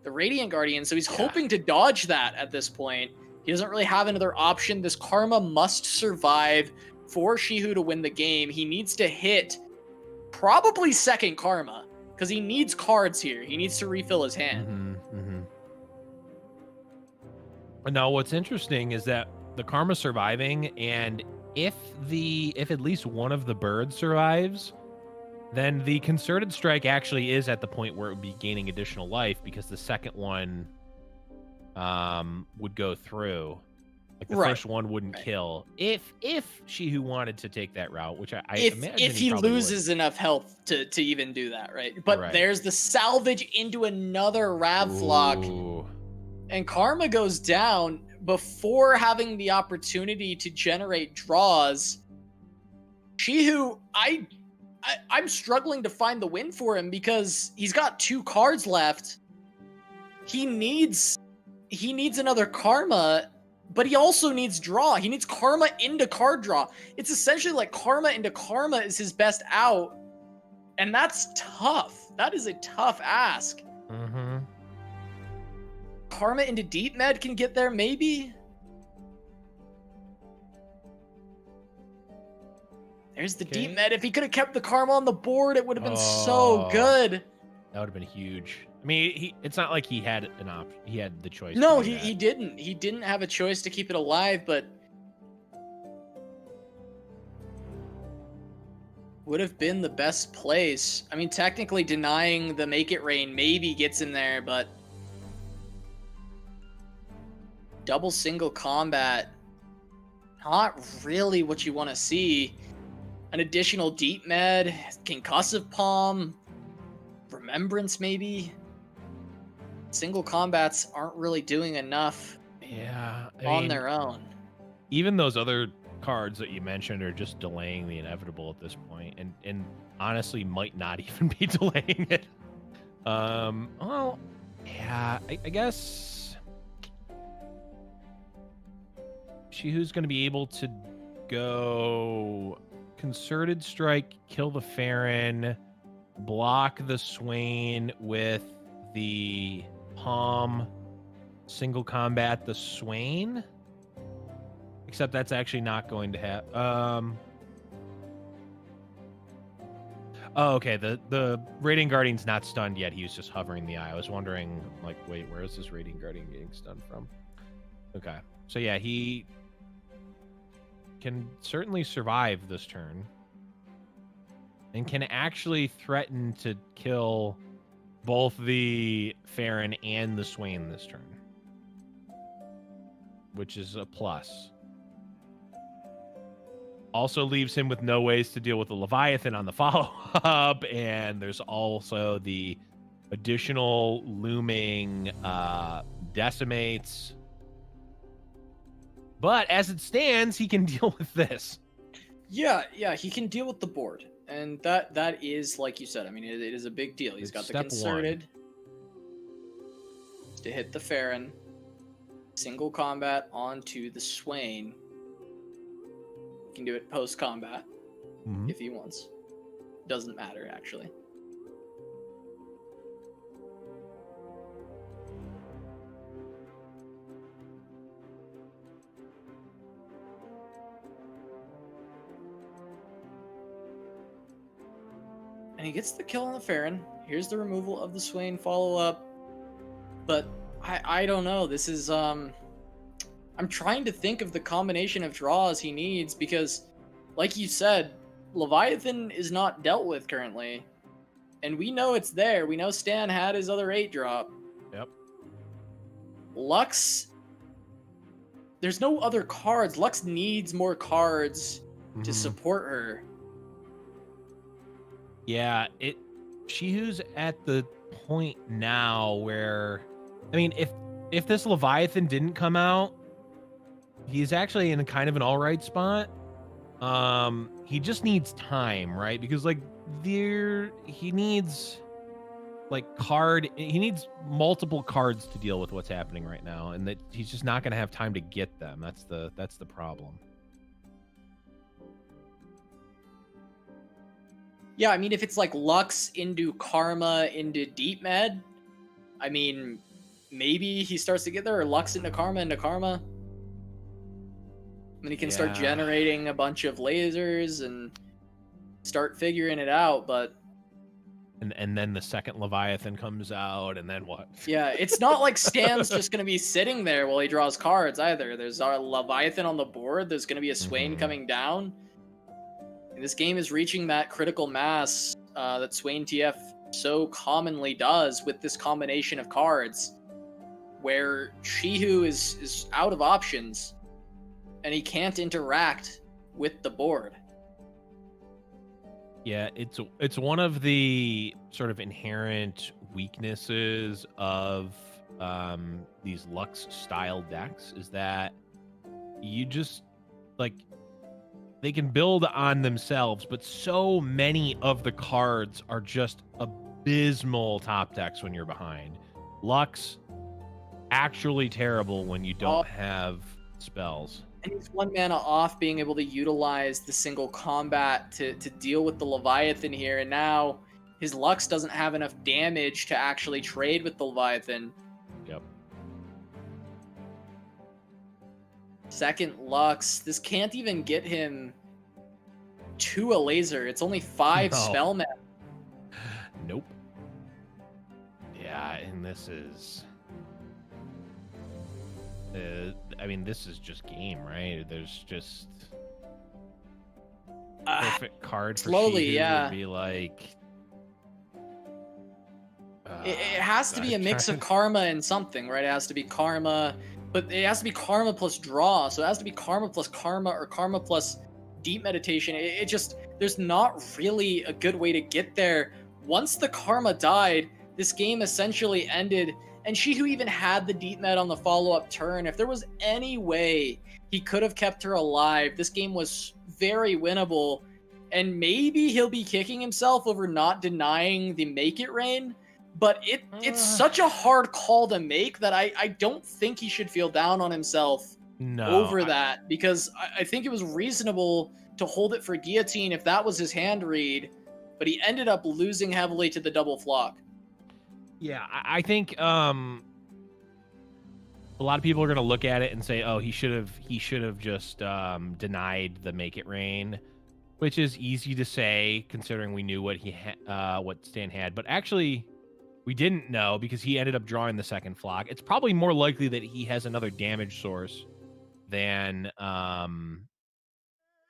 the Radiant Guardian. So he's hoping to dodge that at this point. He doesn't really have another option. This Karma must survive for Szychu to win the game. He needs to hit probably second Karma, because he needs cards here. He needs to refill his hand. Now, what's interesting is that the Karma surviving, and if at least one of the birds survives, then the Concerted Strike actually is at the point where it would be gaining additional life, because the second one would go through. Like the first one wouldn't kill. If Szychu wanted to take that route, which I imagine if he loses enough health to even do that, right? But there's the salvage into another Rav Flock. And Karma goes down before having the opportunity to generate draws. Szychu, I'm struggling to find the win for him, because he's got 2 cards left. He needs another Karma, but he also needs draw. He needs Karma into card draw. It's essentially like Karma into Karma is his best out. And that's tough. That is a tough ask. Karma into Deep Med can get there, maybe? There's the Deep Med. If he could have kept the Karma on the board, it would have been so good. That would have been huge. I mean, it's not like he had an option. He had the choice. No, he didn't. He didn't have a choice to keep it alive, but would have been the best place. I mean, technically denying the Make It Rain maybe gets him there, but double single combat, not really what you want to see. An additional Deep Med, Concussive Palm, Remembrance maybe. Single combats aren't really doing enough on their own. Even those other cards that you mentioned are just delaying the inevitable at this point, and honestly might not even be delaying it. Well, yeah, I guess Szychu's going to be able to go Concerted Strike, kill the Farron, block the Swain with the Palm, single combat the Swain. Except that's actually not going to happen. Oh, okay. The Radiant Guardian's not stunned yet. He was just hovering the eye. I was wondering, like, wait, where is this Radiant Guardian getting stunned from? Okay. So yeah, he can certainly survive this turn. And can actually threaten to kill both the Farron and the Swain this turn. Which is a plus. Also leaves him with no ways to deal with the Leviathan on the follow-up, and there's also the additional looming decimates. But as it stands, he can deal with this. Yeah, he can deal with the board, and that is, like you said, I mean, it is a big deal. He's got the Concerted to hit the Farron, single combat onto the Swain. Can do it post combat if he wants. Doesn't matter, actually. And he gets the kill on the Farron. Here's the removal of the Swain follow-up. But I don't know. This is I'm trying to think of the combination of draws he needs because, like you said, Leviathan is not dealt with currently. And we know it's there. We know Stan had his other 8-drop. Yep. Lux, there's no other cards. Lux needs more cards to support her. Yeah, Szychu's at the point now where, I mean, if this Leviathan didn't come out, he's actually in kind of an all right spot. He just needs time, right? Because like he needs multiple cards to deal with what's happening right now, and that he's just not going to have time to get them. That's the problem. Yeah, I mean, if it's like Lux into Karma into Deep Med, I mean, maybe he starts to get there, or Lux into Karma. And he can start generating a bunch of lasers and start figuring it out, but... And then the second Leviathan comes out, and then what? Yeah, it's not like Stan's just going to be sitting there while he draws cards, either. There's a Leviathan on the board, there's going to be a Swain coming down. And this game is reaching that critical mass that Swain TF so commonly does with this combination of cards, where Szychu is out of options, and he can't interact with the board. Yeah, it's one of the sort of inherent weaknesses of these Lux style decks is that you just like they can build on themselves, but so many of the cards are just abysmal top decks when you're behind. Lux actually terrible when you don't have spells. And he's 1 mana off being able to utilize the single combat to deal with the Leviathan here, and now his Lux doesn't have enough damage to actually trade with the Leviathan. Yep. Second Lux, this can't even get him to a laser. It's only 5 spell mana. Nope. Yeah, and this is... I mean, this is just game, right? There's just perfect card for slowly, Szychu would be like. It has to be a mix of Karma and something, right? It has to be Karma, but it has to be Karma plus draw. So it has to be Karma plus Karma or Karma plus Deep Meditation. It just, there's not really a good way to get there. Once the Karma died, this game essentially ended, And Szychu even had the deep med on the follow-up turn. If there was any way he could have kept her alive, this game was very winnable. And maybe he'll be kicking himself over not denying the make it rain. But it's such a hard call to make that I don't think he should feel down on himself over that. Because I think it was reasonable to hold it for guillotine if that was his hand read. But he ended up losing heavily to the double flock. Yeah, I think a lot of people are going to look at it and say, "Oh, he should have just denied the make it rain," which is easy to say considering we knew what what Stan had. But actually, we didn't know because he ended up drawing the second flock. It's probably more likely that he has another damage source than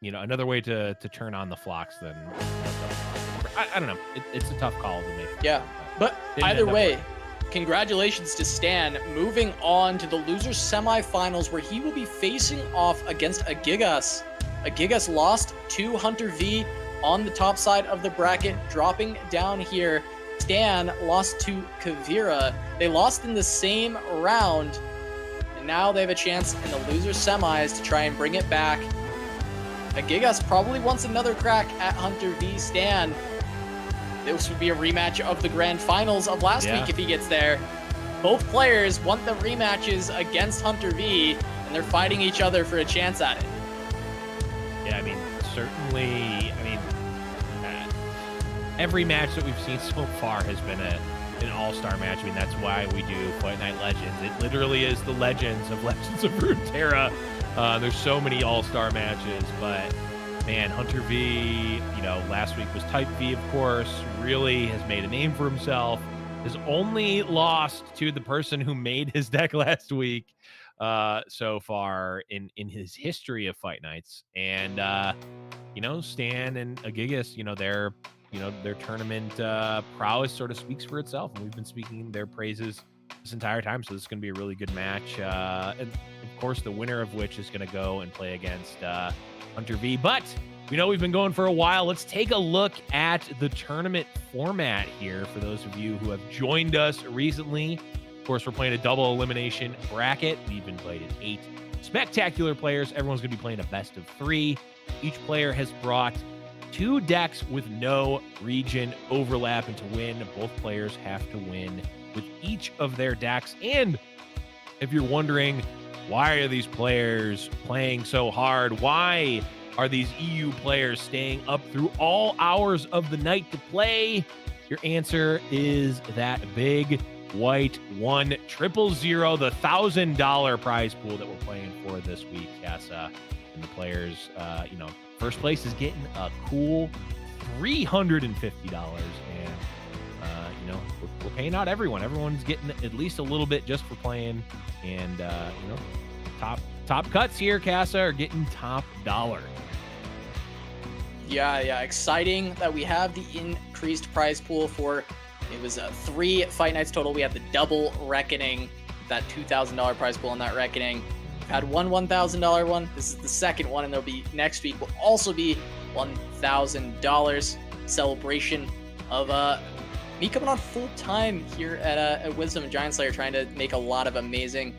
another way to turn on the flocks than. I don't know. It's a tough call to make. Yeah. But either way, congratulations to Stan, moving on to the losers semifinals where he will be facing off against a Gigas. A Gigas lost to Huntervii on the top side of the bracket, dropping down here. Stan lost to Kuvira. They lost in the same round, and now they have a chance in the losers semis to try and bring it back. A Gigas probably wants another crack at Huntervii. Stan, this would be a rematch of the grand finals of last week if he gets there. Both players want the rematches against Huntervii, and they're fighting each other for a chance at it. Yeah, I mean, certainly, every match that we've seen so far has been an all-star match. I mean, that's why we do Fight Night Legends. It literally is the Legends of Runeterra. There's so many all-star matches, but man, Huntervii, last week was Type V, of course, really has made a name for himself, has only lost to the person who made his deck last week so far in his history of Fight Nights. And, Stan and Gigas, their tournament prowess sort of speaks for itself. And we've been speaking their praises this entire time. So this is going to be a really good match. And of course, the winner of which is going to go and play against Huntervii. But we know we've been going for a while. Let's take a look at the tournament format here for those of you who have joined us recently. Of course, we're playing a double elimination bracket. We've been played at 8 spectacular players. Everyone's going to be playing a best of 3. Each player has brought 2 decks with no region overlap, and to win, both players have to win with each of their decks. And if you're wondering, why are these players playing so hard? Why are these EU players staying up through all hours of the night to play? Your answer is that big white 1000, the $1,000 prize pool that we're playing for this week, Casa. And the players, first place is getting a cool $350. And, we're paying out everyone. Everyone's getting at least a little bit just for playing. And, top cuts here, Casa, are getting top dollar. Yeah, exciting that we have the increased prize pool for, it was 3 fight nights total. We have the double reckoning, that $2,000 prize pool on that reckoning. We've had one $1,000 one. This is the second one, and there'll be next week will also be $1,000 celebration of me coming on full time here at Wisdom and GiantSlayer, trying to make a lot of amazing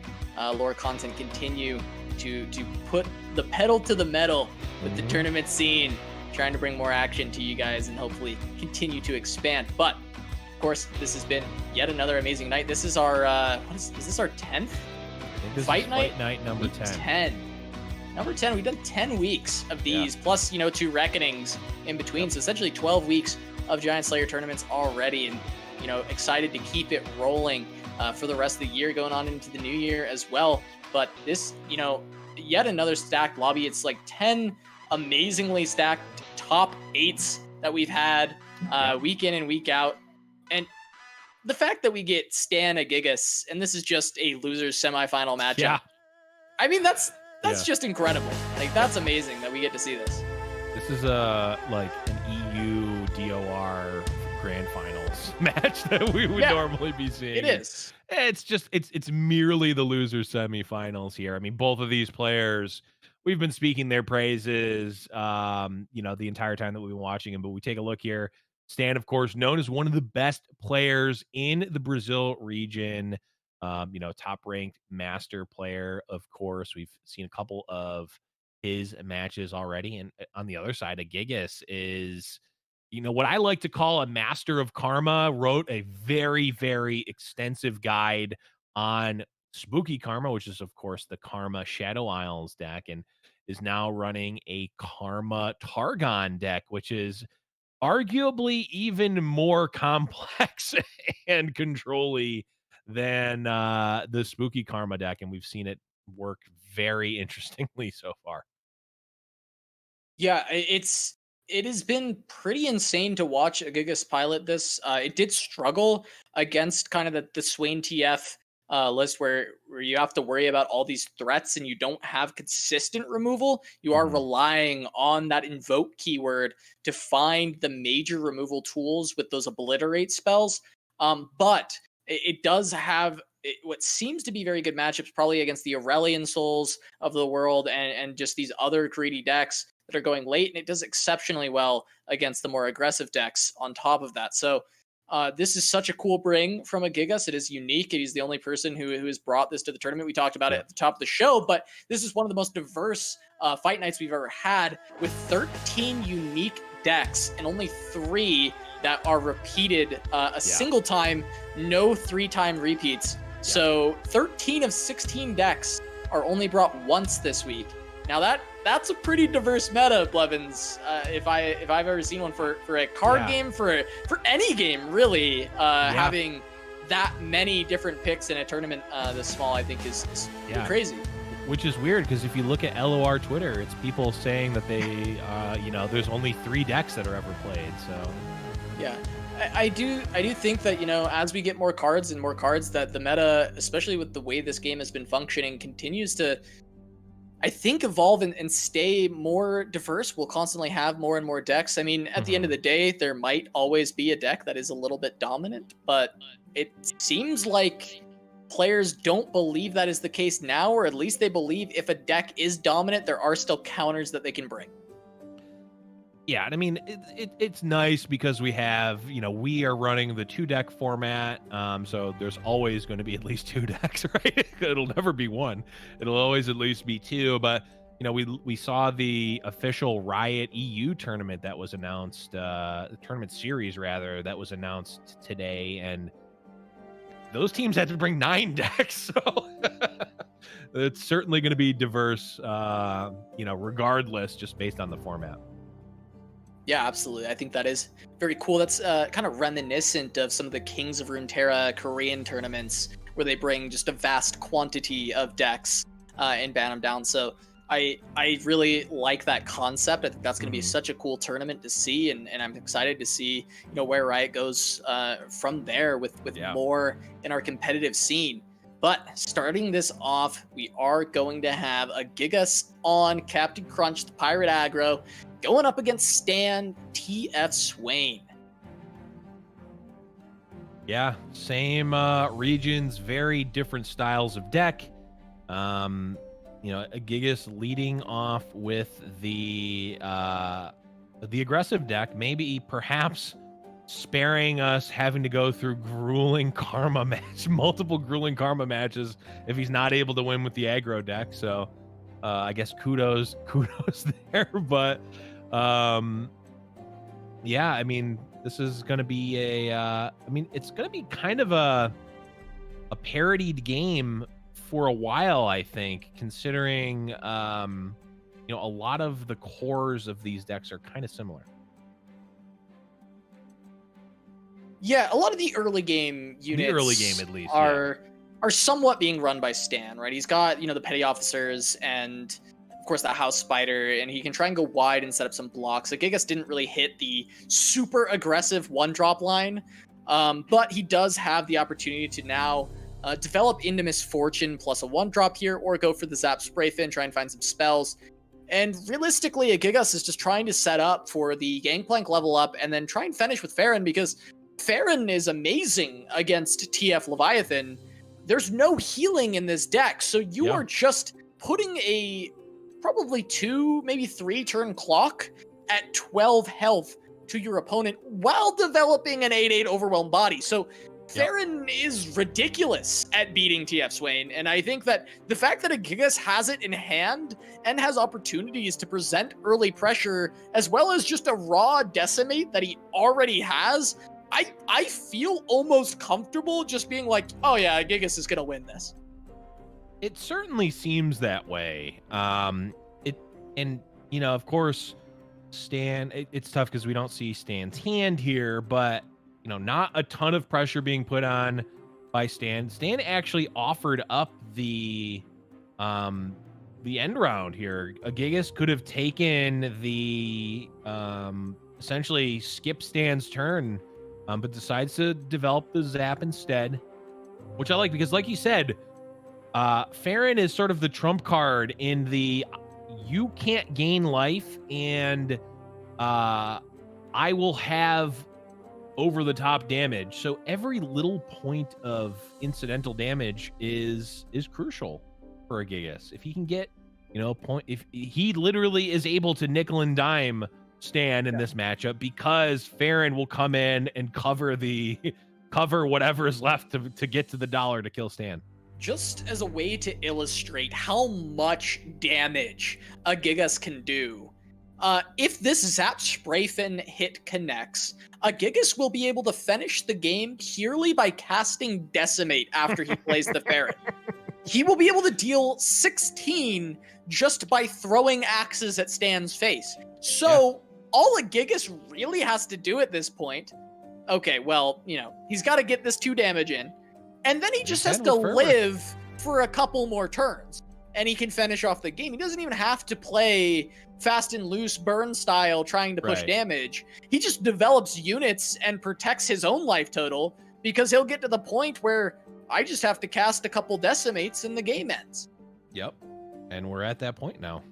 lore content, continue to put the pedal to the metal with the tournament scene, trying to bring more action to you guys and hopefully continue to expand. But of course, this has been yet another amazing night. This is our is this our 10th fight night? Fight night number 10. Number 10. We've done 10 weeks of these, plus 2 reckonings in between. So essentially 12 weeks of GiantSlayer tournaments already, and excited to keep it rolling for the rest of the year, going on into the new year as well. But this, yet another stacked lobby. It's like 10 amazingly stacked top 8s that we've had week in and week out. And the fact that we get Stan Gigas, and this is just a losers semifinal matchup. Yeah. I mean, that's just incredible. Like, that's amazing that we get to see this. This is like an EU DOR grand finals match that we would normally be seeing. It is. It's just it's merely the loser semifinals here. I mean, both of these players, we've been speaking their praises, the entire time that we've been watching them. But we take a look here. Stan, of course, known as one of the best players in the Brazil region. top ranked master player, of course. We've seen a couple of his matches already. And on the other side, Gigas is, what I like to call a master of karma. Wrote a very, very extensive guide on Spooky Karma, which is, of course, the Karma Shadow Isles deck, and is now running a Karma Targon deck, which is arguably even more complex and control-y than the Spooky Karma deck, and we've seen it work very interestingly so far. Yeah, it has been pretty insane to watch Gigas pilot this. It did struggle against kind of the Swain TF list where you have to worry about all these threats and you don't have consistent removal. You are relying on that invoke keyword to find the major removal tools with those obliterate spells. But it does have what seems to be very good matchups, probably against the Aurelian Souls of the world and just these other greedy decks that are going late, and it does exceptionally well against the more aggressive decks on top of that. So this is such a cool bring from Gigas. It is unique. He's the only person who has brought this to the tournament. We talked about it at the top of the show, but this is one of the most diverse fight nights we've ever had, with 13 unique decks and only 3 that are repeated a single time, no 3-time repeats. So 13 of 16 decks are only brought once this week. Now that's a pretty diverse meta, Blevins. If I've ever seen one for a card game, for any game really, having that many different picks in a tournament this small, I think is crazy. Which is weird, because if you look at LoR Twitter, it's people saying that they, there's only 3 decks that are ever played. So yeah. I do think that, as we get more cards and more cards, that the meta, especially with the way this game has been functioning, continues to, I think, evolve and stay more diverse. We'll constantly have more and more decks. I mean, at the end of the day, there might always be a deck that is a little bit dominant, but it seems like players don't believe that is the case now, or at least they believe if a deck is dominant, there are still counters that they can bring. Yeah, I mean, it's nice because we have, we are running the 2-deck format, so there's always going to be at least 2 decks, right? It'll never be 1. It'll always at least be 2, but, we saw the official Riot EU tournament that was announced, the tournament series, rather, that was announced today, and those teams had to bring 9 decks, so it's certainly going to be diverse, regardless, just based on the format. Yeah, absolutely. I think that is very cool. That's kind of reminiscent of some of the Kings of Runeterra Korean tournaments, where they bring just a vast quantity of decks and ban them down. So I really like that concept. I think that's going to be such a cool tournament to see, and I'm excited to see where Riot goes from there with more in our competitive scene. But starting this off, we are going to have a Gigas on Captain Crunch, the Pirate Aggro, going up against Stan TF Swain. Yeah, same regions, very different styles of deck. Gigas leading off with the aggressive deck, maybe perhaps sparing us having to go through multiple grueling karma matches if he's not able to win with the aggro deck. So I guess kudos there, but yeah, I mean, this is going to be it's going to be kind of a parodied game for a while, I think, considering a lot of the cores of these decks are kind of similar. Yeah, a lot of the early game units, at least, are somewhat being run by Stan, right? He's got, the petty officers and, of course, that house spider, and he can try and go wide and set up some blocks. Like, Gigas didn't really hit the super aggressive 1-drop line, but he does have the opportunity to now develop into Misfortune plus a 1-drop here, or go for the Zap Spray Fin, try and find some spells. And realistically, Gigas is just trying to set up for the Gangplank level up and then try and finish with Farron, because Farron is amazing against TF Leviathan. There's no healing in this deck, so you are just putting a probably 2, maybe 3 turn clock at 12 health to your opponent while developing an 8/8 overwhelmed body. So Farron is ridiculous at beating TF Swain, and I think that the fact that Gigas has it in hand and has opportunities to present early pressure, as well as just a raw decimate that he already has, I feel almost comfortable just being like, oh yeah, Gigas is gonna win this. It certainly seems that way. And you know, of course, Stan, it's tough because we don't see Stan's hand here, but you know, not a ton of pressure being put on by Stan. Stan actually offered up the end round here. Gigas could have taken the essentially skip Stan's turn, but decides to develop the zap instead, which I like because, like you said, Farron is sort of the trump card in the you can't gain life, and I will have over the top damage. So every little point of incidental damage is crucial for a Gigas. If he can get, you know, if he literally is able to nickel and dime Stan in this matchup, because Farron will come in and cover whatever is left to get to the dollar to kill Stan. Just as a way to illustrate how much damage a Gigas can do, if this Zap Spray Fin hit connects, a Gigas will be able to finish the game purely by casting Decimate after he plays the Ferret. He will be able to deal 16 just by throwing axes at Stan's face. So all a Gigas really has to do at this point, okay, well, you know, he's got to get this 2 damage in, and then he just has to live for a couple more turns, and he can finish off the game. He doesn't even have to play fast and loose burn style trying to push damage. He just develops units and protects his own life total, because he'll get to the point where I just have to cast a couple decimates and the game ends. Yep. And we're at that point now.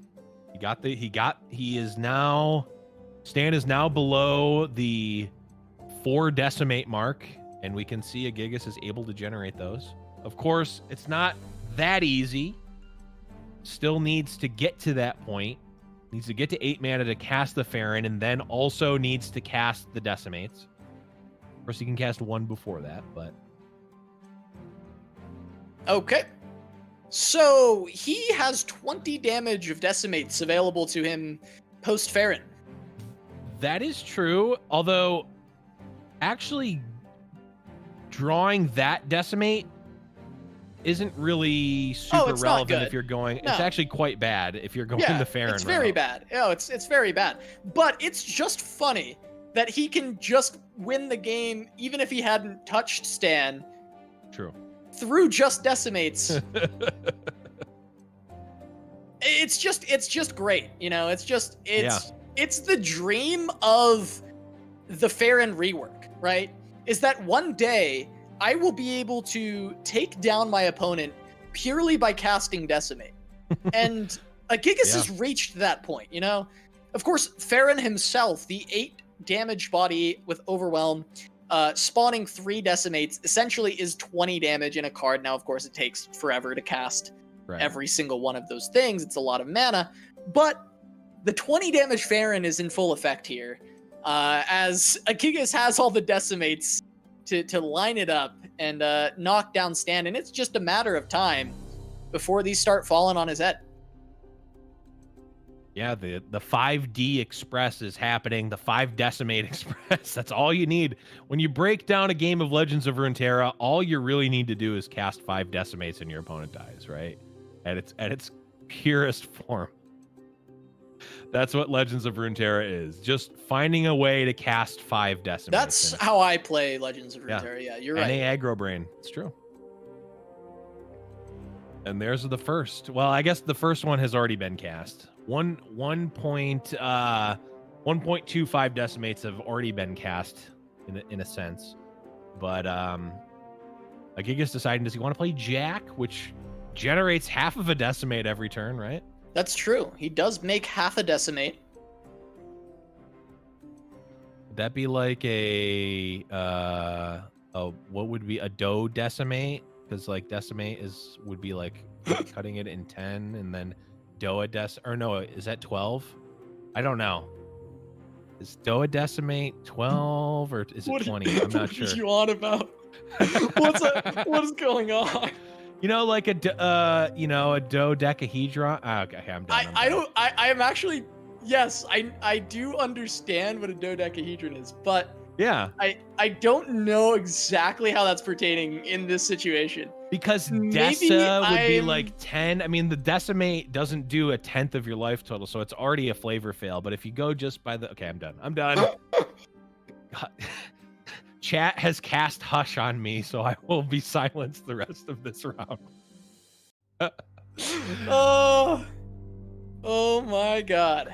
Stan is now below the 4 decimate mark, and we can see a Gigas is able to generate those. Of course, it's not that easy. Still needs to get to that point. Needs to get to 8 mana to cast the Farron, and then also needs to cast the decimates. Of course, he can cast 1 before that, but... Okay. So, he has 20 damage of decimates available to him post-Farron. That is true, although actually drawing that decimate isn't really super relevant if you're going... No. It's actually quite bad if you're going the Farron it's very bad. Oh, it's very bad. But it's just funny that he can just win the game even if he hadn't touched Stan. True. Through just decimates. It's just great, you know. It's the dream of the Farron rework, right? Is that one day I will be able to take down my opponent purely by casting Decimate. And a Gigas has reached that point, you know? Of course, Farron himself, the 8 damage body with Overwhelm, spawning 3 decimates, essentially is 20 damage in a card. Now, of course, it takes forever to cast every single one of those things. It's a lot of mana. But the 20 damage Farron is in full effect here, as Gigas has all the decimates to line it up and knock down Stan, and it's just a matter of time before these start falling on his head. Yeah, the 5D Express is happening, the 5 Decimate Express. That's all you need. When you break down a game of Legends of Runeterra, all you really need to do is cast 5 Decimates and your opponent dies, right? At its purest form. That's what Legends of Runeterra is. Just finding a way to cast 5 decimates. That's how I play Legends of Runeterra. Yeah, you're right. NA aggro brain. It's true. And there's the first. Well, I guess the first one has already been cast. 1.25 decimates have already been cast in a sense. But Gigas deciding, does he want to play Jack, which generates half of a decimate every turn, right? That's true. He does make half a decimate. Would that be like a what would be a doe decimate? Because like decimate would be like cutting it in 10, and then doe or no, is that 12? I don't know. Is doe decimate 12 or is it 20? I'm not sure. What are you on about? What is going on? You know, like a dodecahedron. Okay, I'm done. I am actually, yes, I do understand what a dodecahedron is, but yeah, I don't know exactly how that's pertaining in this situation. Because Dessa would be like 10. I mean, the decimate doesn't do a 10th of your life total, so it's already a flavor fail. But if you go just by the, okay, I'm done. I'm done. Chat has cast hush on me, so I will be silenced the rest of this round. Oh my god.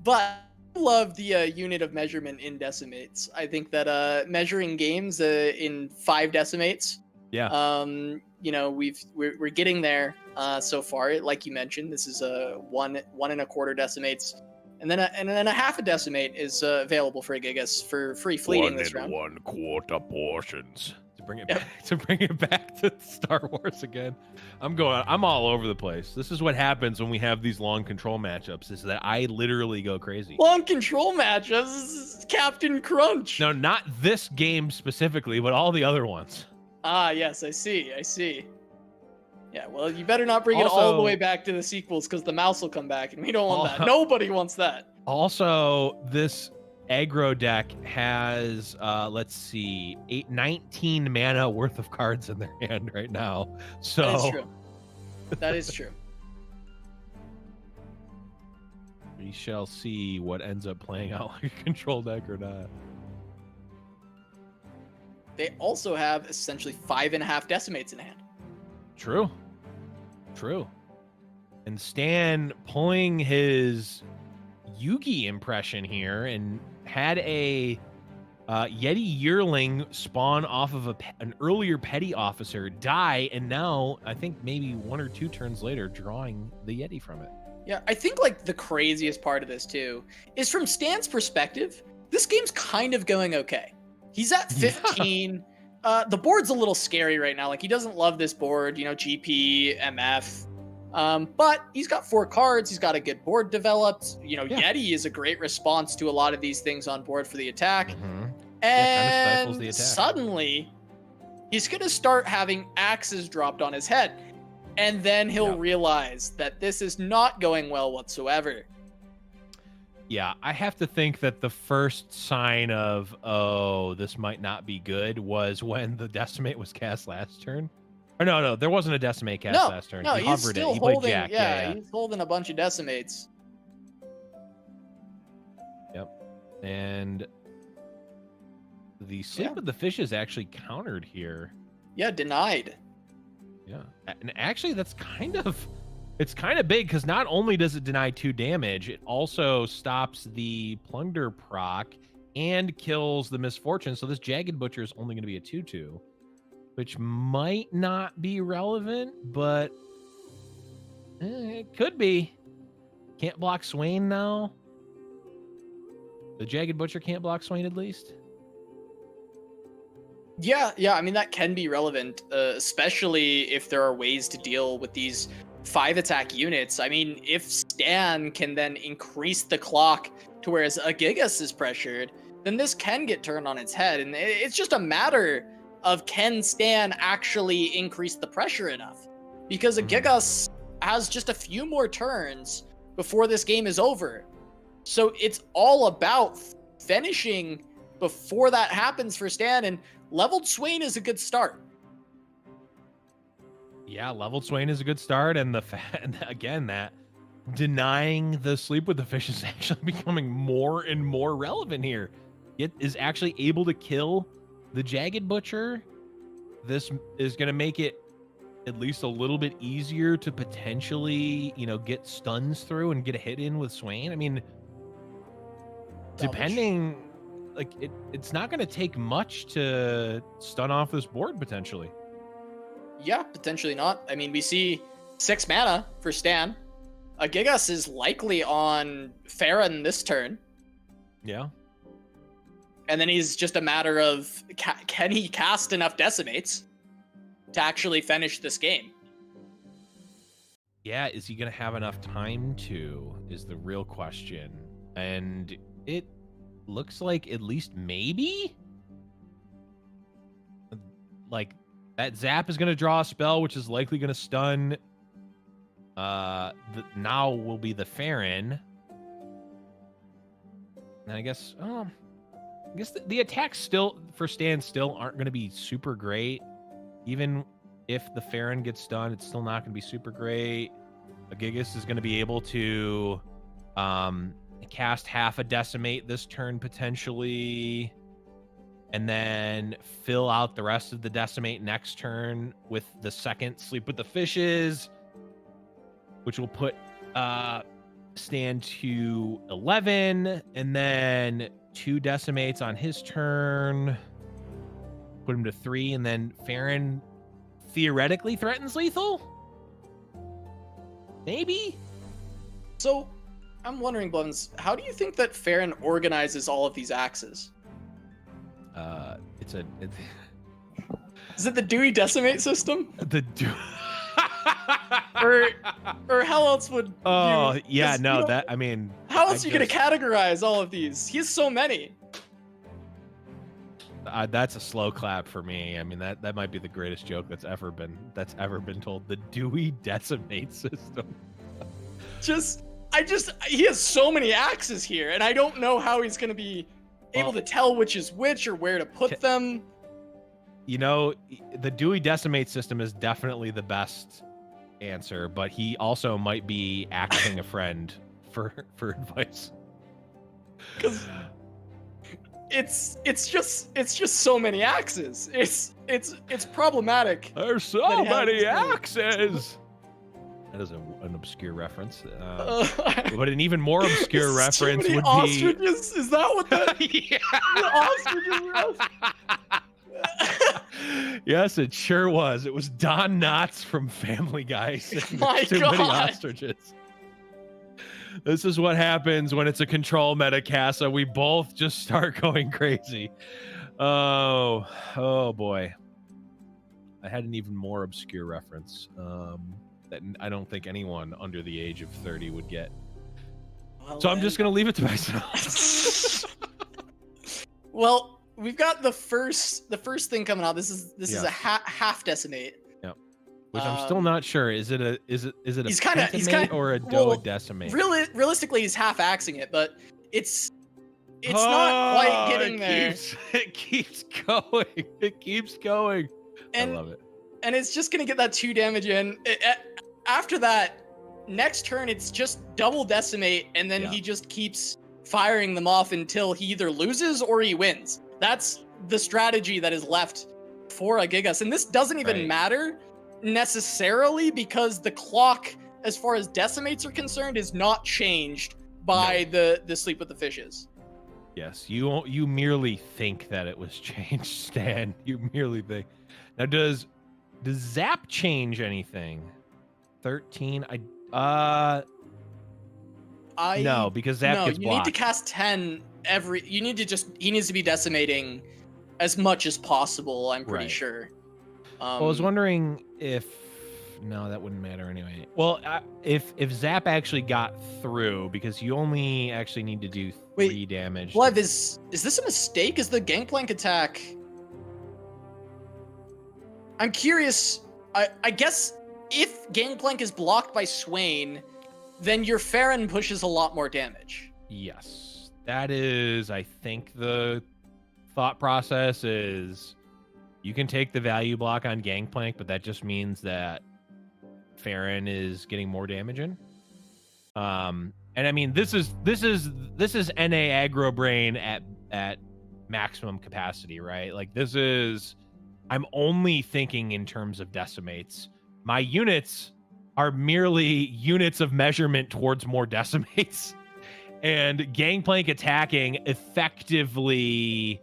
But I love the unit of measurement in decimates. I think that measuring games in 5 decimates, yeah, you know, we're getting there so far. Like you mentioned, this is a 1 1.25 decimates. And then a half a decimate is available for a Gigas for free fleeting this round. 1 1/4 portions. To bring it back to Star Wars again. I'm all over the place. This is what happens when we have these long control matchups, is that I literally go crazy. Long control matchups? This is Captain Crunch. No, not this game specifically, but all the other ones. Ah, yes, I see. Yeah, well, you better not bring it all the way back to the sequels, because the mouse will come back, and we don't want that. Nobody wants that. Also, this aggro deck has, let's see, 19 mana worth of cards in their hand right now. So that is true. That is true. We shall see what ends up playing out like a control deck or not. They also have essentially 5.5 decimates in hand. True. And Stan pulling his Yugi impression here and had a Yeti yearling spawn off of an earlier petty officer, die, and now I think maybe 1 or 2 turns later drawing the Yeti from it. Yeah, I think like the craziest part of this too is from Stan's perspective, this game's kind of going okay. He's at 15. The board's a little scary right now. Like, he doesn't love this board, you know, GP, MF. But he's got 4 cards. He's got a good board developed. You know, Yeti is a great response to a lot of these things on board for the attack. And the attack. Suddenly, he's going to start having axes dropped on his head. And then he'll realize that this is not going well whatsoever. Yeah, I have to think that the first sign of, oh, this might not be good was when the decimate was cast last turn. Or no, there wasn't a decimate cast last turn. No, he he's hovered still it. He holding, played Jack. Yeah, he's holding a bunch of decimates. Yep. And the Sleep with the Fish is actually countered here. Yeah, denied. Yeah. And actually, that's kind of... It's kind of big, because not only does it deny 2 damage, it also stops the Plunder proc and kills the Misfortune. So this Jagged Butcher is only going to be a 2/2, which might not be relevant, but it could be. Can't block Swain now. The Jagged Butcher can't block Swain at least. Yeah, I mean, that can be relevant, especially if there are ways to deal with these 5 attack units. I mean, if Stan can then increase the clock to whereas a Gigas is pressured, then this can get turned on its head. And it's just a matter of, can Stan actually increase the pressure enough? Because a Gigas has just a few more turns before this game is over. So it's all about finishing before that happens for Stan, and leveled Swain is a good start. Yeah, leveled Swain is a good start, and again, that denying the Sleep with the Fish is actually becoming more and more relevant here. It is actually able to kill the Jagged Butcher. This is going to make it at least a little bit easier to potentially, you know, get stuns through and get a hit in with Swain. I mean, depending, like, it's not going to take much to stun off this board potentially. Yeah, potentially not. I mean, we see 6 mana for Stan. A Gigas is likely on Farron this turn. Yeah. And then he's just a matter of, can he cast enough decimates to actually finish this game? Yeah, is he going to have enough time to, is the real question. And it looks like at least maybe? like that zap is going to draw a spell, which is likely going to stun. Now will be the Farron. And I guess, the attacks still for stand still aren't going to be super great. Even if the Farron gets stunned, it's still not going to be super great. Gigas is going to be able to cast half a Decimate this turn potentially, and then fill out the rest of the Decimate next turn with the second Sleep with the Fishes, which will put stand to 11, and then 2 Decimates on his turn, put him to 3, and then Farron theoretically threatens lethal? Maybe? So, I'm wondering, Blevins, how do you think that Farron organizes all of these axes? Is it the Dewey Decimate system? The or how else would how else are you gonna categorize all of these? He has so many. That's a slow clap for me. I mean, that might be the greatest joke that's ever been told. The Dewey Decimate system. He has so many axes here, and I don't know how he's gonna be able to tell which is which or where to put them. You know, the Dewey Decimate system is definitely the best answer, but he also might be asking a friend for advice. Because it's just so many axes. It's problematic. There's so many axes. That is an obscure reference. But an even more obscure reference would ostriches? Is that what the ostriches were? Yes, it sure was. It was Don Knotts from Family Guy. My Too God. many ostriches. This is what happens when it's a control meta, Casa. We both just start going crazy. Oh boy. I had an even more obscure reference that I don't think anyone under the age of 30 would get. Well, so I'm just going to leave it to myself. Well, we've got the first thing coming out. This is a half Decimate. Yeah. Which I'm still not sure. Is it a he's kinda, or a Duodecimate? Realistically, he's half axing it, but it's not quite getting there. It keeps going. It keeeps going. I love it. And it's just gonna get that 2 damage in. After that, next turn it's just double Decimate, and then he just keeps firing them off until he either loses or he wins. That's the strategy that is left for a Gigas, and this doesn't even matter necessarily because the clock, as far as Decimates are concerned, is not changed by the Sleep with the Fishes. Yes, you merely think that it was changed, Stan. You merely think. Now, does Zap change anything? 13. No, because Zap gets blocked. You need to cast 10 he needs to be decimating as much as possible, I'm pretty sure. Well, I was wondering if no, that wouldn't matter anyway. Well, if Zap actually got through, because you only actually need to do 3 damage. Blev, is this a mistake? Is the Gangplank attack? I'm curious. I guess if Gangplank is blocked by Swain, then your Farron pushes a lot more damage. Yes. That is, I think, the thought process is you can take the value block on Gangplank, but that just means that Farron is getting more damage in. And I mean, this is NA aggro brain at maximum capacity, right? Like I'm only thinking in terms of decimates. My units are merely units of measurement towards more decimates. And Gangplank attacking effectively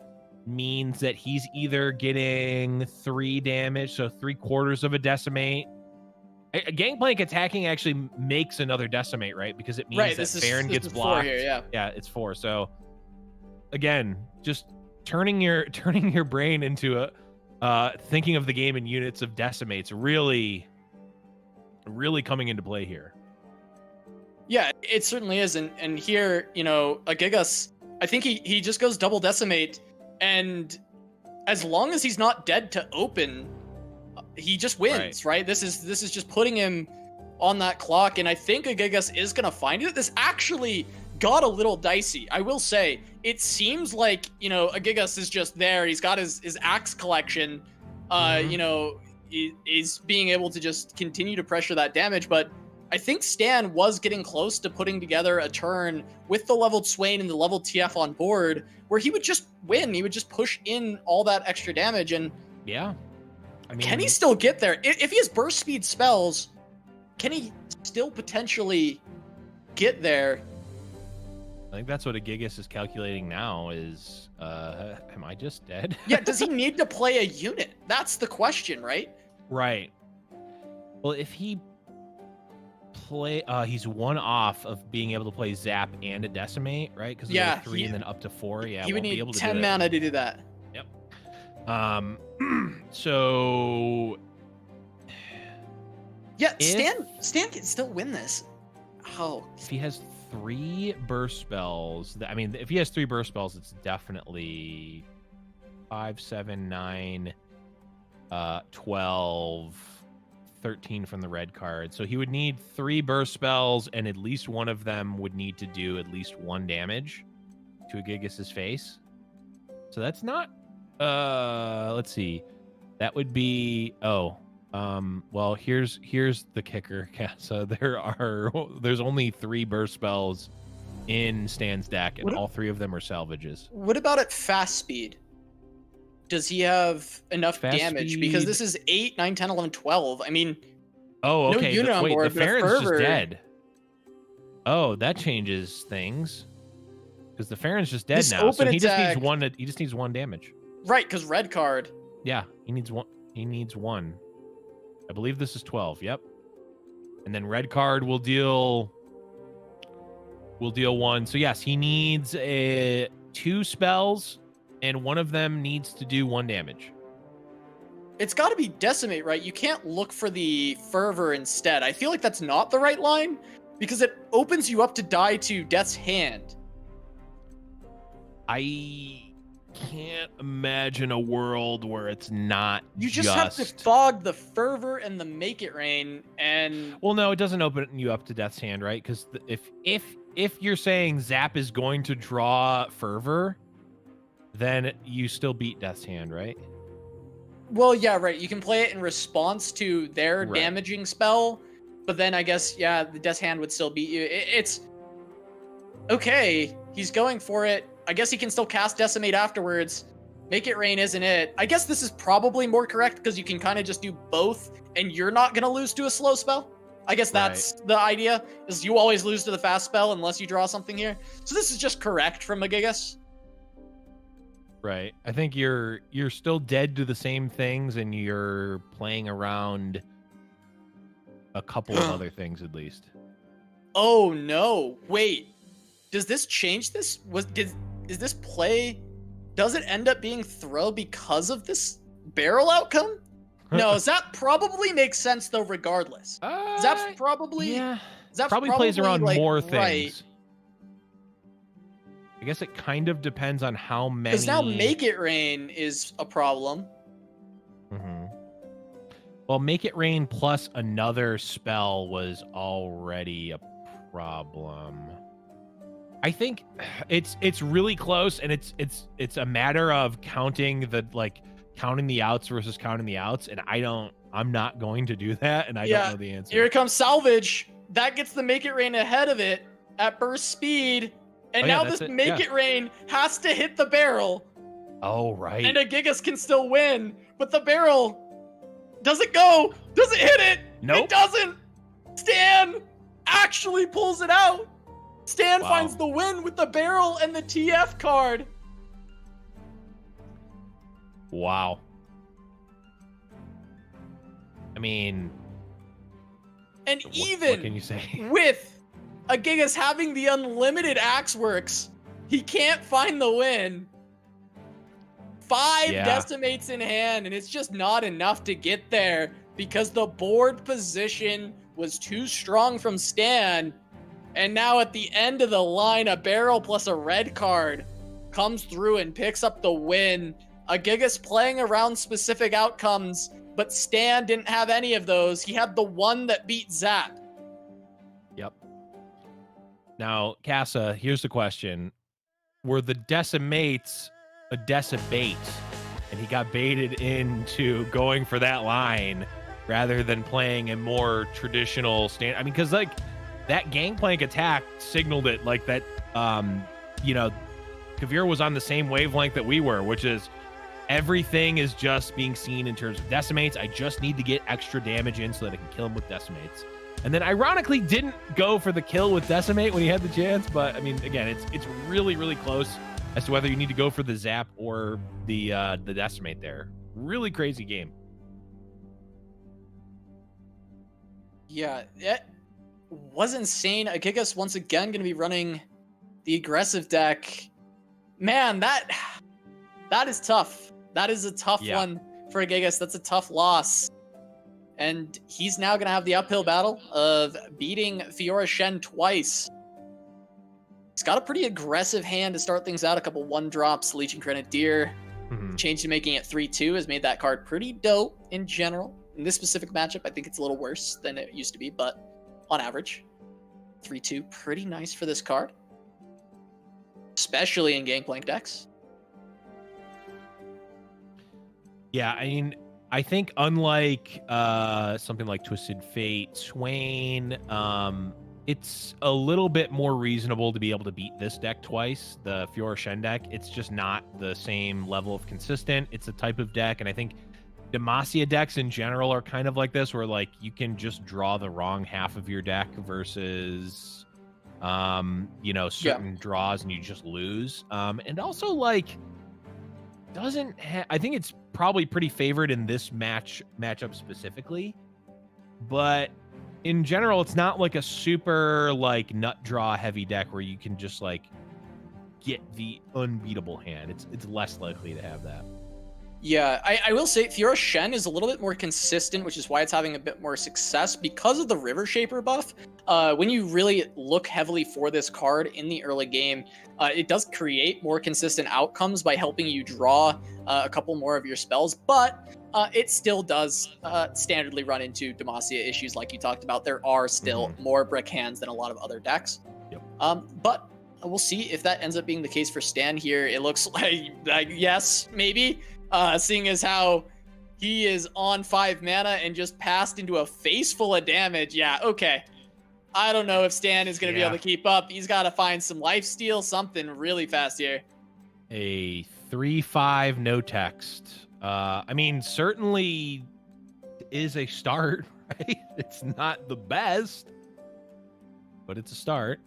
means that he's either getting 3 damage, so 3/4 of a decimate. A Gangplank attacking actually makes another decimate, right? Because it means that Farron gets blocked. 4 here, yeah, it's 4. So again, just turning your brain into thinking of the game in units of decimates really coming into play here. Yeah, it certainly is. And here, a Gigas, I think he just goes double decimate, and as long as he's not dead to open, he just wins, right? This is just putting him on that clock, and I think a Gigas is gonna find it. This actually got a little dicey. I will say, it seems like, you know, a Gigas is just there. He's got his axe collection, you know, is being able to just continue to pressure that damage, but I think Stan was getting close to putting together a turn with the leveled Swain and the leveled TF on board where he would just win. He would just push in all that extra damage. And yeah, I mean, can he still get there? If he has burst speed spells, can he still potentially get there? I think that's what a Gigas is calculating now is, am I just dead? Yeah, does he need to play a unit? That's the question, right? Right. Well, if he he's one off of being able to play Zap and a Decimate, right? Because yeah, 3 and then up to 4. Yeah, he would need be able to 10 mana to do that. Yep. So yeah, Stan can still win this. Oh, if he has 3 burst spells, I mean, if he has 3 burst spells, it's definitely 5, 7, 9, 12. 13 from the red card. So he would need 3 burst spells, and at least one of them would need to do at least 1 damage to a Gigas's face. So that's not let's see. That would be well, here's the kicker, Casa. There's only 3 burst spells in Stan's deck, and all 3 of them are salvages. What about at fast speed? Does he have enough damage? Because this is 8, 9, 10, 11, 12. I mean, oh, okay. No unit on board, the Farron's just dead. Oh, that changes things. Because the Farron's just dead now, so he just needs 1. He just needs 1 damage. Right, because red card. Yeah, he needs 1. He needs 1. I believe this is 12. Yep. And then red card will deal 1. So yes, he needs 2 spells. And one of them needs to do 1 damage. It's got to be Decimate, right? You can't look for the Fervor instead. I feel like that's not the right line because it opens you up to die to Death's Hand. I can't imagine a world where it's not. You just have to fog the Fervor and the Make It Rain, and well, no, it doesn't open you up to Death's Hand, right? Because if you're saying Zap is going to draw Fervor, then you still beat Death's Hand, right? Well, yeah, right. You can play it in response to their damaging spell, but then I guess, yeah, the Death's Hand would still beat you. It's okay. He's going for it. I guess he can still cast Decimate afterwards. Make It Rain isn't it. I guess this is probably more correct because you can kind of just do both and you're not going to lose to a slow spell. I guess that's the idea, is you always lose to the fast spell unless you draw something here. So this is just correct from a Gigas. Right. I think you're still dead to the same things, and you're playing around a couple of other things at least. Oh no! Wait, does this change this? Is this play? Does it end up being throw because of this barrel outcome? No, Zap probably makes sense though. Regardless, Zap's probably Zap's probably plays around like, more things. Right. I guess it kind of depends on how many. Because now Make It Rain is a problem. Mm-hmm. Well, Make It Rain plus another spell was already a problem. I think it's really close, and it's a matter of counting the outs versus counting the outs, and I'm not going to do that, and I don't know the answer. Here comes Salvage. That gets the Make It Rain ahead of it at burst speed. And now this Make It Rain has to hit the barrel. Oh, right. And a Gigas can still win. But the barrel, does it go? Does it hit it? Nope. It doesn't. Stan actually pulls it out. Stan finds the win with the barrel and the TF card. Wow. I mean... And what can you say? With a Gigas having the unlimited axe works, he can't find the win. 5 decimates in hand, and it's just not enough to get there because the board position was too strong from Stan. And now at the end of the line, a barrel plus a red card comes through and picks up the win. Gigas playing around specific outcomes, but Stan didn't have any of those. He had the one that beat Zap. Yep. Now, Casa, here's the question. Were the decimates a decibate, and he got baited into going for that line rather than playing a more traditional stand? I mean, because, like, that gangplank attack signaled it like that, you know, Kuvira was on the same wavelength that we were, which is everything is just being seen in terms of decimates. I just need to get extra damage in so that I can kill him with decimates. And then ironically didn't go for the kill with decimate when he had the chance. But I mean, again, it's really, really close as to whether you need to go for the zap or the decimate there. Really crazy game. Yeah, it was insane. Gigas once again going to be running the aggressive deck. Man, that is tough. That is a tough one for Gigas. That's a tough loss. And he's now going to have the uphill battle of beating Fiora Shen twice. He's got a pretty aggressive hand to start things out. A couple 1-drops, Leeching Grenadier. Change to making it 3-2 has made that card pretty dope in general. In this specific matchup, I think it's a little worse than it used to be, but on average, 3-2, pretty nice for this card. Especially in Gangplank decks. Yeah, I mean, I think unlike something like Twisted Fate, Swain, it's a little bit more reasonable to be able to beat this deck twice, the Fiora Shen deck. It's just not the same level of consistent. It's a type of deck, and I think Demacia decks in general are kind of like this, where like you can just draw the wrong half of your deck versus, you know, certain draws and you just lose. And also like I think it's probably pretty favored in this matchup specifically, but in general, it's not like a super like nut draw heavy deck where you can just like get the unbeatable hand. It's less likely to have that. Yeah, I will say Fiora Shen is a little bit more consistent, which is why it's having a bit more success because of the River Shaper buff. When you really look heavily for this card in the early game, it does create more consistent outcomes by helping you draw a couple more of your spells, but it still does standardly run into Demacia issues like you talked about. There are still more brick hands than a lot of other decks. But we'll see if that ends up being the case for Stan here. It looks like yes, maybe. Seeing as how he is on 5 mana and just passed into a face full of damage. Yeah, okay. I don't know if Stan is going to be able to keep up. He's got to find some lifesteal, something really fast here. A 3/5 no text. I mean, certainly is a start, right? It's not the best, but it's a start.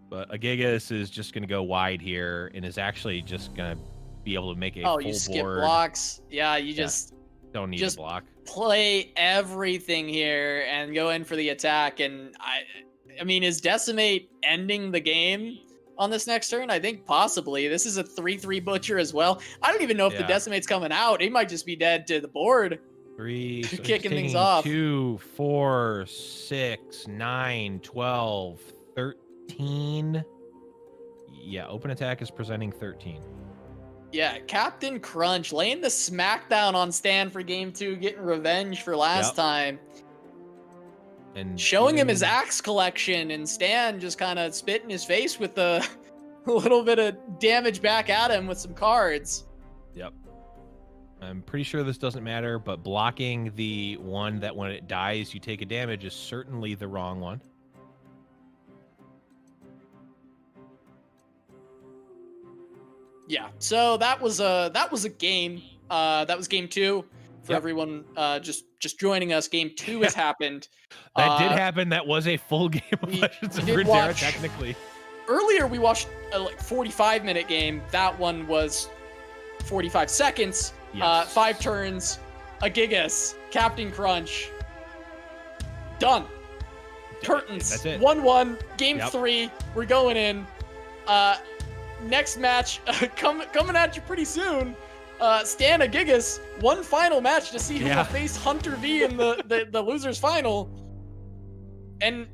But Gigas is just going to go wide here and is actually just going to be able to make a full board. You skip blocks. Yeah, you just don't need to block. Play everything here and go in for the attack. And I mean, is Decimate ending the game on this next turn? I think possibly. This is a 3/3 butcher as well. I don't even know if the Decimate's coming out. He might just be dead to the board. 3, so kicking things off. 2, 4, 6, 9, 12, 13. Yeah, open attack is presenting 13. Yeah, Captain Crunch laying the smackdown on Stan for game 2, getting revenge for last time. And showing him his axe collection, and Stan just kind of spit in his face with a little bit of damage back at him with some cards. Yep. I'm pretty sure this doesn't matter, but blocking the one that when it dies you take a damage is certainly the wrong one. Yeah, so that was a game. That was game 2 for everyone just joining us. Game 2 has happened. That did happen. That was a full game of Legends of Runeterra, technically. Earlier, we watched a 45-minute game. That one was 45 seconds. 5 turns. A Gigas. Captain Crunch. Done. Curtains. That's it. 1-1. Game 3. We're going in. Next match coming at you pretty soon. Stan Gigas, one final match to see who will face Huntervii in the losers final. And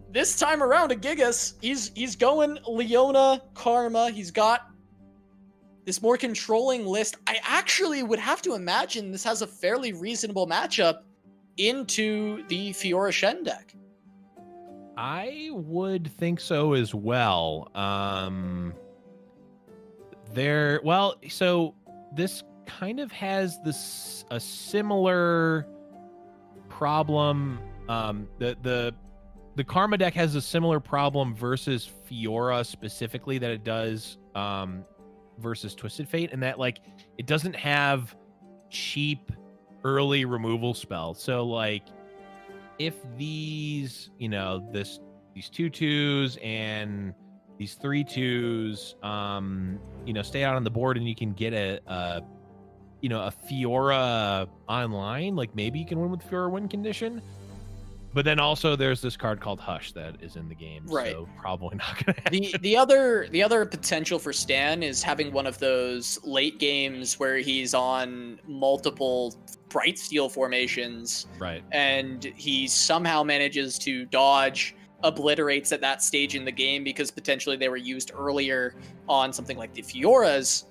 this time around, Gigas, he's going Leona Karma. He's got this more controlling list, I actually would have to imagine this has a fairly reasonable matchup into the Fiora Shen deck. I would think so as well. So this kind of has a similar problem. The Karma deck has a similar problem versus Fiora specifically that it does versus Twisted Fate, and that like it doesn't have cheap early removal spells. So like if these, you know, these 2/2s and these 3/2s, you know, stay out on the board and you can get a Fiora online, like maybe you can win with Fiora win condition. But then also there's this card called Hush that is in the game, right? So probably not gonna happen. The other potential for Stan is having one of those late games where he's on multiple Bright Steel formations, right? And he somehow manages to dodge obliterates at that stage in the game because potentially they were used earlier on something like the Fioras.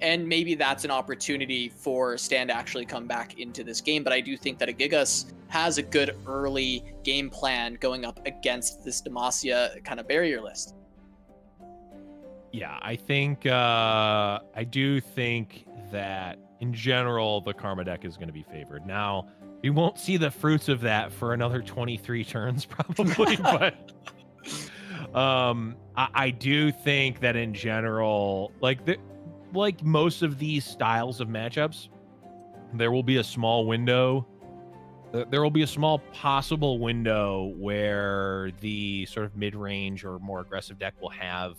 And maybe that's an opportunity for Stan to actually come back into this game. But I do think that a Gigas has a good early game plan going up against this Demacia kind of barrier list. Yeah, I think I do think that in general the Karma deck is going to be favored. Now, we won't see the fruits of that for another 23 turns probably, but I do think that in general, like most of these styles of matchups, there will be a small window. There will be a small possible window where the sort of mid-range or more aggressive deck will have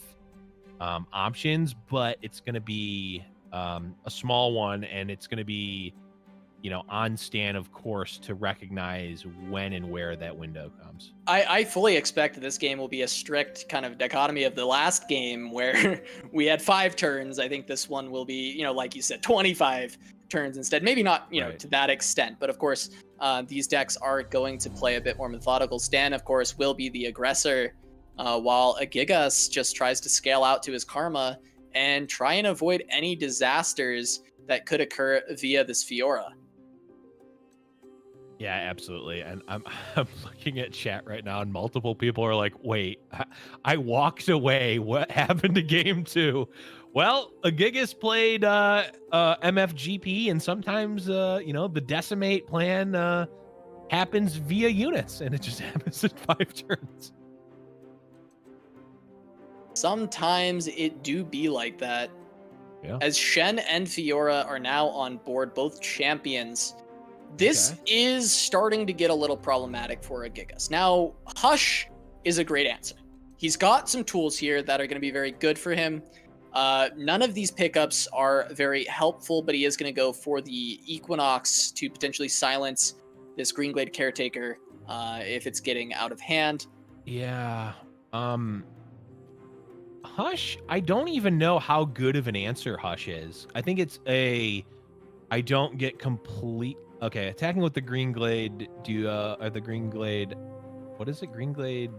options, but it's going to be a small one, and it's going to be, you know, on Stan, of course, to recognize when and where that window comes. I fully expect that this game will be a strict kind of dichotomy of the last game where we had 5 turns. I think this one will be, you know, like you said, 25 turns instead. Maybe not, you know, to that extent, but of course, these decks are going to play a bit more methodical. Stan, of course, will be the aggressor, while a Gigas just tries to scale out to his Karma and try and avoid any disasters that could occur via this Fiora. Yeah, absolutely. And I'm looking at chat right now, and multiple people are like, wait, I walked away. What happened to game 2? Well, a Gigas played MFGP, and sometimes, you know, the Decimate plan happens via units, and it just happens in 5 turns. Sometimes it do be like that. Yeah. As Shen and Fiora are now on board, both champions, this is starting to get a little problematic for a Gigas. Now, Hush is a great answer. He's got some tools here that are going to be very good for him. None of these pickups are very helpful, but he is going to go for the Equinox to potentially silence this Greenglade Caretaker if it's getting out of hand. Yeah. Hush, I don't even know how good of an answer Hush is. I think it's I don't get complete. Okay, attacking with the Greenglade duo, or the Greenglade, what is it? Greenglade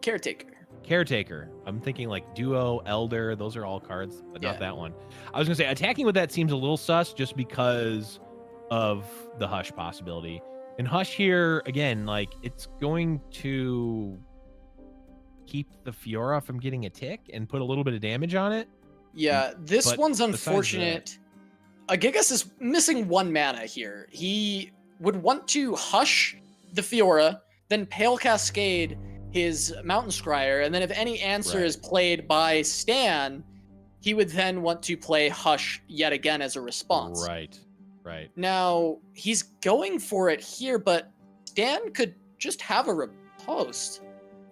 Caretaker. I'm thinking like Duo, Elder, those are all cards, but not that one. I was gonna say attacking with that seems a little sus just because of the Hush possibility. And Hush here, again, like it's going to keep the Fiora from getting a tick and put a little bit of damage on it. Yeah, this one's unfortunate. A Gigas is missing 1 mana here. He would want to Hush the Fiora, then Pale Cascade his Mountain Scryer, and then if any answer is played by Stan, he would then want to play Hush yet again as a response. Right. Now, he's going for it here, but Stan could just have a riposte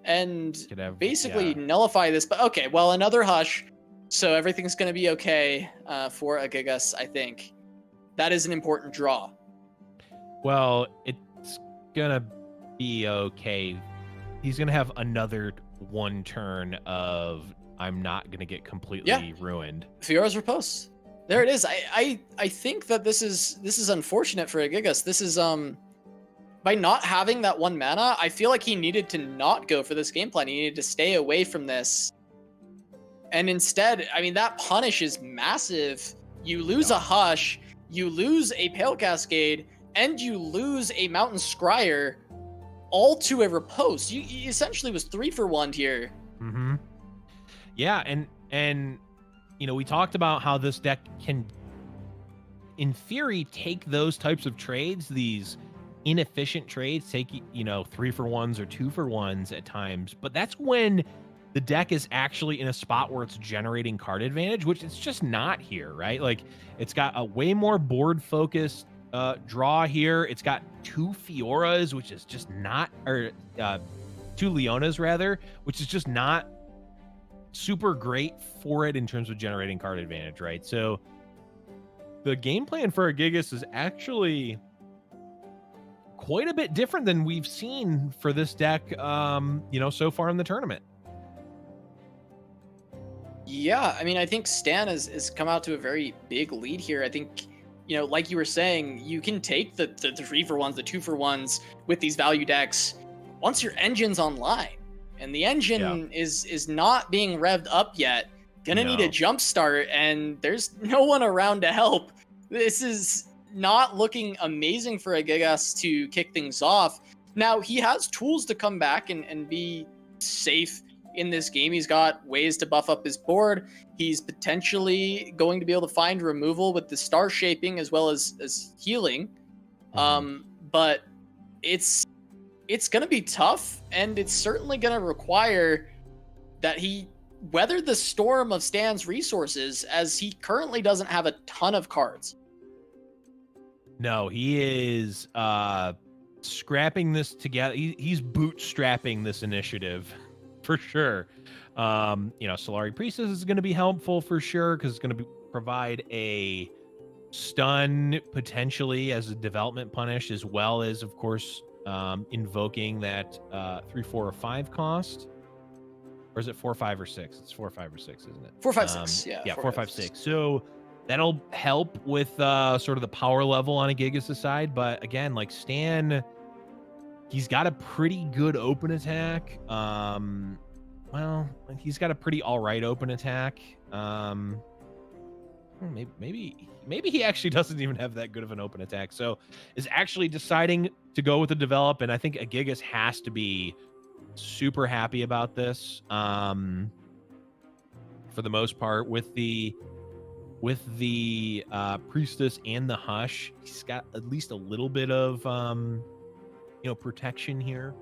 and basically nullify this. But okay, well, another Hush. So everything's going to be okay for a Gigas, I think. That is an important draw. Well, it's going to be okay. He's going to have another 1 turn of I'm not going to get completely ruined. Fiora's riposte. There it is. I think that this is unfortunate for a Gigas. This is by not having that 1 mana, I feel like he needed to not go for this game plan. He needed to stay away from this. And instead, I mean, that punish is massive. You lose a Hush, you lose a Pale Cascade, and you lose a Mountain Scryer, all to a riposte. You essentially was 3 for 1 here. Mm-hmm. Yeah, and you know, we talked about how this deck can, in theory, take those types of trades, these inefficient trades, take, you know, 3 for 1s or 2 for 1s at times, but that's when the deck is actually in a spot where it's generating card advantage, which it's just not here, right? Like, it's got a way more board focused draw here. It's got 2 Fioras, which is just not, or 2 Leonas rather, which is just not super great for it in terms of generating card advantage, right? So the game plan for a Gigas is actually quite a bit different than we've seen for this deck, you know, so far in the tournament. Yeah, I mean, I think Stan has come out to a very big lead here. I think, you know, like you were saying, you can take the 3 for 1s, the 2 for 1s with these value decks once your engine's online. And the engine is not being revved up yet. Gonna need a jump start, and there's no one around to help. This is not looking amazing for a Gigas to kick things off. Now, he has tools to come back and be safe in this game. He's got ways to buff up his board. He's potentially going to be able to find removal with the star shaping as well as healing. But it's going to be tough, and it's certainly going to require that he weather the storm of Stan's resources, as he currently doesn't have a ton of cards. No, he is scrapping this together. He's bootstrapping this initiative for sure. You know, Solari Priestess is going to be helpful for sure, because it's going to provide a stun potentially as a development punish, as well as, of course, invoking that 3, 4, or 5 cost. Or is it 4, 5, or 6? It's 4, 5, or 6, isn't it? 4, 5, 6. Yeah, 4, 5, 6. So that'll help with sort of the power level on a Gigas side. But again, like Stan, he's got a pretty good open attack. Well, he's got a pretty all right open attack. Maybe he actually doesn't even have that good of an open attack. So is actually deciding to go with the develop, and I think a Gigas has to be super happy about this. For the most part, with the Priestess and the Hush, he's got at least a little bit of you know, protection here.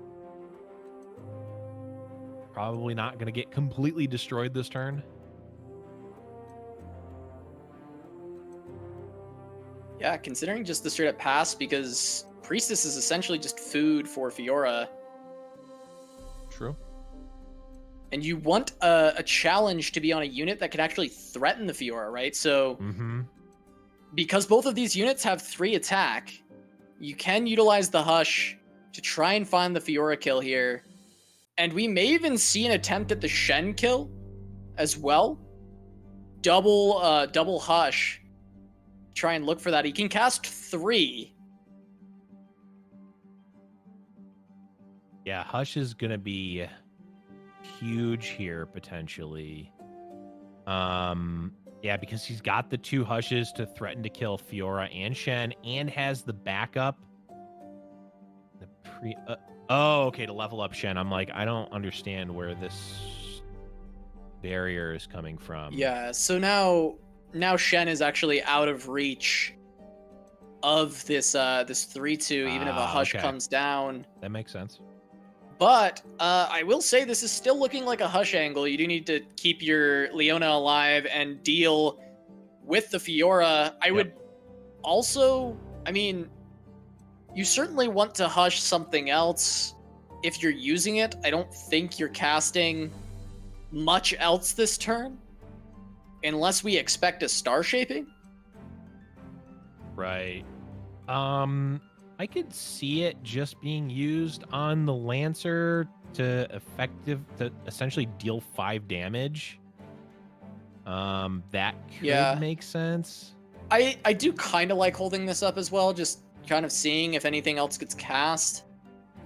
Probably not going to get completely destroyed this turn. Yeah, considering just the straight up pass, because Priestess is essentially just food for Fiora. True. And you want a challenge to be on a unit that could actually threaten the Fiora, right? So, because both of these units have 3 attack, you can utilize the Hush to try and find the Fiora kill here. And we may even see an attempt at the Shen kill as well. Double Hush. Try and look for that. He can cast 3. Yeah, Hush is going to be huge here, potentially. Yeah, because he's got the 2 Hushes to threaten to kill Fiora and Shen, and has the backup. Okay, to level up Shen. I'm like, I don't understand where this barrier is coming from. Yeah, so now Shen is actually out of reach of this 3/2, even if a Hush comes down. That makes sense. But I will say this is still looking like a Hush angle. You do need to keep your Leona alive and deal with the Fiora. I would also, I mean, you certainly want to Hush something else if you're using it. I don't think you're casting much else this turn, unless we expect a star shaping. Right. I could see it just being used on the Lancer to essentially deal 5 damage. That could make sense. I do kind of like holding this up as well, just kind of seeing if anything else gets cast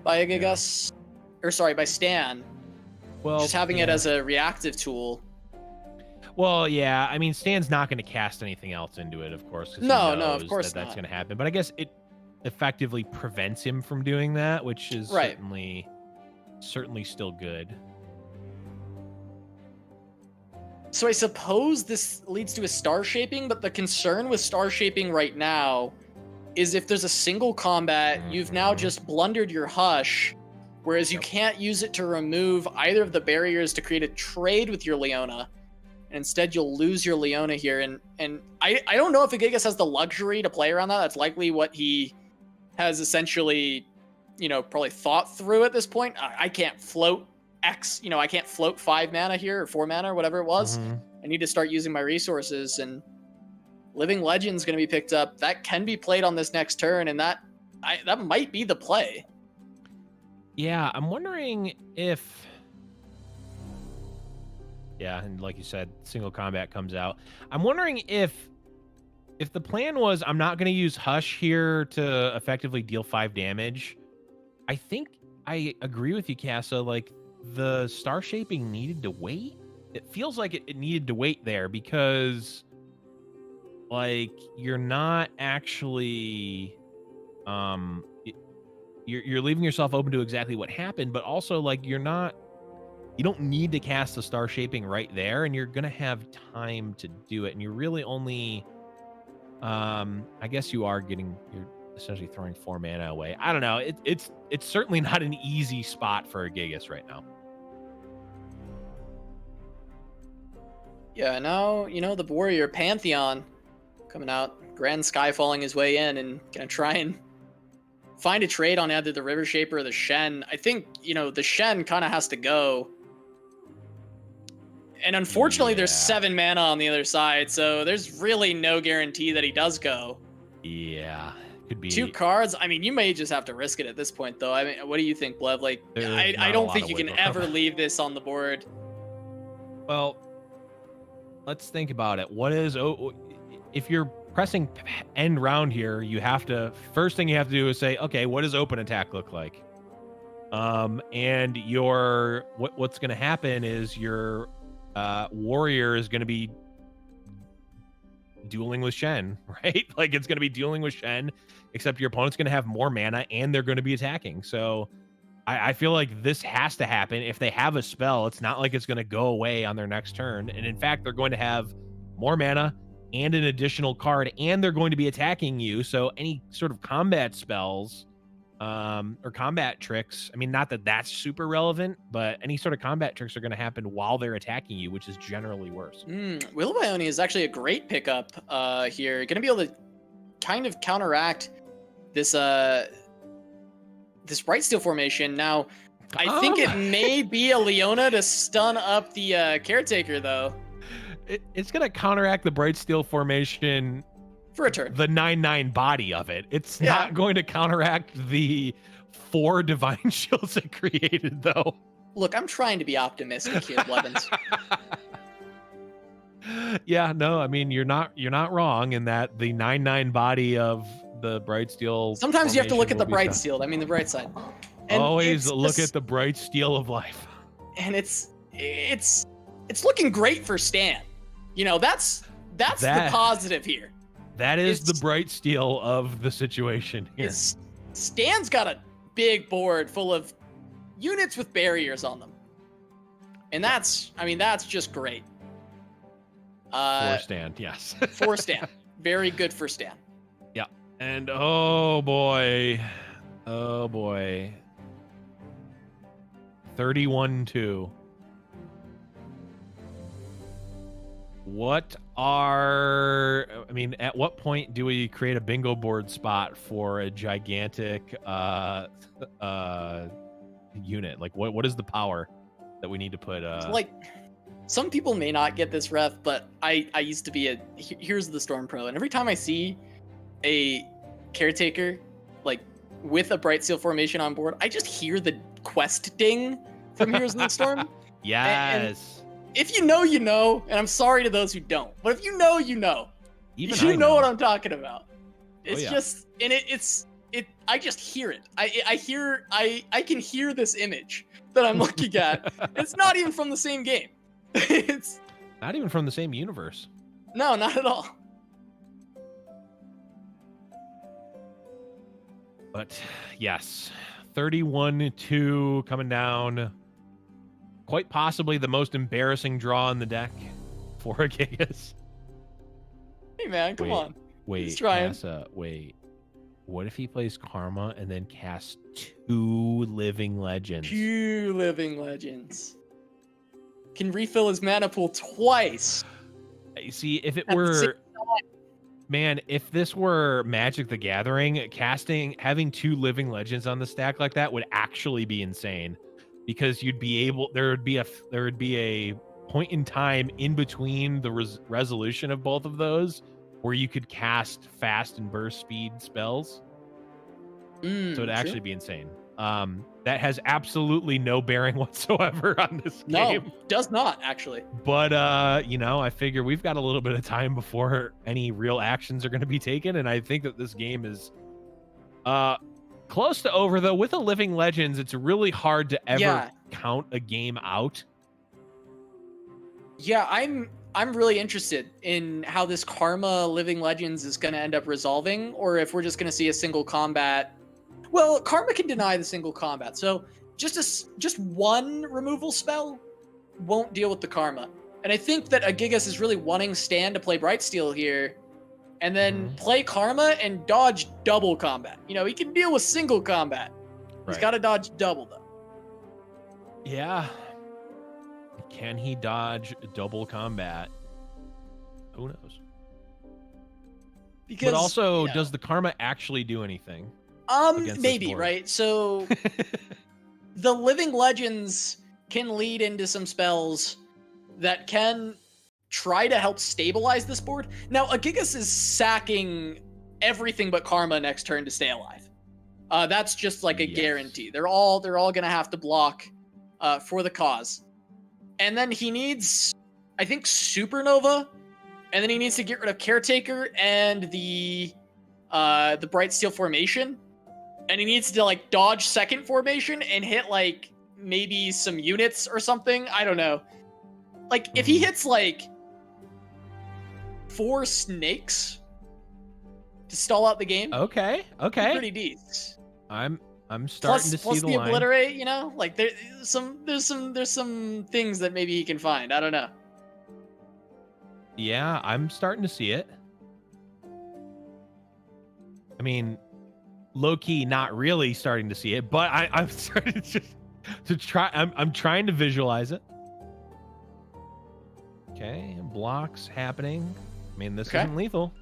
by a Gigas, or sorry, by Stan. Well, just having it as a reactive tool. Well, yeah. I mean, Stan's not going to cast anything else into it, of course. No, of course that's going to happen. But I guess it effectively prevents him from doing that, which is certainly still good. So I suppose this leads to a star shaping, but the concern with star shaping right now is if there's a single combat, you've now just blundered your Hush, whereas you can't use it to remove either of the barriers to create a trade with your Leona. And instead you'll lose your Leona here. And I don't know if Gigas has the luxury to play around that. That's likely what he has essentially, probably thought through at this point. I can't float I can't float 5 mana here or 4 mana or whatever it was. I need to start using my resources, and Living Legend's going to be picked up. That can be played on this next turn, and that might be the play. Yeah, I'm wondering if... Yeah, and like you said, single combat comes out. I'm wondering if the plan was I'm not going to use Hush here to effectively deal 5 damage. I think I agree with you, Casa. Like, the star shaping needed to wait. It feels like it needed to wait there because, like, you're not actually, you're leaving yourself open to exactly what happened, but also, like, you don't need to cast the star shaping right there, and you're gonna have time to do it, and you're really only, I guess you're essentially throwing 4 mana away. I don't know. It's certainly not an easy spot for a Gigas right now. Yeah, now, the Warrior Pantheon coming out, Grand Sky falling his way in and gonna try and find a trade on either the River Shaper or the Shen. I think, the Shen kind of has to go. And unfortunately, there's 7 mana on the other side, so there's really no guarantee that he does go. Yeah. Could be 2 cards. I mean, you may just have to risk it at this point, though. I mean, what do you think, Blev? Like, I don't think you can ever leave this on the board. Well, let's think about it. If you're pressing end round here, first thing you have to do is say, okay, what does open attack look like? And what's going to happen is your warrior is going to be dueling with Shen, right? Like, it's going to be dueling with Shen, except your opponent's going to have more mana and they're going to be attacking. So I feel like this has to happen. If they have a spell, it's not like it's going to go away on their next turn. And in fact, they're going to have more mana and an additional card, and they're going to be attacking you. So any sort of combat spells or combat tricks, I mean, not that that's super relevant, but any sort of combat tricks are going to happen while they're attacking you, which is generally worse. Will of Ionia is actually a great pickup here. Going to be able to kind of counteract this this Brightsteel formation. Now, I think it may be a Leona to stun up the Caretaker, though. It's going to counteract the Brightsteel formation for a turn. The 9/9 body of it. It's not going to counteract the 4 Divine Shields it created, though. Look, I'm trying to be optimistic here, Blevins. Yeah, no, I mean, you're not wrong in that the 9/9 body of the Brightsteel. Sometimes you have to look at the Brightsteel. I mean, the bright side. And always look at the Brightsteel of life. And it's looking great for Stan. That's the positive here. That is the Brightsteel of the situation here. Stan's got a big board full of units with barriers on them. And that's just great. For Stan, yes. For Stan. Very good for Stan. Yeah. And oh boy. 31-2. At what point do we create a bingo board spot for a gigantic unit? Like, what is the power that we need to put? Like, some people may not get this ref, but I used to be Here's the Storm Pro, and every time I see a Caretaker like with a Brightsteel formation on board, I just hear the quest ding from Heroes of the Storm. Yes. And if you know, you know, and I'm sorry to those who don't, but if you know, you know. Even you know what I'm talking about. It's yeah. just, and I just hear it. I can hear this image that I'm looking at. It's not even from the same game. Not even from the same universe. No, not at all. But yes, 31-2 coming down. Quite possibly the most embarrassing draw in the deck for a Gigas. Hey man, come on. Wait, He's trying. Casa, wait. What if he plays Karma and then casts 2 Living Legends? 2 Living Legends. Can refill his mana pool twice. You see, if it were... Man, if this were Magic the Gathering, having 2 Living Legends on the stack like that would actually be insane, because you'd be able, there would be a point in time in between the resolution of both of those where you could cast fast and burst speed spells. So it'd actually be insane. That has absolutely no bearing whatsoever on this game. No, does not actually. But you know, I figure we've got a little bit of time before any real actions are going to be taken, and I think that this game is close to over. Though with a Living Legends, it's really hard to ever count a game out. Yeah, I'm really interested in how this Karma Living Legends is going to end up resolving, or if we're just going to see a single combat. Well, Karma can deny the single combat, so just one removal spell won't deal with the Karma. And I think that a Gigas is really wanting Stan to play Brightsteel here, and then play Karma and dodge double combat. You know, he can deal with single combat. He's got to dodge double, though. Yeah. Can he dodge double combat? Who knows? Because, but also, does the Karma actually do anything? Maybe, right? So the Living Legends can lead into some spells that can try to help stabilize this board. Now, a Gigas is sacking everything but Karma next turn to stay alive. That's just like a guarantee. They're all gonna have to block for the cause. And then he needs, I think, Supernova, and then he needs to get rid of Caretaker and the Brightsteel formation. And he needs to like dodge second formation and hit like maybe some units or something. I don't know. Like if he hits like 4 snakes to stall out the game. Okay. Pretty decent. I'm starting to see the line. Obliterate, you know? Like there's some things that maybe he can find. I don't know. Yeah, I'm starting to see it. I mean, low-key not really starting to see it, but I'm starting to try. I'm trying to visualize it. Okay, blocks happening. I mean, this isn't lethal.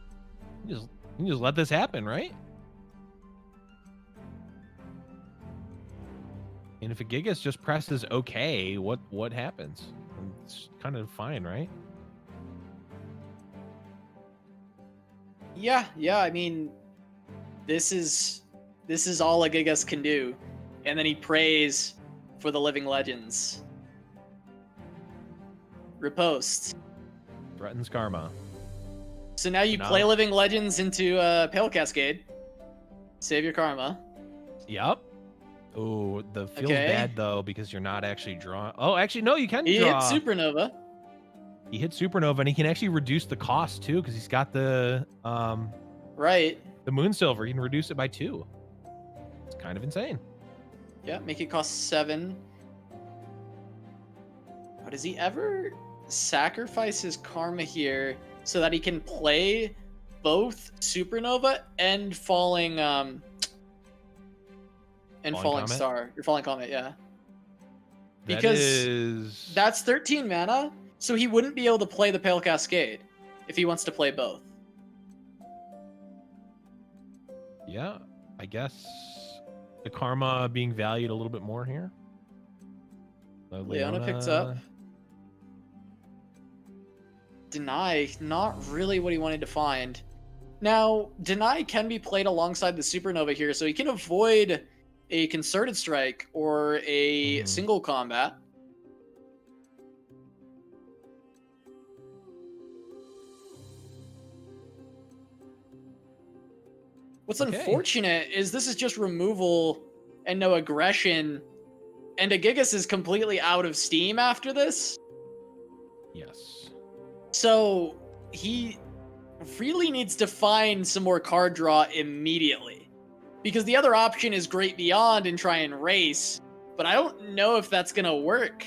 You just let this happen, right? And if a Gigas just presses OK, what happens? It's kind of fine, right? Yeah. I mean, this is all a Gigas can do, and then he prays for the Living Legends. Riposte. Threatens Karma. So now you play Living Legends into Pale Cascade. Save your Karma. Yep. Oh, the feels bad though because you're not actually drawing. Oh, actually no, you can draw. He hit Supernova. He hit Supernova, and he can actually reduce the cost too because he's got the right. The Moon Silver. He can reduce it by 2. It's kind of insane. Yeah, make it cost 7. But does he ever sacrifice his Karma here so that he can play both Supernova and Falling Falling Star? Or Falling Comet, yeah. Because that's 13 mana, so he wouldn't be able to play the Pale Cascade if he wants to play both. Yeah, I guess the Karma being valued a little bit more here. Leona picks up. Deny, not really what he wanted to find. Now, Deny can be played alongside the Supernova here, so he can avoid a Concerted Strike or a single combat. What's unfortunate is this is just removal and no aggression, and a Gigas is completely out of steam after this. Yes. So he really needs to find some more card draw immediately, because the other option is Great Beyond and try and race, but I don't know if that's gonna work.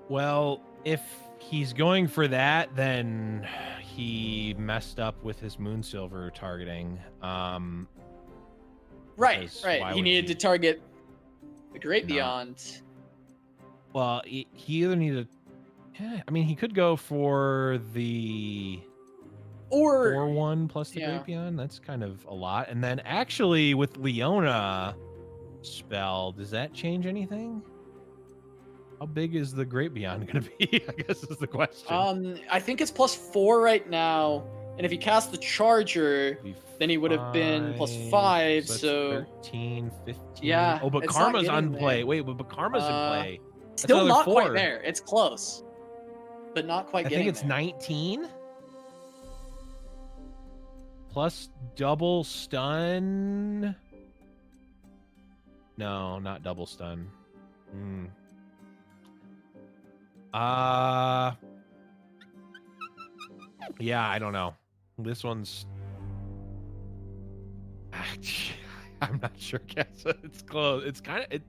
Well, if he's going for that, then he messed up with his Moonsilver targeting. Right. He needed to target the Great Beyond. Well, he either needed. Yeah, I mean, he could go for the 4/1 plus the Great Beyond. That's kind of a lot. And then actually with Leona spell, does that change anything? How big is the Great Beyond going to be? I guess is the question. I think it's +4 right now. And if he cast the Charger, then he would have been +5. So 13, 15. Yeah. Oh, but Karma's on play. Wait, but Karma's in play. That's still not 4. quite there. It's close, but not quite getting I think it's there. 19 plus double stun. No, not double stun. Yeah, I don't know. This one's I'm not sure, Casa. It's close. It's kind of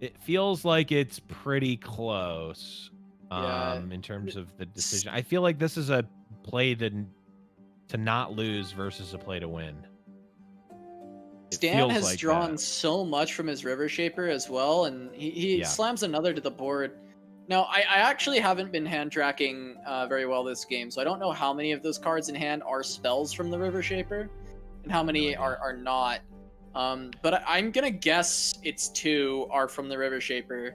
it feels like it's pretty close. In terms of the decision. I feel like this is a play to not lose versus a play to win. Stan has drawn so much from his River Shaper as well, and he slams another to the board. Now, I actually haven't been hand tracking very well this game, so I don't know how many of those cards in hand are spells from the River Shaper, and how many are not. But I'm gonna guess it's 2 are from the River Shaper,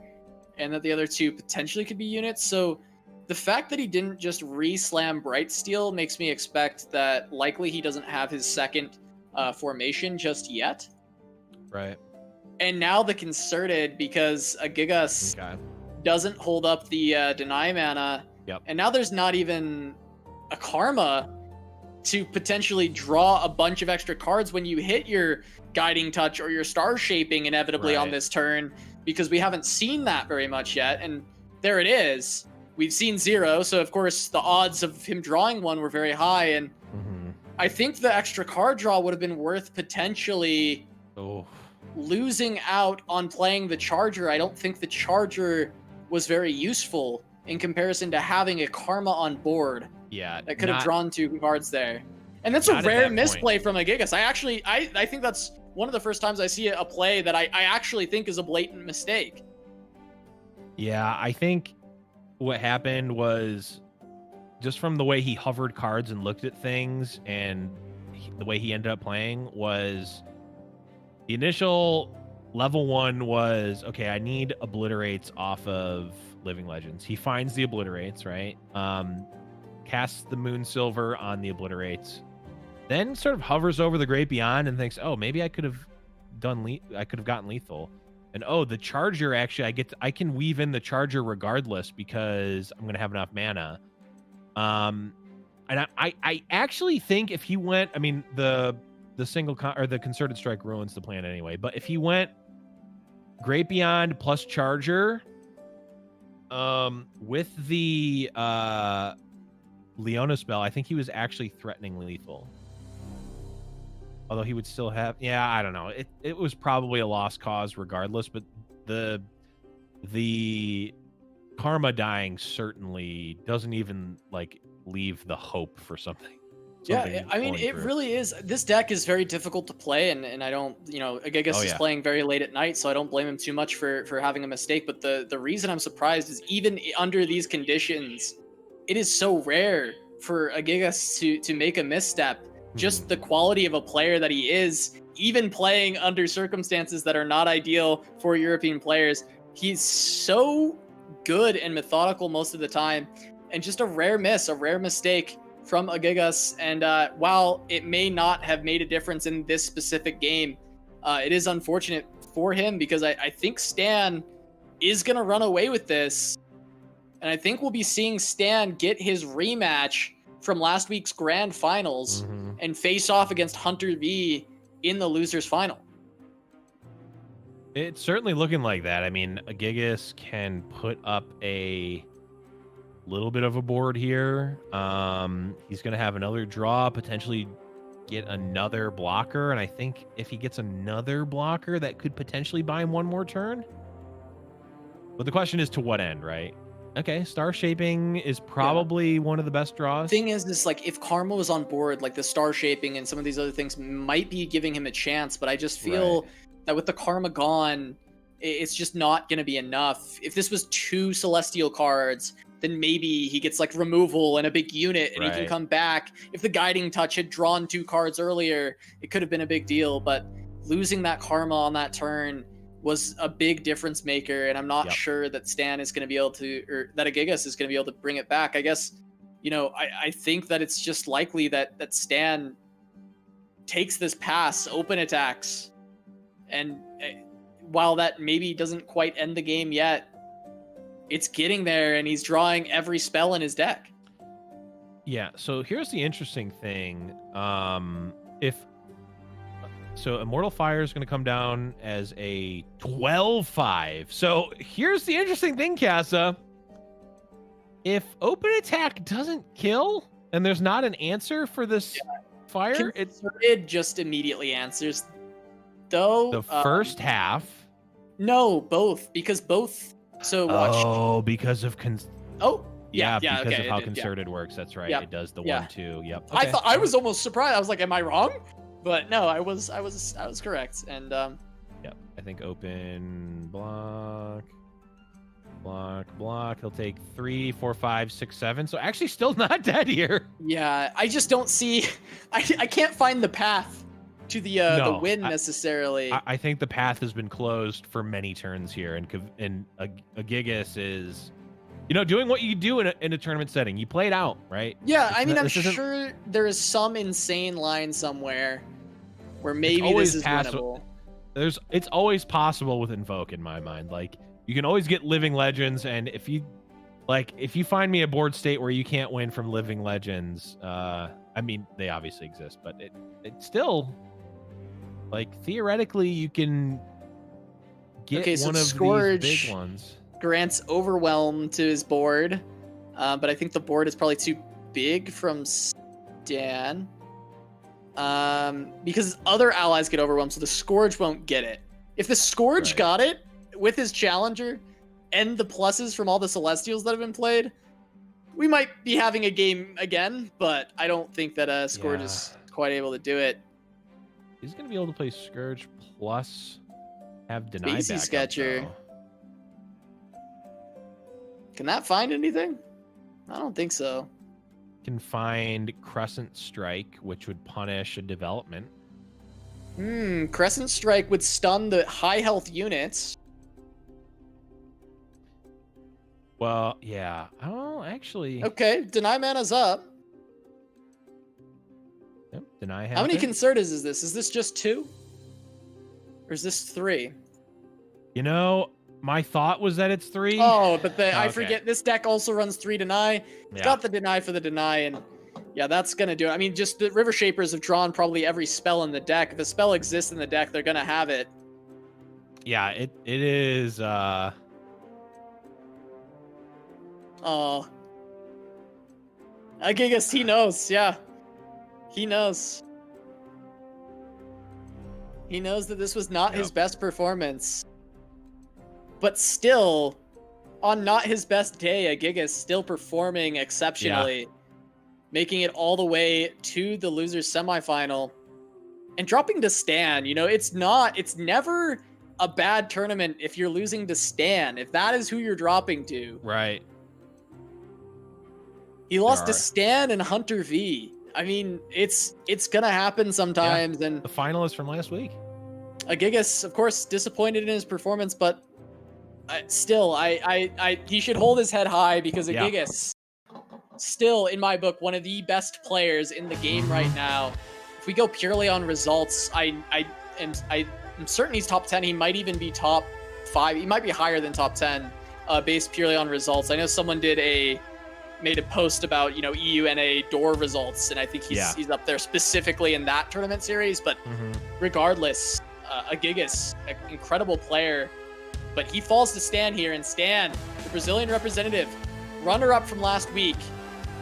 and that the other 2 potentially could be units. So the fact that he didn't just re-slam Brightsteel makes me expect that likely he doesn't have his second formation just yet. Right. And now the Concerted, because a Gigas doesn't hold up the deny mana. Yep. And now there's not even a Karma to potentially draw a bunch of extra cards when you hit your Guiding Touch or your Star Shaping inevitably on this turn, because we haven't seen that very much yet. And there it is. We've seen 0, so of course the odds of him drawing 1 were very high, and I think the extra card draw would have been worth potentially losing out on playing the Charger. I don't think the Charger was very useful in comparison to having a Karma on board. Yeah, that could have drawn 2 cards there. And that's a rare misplay from a Gigas. I think that's one of the first times I see a play that I actually think is a blatant mistake. Yeah, I think what happened was just from the way he hovered cards and looked at things, and the way he ended up playing was the initial level 1 was, okay, I need Obliterates off of Living Legends. He finds the Obliterates, right? Casts the Moonsilver on the Obliterates, then sort of hovers over the Great Beyond and thinks, oh, maybe I could have gotten lethal. And oh, the Charger, actually, I can weave in the Charger regardless because I'm gonna have enough mana. And I actually think if he went, I mean, the single or the Concerted Strike ruins the plan anyway. But if he went Great Beyond plus Charger, with the Leona spell, I think he was actually threatening lethal. Although he would still have, I don't know. It was probably a lost cause regardless, but the Karma dying certainly doesn't even like leave the hope for something. Yeah, I mean, it really is. This deck is very difficult to play, and I don't, Gigas is playing very late at night, so I don't blame him too much for having a mistake. But the reason I'm surprised is even under these conditions, it is so rare for a Gigas to make a misstep. Just the quality of a player that he is, even playing under circumstances that are not ideal for European players. He's so good and methodical most of the time, and just a rare mistake from a Gigas. And while it may not have made a difference in this specific game, it is unfortunate for him, because I think Stan is going to run away with this. And I think we'll be seeing Stan get his rematch from last week's grand finals and face off against Huntervii in the losers final. It's certainly looking like that. I mean, a Gigas can put up a little bit of a board here. He's going to have another draw, potentially get another blocker, and I think if he gets another blocker, that could potentially buy him one more turn. But the question is to what end, right? Okay, Star Shaping is probably one of the best draws. Thing is like if Karma was on board, like the Star Shaping and some of these other things might be giving him a chance, but I just feel that with the Karma gone, it's just not going to be enough. If this was 2 Celestial cards, then maybe he gets like removal and a big unit and he can come back. If the Guiding Touch had drawn 2 cards earlier, it could have been a big deal, but losing that Karma on that turn was a big difference maker, and I'm not sure that Stan is going to be able to, or that Gigas is going to be able to bring it back. I guess, you know, I think that it's just likely that Stan takes this pass, open attacks, and while that maybe doesn't quite end the game yet, it's getting there, and he's drawing every spell in his deck. Yeah, so here's the interesting thing. So Immortal Fire is going to come down as a 12-5. So here's the interesting thing, Casa. If open attack doesn't kill, and there's not an answer for this fire, it just immediately answers. Though the first half. No, both, because both. So watch. Oh, because of because of how it concerted works. That's right. Yep. It does the 1/2. Yep. Okay. I thought I was almost surprised. I was like, am I wrong? But no, I was correct. And yep. I think open block. He'll take 3, 4, 5, 6, 7. So actually still not dead here. Yeah, I just don't see I can't find the path to the win necessarily. I think the path has been closed for many turns here, and a Gigas is, you know, doing what you do in a tournament setting. You play it out, right? Yeah, I mean, I'm sure there is some insane line somewhere where maybe this is winnable. It's always possible with Invoke in my mind. Like, you can always get Living Legends, and if you find me a board state where you can't win from Living Legends, I mean, they obviously exist, but it's still, like, theoretically you can get one of these big ones. Grants Overwhelm to his board, but I think the board is probably too big from Stan, because other allies get Overwhelmed, so the Scourge won't get it. If the Scourge got it with his Challenger and the pluses from all the Celestials that have been played, we might be having a game again, but I don't think that Scourge is quite able to do it. He's going to be able to play Scourge plus have Deny Spacey back Sketcher. up, Can that find anything? I don't think so. Can find Crescent Strike, which would punish a development. Crescent Strike would stun the high health units. Well, yeah. Oh, actually. Okay, Deny Mana's up. Yep, Deny. How many Concertas is this? Is this just 2? Or is this 3? You know, my thought was that it's 3. Oh, but I forget this deck also runs 3 Deny. It's got the Deny for the Deny, and yeah, that's gonna do it. I mean, just the River Shapers have drawn probably every spell in the deck. If the spell exists in the deck, they're gonna have it. Yeah, it is. Oh, Gigas, he knows. Yeah, he knows. He knows that this was not his best performance. But still, on not his best day, Gigas still performing exceptionally, making it all the way to the losers semifinal, and dropping to Stan. You know, it's never a bad tournament if you're losing to Stan, if that is who you're dropping to. Right. He lost to Stan and Huntervii. I mean, it's gonna happen sometimes. And the finalist from last week. Gigas, of course, disappointed in his performance, but still, he should hold his head high, because Gigas, still in my book, one of the best players in the game right now. If we go purely on results, I'm certain he's top 10. He might even be top 5. He might be higher than top 10, based purely on results. I know someone made a post about, you know, EUNA door results, and I think he's up there specifically in that tournament series. But regardless, Gigas, an incredible player. But he falls to Stan here, and Stan, the Brazilian representative, runner-up from last week,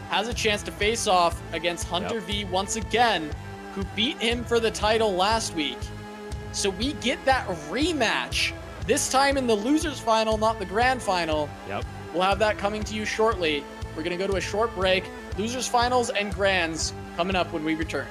has a chance to face off against Huntervii once again, who beat him for the title last week. So we get that rematch, this time in the losers final, not the grand final. We'll have that coming to you shortly. We're going to go to a short break. Losers finals and grands coming up when we return.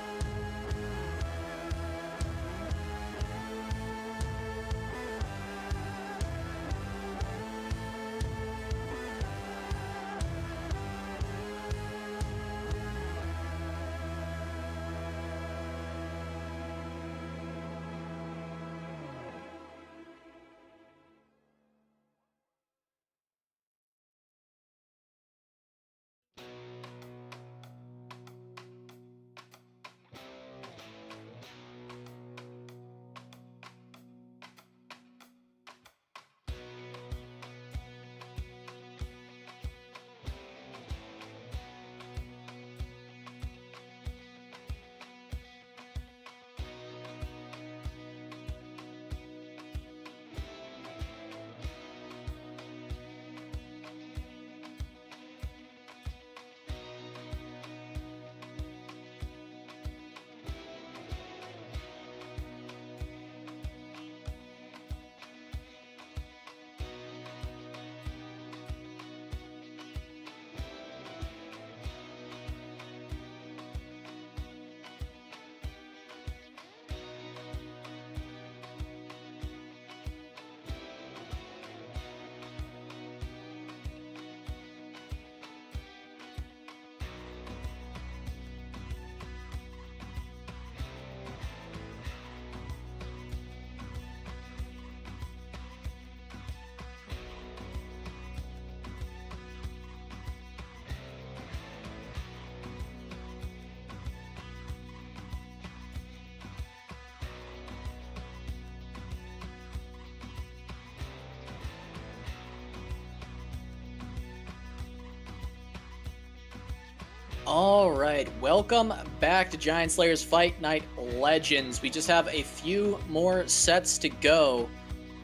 All right, welcome back to Giant Slayer's Fight Night Legends. We just have a few more sets to go.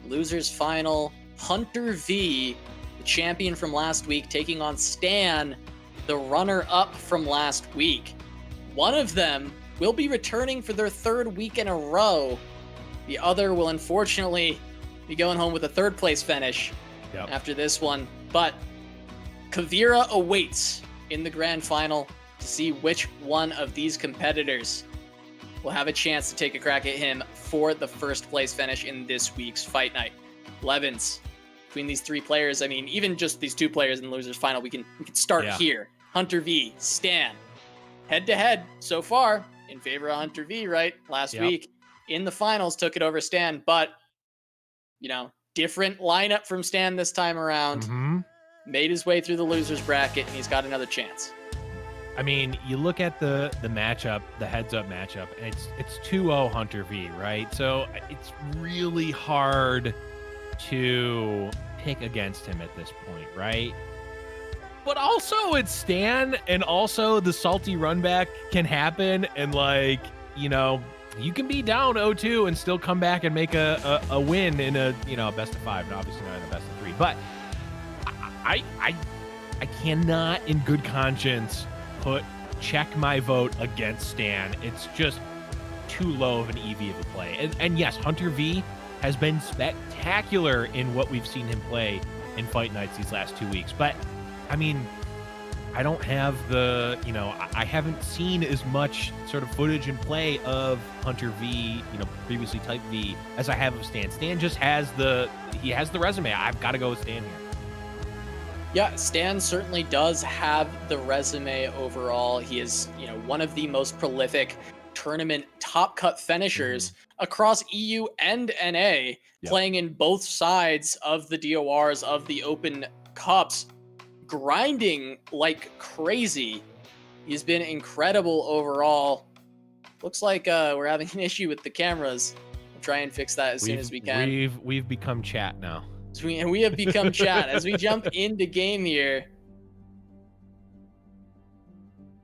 Losers final, Huntervii, the champion from last week, taking on Stan, the runner-up from last week. One of them will be returning for their third week in a row. The other will unfortunately be going home with a third place finish after this one. But Kuvira awaits in the grand final to see which one of these competitors will have a chance to take a crack at him for the first place finish in this week's fight night. Blevins, between these three players, I mean, even just these two players in the losers final, we can start here. Huntervii, Stan, head to head so far in favor of Huntervii, right? Last week in the finals took it over Stan, but you know, different lineup from Stan this time around. Made his way through the losers bracket, and he's got another chance. I mean, you look at the matchup, the heads-up matchup, and it's 2-0 Huntervii, right? So it's really hard to pick against him at this point, right? But also it's Stan, and also the salty run back can happen, and like, you know, you can be down 0-2 and still come back and make a win in a, you know, a best of 5, and obviously not in a best of 3. But I cannot in good conscience check my vote against Stan. It's just too low of an EV of a play. And yes, Huntervii has been spectacular in what we've seen him play in fight nights these last 2 weeks. But I mean, I don't have the, you know, I haven't seen as much sort of footage and play of Huntervii, you know, previously Type V, as I have of Stan. Stan just has the resume. I've got to go with Stan here. Yeah, Stan certainly does have the resume overall. He is, you know, one of the most prolific tournament top cut finishers across EU and NA, playing in both sides of the DORs of the Open Cups, grinding like crazy. He's been incredible overall. Looks like we're having an issue with the cameras. We'll try and fix that as soon as we can. We've become chat now. And we have become chat. As we jump into game here,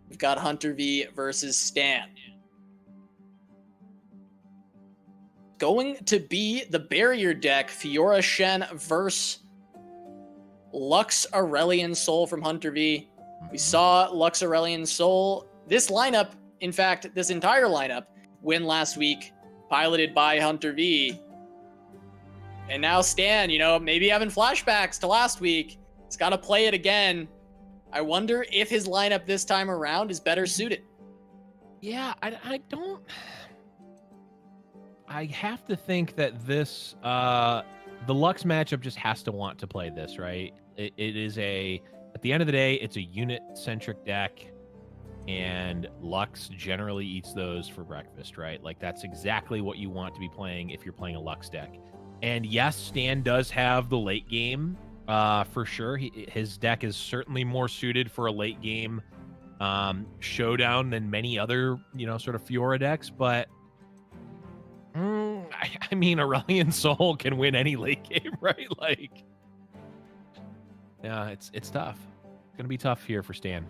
we've got Huntervii versus Stan. Going to be the barrier deck, Fiora Shen versus Lux Aurelion Soul from Huntervii. We saw Lux Aurelion Soul. This lineup, in fact, this entire lineup, win last week, piloted by Huntervii. And now Stan, you know, maybe having flashbacks to last week. He's got to play it again. I wonder if his lineup this time around is better suited. Yeah, I don't... I have to think that this, the Lux matchup just has to want to play this, right? It is at the end of the day, it's a unit-centric deck, and Lux generally eats those for breakfast, right? Like, that's exactly what you want to be playing if you're playing a Lux deck. And yes, Stan does have the late game, for sure. His deck is certainly more suited for a late game showdown than many other, you know, sort of Fiora decks, but I mean, Aurelion Soul can win any late game, right? Like, yeah, it's tough. It's gonna be tough here for Stan.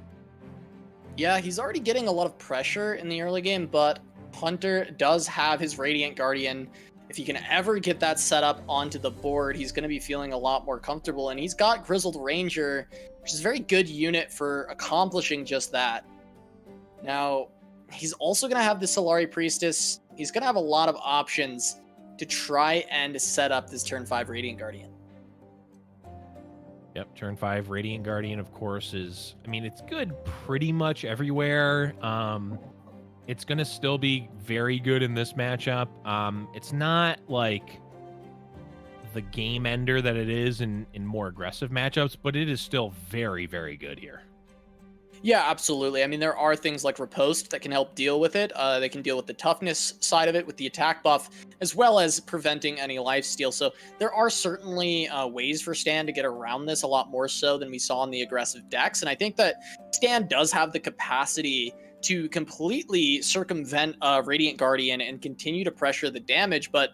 Yeah, he's already getting a lot of pressure in the early game, but Hunter does have his Radiant Guardian. If he can ever get that set up onto the board, he's going to be feeling a lot more comfortable. And he's got Grizzled Ranger, which is a very good unit for accomplishing just that. Now, he's also going to have the Solari Priestess. He's going to have a lot of options to try and set up this turn 5 Radiant Guardian. Yep, turn 5 Radiant Guardian, of course, is... I mean, it's good pretty much everywhere. It's going to still be very good in this matchup. It's not like the game ender that it is in more aggressive matchups, but it is still very, very good here. Yeah, absolutely. I mean, there are things like Riposte that can help deal with it. They can deal with the toughness side of it, with the attack buff, as well as preventing any lifesteal. So there are certainly ways for Stan to get around this a lot more so than we saw in the aggressive decks. And I think that Stan does have the capacity to completely circumvent Radiant Guardian and continue to pressure the damage, but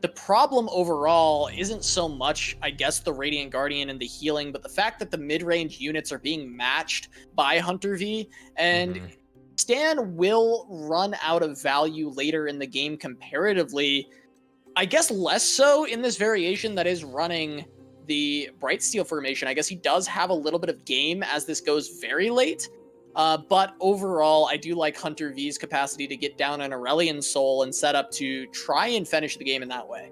the problem overall isn't so much, I guess, the Radiant Guardian and the healing, but the fact that the mid-range units are being matched by Huntervii, and Stan will run out of value later in the game comparatively. I guess less so in this variation that is running the Brightsteel formation. I guess he does have a little bit of game as this goes very late. But overall, I do like Huntervii's capacity to get down an Aurelion Soul and set up to try and finish the game in that way.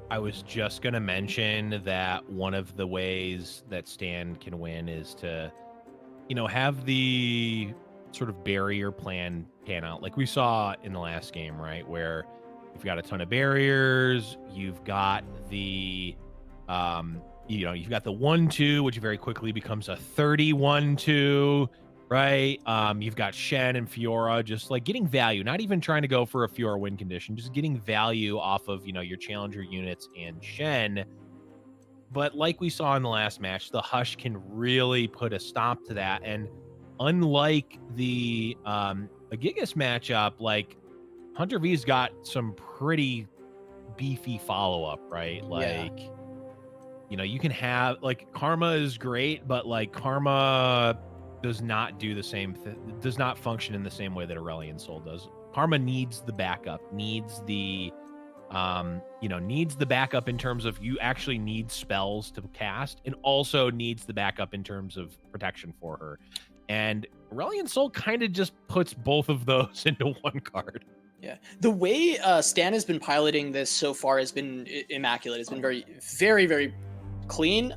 I was just going to mention that one of the ways that Stan can win is to, you know, have the sort of barrier plan pan out like we saw in the last game, right? Where you've got a ton of barriers, you've got the, you know, you've got the 1-2, which very quickly becomes a 31-2, right? You've got Shen and Fiora just like getting value, not even trying to go for a Fiora win condition, just getting value off of, you know, your challenger units and Shen. But like we saw in the last match, the Hush can really put a stop to that. And unlike the Gigas matchup, like Huntervii's got some pretty beefy follow-up, right? Like, yeah. You know, you can have, like, Karma is great, but, like, Karma does not do the same thing, does not function in the same way that Aurelion Soul does. Karma needs the backup, needs the, you know, needs the backup in terms of you actually need spells to cast, and also needs the backup in terms of protection for her. And Aurelion Soul kind of just puts both of those into one card. Yeah, the way Stan has been piloting this so far has been immaculate. It's been very, very, very clean.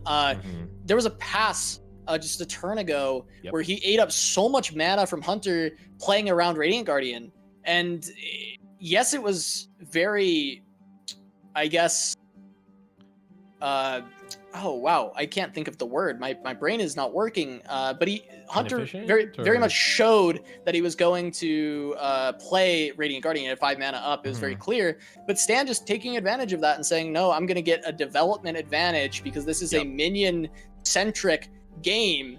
There was a pass just a turn ago where he ate up so much mana from Hunter playing around Radiant Guardian. And yes, it was very, I guess, oh wow, I can't think of the word. My brain is not working. But Hunter very much showed that he was going to play Radiant Guardian at 5 mana up. It was very clear. But Stan just taking advantage of that and saying, no, I'm going to get a development advantage because this is a minion-centric game,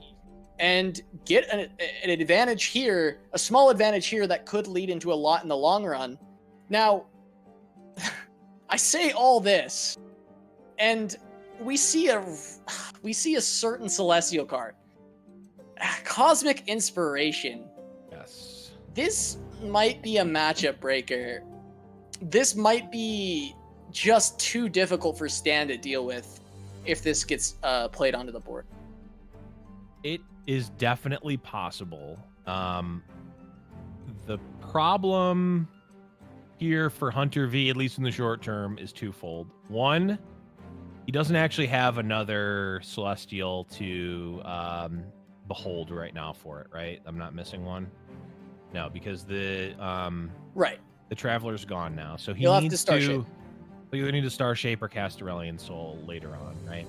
and get an advantage here, a small advantage here that could lead into a lot in the long run. Now, I say all this, and we see a certain Celestial card. Cosmic Inspiration. Yes. This might be a matchup breaker. This might be just too difficult for Stan to deal with. if this gets played onto the board. It is definitely possible. The problem here for Huntervii, at least in the short term, is twofold. One, he doesn't actually have another Celestial to behold right now for it, right? I'm not missing one. No, because the the Traveler's gone now, so he He'll needs have to Star Shape. He'll either need to Star Shape or cast Aurelion Soul later on, right?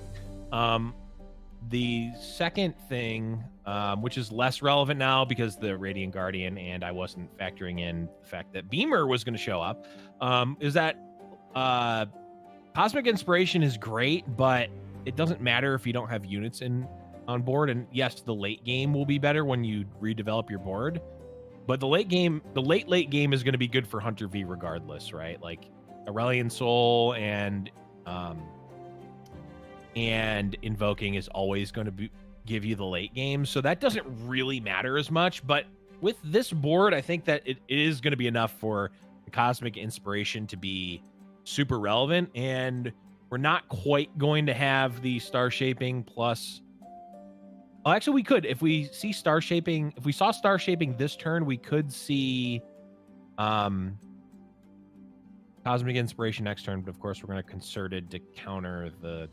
The second thing, which is less relevant now because the Radiant Guardian and I wasn't factoring in the fact that Beamer was going to show up, is that Cosmic Inspiration is great, but it doesn't matter if you don't have units on board. And yes, the late game will be better when you redevelop your board, but the late game is going to be good for Huntervii regardless, right? Like Aurelion Soul and Invoking is always going to give you the late game, so that doesn't really matter as much. But with this board, I think that it is going to be enough for the Cosmic Inspiration to be super relevant, and we're not quite going to have the Star Shaping plus... Oh, actually, we could. If we see Star Shaping, if we saw Star Shaping this turn, we could see Cosmic Inspiration next turn, but of course, we're going to Concerted to counter the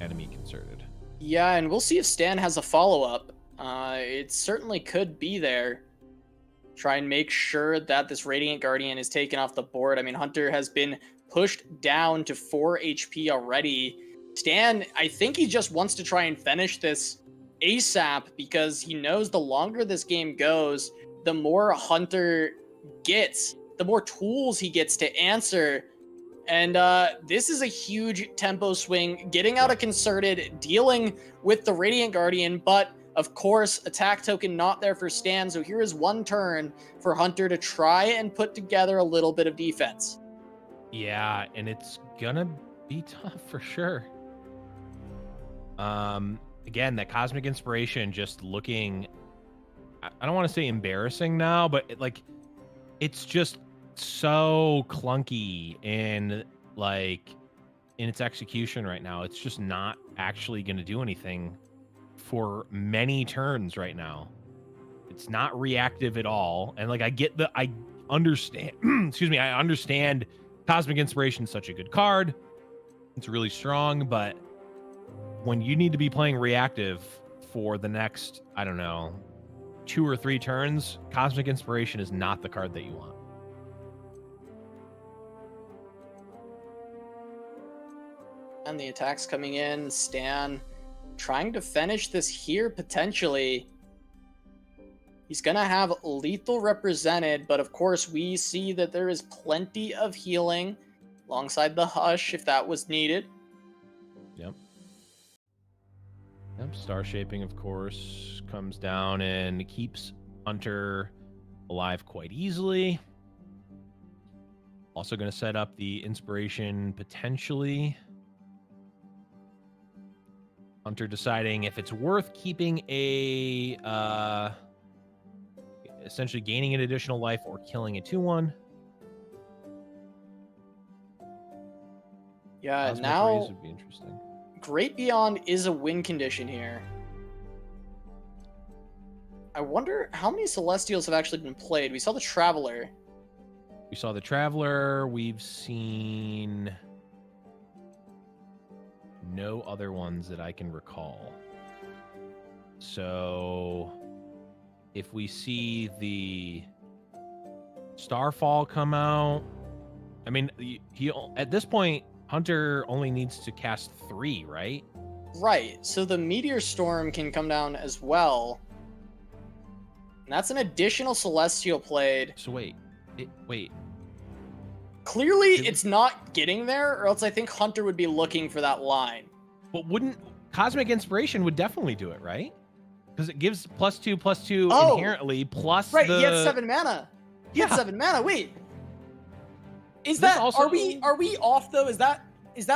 enemy Concerted. Yeah, and we'll see if Stan has a follow-up. It certainly could be there. Try and make sure that this Radiant Guardian is taken off the board. I mean, Hunter has been pushed down to 4 HP already. Stan, I think he just wants to try and finish this ASAP because he knows the longer this game goes, the more Hunter gets, the more tools he gets to answer. And this is a huge tempo swing, getting out of Concerted, dealing with the Radiant Guardian, but of course, attack token not there for Stan, so here is one turn for Hunter to try and put together a little bit of defense. Yeah, and it's gonna be tough for sure. Again, that Cosmic Inspiration just looking, I don't want to say embarrassing now, but it's just so clunky in its execution right now. It's just not actually going to do anything for many turns right now. It's not reactive at all. And I understand excuse me, I understand Cosmic Inspiration is such a good card. It's really strong, but when you need to be playing reactive for the next, I don't know, 2 or 3 turns, Cosmic Inspiration is not the card that you want. And the attacks coming in, Stan trying to finish this here potentially. He's going to have lethal represented, but of course we see that there is plenty of healing alongside the Hush if that was needed. Yep. Star Shaping, of course, comes down and keeps Hunter alive quite easily. Also going to set up the Inspiration potentially. Hunter deciding if it's worth keeping essentially gaining an additional life or killing a 2/1. Yeah, Cosmic now Rays would be interesting. Great Beyond is a win condition here. I wonder how many Celestials have actually been played. We saw the Traveler. We've seen no other ones that I can recall. So if we see the Starfall come out, I mean, he at this point, Hunter only needs to cast 3, right? Right. So the Meteor Storm can come down as well. And that's an additional Celestial played. So wait. Clearly, it's not getting there, or else I think Hunter would be looking for that line. But wouldn't Cosmic Inspiration would definitely do it, right? Because it gives +2/+2 inherently, plus right, he had 7 mana. He had 7 mana. Wait. Is that also... are we off though? Is that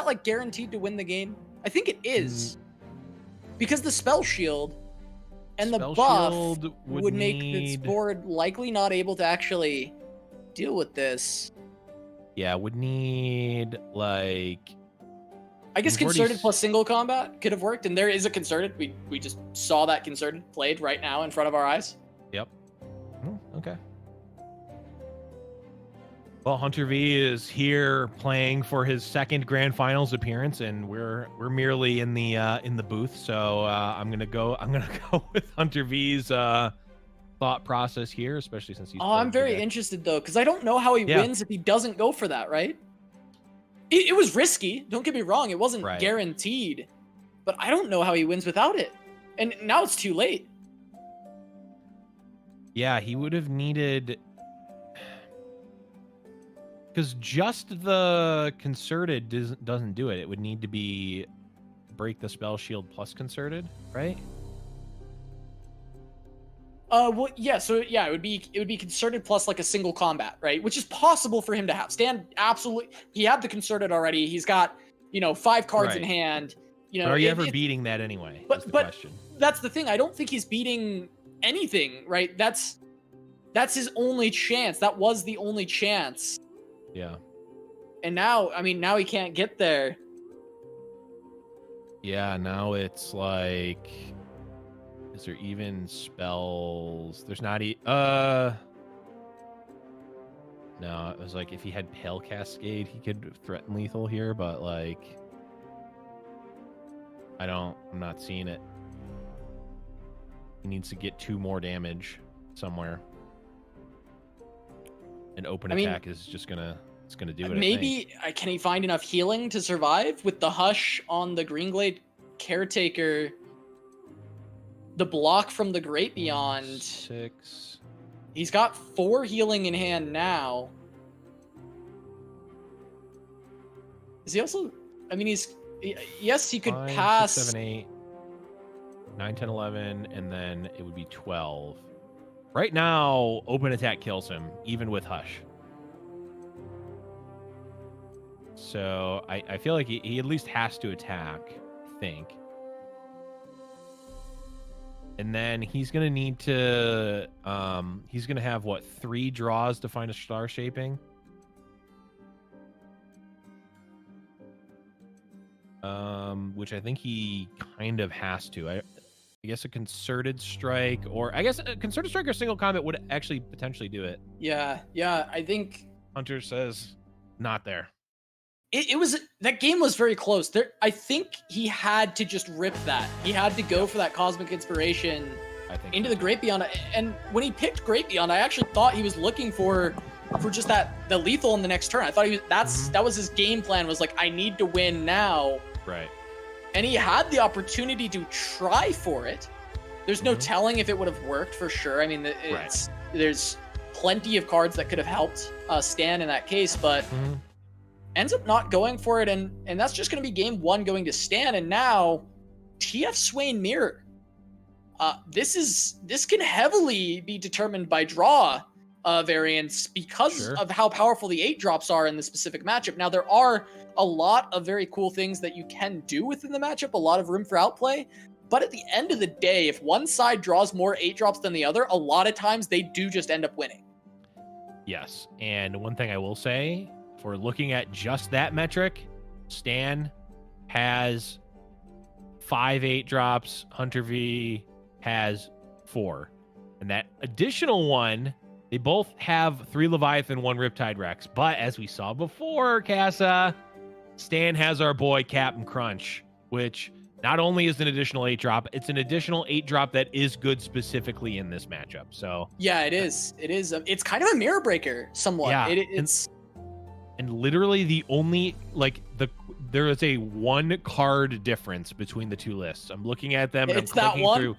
like guaranteed to win the game? I think it is. Because the Spell Shield and the buff would make this board likely not able to actually deal with this. Yeah, would need like... I guess concerted plus single combat could have worked, and there is a concerted. We just saw that concerted played right now in front of our eyes. Yep. Okay. Well, Huntervii is here playing for his second Grand Finals appearance, and we're merely in the booth. So I'm gonna go with Huntervii's thought process here, especially since he's. Oh, I'm very interested though, because I don't know how he wins if he doesn't go for that. Right? It was risky. Don't get me wrong. It wasn't guaranteed, but I don't know how he wins without it. And now it's too late. Yeah, he would have needed. Because just the concerted doesn't do it. It would need to be break the spell shield plus concerted, right? Well, yeah. So yeah, it would be concerted plus like a single combat, right? Which is possible for him to have. Stan absolutely. He had the concerted already. He's got 5 cards in hand. But are you ever beating that anyway? But that's the thing. I don't think he's beating anything, right? That's his only chance. That was the only chance. Yeah. And now, now he can't get there. Yeah, now it's like, is there even spells? There's not no, it was like if he had Pale Cascade, he could threaten lethal here, but like I'm not seeing it. He needs to get 2 more damage somewhere. An open attack is just gonna do it. Maybe can he find enough healing to survive with the Hush on the Greenglade Caretaker? The block from the Great Beyond. 6. He's got 4 healing in hand now. Is he also? Yes, he could 5, pass 6, 7, 8, 9, 10, 11, and then it would be 12. Right now, open attack kills him, even with Hush. So I feel like he at least has to attack, I think. And then he's going to need to... he's going to have, 3 draws to find a star shaping? Which I think he kind of has to. I guess a concerted strike, or I guess a concerted strike or single combat would actually potentially do it. Yeah, I think Hunter says not there. It was, that game was very close. I think he had to just rip that. He had to go for that Cosmic Inspiration into the Great Beyond. And when he picked Great Beyond, I actually thought he was looking for just the lethal in the next turn. I thought that was his game plan, was like, I need to win now. Right. And he had the opportunity to try for it. There's no telling if it would have worked for sure. I mean, there's plenty of cards that could have helped Stan in that case, but ends up not going for it. And that's just going to be game 1 going to Stan. And now TF Swain Mirror. This can heavily be determined by draw variants because of how powerful the 8 drops are in the specific matchup. Now, there are a lot of very cool things that you can do within the matchup, a lot of room for outplay. But at the end of the day, if one side draws more 8 drops than the other, a lot of times they do just end up winning. Yes. And one thing I will say, for looking at just that metric, Stan has 5 8 drops, Huntervii has 4. And that additional one, they both have 3 Leviathan, 1 Riptide Rex. But as we saw before, Casa, Stan has our boy Captain Crunch, which not only is an additional 8 drop, it's an additional 8 drop that is good specifically in this matchup. So yeah, it is. It's kind of a mirror breaker, somewhat. Yeah, it's and literally the only there is a 1 card difference between the 2 lists. I'm looking at them and I'm clicking through.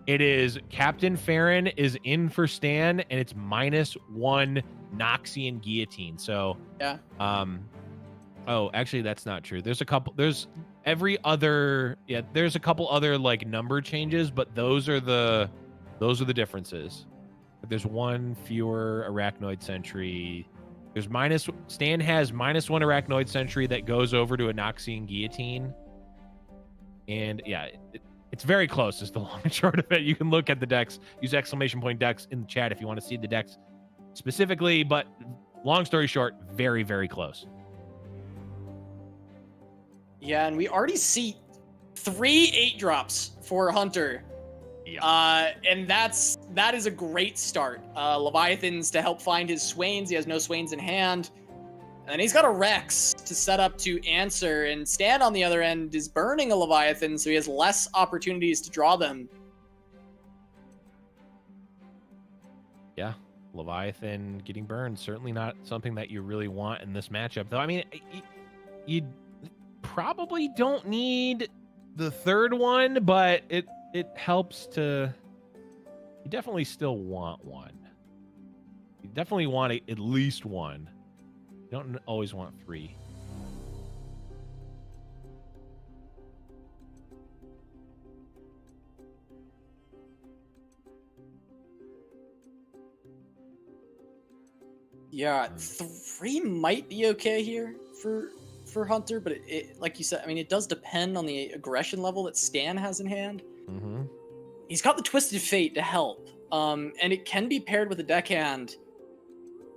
It is Captain Farron is in for Stan, and it's -1 Noxian Guillotine. So yeah. Oh, actually, that's not true. There's a couple other like number changes, but those are the differences. There's 1 fewer Arachnoid Sentry. Stan has -1 Arachnoid Sentry that goes over to a Noxian Guillotine. And yeah, it's very close is the long and short of it. You can look at the decks, use !decks in the chat if you want to see the decks specifically, but long story short, very, very close. Yeah, and we already see 3 8-drops for Hunter. Yeah. And that is a great start. Leviathan's to help find his Swains. He has no Swains in hand. And he's got a Rex to set up to answer. And Stan, on the other end, is burning a Leviathan, so he has less opportunities to draw them. Yeah, Leviathan getting burned. Certainly not something that you really want in this matchup, though. I mean, you probably don't need the third one, but it helps to... You definitely still want one. You definitely want at least one. You don't always want 3. Yeah, 3 might be okay here for Hunter, but it like you said, I mean, it does depend on the aggression level that Stan has in hand. Mm-hmm. He's got the Twisted Fate to help, and it can be paired with a deckhand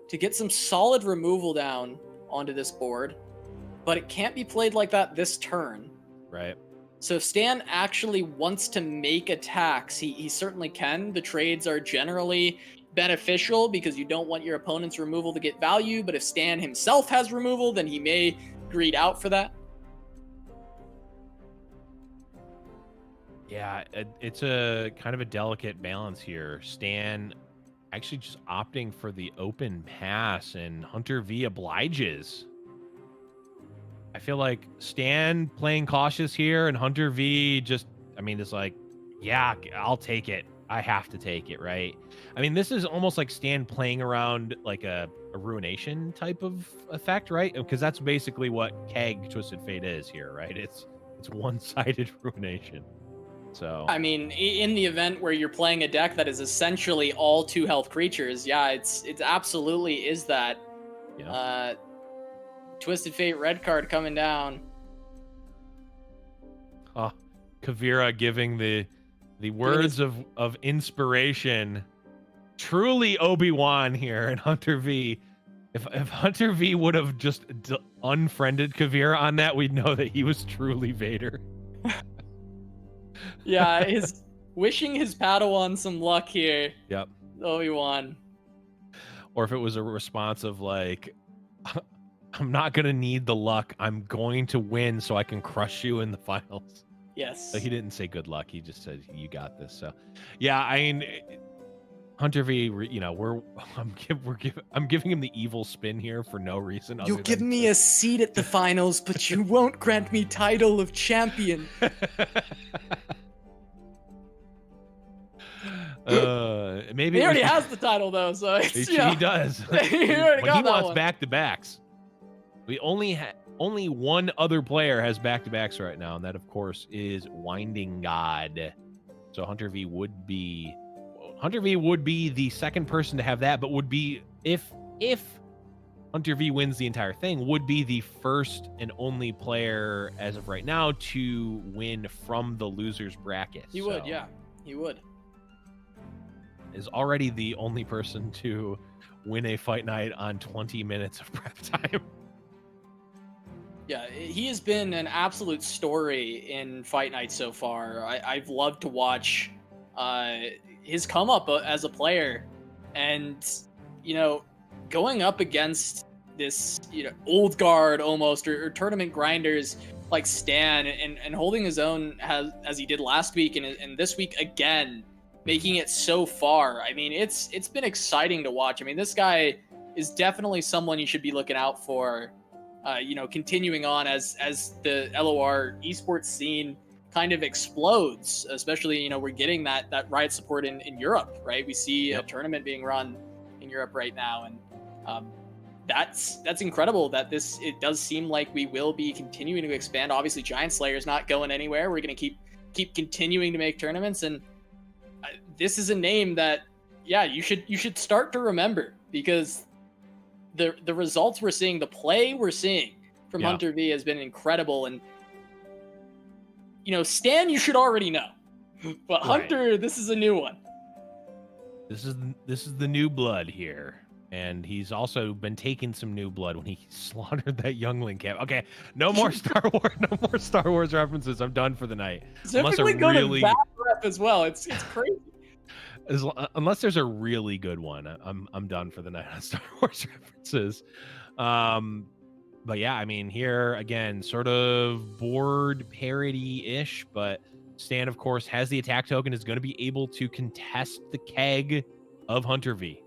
to get some solid removal down onto this board, but it can't be played like that this turn. Right. So if Stan actually wants to make attacks, he certainly can. The trades are generally beneficial because you don't want your opponent's removal to get value, but if Stan himself has removal, then he may greed out for that. Yeah, it's a kind of a delicate balance here. Stan actually just opting for the open pass, and Huntervii obliges. I feel like Stan playing cautious here, and Huntervii just, I mean, it's like, yeah, I'll take it. I have to take it, right? I mean, this is almost like Stan playing around like a ruination type of effect, right? Because that's basically what Keg Twisted Fate is here, right? It's one-sided ruination. So I mean, in the event where you're playing a deck that is essentially all 2-health creatures, yeah, it's absolutely is that. yeah. Twisted Fate red card coming down. Oh, Kuvira giving the words of inspiration. Truly Obi-Wan here in Huntervii. If Huntervii would have just unfriended Kuvira on that, we'd know that he was truly Vader. Yeah, wishing his Padawan some luck here. Yep. Obi-Wan. Or if it was a response of like, I'm not going to need the luck. I'm going to win so I can crush you in the finals. Yes. So he didn't say good luck. He just said, you got this. So, yeah, I mean, Huntervii, you know, I'm giving him the evil spin here for no reason. You'll give me a seat at the finals, but you won't grant me title of champion. Maybe he already has the title though, so it's, he does. he already got he that wants one. back-to-backs. We only one other player has back-to-backs right now, and that of course is Winding God. So Huntervii would be the second person to have that, but would be if Huntervii wins the entire thing, would be the first and only player as of right now to win from the losers bracket. He would, yeah, he would. Is already the only person to win a fight night on 20 minutes of prep time. Yeah, he has been an absolute story in Fight Night so far. I've loved to watch his come up as a player, and you know, going up against this, you know, old guard almost or tournament grinders like Stan and holding his own as he did last week and this week again, making it so far. I mean, it's been exciting to watch. I mean, this guy is definitely someone you should be looking out for. You know, continuing on as the LoR esports scene kind of explodes, especially, you know, we're getting that Riot support in Europe, right? We see a tournament being run in Europe right now, and that's incredible that it does seem like we will be continuing to expand. Obviously, GiantSlayer is not going anywhere. We're going to keep continuing to make tournaments, and this is a name that, yeah, you should start to remember, because the results we're seeing, the play we're seeing from Huntervii has been incredible. And you know, Stan, you should already know, but Hunter, this is a new one. This is the new blood here, And he's also been taking some new blood when he slaughtered that youngling camp. Okay, no more Star Wars, no more Star Wars references. I'm done for the night. Typically go to that rep as well. It's crazy. Unless there's a really good one, I'm done for the night on Star Wars references. But yeah, I mean, here again, sort of board parody-ish, but Stan, of course, has the attack token, is going to be able to contest the keg of Huntervii.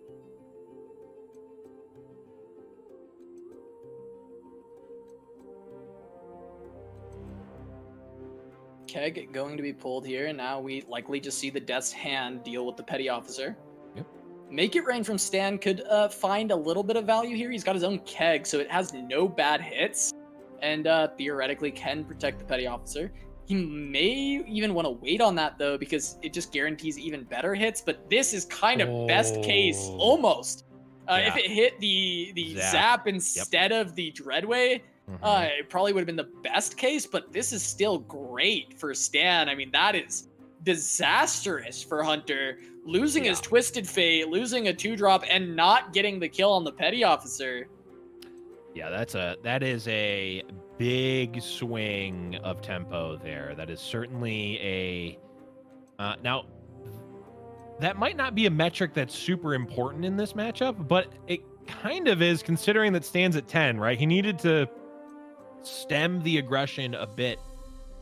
Keg going to be pulled here, and now we likely just see the Death's Hand deal with the Petty Officer. Yep. Make It Rain from Stan could find a little bit of value here. He's got his own Keg, so it has no bad hits, and theoretically can protect the Petty Officer. He may even want to wait on that, though, because it just guarantees even better hits, but this is kind of best case, almost. Yeah. If it hit the Zap instead of the Dreadway, it probably would have been the best case, but this is still great for Stan. I mean, that is disastrous for Hunter. Losing his Twisted Fate, losing a 2-drop, and not getting the kill on the Petty Officer. Yeah, that is a big swing of tempo there. That is certainly a... now, that might not be a metric that's super important in this matchup, but it kind of is, considering that Stan's at 10, right? He needed to stem the aggression a bit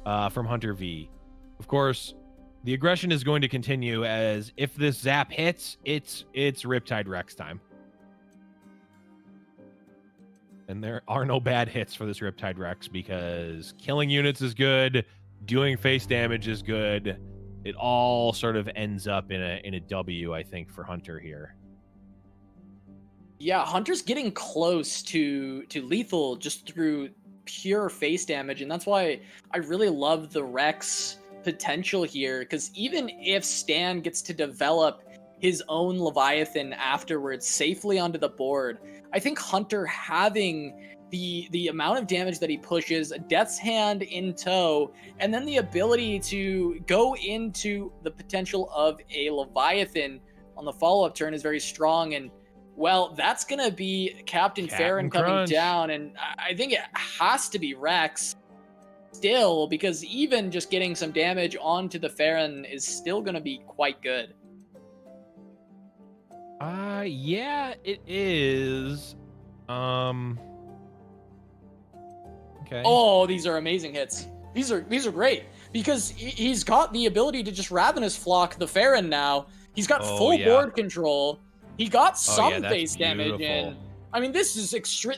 from Huntervii. Of course, the aggression is going to continue, as if this Zap hits, it's Riptide Rex time. And there are no bad hits for this Riptide Rex, because killing units is good, doing face damage is good. It all sort of ends up in a W, I think, for Hunter here. Yeah, Hunter's getting close to lethal just through pure face damage, and that's why I really love the Rex potential here, because even if Stan gets to develop his own Leviathan afterwards safely onto the board, I think Hunter having the amount of damage that he pushes, a Death's Hand in tow, and then the ability to go into the potential of a Leviathan on the follow-up turn is very strong. And well, that's going to be Captain Farron coming down, and I think it has to be Rex still, because even just getting some damage onto the Farron is still going to be quite good. Yeah, it is. Okay. Oh, these are amazing hits. These are great, because he's got the ability to just Ravenous Flock the Farron now. He's got full board control. He got some face damage in. I mean, this is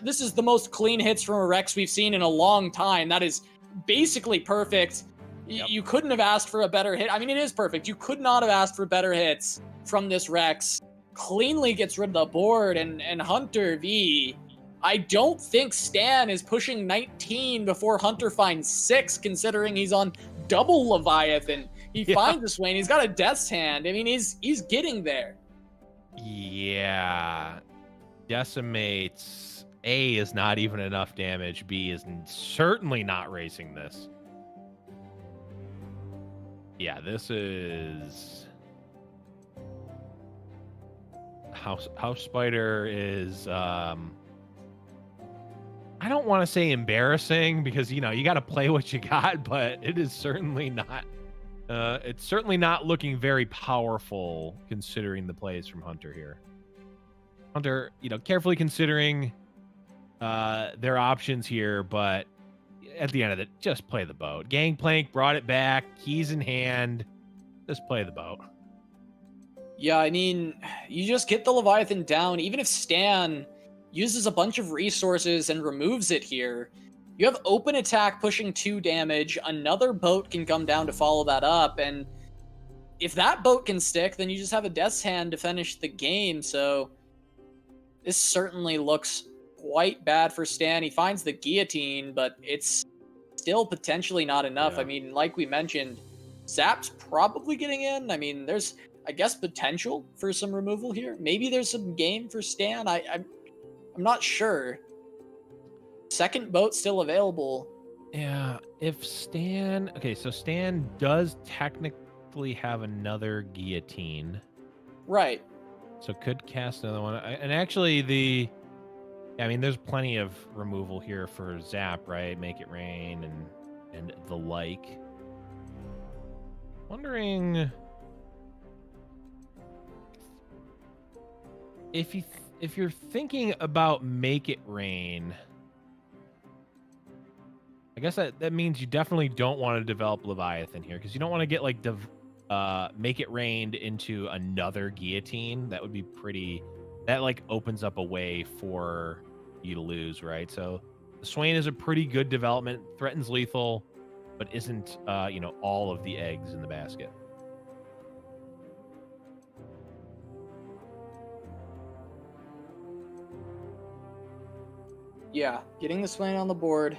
this is the most clean hits from a Rex we've seen in a long time. That is basically perfect. You couldn't have asked for a better hit. I mean, it is perfect. You could not have asked for better hits from this Rex. Cleanly gets rid of the board, and Huntervii. I don't think Stan is pushing 19 before Hunter finds 6, considering he's on double Leviathan. He finds a Swain. He's got a Death's Hand. I mean, he's getting there. Yeah. Decimates. A is not even enough damage. B is certainly not racing this. Yeah, this is... House Spider is... I don't want to say embarrassing, because, you know, you got to play what you got, but it is certainly not... it's certainly not looking very powerful, considering the plays from Hunter here. Hunter, you know, carefully considering their options here, but at the end of it, just play the boat. Gangplank brought it back, keys in hand, just play the boat. Yeah, I mean, you just get the Leviathan down. Even if Stan uses a bunch of resources and removes it here, you have open attack pushing 2 damage. Another boat can come down to follow that up, and if that boat can stick, then you just have a Death's Hand to finish the game. So this certainly looks quite bad for Stan. He finds the guillotine, but it's still potentially not enough. Yeah. I mean, like we mentioned, Zap's probably getting in. I mean, there's, I guess, potential for some removal here. Maybe there's some game for Stan. I'm not sure. Second boat still available. Yeah, if Stan... Okay, so Stan does technically have another guillotine. Right. So could cast another one. And actually, I mean, there's plenty of removal here for Zap, right? Make it rain and the like. Wondering if you're thinking about Make It Rain, I guess that means you definitely don't want to develop Leviathan here, because you don't want to get like Make It Rained into another guillotine. That would be pretty. That like opens up a way for you to lose, right? So the Swain is a pretty good development, threatens lethal, but isn't all of the eggs in the basket. Yeah, getting the Swain on the board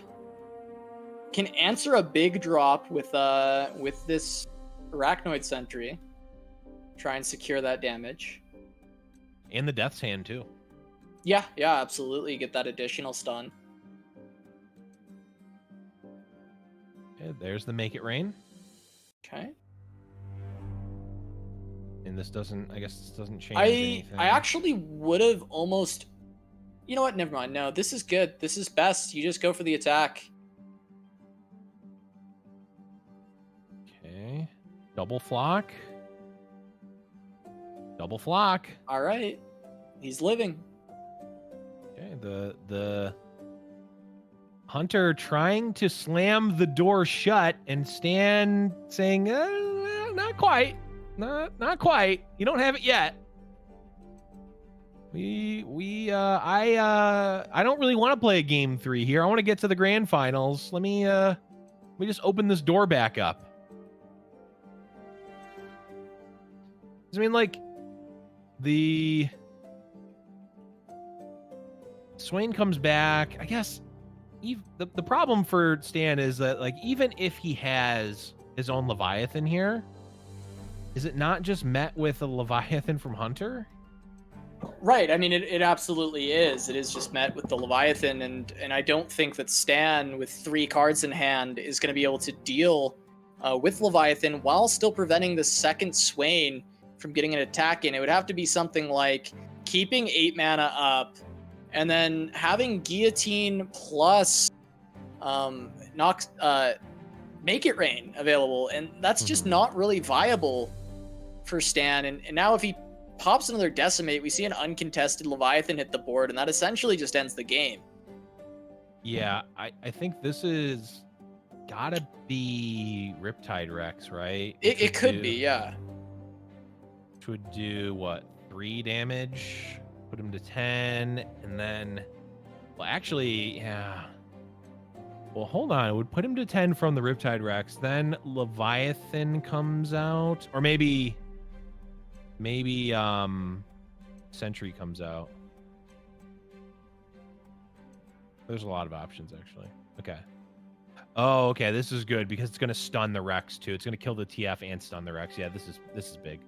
can answer a big drop with this Arachnoid Sentry. Try and secure that damage. And the Death's Hand too. Yeah, absolutely. Get that additional stun. Okay, there's the Make It Rain. Okay. And this doesn't change anything. I actually would have almost... You know what? Never mind. No, this is good. This is best. You just go for the attack. Okay. Double flock. Double flock. All right. He's living. Okay, the Hunter trying to slam the door shut and Stan saying, not quite. Not quite. You don't have it yet. I don't really want to play a game 3 here. I want to get to the grand finals. Let me just open this door back up. I mean, like, the Swain comes back. I guess the problem for Stan is that, like, even if he has his own Leviathan here, is it not just met with a Leviathan from Hunter? Right. I mean, it absolutely is. It is just met with the Leviathan, and I don't think that Stan, with 3 cards in hand, is going to be able to deal with Leviathan while still preventing the second Swain from getting an attack in. It would have to be something like keeping 8 mana up, and then having Guillotine plus Make It Rain available, and that's just not really viable for Stan. And now if he pops another Decimate, we see an uncontested Leviathan hit the board, and that essentially just ends the game. Yeah, I think this is gotta be Riptide Rex, right? It could be, yeah. Which would do, what, 3 damage? Put him to 10, and then... Well, actually, yeah. Well, hold on. It would put him to 10 from the Riptide Rex. Then Leviathan comes out. Or maybe Sentry comes out. There's a lot of options, actually. Okay. Oh, okay. This is good because it's going to stun the Rex, too. It's going to kill the TF and stun the Rex. Yeah, this is big.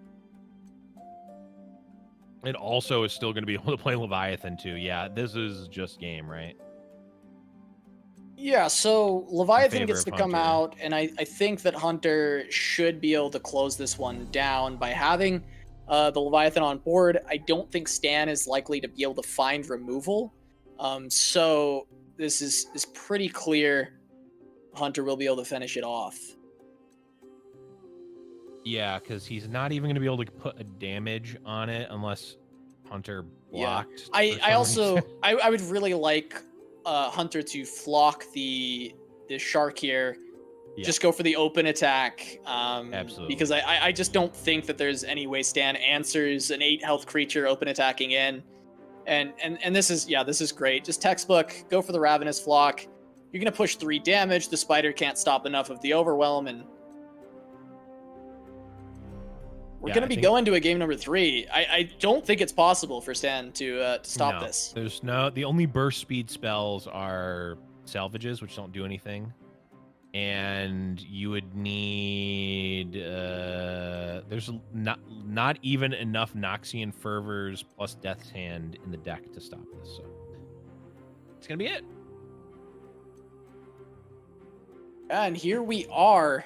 It also is still going to be able to play Leviathan, too. Yeah, this is just game, right? Yeah, so Leviathan gets to come out, and I think that Hunter should be able to close this one down by having the Leviathan on board. I don't think Stan is likely to be able to find removal. So this is pretty clear Hunter will be able to finish it off. Yeah, because he's not even going to be able to put a damage on it unless Hunter blocked. Yeah. I would really like Hunter to flock the shark here. Yeah. Just go for the open attack. Absolutely. Because I just don't think that there's any way Stan answers an 8 health creature open attacking in. And this is great. Just textbook, go for the Ravenous Flock. You're going to push 3 damage. The spider can't stop enough of the overwhelm, and we're going to be going to a game number 3. I don't think it's possible for Stan to stop this. The only burst speed spells are salvages, which don't do anything. And you would need there's not even enough Noxian Fervors plus Death's Hand in the deck to stop this. So it's going to be it. And here we are,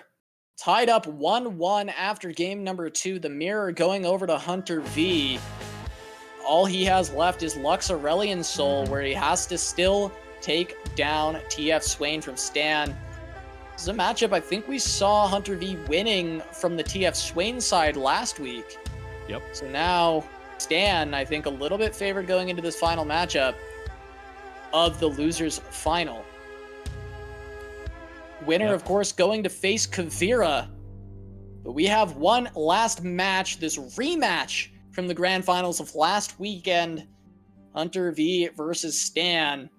tied up 1-1 after game number 2. The mirror going over to Huntervii. all he has left is Lux Aurelion Soul, where he has to still take down TF Swain from Stan. This is a matchup I think we saw Huntervii winning from the TF Swain side last week. Yep. So now Stan, I think, a little bit favored going into this final matchup of the losers final. Winner, of course, going to face Kuvira. But we have one last match, this rematch from the grand finals of last weekend. Huntervii versus Stan.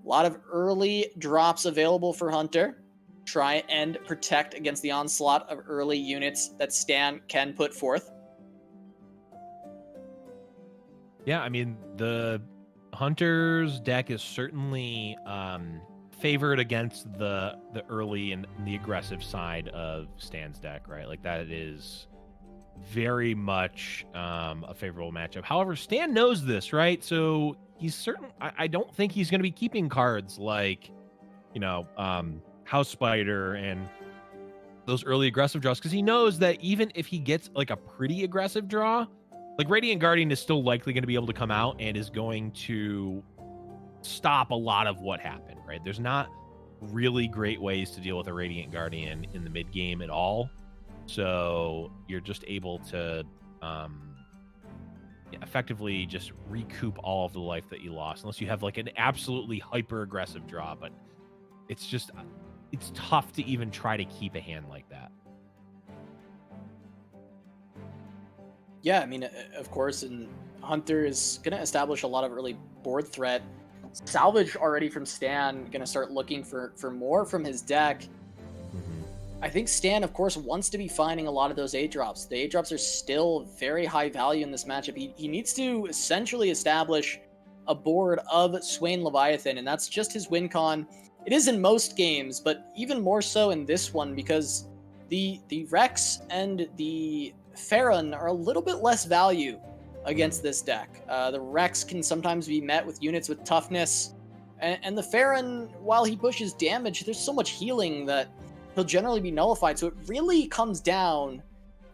A lot of early drops available for Hunter. Try and protect against the onslaught of early units that Stan can put forth. Yeah, I mean, the Hunter's deck is certainly favored against the early and the aggressive side of Stan's deck, right? Like, that is very much a favorable matchup. However, Stan knows this, right? So he's certain. I don't think he's going to be keeping cards like, you know, House Spider and those early aggressive draws, because he knows that even if he gets like a pretty aggressive draw, like Radiant Guardian is still likely going to be able to come out and is going to stop a lot of what happened, right? There's not really great ways to deal with a Radiant Guardian in the mid game at all. So you're just able to effectively just recoup all of the life that you lost, unless you have like an absolutely hyper aggressive draw. But it's tough to even try to keep a hand like that. Yeah, I mean, of course, and Hunter is going to establish a lot of early board threat. Salvage already from Stan, going to start looking for more from his deck. I think Stan, of course, wants to be finding a lot of those 8-drops. The 8-drops are still very high value in this matchup. He needs to essentially establish a board of Swain Leviathan, and that's just his win con. It is in most games, but even more so in this one, because the Rex and the Farron are a little bit less value against this deck. The Rex can sometimes be met with units with toughness, and the Farron, while he pushes damage, there's so much healing that he'll generally be nullified. So it really comes down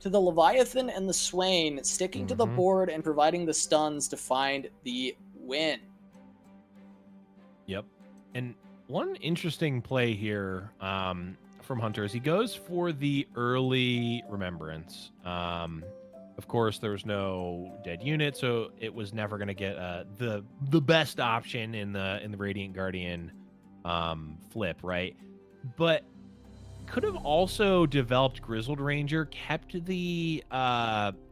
to the Leviathan and the Swain sticking to the board and providing the stuns to find the win. Yep. And one interesting play here from Hunter is he goes for the early Remembrance. Of course, there was no dead unit, so it was never going to get the best option in the Radiant Guardian flip, right? But could have also developed Grizzled Ranger, kept the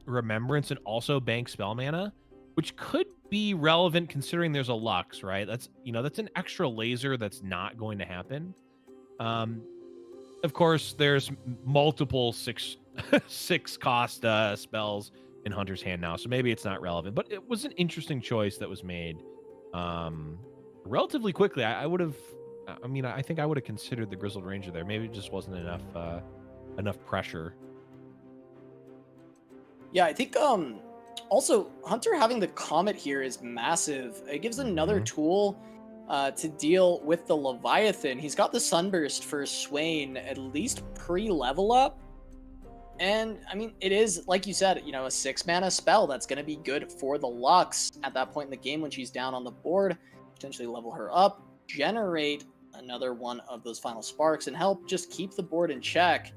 Remembrance, and also bank spell mana, which could be relevant considering there's a Lux, right? That's an extra laser that's not going to happen. Of course, there's multiple six cost spells in Hunter's hand now, so maybe it's not relevant. But it was an interesting choice that was made relatively quickly. I think I would have considered the Grizzled Ranger there. Maybe it just wasn't enough pressure. Yeah, I think also Hunter having the Comet here is massive. It gives another tool to deal with the Leviathan. He's got the Sunburst for Swain, at least pre-level up. And, I mean, it is, like you said, a 6-mana spell that's going to be good for the Lux at that point in the game when she's down on the board. Potentially level her up, generate another one of those final sparks, and help just keep the board in check.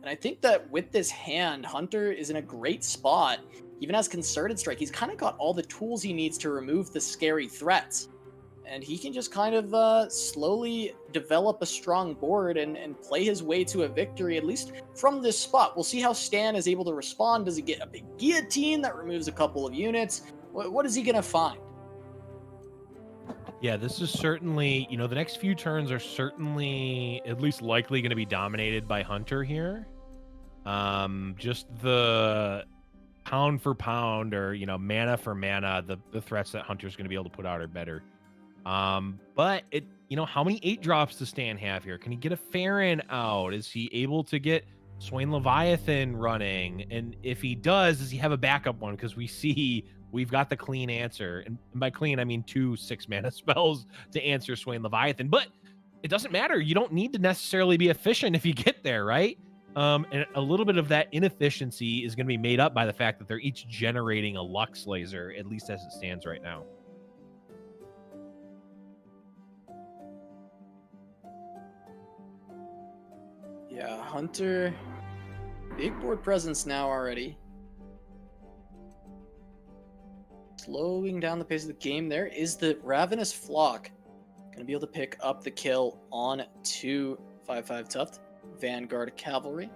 And I think that with this hand, Hunter is in a great spot. Even as Concerted Strike, he's kind of got all the tools he needs to remove the scary threats. And he can just kind of slowly develop a strong board and play his way to a victory, at least from this spot. We'll see how Stan is able to respond. Does he get a big guillotine that removes a couple of units? What is he going to find? Yeah, this is certainly, the next few turns are certainly at least likely going to be dominated by Hunter here. Just the pound for pound or, mana for mana, the threats that Hunter's going to be able to put out are better. But how many 8-drops does Stan have here? Can he get a Farron out? Is he able to get Swain Leviathan running? And if he does he have a backup one? Because we've got the clean answer. And by clean, I mean 2 6-mana spells to answer Swain Leviathan. But it doesn't matter. You don't need to necessarily be efficient if you get there, right? And a little bit of that inefficiency is going to be made up by the fact that they're each generating a Lux laser, at least as it stands right now. Yeah, Hunter, big board presence now already. Slowing down the pace of the game. There is the Ravenous Flock. Gonna be able to pick up the kill on 2 5/5 Tuft Vanguard Cavalry.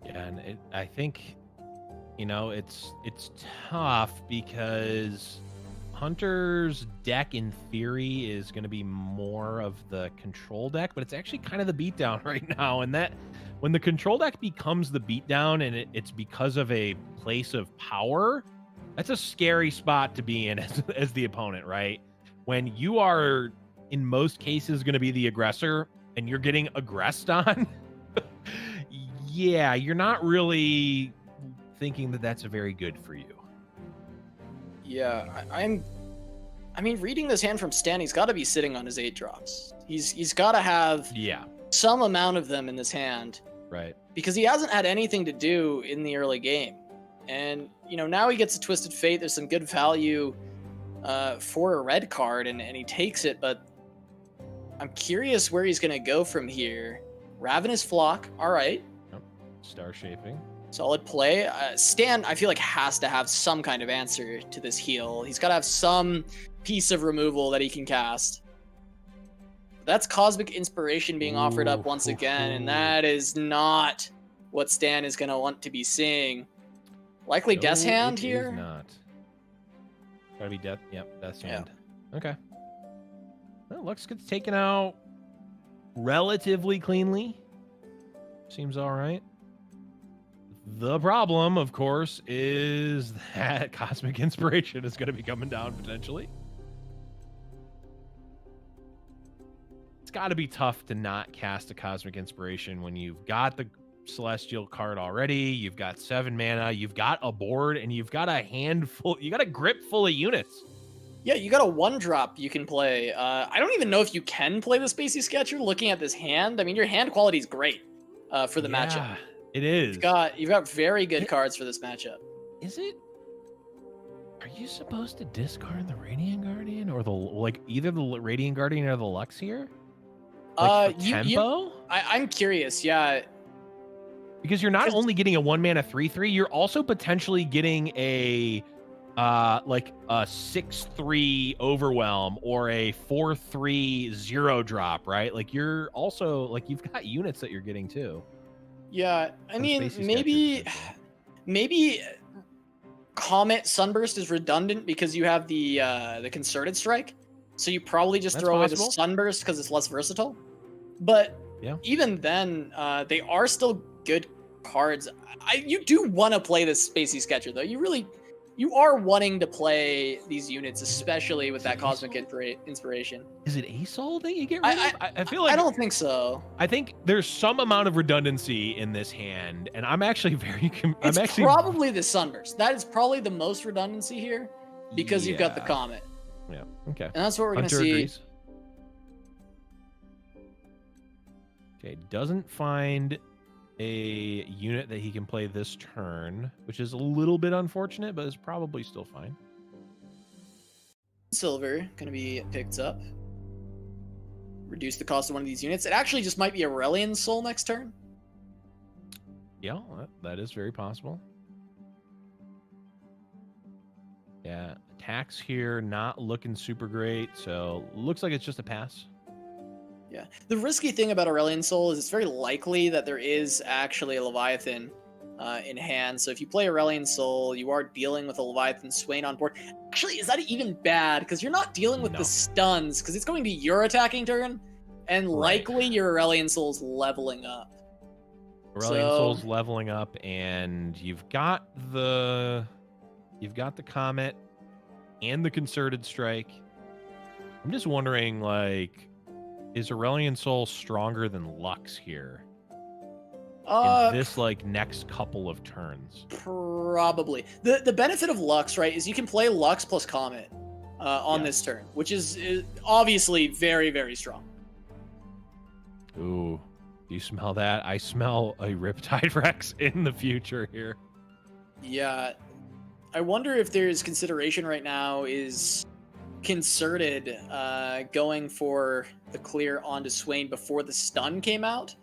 Yeah, and I think, you know, it's tough because Hunter's deck in theory is going to be more of the control deck, but it's actually kind of the beatdown right now. And that when the control deck becomes the beatdown and it's because of a place of power, that's a scary spot to be in as the opponent, right? When you are in most cases going to be the aggressor and you're getting aggressed on, yeah, you're not really thinking that that's very good for you. Yeah, I mean, reading this hand from Stan, he's got to be sitting on his 8 drops. He's got to have some amount of them in this hand. Right. Because he hasn't had anything to do in the early game. And, you know, now he gets a Twisted Fate. There's some good value for a red card, and he takes it. But I'm curious where he's going to go from here. Ravenous Flock, all right. Yep. Star Shaping. Solid play. Stan, I feel like, has to have some kind of answer to this heal. He's got to have some piece of removal that he can cast. That's Cosmic Inspiration being offered up once again, and that is not what Stan is going to want to be seeing. Likely Death's Hand here? Not. Gotta be Death. Yep, Death's Hand. Okay. Well, Lux gets taken out relatively cleanly. Seems all right. The problem, of course, is that Cosmic Inspiration is going to be coming down potentially. It's got to be tough to not cast a Cosmic Inspiration when you've got the Celestial card already, you've got 7 mana, you've got a board, and you've got a handful, you got a grip full of units. Yeah, you got a 1-drop you can play. I don't even know if you can play the Spacey Sketcher looking at this hand. I mean, your hand quality is great for the matchup. It is. You've got very good cards for this matchup. Is it? Are you supposed to discard the Radiant Guardian or either the Radiant Guardian or the Lux here? Like tempo? I'm curious. Yeah. Because you're not only getting a 1-mana 3/3, you're also potentially getting a 6/3 Overwhelm or a 4/3 0-drop, right? Like you're also you've got units that you're getting too. Yeah, I mean, maybe Comet Sunburst is redundant because you have the Concerted Strike, so you probably just throw away the Sunburst because it's less versatile. But even then, they are still good cards. You do want to play this Spacey Sketcher though. You are wanting to play these units, especially with that Cosmic Inspiration. Is it ASOL that you get rid of? I feel like I don't think so. I think there's some amount of redundancy in this hand, and I'm actually very. It's probably the Sunburst. That is probably the most redundancy here, because you've got the Comet. Yeah. Okay. And that's what we're going to see. Agrees. Okay. Doesn't find a unit that he can play this turn, which is a little bit unfortunate, but is probably still fine. Silver going to be picked up. Reduce the cost of one of these units. It actually just might be Aurelion Soul next turn. Yeah, that is very possible. Yeah, attacks here not looking super great, so looks like it's just a pass. Yeah, the risky thing about Aurelion Soul is it's very likely that there is actually a Leviathan in hand. So if you play Aurelion Soul, you are dealing with a Leviathan Swain on board. Actually, is that even bad? Because you're not dealing with the stuns, because it's going to your attacking turn, and likely your Aurelion Soul's leveling up. Aurelion Soul's leveling up, and you've got the Comet and the Concerted Strike. I'm just wondering, is Aurelion Soul stronger than Lux here? in this like next couple of turns? Probably. The benefit of Lux, right, is you can play Lux plus Comet on this turn, which is obviously very, very strong. Ooh, do you smell that? I smell a Riptide Rex in the future here. Yeah. I wonder if there's consideration right now is Concerted going for the clear onto Swain before the stun came out.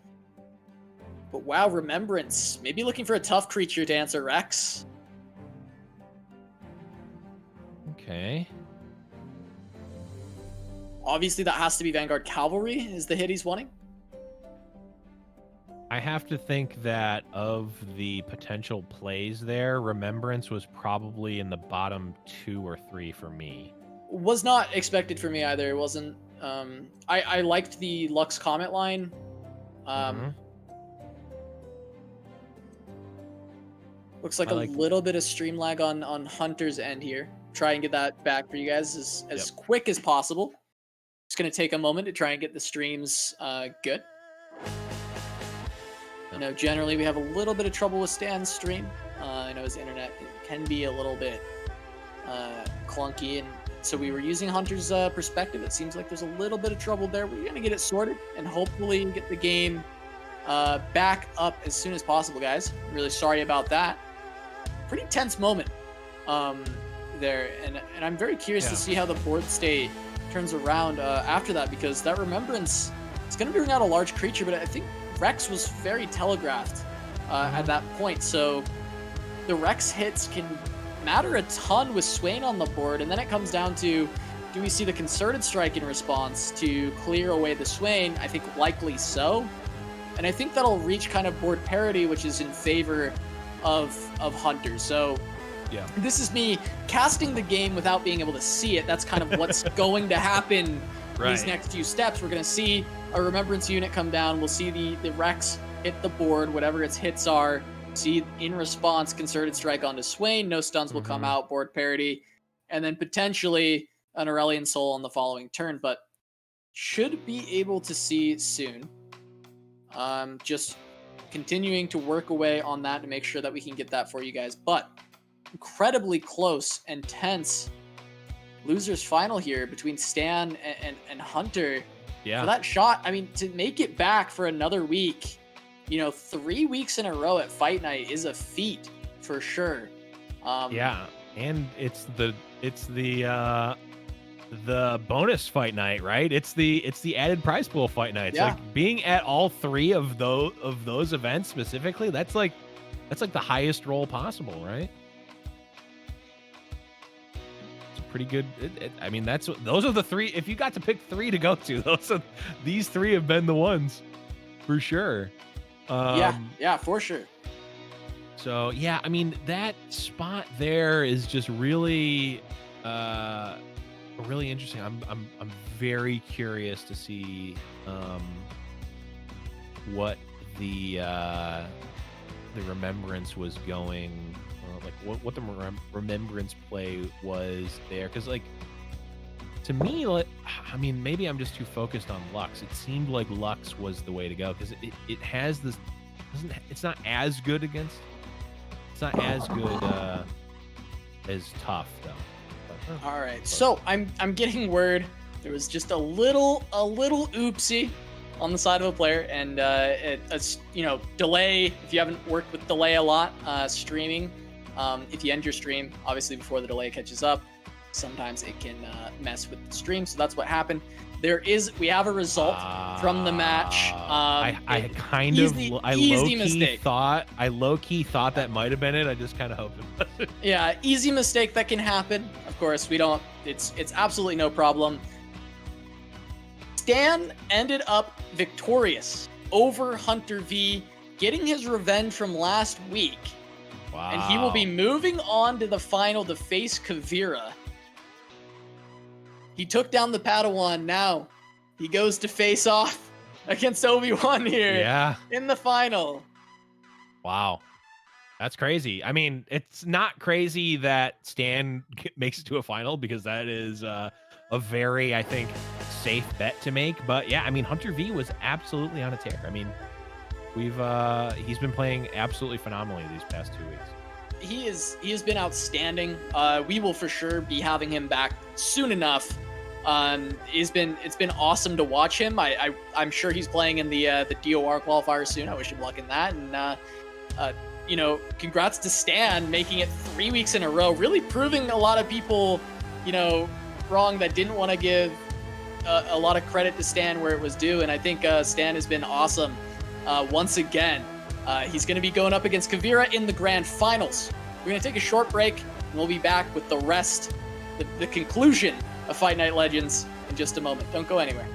But wow, Remembrance. Maybe looking for a tough creature to answer Rex. Okay. Obviously, that has to be Vanguard Cavalry is the hit he's wanting. I have to think that of the potential plays there, Remembrance was probably in the bottom 2 or 3 for me. Was not expected for me either. It wasn't. I liked the Lux Comet line. Looks like a little bit of stream lag on Hunter's end here. Try and get that back for you guys as quick as possible. It's going to take a moment to try and get the streams good. I know generally we have a little bit of trouble with Stan's stream. I know his internet can be a little bit clunky, and so we were using Hunter's perspective. It seems like there's a little bit of trouble there. We're going to get it sorted and hopefully get the game back up as soon as possible, guys. Really sorry about that. Pretty tense moment there, and I'm very curious to see how the board state turns around after that, because that Remembrance is going to bring out a large creature, but I think Rex was very telegraphed at that point, so the Rex hits can matter a ton with Swain on the board, and then it comes down to, do we see the Concerted Strike in response to clear away the Swain? I think likely so, and I think that'll reach kind of board parity, which is in favor of Hunter. So this is me casting the game without being able to see it. That's kind of what's going to happen these next few steps. We're going to see a Remembrance unit come down. We'll see the Rex hit the board, whatever its hits are. See, in response, Concerted Strike onto Swain. No stuns will come out, board parity. And then potentially an Aurelian Soul on the following turn, but should be able to see soon. Just continuing to work away on that to make sure that we can get that for you guys. But incredibly close and tense losers final here between Stan and Hunter. Yeah. For that shot, I mean, to make it back for another week, 3 weeks in a row at Fight Night is a feat for sure. And it's the bonus Fight Night, right? It's the added prize pool Fight Night. It's like being at all 3 of those events specifically. That's like the highest roll possible, right? Pretty good. I mean, those are the 3. If you got to pick 3 to go to, these 3 have been the ones for sure. Yeah, for sure. So yeah, I mean, that spot there is just really really interesting. I'm very curious to see what the Remembrance was going. What the Remembrance play was there, because to me, I mean, maybe I'm just too focused on Lux. It seemed like Lux was the way to go, because it has this. It's not as good against. It's not as good as tough though. All right, so I'm getting word there was just a little oopsie on the side of a player, and delay. If you haven't worked with delay a lot, streaming. If you end your stream, obviously before the delay catches up, sometimes it can mess with the stream. So that's what happened. We have a result from the match. I low key thought that might have been it. I just kind of hoped it wasn't. Yeah, easy mistake that can happen. Of course, it's absolutely no problem. Stan ended up victorious over Huntervii, getting his revenge from last week. Wow. And he will be moving on to the final to face Kuvira. He took down the Padawan. Now he goes to face off against Obi-Wan here in the final. Wow. That's crazy. I mean, it's not crazy that Stan makes it to a final, because that is a very, I think, safe bet to make. But yeah, I mean, Huntervii was absolutely on a tear. I mean, He's been playing absolutely phenomenally these past 2 weeks. He has been outstanding. We will for sure be having him back soon enough. It's been awesome to watch him. I'm sure he's playing in the DOR qualifier soon. I wish him luck in that. And you know, congrats to Stan making it 3 weeks in a row, really proving a lot of people, you know, wrong that didn't want to give a lot of credit to Stan where it was due. And I think Stan has been awesome once again. He's going to be going up against Kuvira in the grand finals. We're going to take a short break, and we'll be back with the rest, the conclusion of Fight Night Legends in just a moment. Don't go anywhere.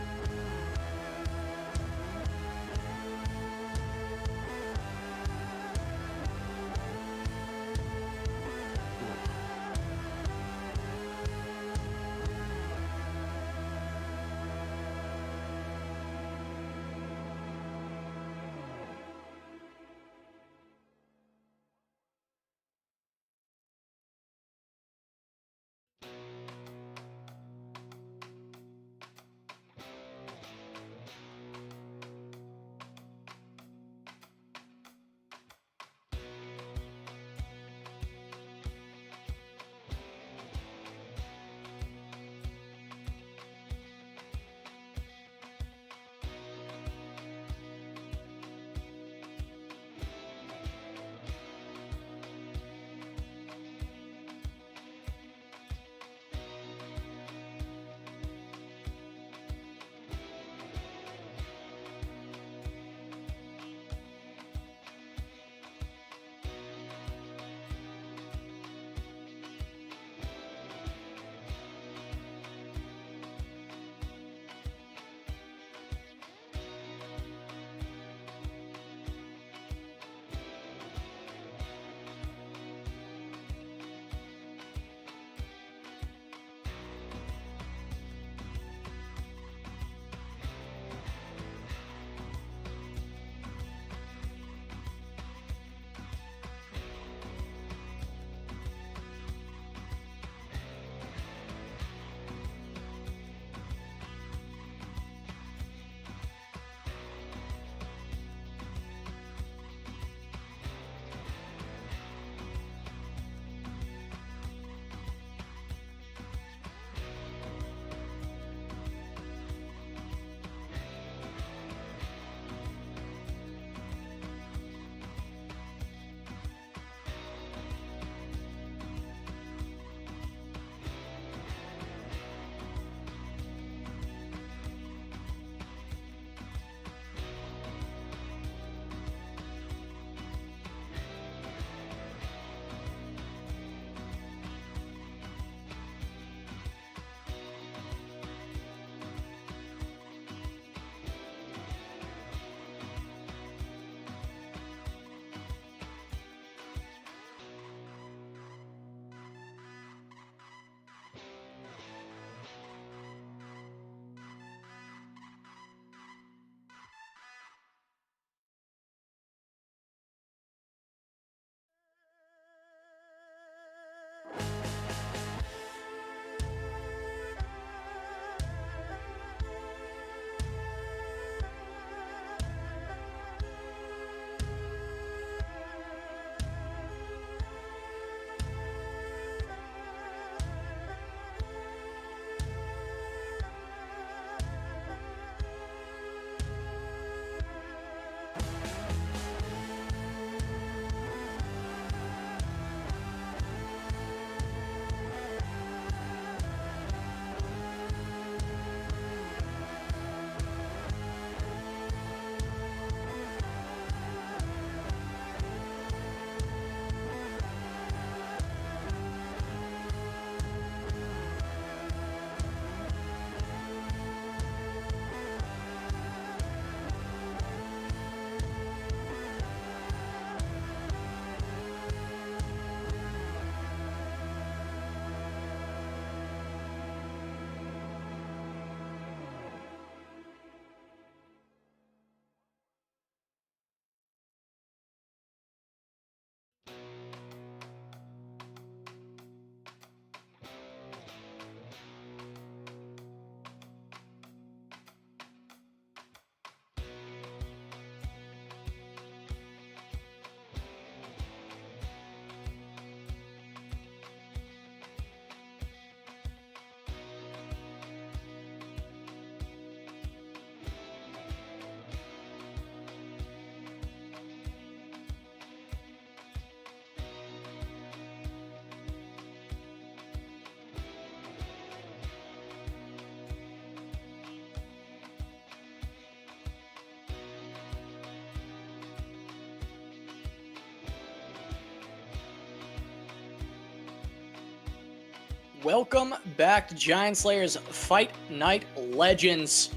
Welcome back to Giant Slayer's Fight Night Legends.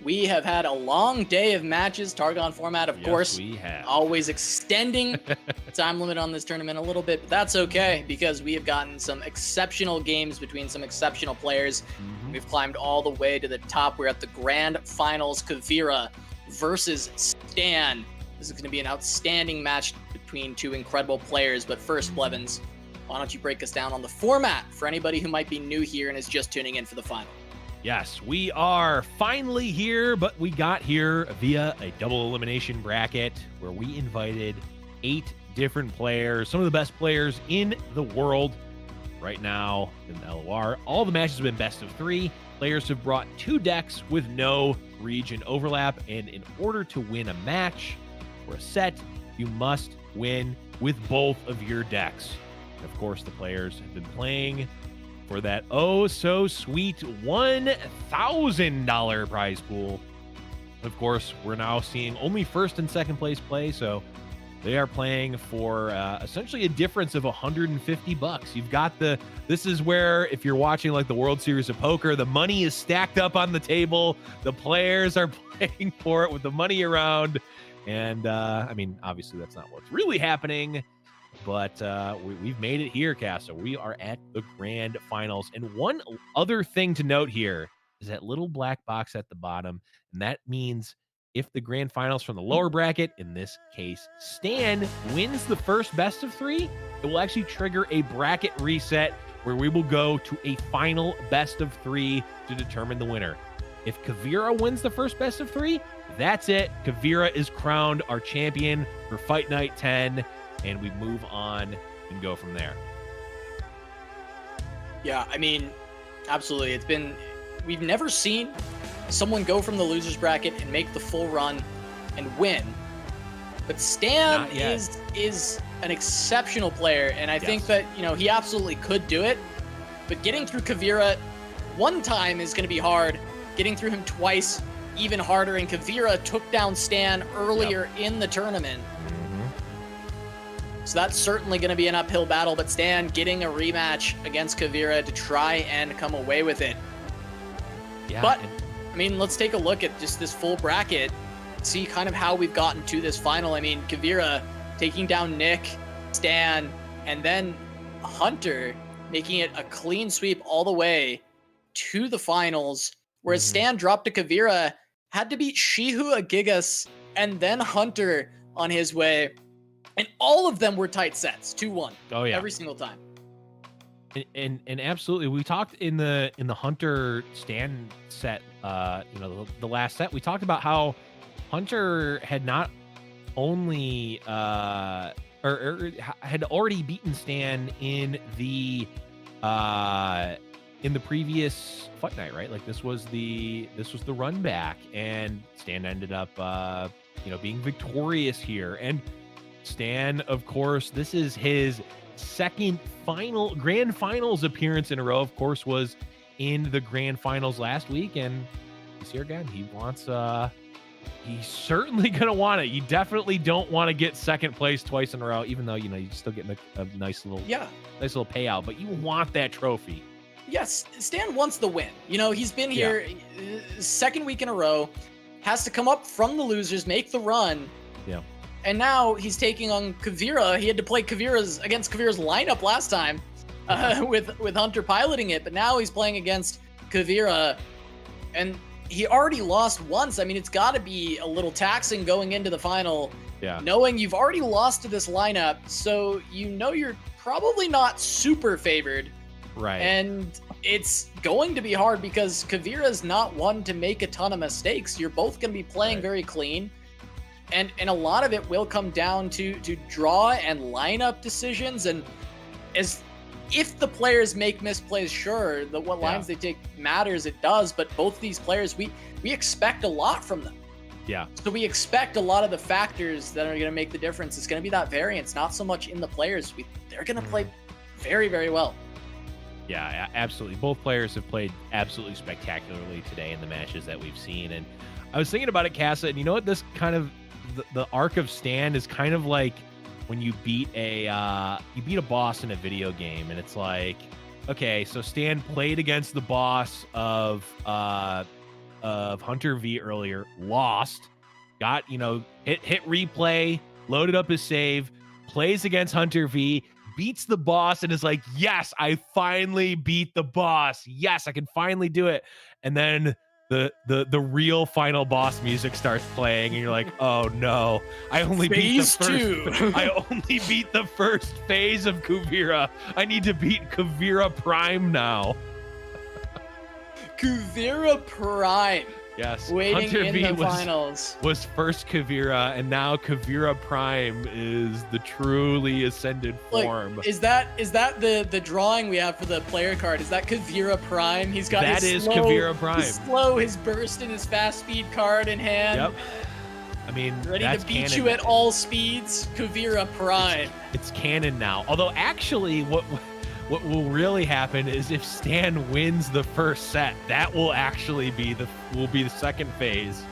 We have had a long day of matches, Targon format, of course. We have. Always extending the time limit on this tournament a little bit, but that's okay because we have gotten some exceptional games between some exceptional players. We've climbed all the way to the top. We're at the grand finals, Kuvira versus Stan. This is going to be an outstanding match between two incredible players, but first, Blevins, why don't you break us down on the format for anybody who might be new here and is just tuning in for the final? Yes, we are finally here, but we got here via a double elimination bracket where we invited 8 different players, some of the best players in the world right now in LoR. All the matches have been best of 3. Players have brought 2 decks with no region overlap, and in order to win a match or a set, you must win with both of your decks. And of course, the players have been playing for that oh-so-sweet $1,000 prize pool. Of course, we're now seeing only first and second place play, so they are playing for essentially a difference of $150. You've got this is where, if you're watching like the World Series of Poker, the money is stacked up on the table. The players are playing for it with the money around. And I mean, obviously that's not what's really happening, but we've made it here, Casa. We are at the grand finals. And one other thing to note here is that little black box at the bottom. And that means if the grand finals from the lower bracket, in this case, Stan, wins the first best of 3, it will actually trigger a bracket reset where we will go to a final best of 3 to determine the winner. If Kuvira wins the first best of 3, that's it. Kuvira is crowned our champion for Fight Night 10, and we move on and go from there. Yeah, I mean, absolutely. We've never seen someone go from the losers bracket and make the full run and win. But Stan is an exceptional player, and I think that, he absolutely could do it. But getting through Kuvira one time is going to be hard. Getting through him twice, even harder. And Kuvira took down Stan earlier in the tournament. So that's certainly going to be an uphill battle, but Stan getting a rematch against Kuvira to try and come away with it. Yeah. But, I mean, let's take a look at just this full bracket, see kind of how we've gotten to this final. I mean, Kuvira taking down Nick, Stan, and then Hunter, making it a clean sweep all the way to the finals, whereas Stan dropped to Kuvira, had to beat Szychu, Gigas, and then Hunter on his way. And all of them were tight sets, 2-1. Oh yeah, every single time. And absolutely, we talked in the Hunter Stan set, the last set. We talked about how Hunter had not only or had already beaten Stan in the previous Fight Night, right? Like this was the run back, and Stan ended up being victorious here. And Stan, of course, this is his second grand finals appearance in a row. Of course, was in the grand finals last week, and this year again, he wants he's certainly gonna want it. You definitely don't want to get second place twice in a row, even though you still get a nice little payout, but you want that trophy. Yes, Stan wants the win. He's been here second week in a row, has to come up from the losers, make the run. Yeah. And now he's taking on Kuvira. He had to play against Kuvira's lineup last time with Hunter piloting it, but now he's playing against Kuvira, and he already lost once. I mean, it's got to be a little taxing going into the final, knowing you've already lost to this lineup, so you're probably not super favored. Right. And it's going to be hard because Kuvira is not one to make a ton of mistakes. You're both going to be playing very clean. And a lot of it will come down to draw and lineup decisions. And if the players make misplays, sure, what lines they take matters, it does. But both these players, we expect a lot from them. Yeah. So we expect a lot of the factors that are going to make the difference. It's going to be that variance, not so much in the players. They're going to play very, very well. Yeah, absolutely. Both players have played absolutely spectacularly today in the matches that we've seen. And I was thinking about it, Casa, and you know what? This kind of the arc of Stan is kind of like when you beat a boss in a video game, and it's like okay, so Stan played against the boss of Huntervii earlier, lost, got, you know, hit replay, loaded up his save, plays against Huntervii, beats the boss, and is like, yes, I finally beat the boss. Yes, I can finally do it. And then the real final boss music starts playing, and you're like, oh no, I only beat the first. I only beat the first phase of Kuvira. I need to beat Kuvira Prime now. Kuvira Prime. Yes, waiting Huntervii in the finals. Was first Kuvira, and now Kuvira Prime is the truly ascended form. Like, is that the drawing we have for the player card? Is that Kuvira Prime? He's got Kuvira Prime. His burst and his fast speed card in hand. Yep. I mean, ready to beat you at all speeds. Kuvira Prime. It's canon now. Although actually, what will really happen is if Stan wins the first set, that will actually be the second phase,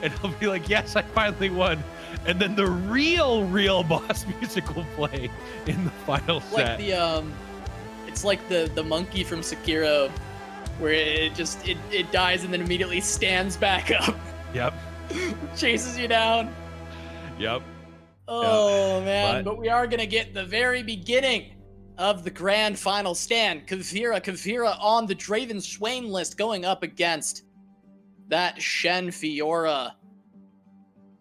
and he'll be like, yes, I finally won. And then the real boss music will play in the final set. It's like the monkey from Sekiro, where it dies and then immediately stands back up. Yep. Chases you down. Yep. Oh man, but we are gonna get the very beginning of the grand final stand. Kuvira on the Draven Swain list, going up against that Shen Fiora.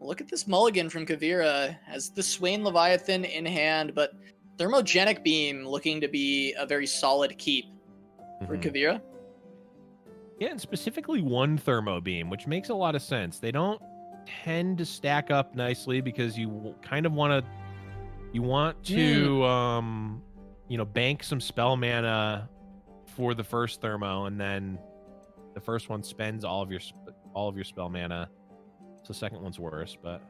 Look at this mulligan from Kuvira. Has the Swain Leviathan in hand, but Thermogenic Beam looking to be a very solid keep for Kuvira. Yeah, and specifically one Thermo Beam, which makes a lot of sense. They don't tend to stack up nicely because you kind of want to you know, bank some spell mana for the first Thermo, and then the first one spends all of your spell mana. So the second one's worse, but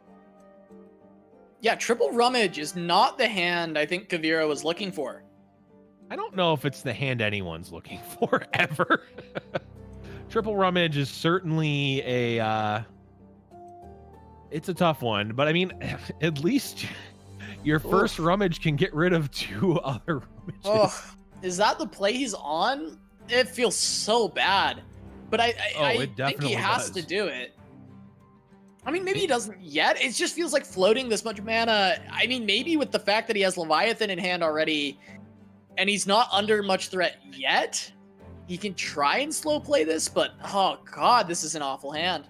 yeah, triple rummage is not the hand I think Kuvira was looking for. I don't know if it's the hand anyone's looking for ever. Triple rummage is certainly it's a tough one, but I mean, at least your first rummage can get rid of two other rummages. Oh, is that the play he's on? It feels so bad, but I think he has to do it. I mean, maybe he doesn't yet. It just feels like floating this much mana. I mean, maybe with the fact that he has Leviathan in hand already, and he's not under much threat yet, he can try and slow play this, but oh god, this is an awful hand.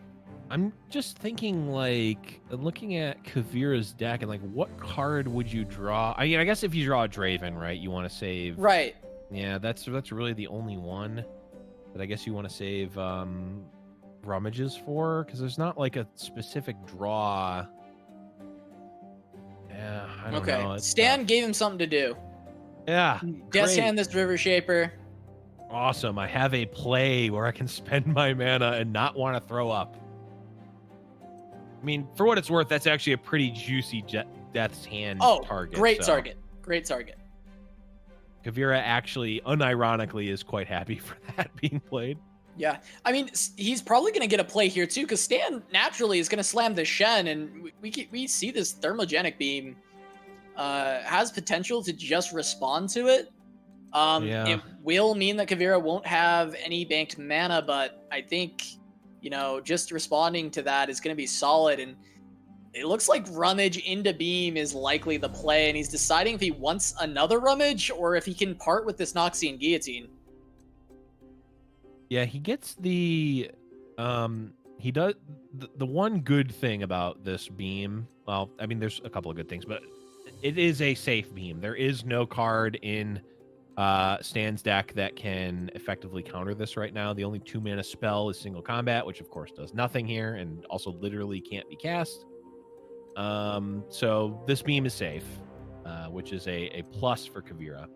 I'm just thinking, like, looking at Kuvira's deck and like, what card would you draw? I mean, I guess if you draw a Draven, right, you want to save. Right. Yeah, that's really the only one that I guess you want to save rummages for, because there's not like a specific draw. Yeah, I don't know. Stan gave him something to do. Yeah. Death Hand this River Shaper. Awesome. I have a play where I can spend my mana and not want to throw up. I mean, for what it's worth, that's actually a pretty juicy Death's Hand target. Great target. Great target. Kuvira actually, unironically, is quite happy for that being played. Yeah. I mean, he's probably going to get a play here, too, because Stan naturally is going to slam the Shen, and we see this Thermogenic Beam has potential to just respond to it. It will mean that Kuvira won't have any banked mana, but I think, you know, just responding to that is going to be solid. And it looks like Rummage into Beam is likely the play, and he's deciding if he wants another Rummage or if he can part with this Noxian Guillotine. Yeah, he gets the he does the one good thing about this beam. Well, I mean, there's a couple of good things, but it is a safe beam. There is no card in Stan's deck that can effectively counter this right now. The only 2-mana spell is Single Combat, which of course does nothing here and also literally can't be cast. So this beam is safe, which is a plus for Kuvira.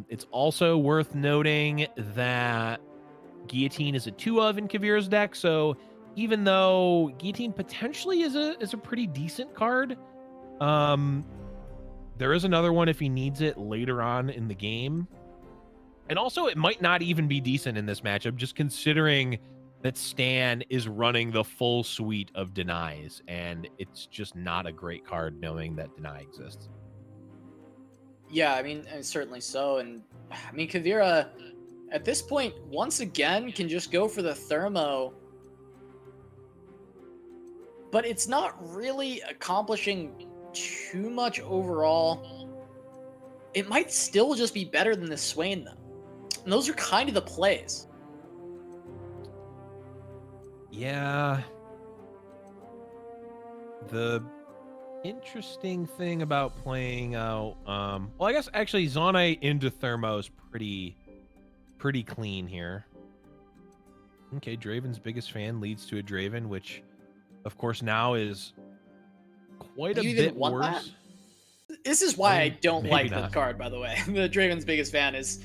It's also worth noting that Guillotine is a 2-of in Kuvira's deck, so even though Guillotine potentially is a pretty decent card, there is another one if he needs it later on in the game. And also, it might not even be decent in this matchup, just considering that Stan is running the full suite of denies, and it's just not a great card knowing that deny exists. Yeah, I mean, certainly so. And I mean, Kuvira, at this point, once again, can just go for the thermo. But it's not really accomplishing too much overall. It might still just be better than the Swain, though. And those are kind of the plays. Yeah. The interesting thing about playing out, well, I guess actually Zonai into Thermo is pretty clean here. Okay, Draven's biggest fan leads to a Draven, which of course now is quite a bit worse. This is why I don't like the card, by the way. The Draven's biggest fan is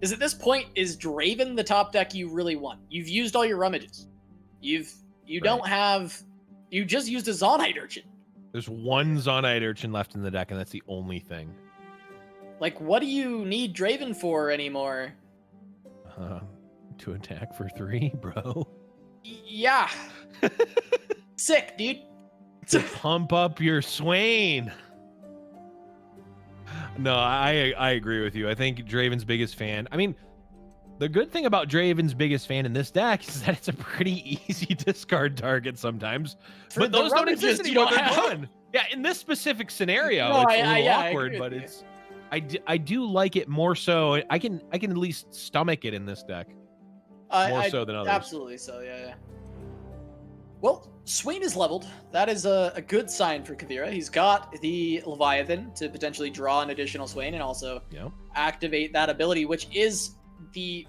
at this point, is Draven the top deck you really want? You've used all your rummages. You just used a Zonite Urchin. There's one Zonite Urchin left in the deck, and that's the only thing. Like, what do you need Draven for anymore? To attack for 3, bro. Yeah. Sick, dude. To pump up your Swain. No, I agree with you. I think Draven's biggest fan. I mean, the good thing about Draven's biggest fan in this deck is that it's a pretty easy discard target sometimes. But those don't exist anymore. They're done. Yeah, in this specific scenario, it's a little awkward, but it's I do like it more so. I can at least stomach it in this deck. More so than others. Absolutely so, yeah. Well, Swain is leveled. That is a good sign for Kuvira. He's got the Leviathan to potentially draw an additional Swain and also activate that ability, which is the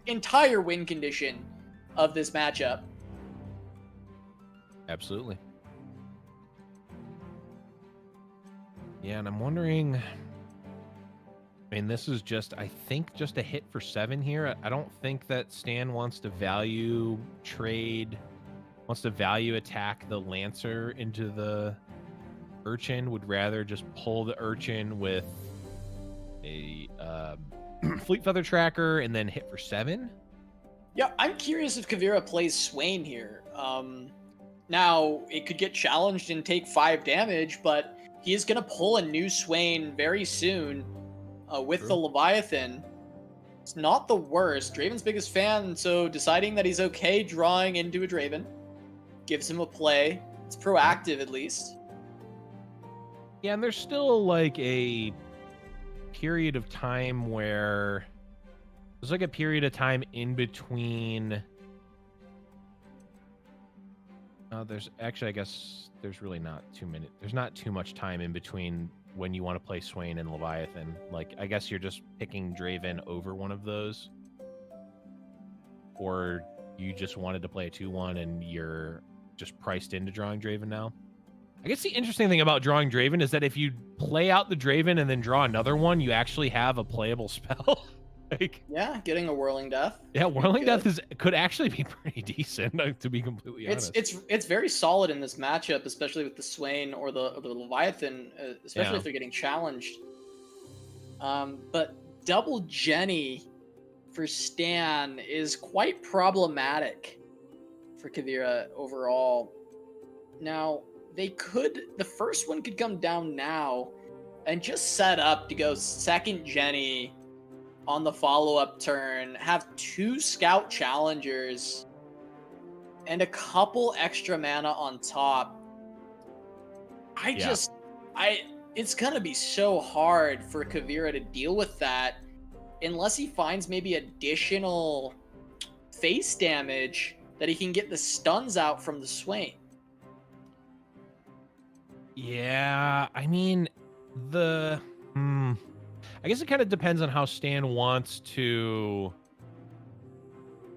entire win condition of this matchup. Absolutely. Yeah, and I'm wondering, I mean, this is just, I think, just a hit for 7 here. I don't think that Stan wants to value attack the Lancer into the Urchin. Would rather just pull the Urchin with a Fleet Feather Tracker and then hit for 7. Yeah, I'm curious if Kuvira plays Swain here. Now, it could get challenged and take 5 damage, but he is going to pull a new Swain very soon with the Leviathan. It's not the worst. Draven's biggest fan, so deciding that he's okay drawing into a Draven gives him a play. It's proactive, at least. Yeah, and there's still like a period of time where there's like a period of time in between. There's actually, I guess there's really not there's not too much time in between when you want to play Swain and Leviathan. Like, I guess you're just picking Draven over one of those, or you just wanted to play a 2-1 and you're just priced into drawing Draven now. I guess the interesting thing about drawing Draven is that if you play out the Draven and then draw another one, you actually have a playable spell. Like, yeah, getting a Whirling Death. Yeah, Whirling Death could actually be pretty decent, to be completely honest. It's very solid in this matchup, especially with the Swain or the Leviathan, especially if they're getting challenged. But double Jenny for Stan is quite problematic for Kuvira overall. Now, the first one could come down now and just set up to go second Jenny on the follow-up turn, have 2 Scout Challengers, and a couple extra mana on top. It's gonna be so hard for Kuvira to deal with that unless he finds maybe additional face damage that he can get the stuns out from the Swain. Yeah, I mean, I guess it kind of depends on how Stan wants to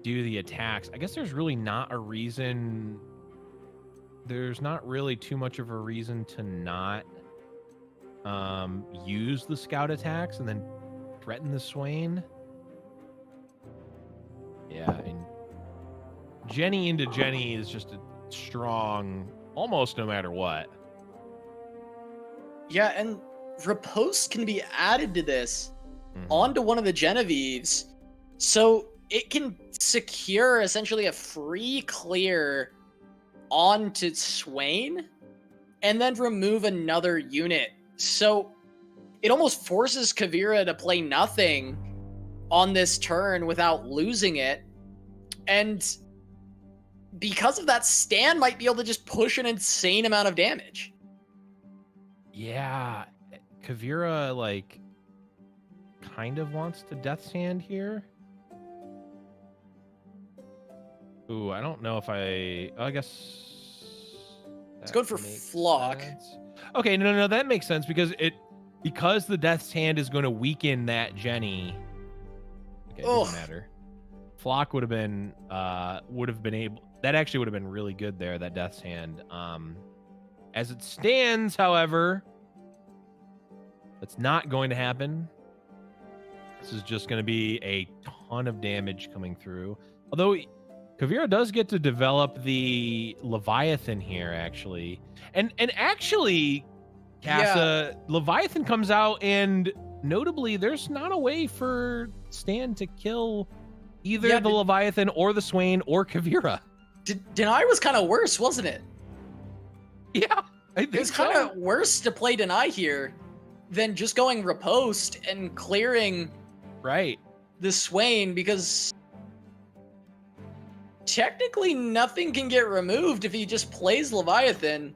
do the attacks. I guess there's really not a reason. There's not really too much of a reason to not use the scout attacks and then threaten the Swain. Yeah, and Jenny into Jenny is just a strong almost no matter what. Yeah, and Riposte can be added to this onto one of the Genevieves, so it can secure essentially a free clear onto Swain and then remove another unit. So it almost forces Kuvira to play nothing on this turn without losing it. And because of that, Stan might be able to just push an insane amount of damage. Yeah, Kuvira, like, kind of wants to Death's Hand here. Ooh, I don't know if I guess... It's good for Flock. Sense. Okay, no, that makes sense because the Death's Hand is going to weaken that Jenny. Okay, it doesn't matter. Flock would have been able. That actually would have been really good there. That Death's Hand. As it stands, however, that's not going to happen. This is just going to be a ton of damage coming through. Although Kuvira does get to develop the Leviathan here, actually, and actually, Casa, Leviathan comes out, and notably, there's not a way for Stan to kill either the Leviathan or the Swain or Kuvira. Deny was kind of worse, wasn't it? Yeah, I think it was kind of worse to play Deny here than just going Riposte and clearing the Swain, because technically nothing can get removed if he just plays Leviathan.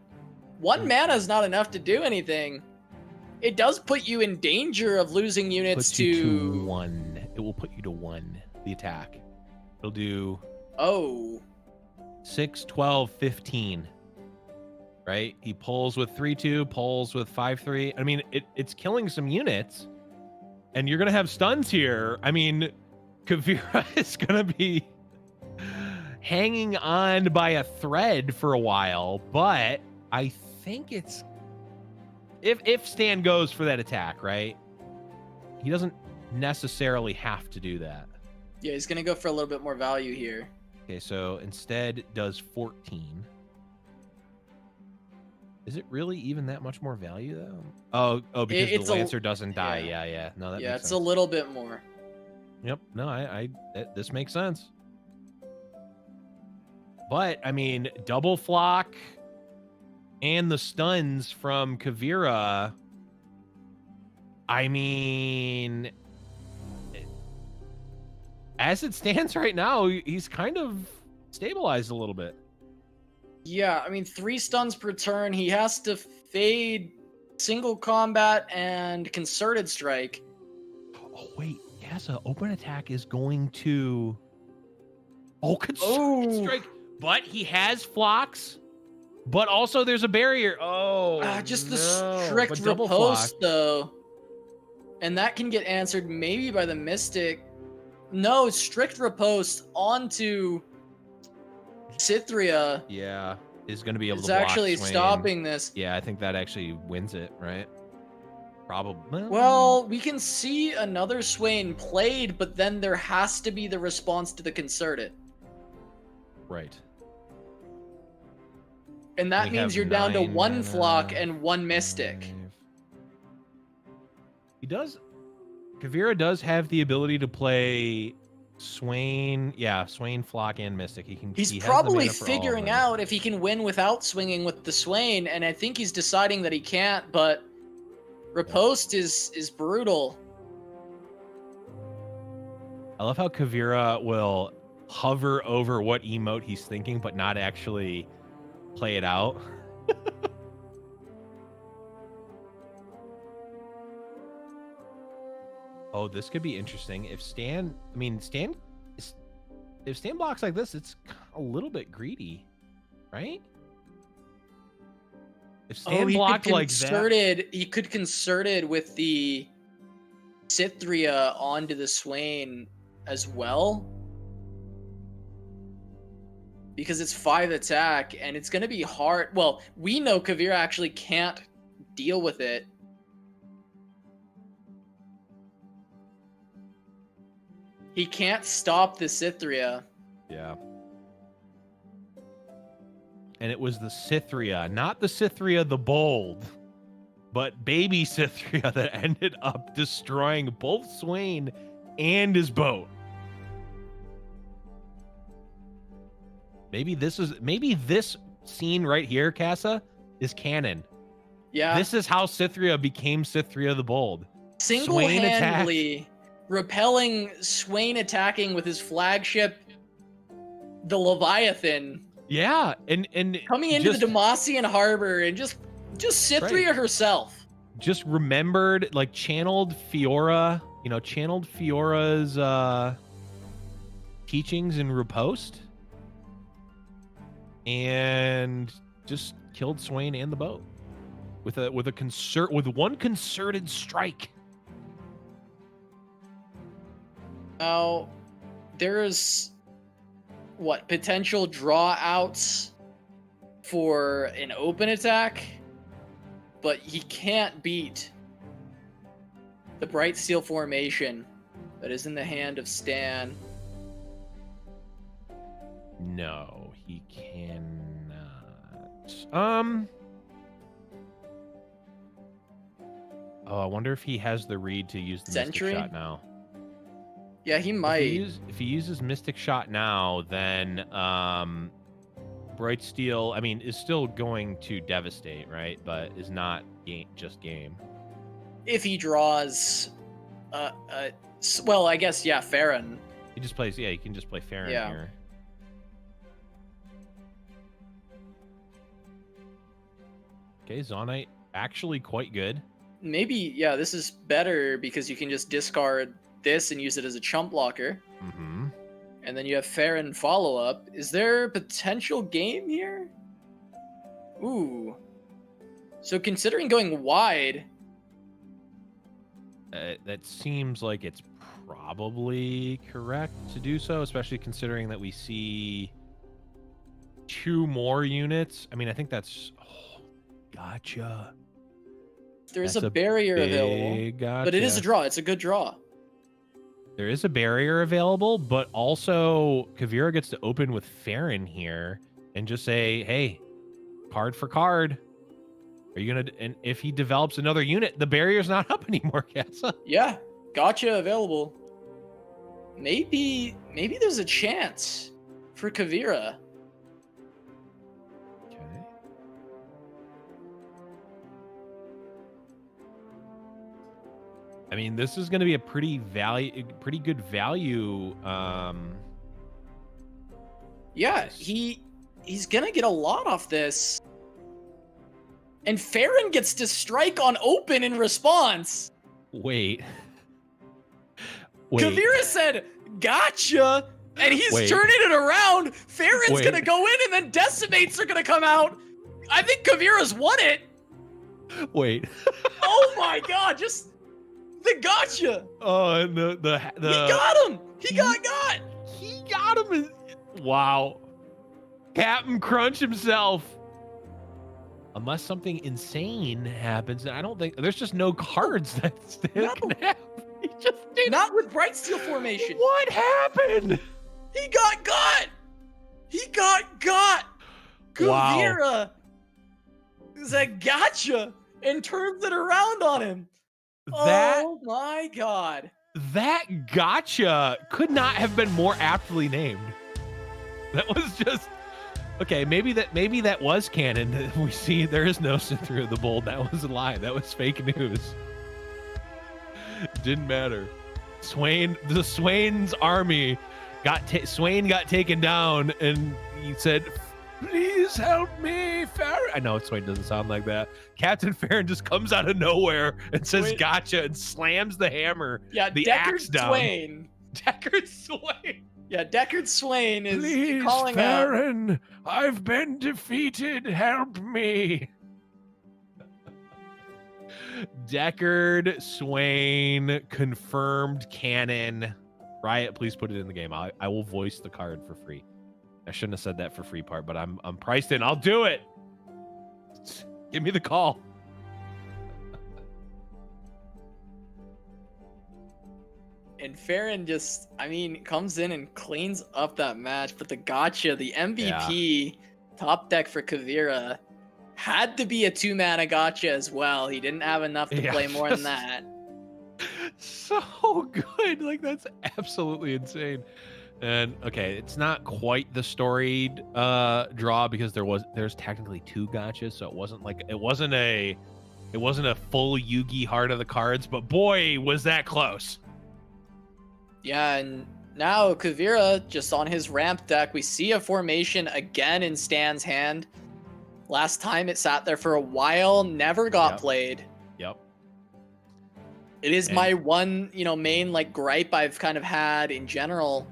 One mana is not enough to do anything. It does put you in danger of losing units to 1. It will put you to 1, the attack. It'll do 6, 12, 15. Right? He pulls with 3/2, pulls with 5/3. I mean, it's killing some units, and you're gonna have stuns here. I mean, Kuvira is gonna be hanging on by a thread for a while, but I think it's if Stan goes for that attack, right? He doesn't necessarily have to do that. Yeah, he's gonna go for a little bit more value here. Okay, so instead does 14. Is it really even that much more value though? Oh, because the Lancer doesn't die. Yeah. No, that makes sense. It's a little bit more. Yep. No, this makes sense. But I mean, double Flock and the stuns from Kuvira. I mean, as it stands right now, he's kind of stabilized a little bit. Yeah, I mean, 3 stuns per turn. He has to fade single combat and concerted strike. Oh, wait. Casa, open attack is going to... concerted strike. But he has Flocks. But also there's a barrier. Just the strict riposte, though. And that can get answered maybe by the Mystic. No, strict riposte onto Cythria, is going to be able to block actually Swain. Stopping this. Yeah, I think that actually wins it, right? Probably. Well, we can see another Swain played, but then there has to be the response to the concerted. Right. And that means you're down to 1 Flock and 1 Mystic. Kuvira does have the ability to play Swain, Swain, Flock, and Mystic. He's probably figuring out if he can win without swinging with the Swain, and I think he's deciding that he can't, but Riposte is brutal. I love how Kuvira will hover over what emote he's thinking, but not actually play it out. Oh, this could be interesting. If Stan blocks like this, it's a little bit greedy, right? If Stan blocked like that, he could concerted with the Cythria onto the Swain as well, because it's 5 attack and it's going to be hard. Well, we know Kuvira actually can't deal with it. He can't stop the Cythria. Yeah. And it was the Cythria, not the Cythria the Bold, but baby Cythria that ended up destroying both Swain and his boat. Maybe this scene right here, Casa, is canon. Yeah. This is how Cythria became Cythria the Bold. Single-handedly repelling Swain attacking with his flagship, the Leviathan. Yeah, and coming into the Demacian harbor and just Cythria herself. Just remembered, like, channeled Fiora, channeled Fiora's teachings in Riposte, and just killed Swain and the boat with one concerted strike. Now, there's potential draw outs for an open attack, but he can't beat the Bright Steel formation that is in the hand of Stan. No, he cannot. Oh, I wonder if he has the read to use the Sentry? Mystic Shot now. Yeah, he might. If he uses Mystic Shot now, then Bright Steel, I mean, is still going to devastate, right? But is not just game. If he draws, well, I guess, yeah, Farron. He just plays, he can just play Farron here. Okay, Zonite actually quite good. Maybe, yeah, this is better because you can just discard this and use it as a chump blocker. Mm-hmm. And then you have Farron follow-up. Is there potential game here? Ooh. So considering going wide... that seems like it's probably correct to do so, especially considering that we see 2 more units. I mean, I think that's... Oh, gotcha. There's a barrier available, but it is a draw. It's a good draw. There is a barrier available, but also Kuvira gets to open with Farron here and just say, hey, card for card. Are you going to... And if he develops another unit, the barrier's not up anymore, Casa. Yeah, gotcha available. Maybe there's a chance for Kuvira. I mean, this is going to be a pretty good value. Yeah, he's going to get a lot off this. And Farron gets to strike on open in response. Wait. Kuvira said, gotcha. And he's turning it around. Farron's going to go in and then Decimates are going to come out. I think Kuvira's won it. Wait. Oh my God, just... The gotcha! Oh, and the he got him! He got! He got him! Wow. Captain Crunch himself. Unless something insane happens, I don't think... There's just no cards that Stan can have. He just did. Not with Bright Steel formation. What happened? He got! He got! Kuvira is a gotcha and turns it around on him. Oh my God. That gotcha could not have been more aptly named. That was just okay. Maybe that was canon. We see there is no Cythria the Bold. That was a lie. That was fake news. Didn't matter. Swain's army Swain got taken down, and he said, "Please help me, Farron." I know Swain doesn't sound like that. Captain Farron just comes out of nowhere and says gotcha and slams the hammer. Yeah, the Deckard axe down. Swain. Deckard Swain. Yeah, Deckard Swain is Please, calling Farron, out. I've been defeated. Help me. Deckard Swain confirmed canon. Riot, please put it in the game. I will voice the card for free. I shouldn't have said that for free part, but I'm priced in. I'll do it. Give me the call. And Farron just, comes in and cleans up that match. But the gotcha, the MVP top deck for Kuvira had to be a 2-mana gotcha as well. He didn't have enough to play more than that. So good. Like, that's absolutely insane. And okay, it's not quite the storied draw because there's technically 2 gotchas, so it wasn't a It wasn't a full Yugi heart of the cards, but boy, was that close. Yeah, and now Kuvira, just on his ramp deck, we see a formation again in Stan's hand. Last time it sat there for a while, never got played. Yep. It is my one, main like gripe I've kind of had in general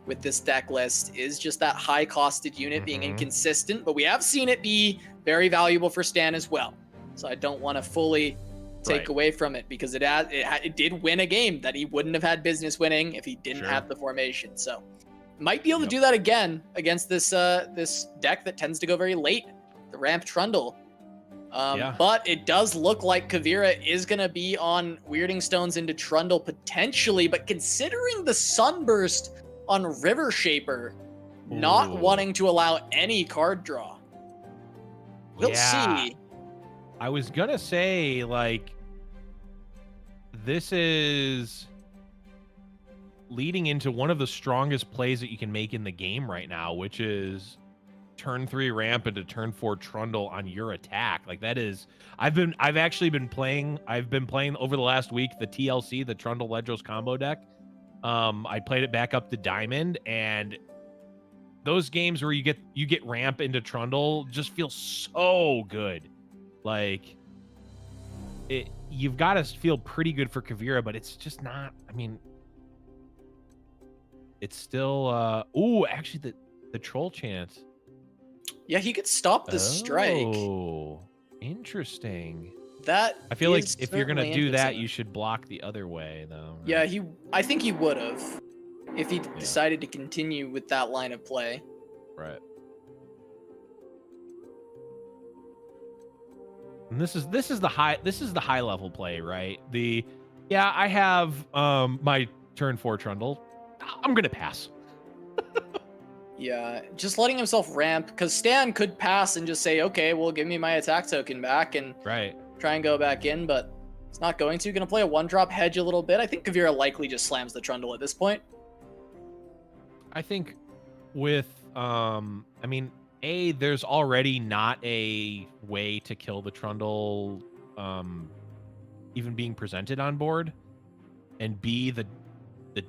with this deck list is just that high costed unit being inconsistent, but we have seen it be very valuable for Stan as well. So I don't want to fully take away from it because it did win a game that he wouldn't have had business winning if he didn't have the formation. So might be able to do that again against this this deck that tends to go very late, the ramp Trundle. But it does look like Kuvira is going to be on Weirding Stones into Trundle potentially, but considering the Sunburst on River Shaper, not wanting to allow any card draw. We'll see. I was going to say, like, this is leading into one of the strongest plays that you can make in the game right now, which is turn 3 ramp into turn 4 Trundle on your attack. Like that is, I've been playing over the last week, the TLC, the Trundle Ledros combo deck. I played it back up to Diamond, and those games where you get ramp into Trundle just feel so good. Like you've got to feel pretty good for Kuvira, but it's just not, I mean, it's still, actually the troll chance. Yeah, he could stop the strike. Oh, interesting. That I feel like if you're gonna do that, you should block the other way, though. Right? Yeah, I think he would have if he decided to continue with that line of play. Right. And this is the high level play, right? I have my turn 4 Trundle. I'm gonna pass. Yeah, just letting himself ramp, because Stan could pass and just say, okay, well, give me my attack token back and try and go back in, but it's not going to. Going to play a 1-drop, hedge a little bit. I think Kuvira likely just slams the Trundle at this point. I think with, I mean, A, there's already not a way to kill the Trundle even being presented on board, and B, the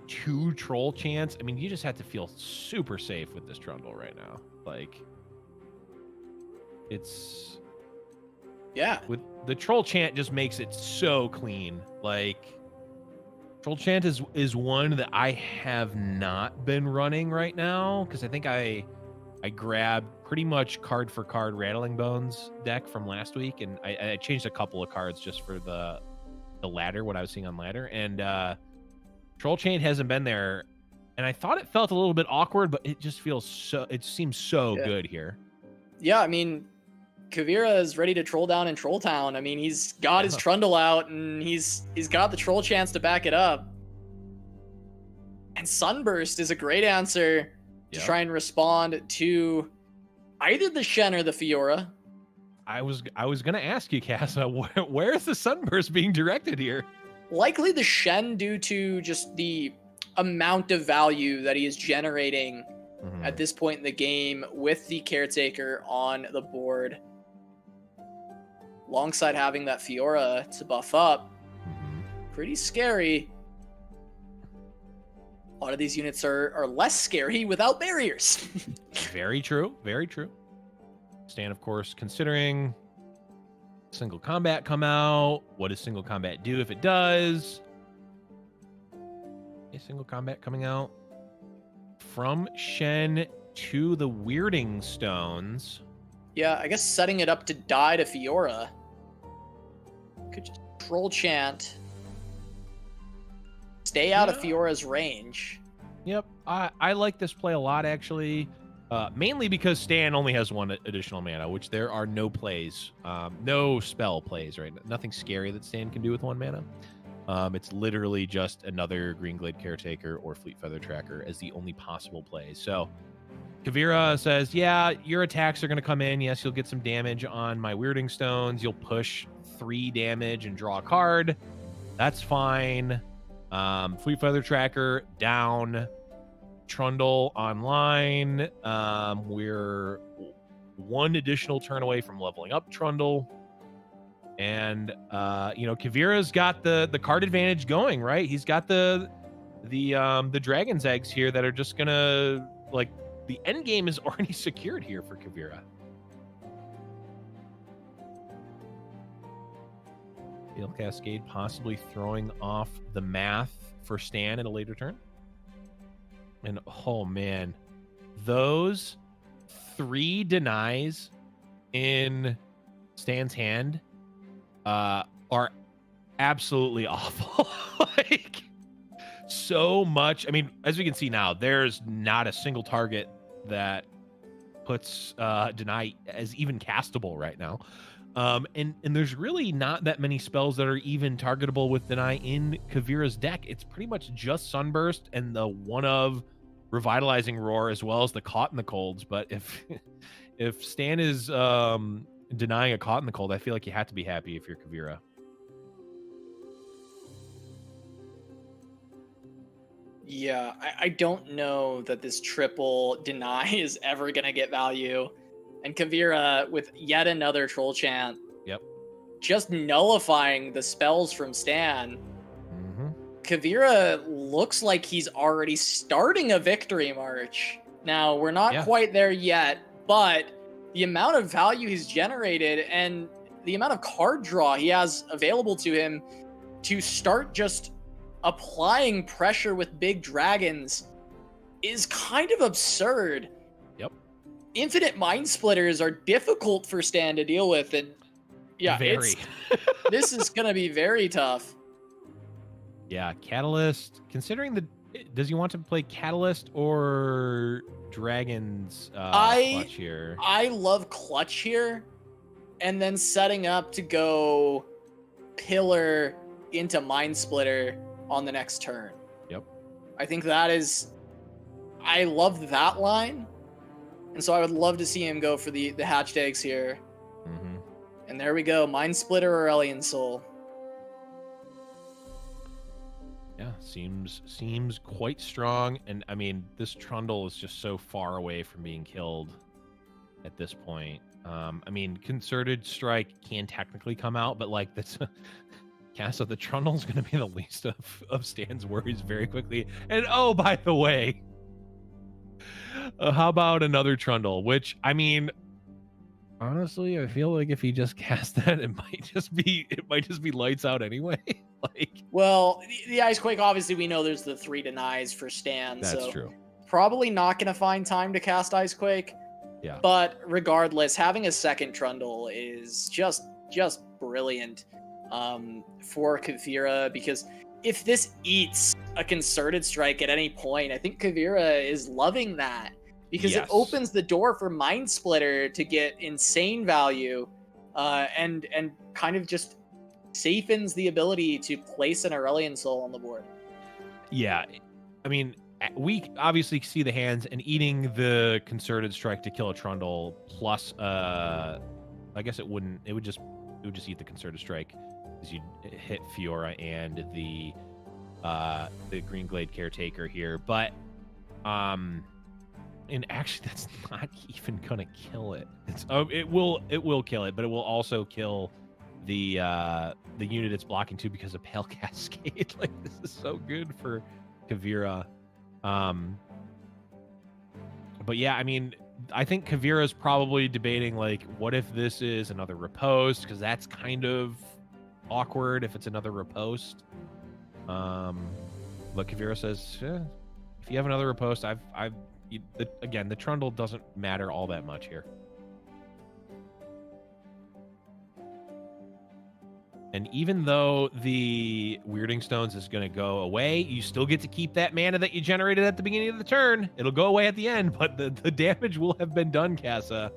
2 troll chance. I mean, you just have to feel super safe with this Trundle right now. Like, it's with the troll chant just makes it so clean. Like, troll chant is one that I have not been running right now because I think I grabbed pretty much card for card Rattling Bones deck from last week, and I changed a couple of cards just for the ladder, what I was seeing on ladder, and Troll Chain hasn't been there, and I thought it felt a little bit awkward, but it just feels it seems so good here. Yeah, I mean, Kuvira is ready to troll down in Troll Town. I mean, he's got his Trundle out, and he's got the troll chance to back it up. And Sunburst is a great answer to try and respond to either the Shen or the Fiora. I was gonna ask you, Casa, where is the Sunburst being directed here? Likely the Shen, due to just the amount of value that he is generating at this point in the game with the Caretaker on the board, alongside having that Fiora to buff up. Pretty scary. A lot of these units are less scary without barriers. Very true. Very true. Stan, of course, considering single combat come out. What does single combat do if it does? A single combat coming out from Shen to the Weirding Stones. Yeah, I guess setting it up to die to Fiora. Could just troll chant. Stay out of Fiora's range. Yep, I like this play a lot, actually. Mainly because Stan only has 1 additional mana, which there are no plays, no spell plays, right? Nothing scary that Stan can do with 1 mana. It's literally just another Greenglade Caretaker or Fleet Feather Tracker as the only possible plays. So Kuvira says, yeah, your attacks are going to come in. Yes, you'll get some damage on my Weirding Stones. You'll push 3 damage and draw a card. That's fine. Fleet Feather Tracker down. Trundle online. We're 1 additional turn away from leveling up Trundle. And you know, Kuvira's got the card advantage going, right? He's got the dragon's eggs here that are just gonna, like, the end game is already secured here for Kuvira. Fail Cascade possibly throwing off the math for Stan at a later turn. And oh man, those 3 denies in Stan's hand are absolutely awful. Like, so much. I mean, as we can see now, there's not a single target that puts deny as even castable right now. And there's really not that many spells that are even targetable with deny in Kuvira's deck. It's pretty much just Sunburst and the one of Revitalizing Roar, as well as the Caught in the Colds. But if Stan is denying a Caught in the Cold, I feel like you have to be happy if you're Kuvira. Yeah, I don't know that this triple deny is ever going to get value. And Kuvira with yet another Troll Chant. Yep. Just nullifying the spells from Stan. Mm-hmm. Kuvira looks like he's already starting a victory march. Now, we're not quite there yet, but the amount of value he's generated and the amount of card draw he has available to him to start just applying pressure with big dragons is kind of absurd. Yep. Infinite Mind Splitters are difficult for Stan to deal with, and yeah, this is gonna be very tough. Yeah, Catalyst, considering does he want to play Catalyst or Dragon's Clutch here? I love Clutch here, and then setting up to go Pillar into Mind Splitter on the next turn. Yep. I think I love that line, and so I would love to see him go for the hatched eggs here. Mm-hmm. And there we go, Mind Splitter or Alien Soul. Yeah, seems quite strong. And I mean, this Trundle is just so far away from being killed at this point. I mean, Concerted Strike can technically come out, but like that's Casa, the Trundle's going to be the least of Stan's worries very quickly. And oh, by the way, how about another Trundle? Which, I mean, honestly, I feel like if he just cast that, it might just be lights out anyway. Like, well, the Icequake, obviously we know there's the 3 denies for Stan. That's so true. Probably probably not going to find time to cast Icequake. Yeah. But regardless, having a second Trundle is just brilliant for Kuvira, because if this eats a Concerted Strike at any point, I think Kuvira is loving that, because it opens the door for Mind Splitter to get insane value and kind of just safens the ability to place an Aurelion Soul on the board. Yeah, I mean, we obviously see the hands, and eating the Concerted Strike to kill a Trundle plus I guess it would just eat the Concerted Strike, because you'd hit Fiora and the Green Glade Caretaker here. But and actually that's not even gonna kill it. It will kill it, but it will also kill the unit it's blocking too, because of Pale Cascade. Like, this is so good for Kuvira. But yeah, I mean, I think Kuvira's probably debating, like, what if this is another Riposte, because that's kind of awkward if it's another Riposte. But Kuvira says, if you have another Riposte, again, the Trundle doesn't matter all that much here. And even though the Weirding Stones is going to go away, you still get to keep that mana that you generated at the beginning of the turn. It'll go away at the end, but the damage will have been done, Casa.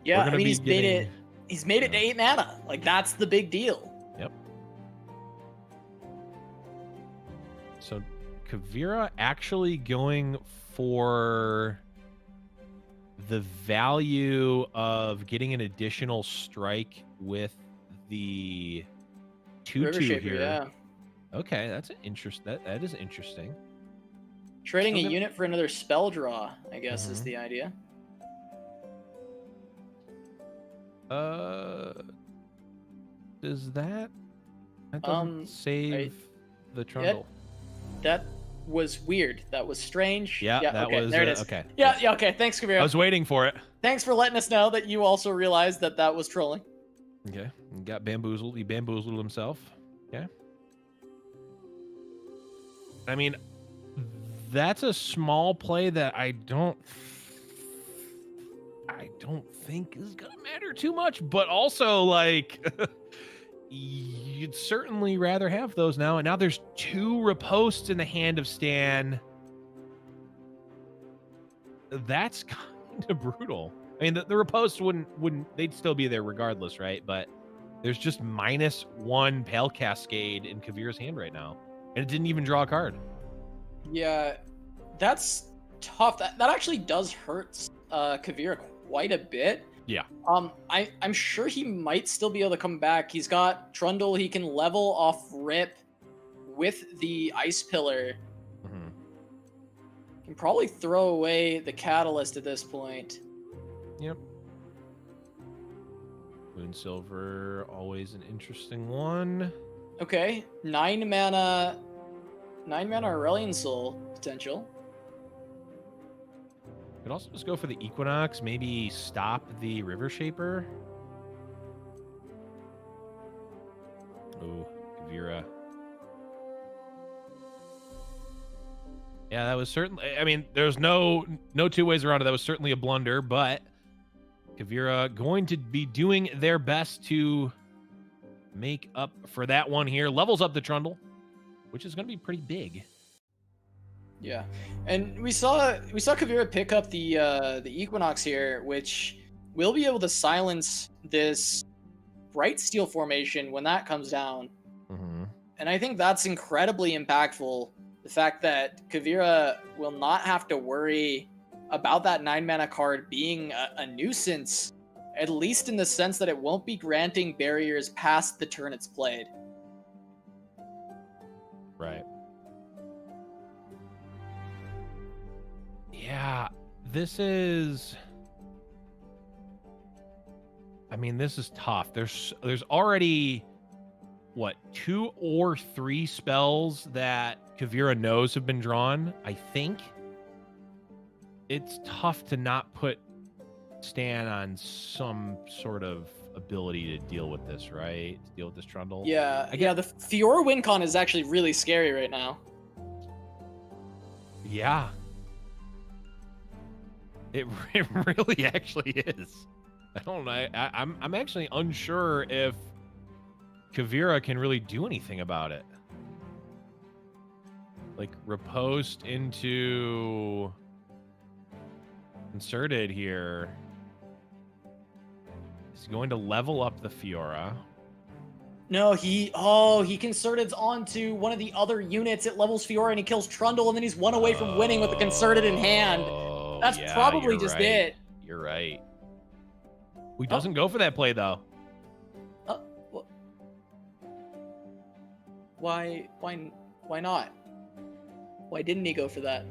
Yeah, I mean, he's made it to 8 mana. Like, that's the big deal. Yep. So Kuvira actually going for the value of getting an additional strike with the 2/2 here. Yeah. Okay, that's an interest. That is interesting. Trading a unit for another spell draw, I guess, is the idea. does that doesn't save the Trundle? That was weird. That was strange. Yeah, that okay, was there it is. okay. Yeah, yeah, okay. Thanks, Kuvira. I was waiting for it. Thanks for letting us know that you also realized that that was trolling. Okay, he got bamboozled. He bamboozled himself. Okay. I mean, that's a small play that I don't think is gonna matter too much, but also like you'd certainly rather have those now. And now there's 2 riposts in the hand of Stan. That's kind of brutal. I mean, the riposts wouldn't they'd still be there regardless, right? But there's just -1 Pale Cascade in Kuvira's hand right now, and it didn't even draw a card. Yeah, that's tough. That actually does hurt Kuvira quite a bit. Yeah. I'm sure he might still be able to come back. He's got Trundle. He can level off rip with the Ice Pillar. Mm-hmm. Can probably throw away the Catalyst at this point. Yep. Moon Silver, always an interesting one. Okay, 9 mana Aurelion Soul potential. Could also just go for the Equinox, maybe stop the River Shaper. Ooh, Kuvira. Yeah, that was certainly, I mean, there's no 2 ways around it. That was certainly a blunder, but Kuvira going to be doing their best to make up for that one here. Levels up the Trundle, which is going to be pretty big. Yeah, and we saw Kuvira pick up the Equinox here, which will be able to silence this Bright Steel formation when that comes down. Mm-hmm. And I think that's incredibly impactful. The fact that Kuvira will not have to worry about that 9 mana card being a nuisance, at least in the sense that it won't be granting barriers past the turn it's played. Right. Yeah, this is... I mean, this is tough. There's already, what, 2 or 3 spells that Kuvira knows have been drawn, I think. It's tough to not put Stan on some sort of ability to deal with this, right? To deal with this Trundle. Yeah, the Fiora Wincon is actually really scary right now. Yeah. It really actually is. I don't know. I'm actually unsure if Kuvira can really do anything about it. Like, riposte into Concerted here. He's going to level up the Fiora. No, he concerted onto one of the other units. It levels Fiora and he kills Trundle, and then he's 1 away from winning with the Concerted in hand. That's probably just it. You're right. He doesn't go for that play, though. Why not? Why didn't he go for that?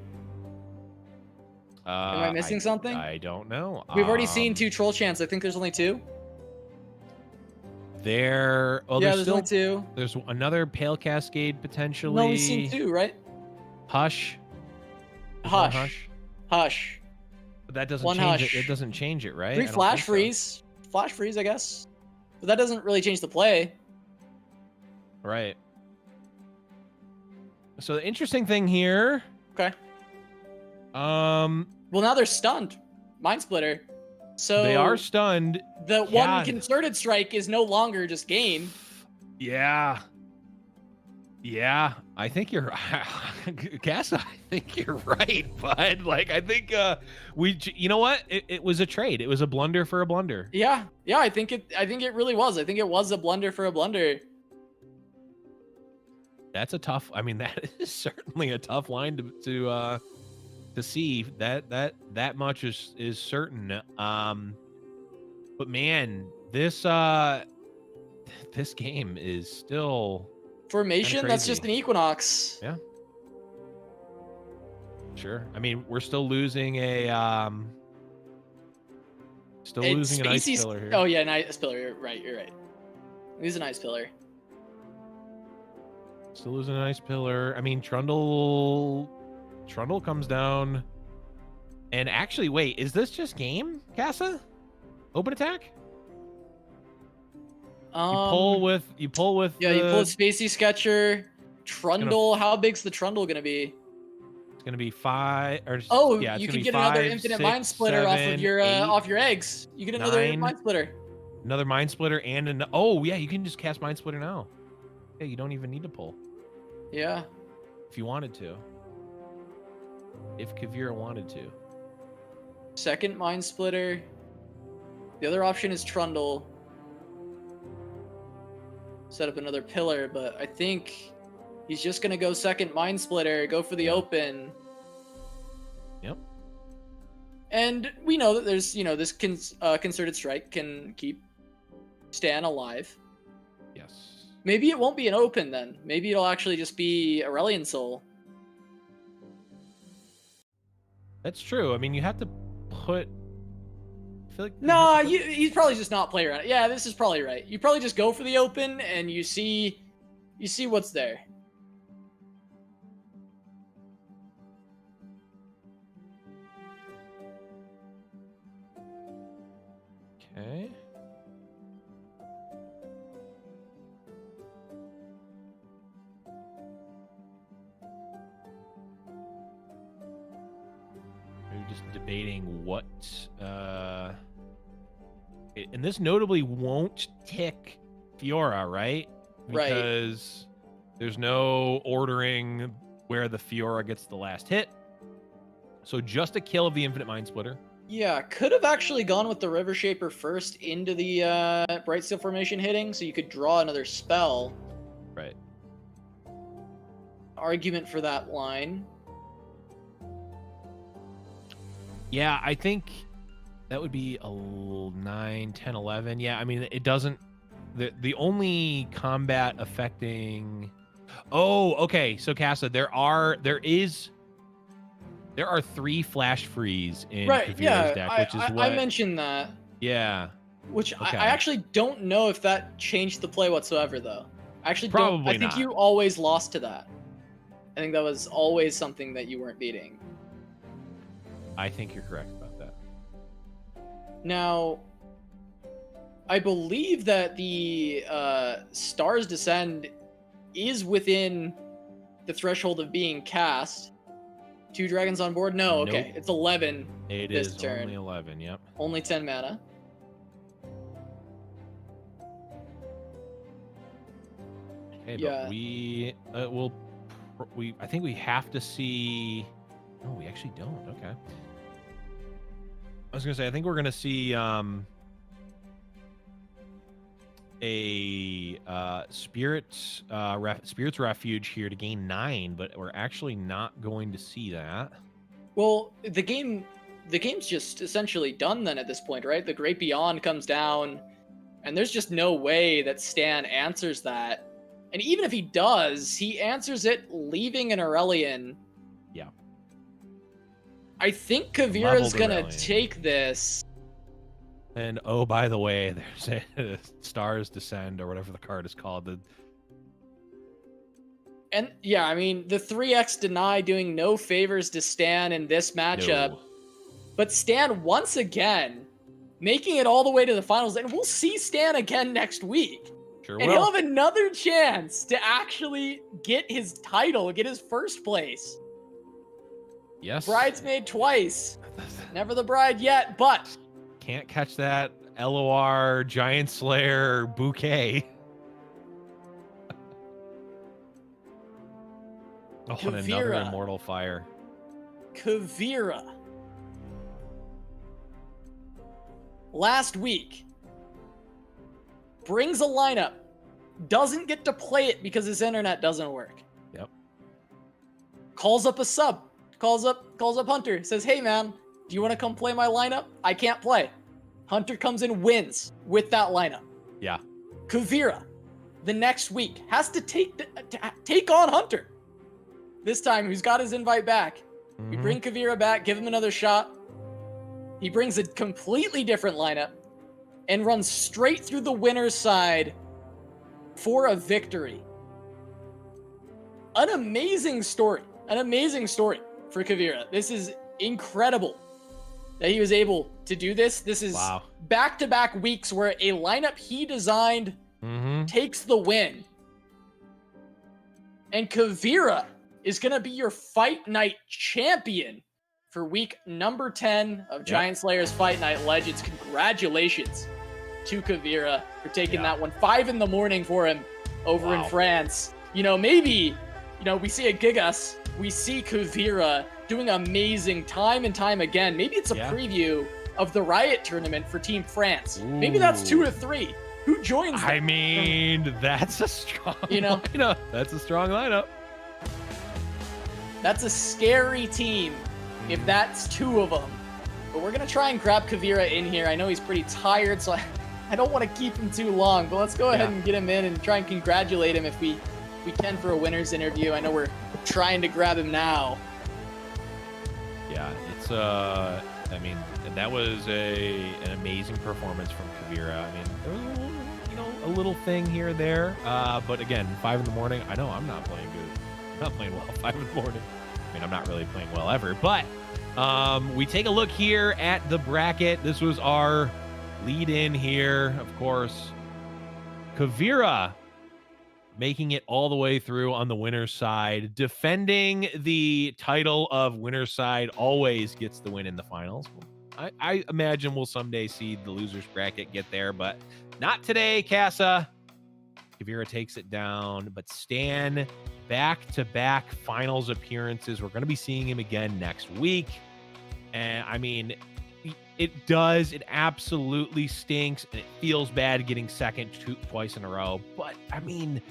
Am I missing something? I don't know. We've already seen 2 Troll Chants. I think there's only 2. There's only 2. There's another Pale Cascade potentially. No, we've seen 2, right? Hush. Hush. But that doesn't One change Hush. it. It doesn't change it, right? 3 Flash Freeze. So. Flash Freeze, I guess. But that doesn't really change the play. Right. So the interesting thing here. Okay. Well, now they're stunned. Mind Splitter. So they are stunned. The one Concerted Strike is no longer just game. Yeah. Yeah, I think you're, Casa. I think you're right, bud. Like, I think you know what? It was a trade. It was a blunder for a blunder. Yeah, I think it really was. I think it was a blunder for a blunder. That's a tough. I mean, that is certainly a tough line to see. That much is certain. But man, this game is still. Formation, that's just an Equinox. Yeah. Sure. I mean, we're still losing a losing an Ice Pillar here. Oh yeah, an Ice Pillar. You're right. He's an ice pillar. Still losing an ice pillar. I mean, Trundle comes down. And actually, wait, is this just game, Casa? Open attack? You pull with yeah, you pull with Spacey Sketcher. Trundle, how big's the Trundle gonna be? It's gonna be 5 or yeah, you can get another infinite mind splitter off of your off your eggs. You get another mind splitter. Another mind splitter and an oh yeah, you can just cast mind splitter now. Yeah, you don't even need to pull. Yeah. If you wanted to. If Kuvira wanted to. Second mind splitter. The other option is Trundle. Set up another pillar, but I think he's just gonna go second mind splitter, go for the open. Yep. And we know that there's, this concerted strike can keep Stan alive. Yes. Maybe it won't be an open then. Maybe it'll actually just be Aurelion Soul. That's true. I mean, you have to put. I feel like no, he's probably just not playing around. Yeah, this is probably right. You probably just go for the open and you see what's there. Okay. We're just debating what and this notably won't tick Fiora, right? Because there's no ordering where the Fiora gets the last hit. So just a kill of the Infinite Mind Splitter. Yeah, could have actually gone with the River Shaper first into the Bright Steel Formation hitting, so you could draw another spell. Right. Argument for that line. Yeah, I think that would be a 9, 10, 11. Yeah, I mean, it doesn't... The only combat affecting... Oh, okay. So, Casa, there are 3 flash freeze in Kuvira's deck, which is what... I mentioned that. Yeah. Which I actually don't know if that changed the play whatsoever, though. I actually Probably don't. I think you always lost to that. I think that was always something that you weren't beating. I think you're correct about that. Now, I believe that the Stars Descend is within the threshold of being cast. 2 dragons on board? No, okay. Nope. It's 11 this turn. Only 11, yep. Only 10 mana. Okay, but I think we have to see... No, we actually don't. Okay. I was going to say, I think we're going to see a Spirit's Refuge here to gain 9, but we're actually not going to see that. Well, the game's just essentially done then at this point, right? The Great Beyond comes down, and there's just no way that Stan answers that. And even if he does, he answers it leaving an Aurelion. Yeah. I think Kuvira's gonna take this. And oh, by the way, there's a Stars Descend or whatever the card is called. And yeah, I mean, the 3x deny doing no favors to Stan in this matchup. No. But Stan once again making it all the way to the finals, and we'll see Stan again next week. Sure and will. He'll have another chance to actually get his title, get his first place. Yes. Bridesmaid twice. Never the bride yet, but... Can't catch that LoR Giant Slayer bouquet. Oh, and another Immortal Fire. Kuvira. Last week. Brings a lineup. Doesn't get to play it because his internet doesn't work. Yep. Calls up a sub. Calls up Hunter. Says, hey man, do you want to come play my lineup? I can't play. Hunter comes in, wins with that lineup. Yeah. Kuvira, the next week, has to take on Hunter. This time, he's got his invite back. Mm-hmm. We bring Kuvira back, give him another shot. He brings a completely different lineup and runs straight through the winner's side for a victory. An amazing story for Kuvira. This is incredible that he was able to do this. This is back-to-back weeks where a lineup he designed takes the win. And Kuvira is going to be your Fight Night champion for week number 10 of Giant Slayer's Fight Night Legends. Congratulations to Kuvira for taking that one. 5 in the morning for him over in France. You know, maybe, you know, we see a Gigas, we see Kuvira doing amazing time and time again. Maybe it's a preview of the Riot tournament for Team France. Ooh. Maybe that's 2 or 3. Who joins them? I mean, that's a strong lineup. That's a strong lineup. That's a scary team if that's 2 of them. But we're going to try and grab Kuvira in here. I know he's pretty tired, so I don't want to keep him too long. But let's go ahead and get him in and try and congratulate him if we can for a winner's interview. I know we're trying to grab him now. Yeah, it's I mean, that was an amazing performance from Kuvira. I mean, there was a little thing here or there, but again, 5 in the morning. I know I'm not playing good. I'm not playing well 5 in the morning. I mean, I'm not really playing well ever, but we take a look here at the bracket. This was our lead in here, of course. Kuvira making it all the way through on the winner's side, defending the title of winner's side, always gets the win in the finals. I imagine we'll someday see the loser's bracket get there, but not today, Casa. Kuvira takes it down, but Stan, back-to-back finals appearances. We're going to be seeing him again next week. And I mean, it absolutely stinks, and it feels bad getting second twice in a row. But I mean,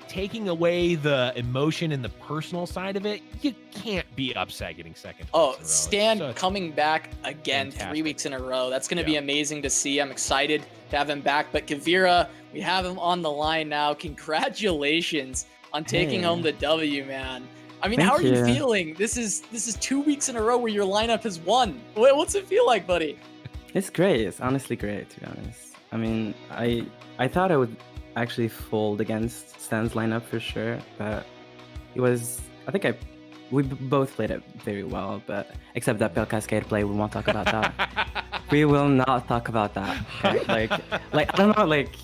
taking away the emotion and the personal side of it, you can't be upset getting second twice in a row. Stan coming back again, fantastic. 3 weeks in a row. That's going to be amazing to see. I'm excited to have him back. But Kuvira, we have him on the line now. Congratulations on taking home the W, man. I mean, how are you feeling? This is 2 weeks in a row where your lineup has won. What's it feel like, buddy? It's great. It's honestly great, to be honest. I mean, I thought I would actually fold against Stan's lineup for sure, but it was, I think we both played it very well, but except that Pale Cascade play, we won't talk about that. We will not talk about that. Okay? like I don't know, like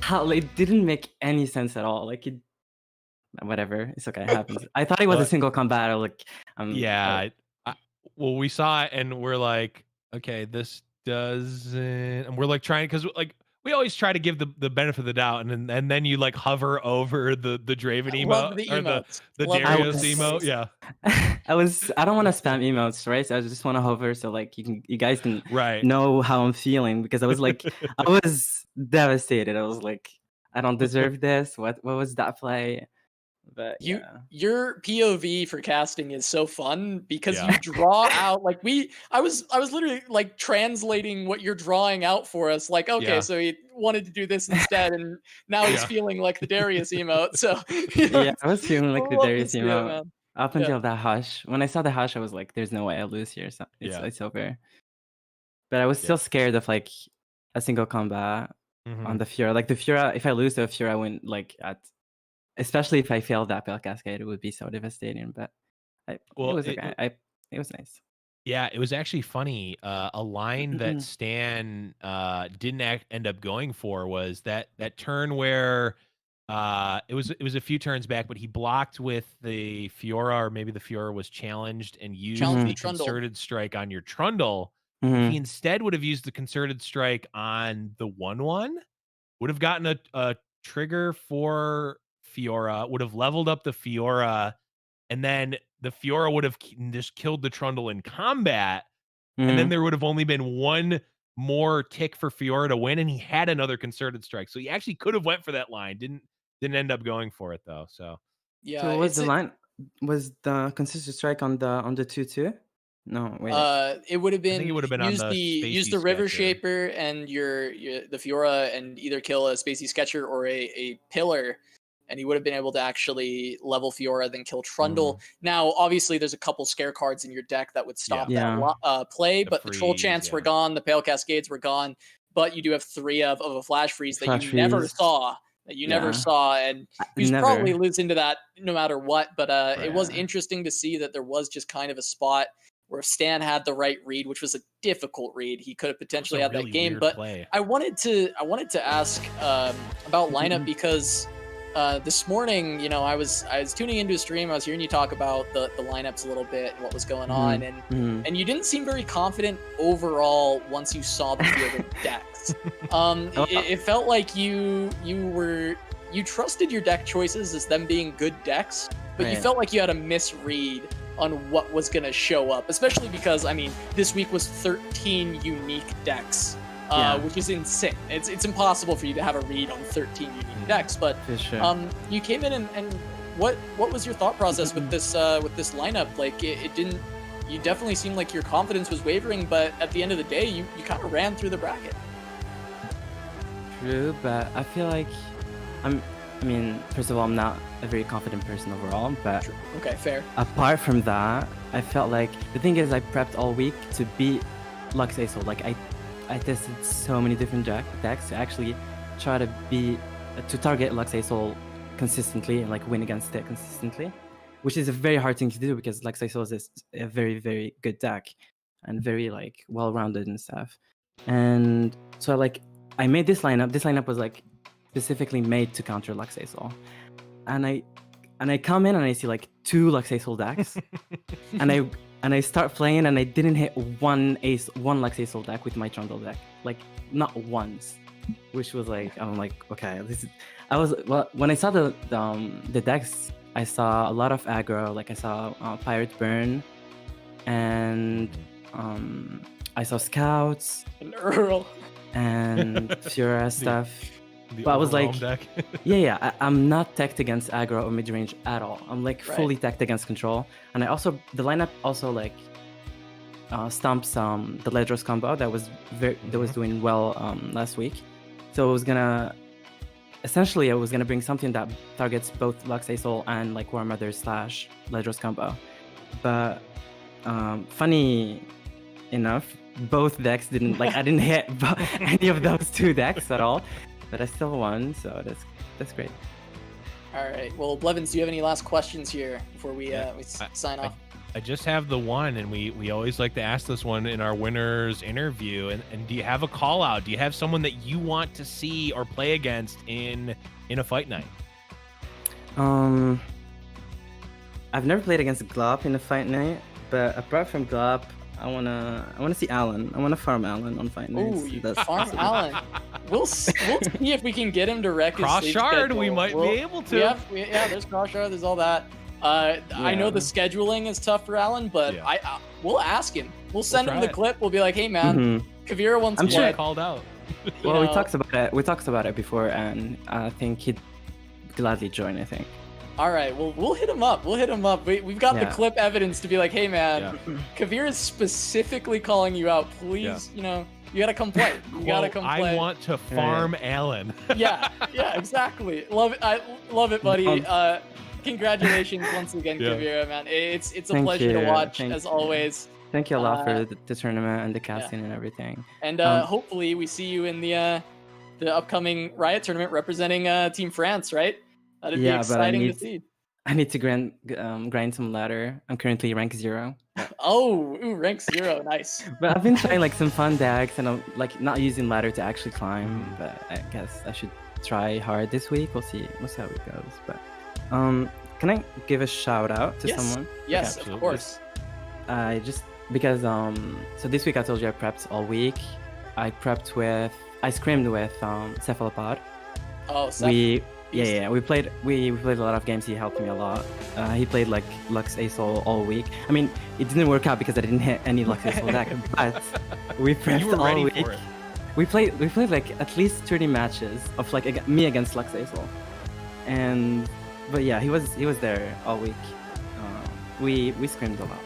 how it didn't make any sense at all. Like it, whatever, it's okay, it happens. I thought it was a single combat. I was like, well, we saw it and we're like, okay, this doesn't, and we're like trying, because like we always try to give the benefit of the doubt, and then you like hover over the Draven emote or the Darius emote. Yeah. I don't want to spam emotes, right? So I just want to hover so like you guys can know how I'm feeling, because I was like, I was devastated. I was like, I don't deserve this. What was that play? But your POV for casting is so fun because you draw out like I was literally like translating what you're drawing out for us. Like, okay, so he wanted to do this instead, and now he's feeling like the Darius emote. So I was feeling like the Darius emote up until that hush. When I saw the hush, I was like, "There's no way I lose here. So it's over." But I was still scared of like a single combat on the Fiora. Like the Fiora, if I lose the Fiora, I win like at. Especially if I failed that Pale Cascade, it would be so devastating. But it was nice. Yeah, it was actually funny. A line that Stan didn't end up going for was that turn where it was a few turns back, but he blocked with the Fiora, or maybe the Fiora was challenged and used the concerted strike on your Trundle. He instead would have used the concerted strike on the 1/1, would have gotten a trigger for Fiora, would have leveled up the Fiora, and then the Fiora would have just killed the Trundle in combat, and then there would have only been one more tick for Fiora to win, and he had another concerted strike, so he actually could have went for that line. Didn't end up going for it though. So so what was the line? Was the concerted strike on the 2/2? No, wait. It would have been. I think it would have been use the River Shaper and the Fiora, and either kill a Spacey Sketcher or a Pillar. And he would have been able to actually level Fiora, then kill Trundle. Now, obviously, there's a couple scare cards in your deck that would stop that play, but the Troll Chants were gone, the Pale Cascades were gone, but you do have 3 of a Flash Freeze that you never saw that you never saw, and he was probably losing to that no matter what. But it was interesting to see that there was just kind of a spot where Stan had the right read, which was a difficult read. He could have potentially had that game. But I wanted to ask about lineup because this morning, you know, I was tuning into a stream. I was hearing you talk about the lineups a little bit and what was going on, and you didn't seem very confident overall once you saw the field of decks. It felt like you trusted your deck choices as them being good decks, but you felt like you had a misread on what was going to show up, especially because, I mean, this week was 13 unique decks, which is insane. It's impossible for you to have a read on 13 unique decks, but you came in and what was your thought process with this lineup? Like, it didn't, you definitely seemed like your confidence was wavering, but at the end of the day, you kind of ran through the bracket. True, but I feel like I mean, first of all, I'm not a very confident person overall, but okay, fair. Apart from that, I felt like the thing is I prepped all week to beat Lux Ace. Like I tested so many different decks to actually try to target Lux Ace consistently and like win against it consistently, which is a very hard thing to do because Lux Ace is a very, very good deck and very like well-rounded and stuff. And so like I made this lineup. This lineup was like specifically made to counter Lux Ace, and I come in and I see like 2 Lux Ace decks, and I start playing and I didn't hit one Lux Ace deck with my Trundle deck, like not once, which was like I'm like okay, when I saw the decks, I saw a lot of aggro, like I saw Pirate Burn, and I saw Scouts and Earl and Fura stuff. But I was like, deck. I'm not teched against aggro or mid-range at all. I'm like fully teched against control. And the lineup also like stomps the Ledros combo that was doing well last week. So I was gonna bring something that targets both Lux Ace and like War Mother / Ledros combo. But funny enough, both decks didn't like I didn't hit any of those 2 decks at all. But I still won, so that's great. All right. Well, Blevins, do you have any last questions here before we sign off? I just have the one, and we always like to ask this one in our winners interview. And do you have a call out? Do you have someone that you want to see or play against in a fight night? I've never played against Glop in a fight night, but apart from Glop, I wanna see Alan. I wanna farm Alan on fight nights. Ooh, you farm Alan. We'll see if we can get him to wreck his Cross shard. We might be able to. Yeah, there's cross shard. There's all that. I know the scheduling is tough for Alan, but we'll ask him. We'll send him the clip. We'll be like, hey man, Kuvira wants to play. Called out. Well, we talked about it. We talked about it before, and I think he'd gladly join. I think. All right, well, we'll hit him up. We've got the clip evidence to be like, hey man, Kuvira is specifically calling you out. Please, you know, you gotta come play. You gotta come play. I want to farm Alan. yeah, exactly. Love it. I love it, buddy. Congratulations once again, Kuvira, man. It's a pleasure to watch as always. Thank you a lot for the tournament and the casting and everything. And hopefully we see you in the upcoming Riot tournament representing Team France, right? That'd be exciting to see. I need to grind some ladder. I'm currently rank 0. Rank 0, nice. But I've been trying like some fun decks, and I'm like not using ladder to actually climb. But I guess I should try hard this week. We'll see how it goes. But can I give a shout out to someone? Yes, of course. Because so this week I told you I prepped all week. I scrimmed with Cephalopod. Oh, we played a lot of games. He helped me a lot. He played like Lux Ace all week. I mean, it didn't work out because I didn't hit any Lux Ace deck, but we prepped all week. For it. We played like at least 30 matches of like me against Lux Ace. But yeah, he was there all week. We scrimmed a lot.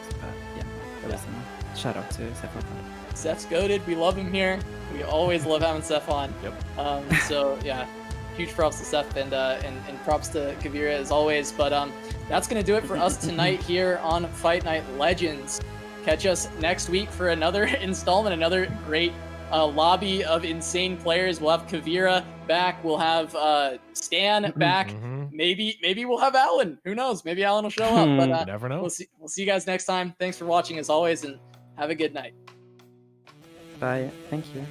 But was a shout out to Cephalopod. Seth's goated. We love him here. We always love having Seth on. Yep. So yeah. Huge props to Seth and props to Kuvira as always. But that's going to do it for us tonight here on Fight Night Legends. Catch us next week for another installment, another great lobby of insane players. We'll have Kuvira back. We'll have Stan back. Maybe we'll have Alan. Who knows? Maybe Alan will show up. But never know. We'll see you guys next time. Thanks for watching as always, and have a good night. Bye. Thank you.